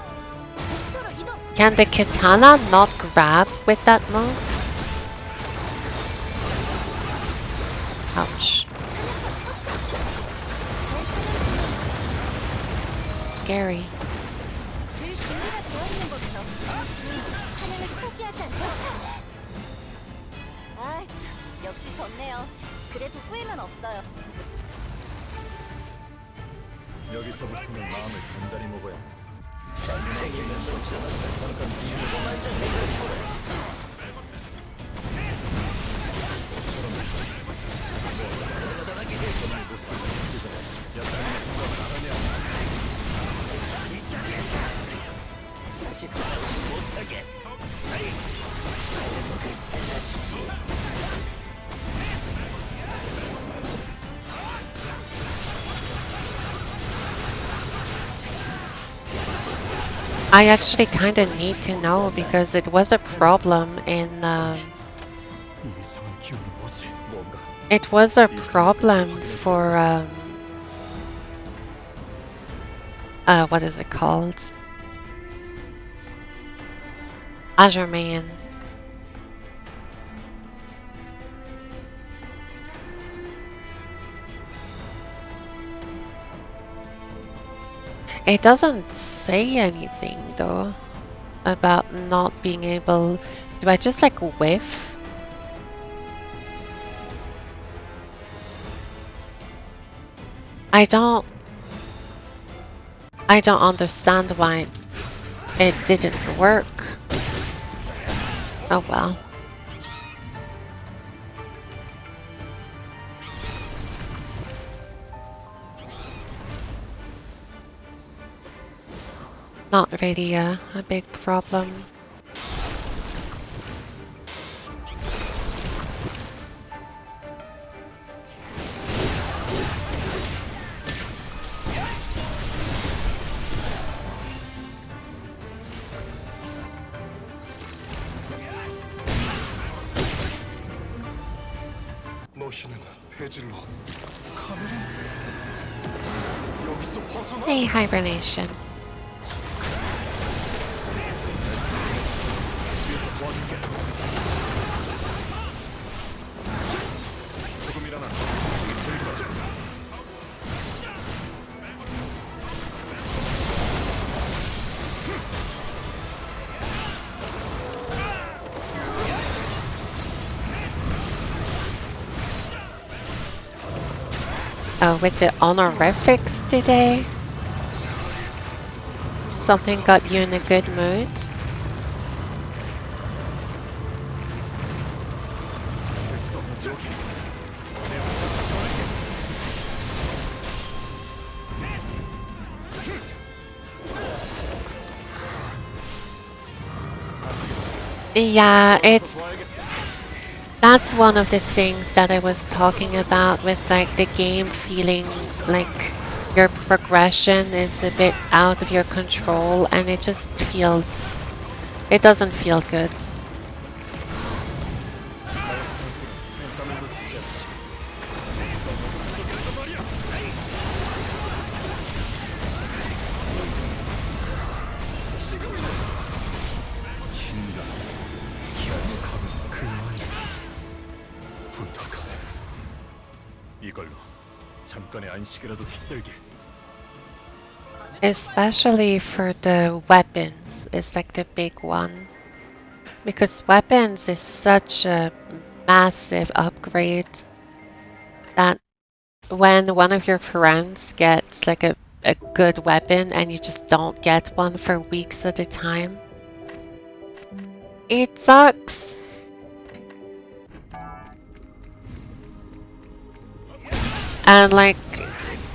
목표로 이동. Can the katana not grab with that move? Ouch. Scary. 늘 준비가 되어 있는 법이죠. 사냥을 포기하지 않죠. 아, 참, 역시 좋네요. 그래도 후회는 없어요. 여기서부터는 마음을 단단히 먹어야 해. I actually kind of need to know because it was a problem in 이 이상한 기운이 뭐지? 뭔가 it was a problem for what is it called? Azure Man. It doesn't say anything though about not being able. Do I just like whiff? I don't understand why it didn't work. Oh well. Not really a big problem. 너희는 배질러. 카메라. 여기서 벗어나. Hey, hibernation. 조금이라나. Oh, with the honorifics today? Something got you in a good mood? Yeah, that's one of the things that I was talking about with like the game feeling like your progression is a bit out of your control and it doesn't feel good. 부탁하네. 이걸로 잠깐의 안식이라도 깃들게. Especially for the weapons, it's like the big one. Because weapons is such a massive upgrade that when one of your friends gets like a good weapon and you just don't get one for weeks at a time, it sucks. And like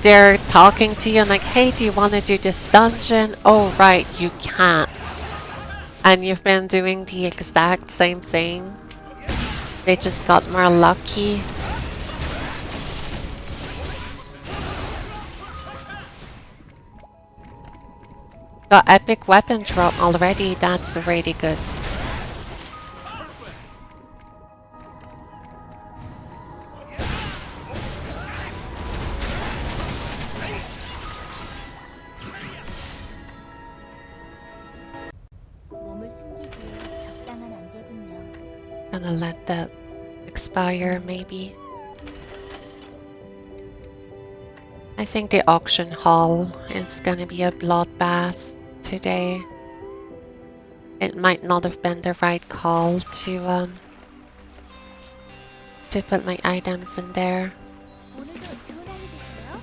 they're talking to you and like, hey, do you want to do this dungeon? Oh right, you can't. And you've been doing the exact same thing. They just got more lucky. Got epic weapon drop already, that's really good. 몸을 숨기기에 적당한 안개군요. Gonna let that expire maybe. I think the auction hall is gonna be a bloodbath today. It might not have been the right call to put my items in there. 오늘도 좋은 하루 되세요.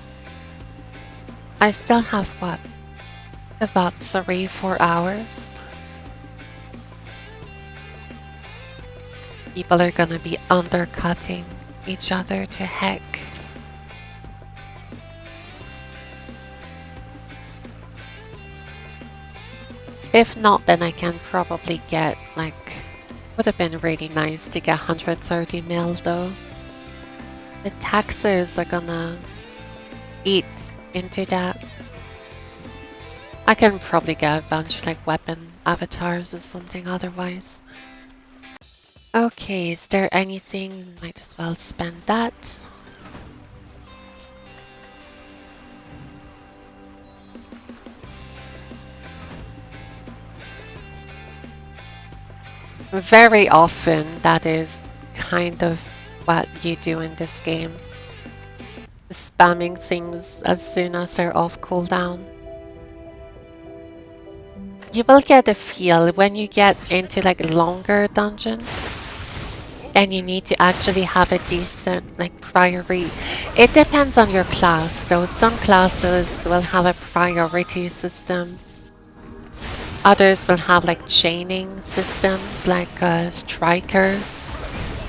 I still have what? About 3-4 hours. People are gonna be undercutting each other to heck. If not, then I can probably get like, would have been really nice to get 130 mil though. The taxes are gonna eat into that. I can probably get a bunch of like weapon avatars or something otherwise. Okay, is there anything? Might as well spend that. Very often that is kind of what you do in this game. Spamming things as soon as they're off cooldown. You will get a feel when you get into like longer dungeons and you need to actually have a decent like priority. It depends on your class though. Some classes will have a priority system. Others will have like chaining systems, like strikers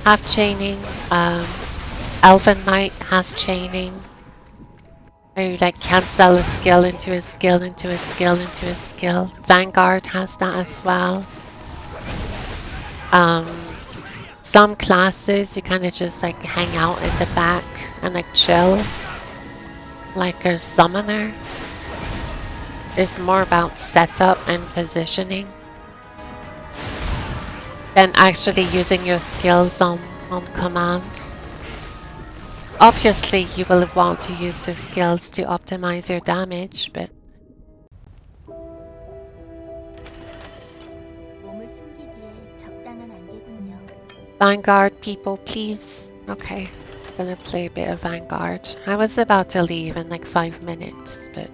have chaining. Elven Knight has chaining. Or you like cancel a skill into a skill into a skill into a skill. Vanguard has that as well. Some classes you kind of just like hang out in the back and like chill. Like a summoner. It's more about setup and positioning than actually using your skills on commands. Obviously, you will want to use your skills to optimize your damage, but 몸을 숨기기에 적당한 안개군요. Vanguard people, please. Okay, gonna play a bit of Vanguard. I was about to leave in like 5 minutes, but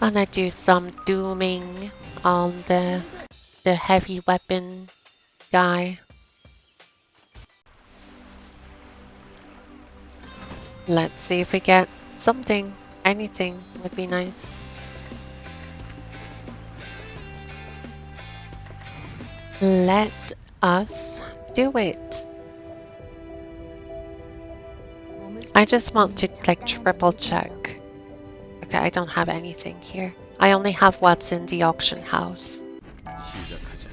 gonna do some dooming on the heavy weapon guy. Let's see if we get something. Anything would be nice. Let us do it. I just want to like triple check. Okay, I don't have anything here. I only have what's in the auction house. 시작하자.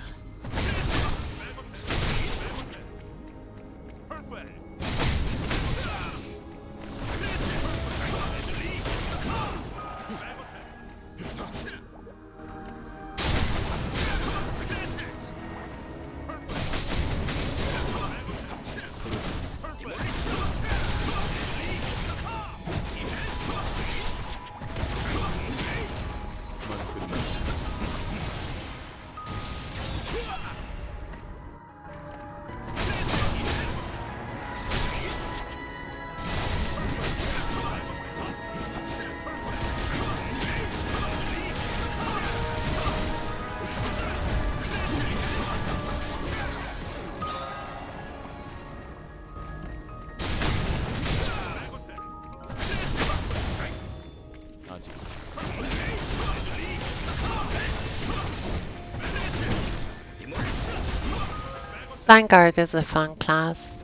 Vanguard is a fun class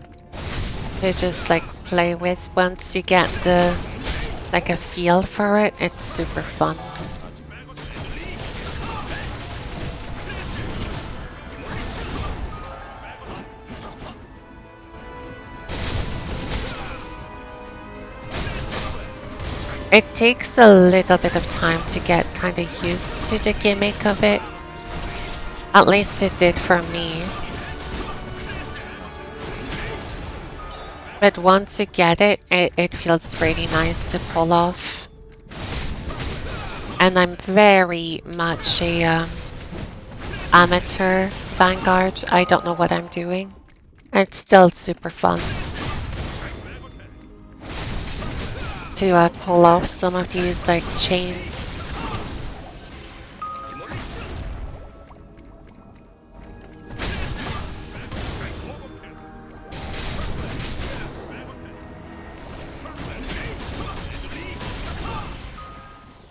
to just like play with. Once you get the like a feel for it, it's super fun. It takes a little bit of time to get kind of used to the gimmick of it. At least it did for me. But once you get it, it feels really nice to pull off. And I'm very much a amateur Vanguard. I don't know what I'm doing. It's still super fun to pull off some of these like chains.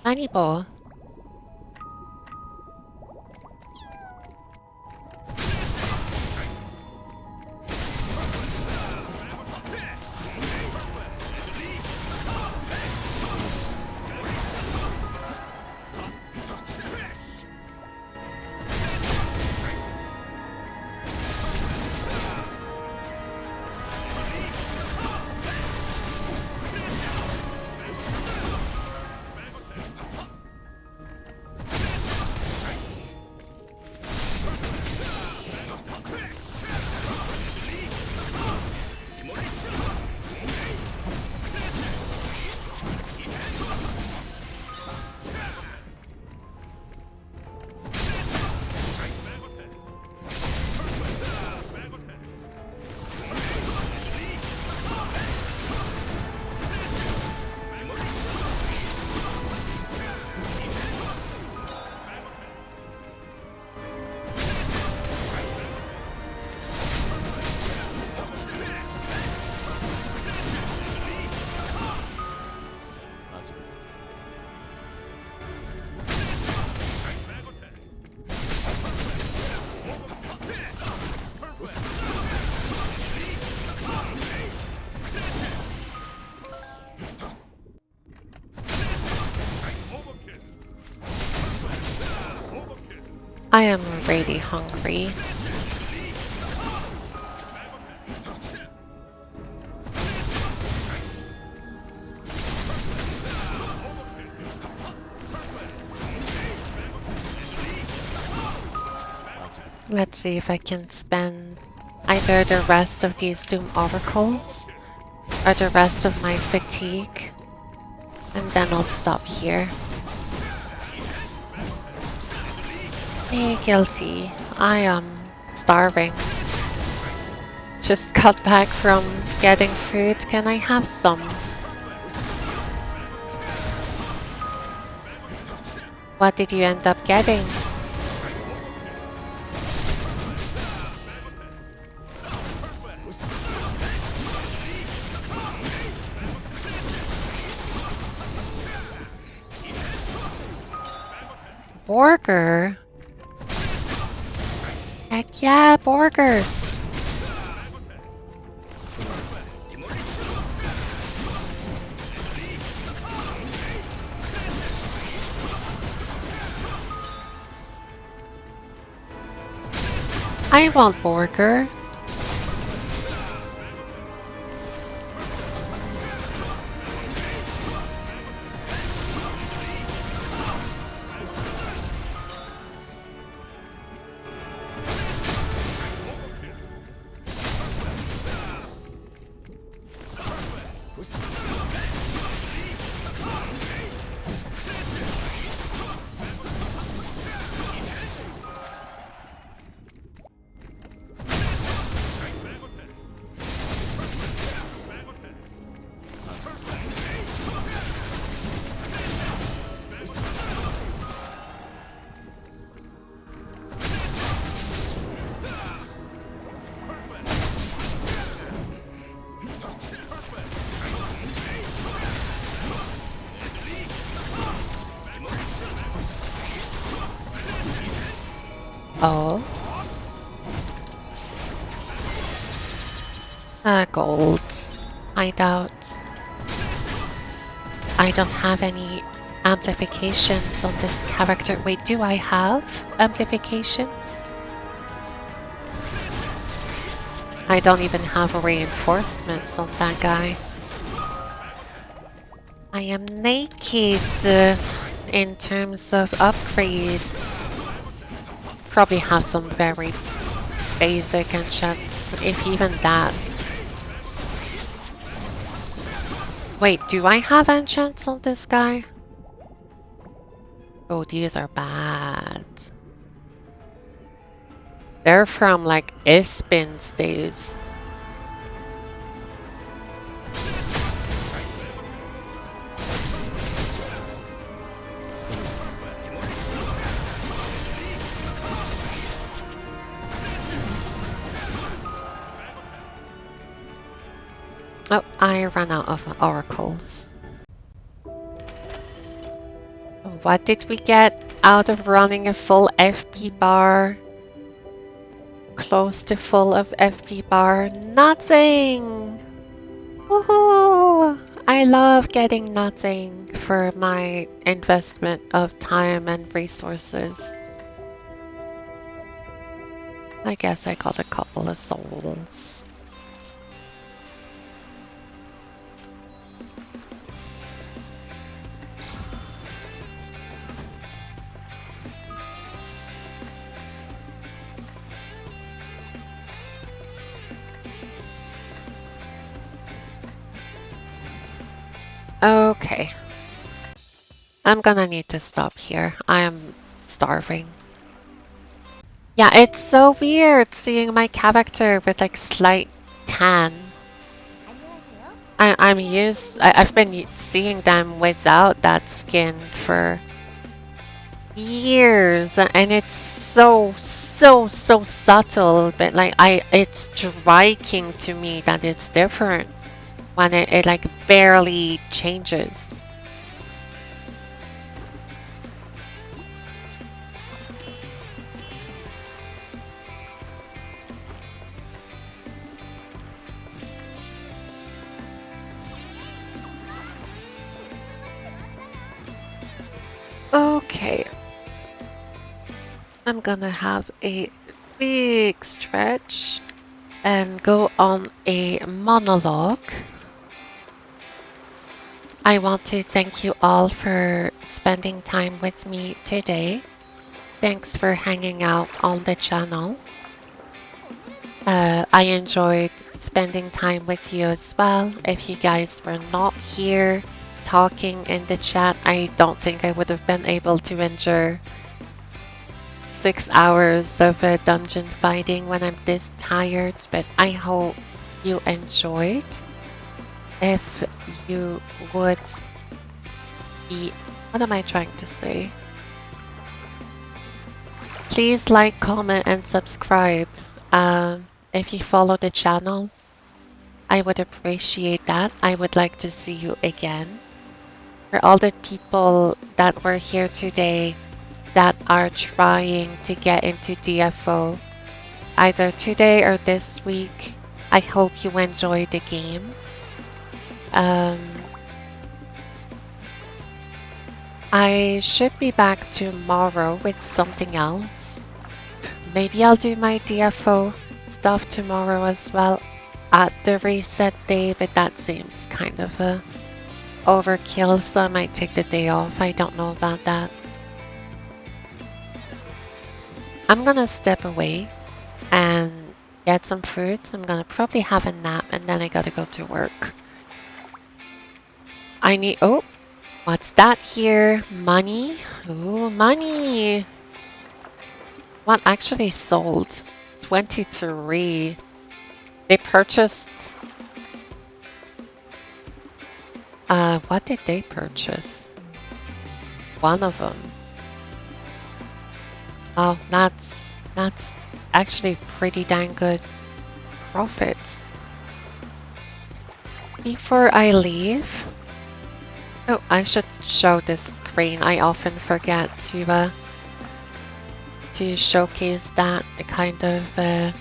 Tiny ball. I am really hungry. Let's see if I can spend either the rest of these Doom Oracles or the rest of my fatigue, and then I'll stop here. Hey, guilty. I am starving. Just got back from getting food. Can I have some? What did you end up getting? Burger? Heck yeah, burgers! I want burger. Oh. Gold. Hideout. I don't have any amplifications on this character. Wait, do I have amplifications? I don't even have reinforcements on that guy. I am naked in terms of upgrades. Probably have some very basic enchants, if even that. Wait, do I have enchants on this guy? Oh, these are bad. They're from like Ispin's days. Oh, I ran out of oracles. What did we get out of running a full FP bar? Close to full of FP bar? Nothing! Woohoo! I love getting nothing for my investment of time and resources. I guess I got a couple of souls. Okay. I'm gonna need to stop here. I am starving. Yeah, it's so weird seeing my character with like slight tan. I've been seeing them without that skin for years, and it's so subtle, but like it's striking to me that it's different when it like barely changes. Okay. I'm gonna have a big stretch and go on a monologue. I want to thank you all for spending time with me today. Thanks for hanging out on the channel. I enjoyed spending time with you as well. If you guys were not here talking in the chat, I don't think I would have been able to endure 6 hours of dungeon fighting when I'm this tired, but I hope you enjoyed. If you would be, what am I trying to say? Please like, comment, and subscribe. If you follow the channel, I would appreciate that. I would like to see you again. For all the people that were here today that are trying to get into DFO, either today or this week, I hope you enjoy the game. I should be back tomorrow with something else. Maybe I'll do my DFO stuff tomorrow as well at the reset day, but that seems kind of a overkill, so I might take the day off. I don't know about that. I'm gonna step away and get some food. I'm gonna probably have a nap and then I gotta go to work. I need, oh, what's that here? Money? Ooh, money! What actually sold? 23. They purchased, what did they purchase? One of them. Oh, that's actually pretty dang good profits. Before I leave, oh, I should show this screen. I often forget to showcase that kind of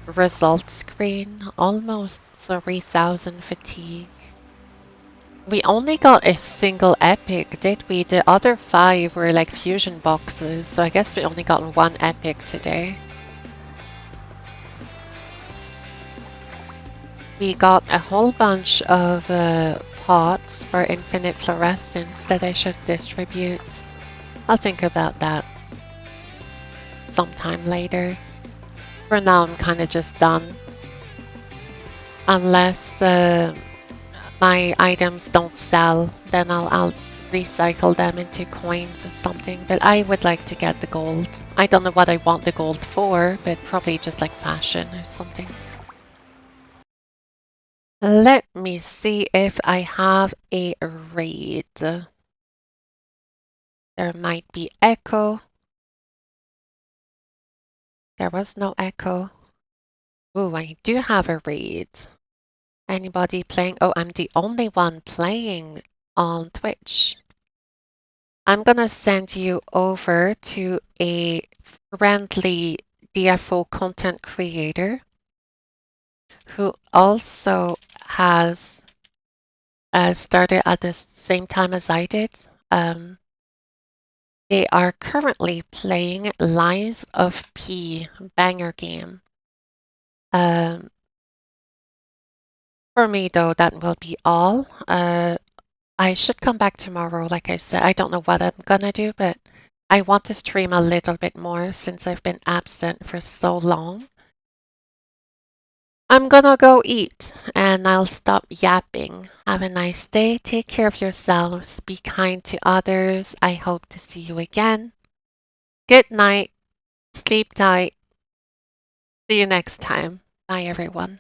result screen. Almost 3,000 fatigue. We only got a single epic, did we? The other 5 were like fusion boxes, so I guess we only got 1 epic today. We got a whole bunch of pots for infinite fluorescence that I should distribute. I'll think about that sometime later. For now, I'm kind of just done. Unless my items don't sell, then I'll recycle them into coins or something. But I would like to get the gold. I don't know what I want the gold for, but probably just like fashion or something. Let me see if I have a raid. There might be echo. There was no echo. Ooh, I do have a raid. Anybody playing? Oh, I'm the only one playing on Twitch. I'm gonna send you over to a friendly DFO content creator who also has started at the same time as I did. They are currently playing Lies of P, banger game. For me though, that will be all. I should come back tomorrow, like I said. I don't know what I'm gonna do, but I want to stream a little bit more since I've been absent for so long. I'm gonna go eat and I'll stop yapping. Have a nice day. Take care of yourselves. Be kind to others. I hope to see you again. Good night. Sleep tight. See you next time. Bye, everyone.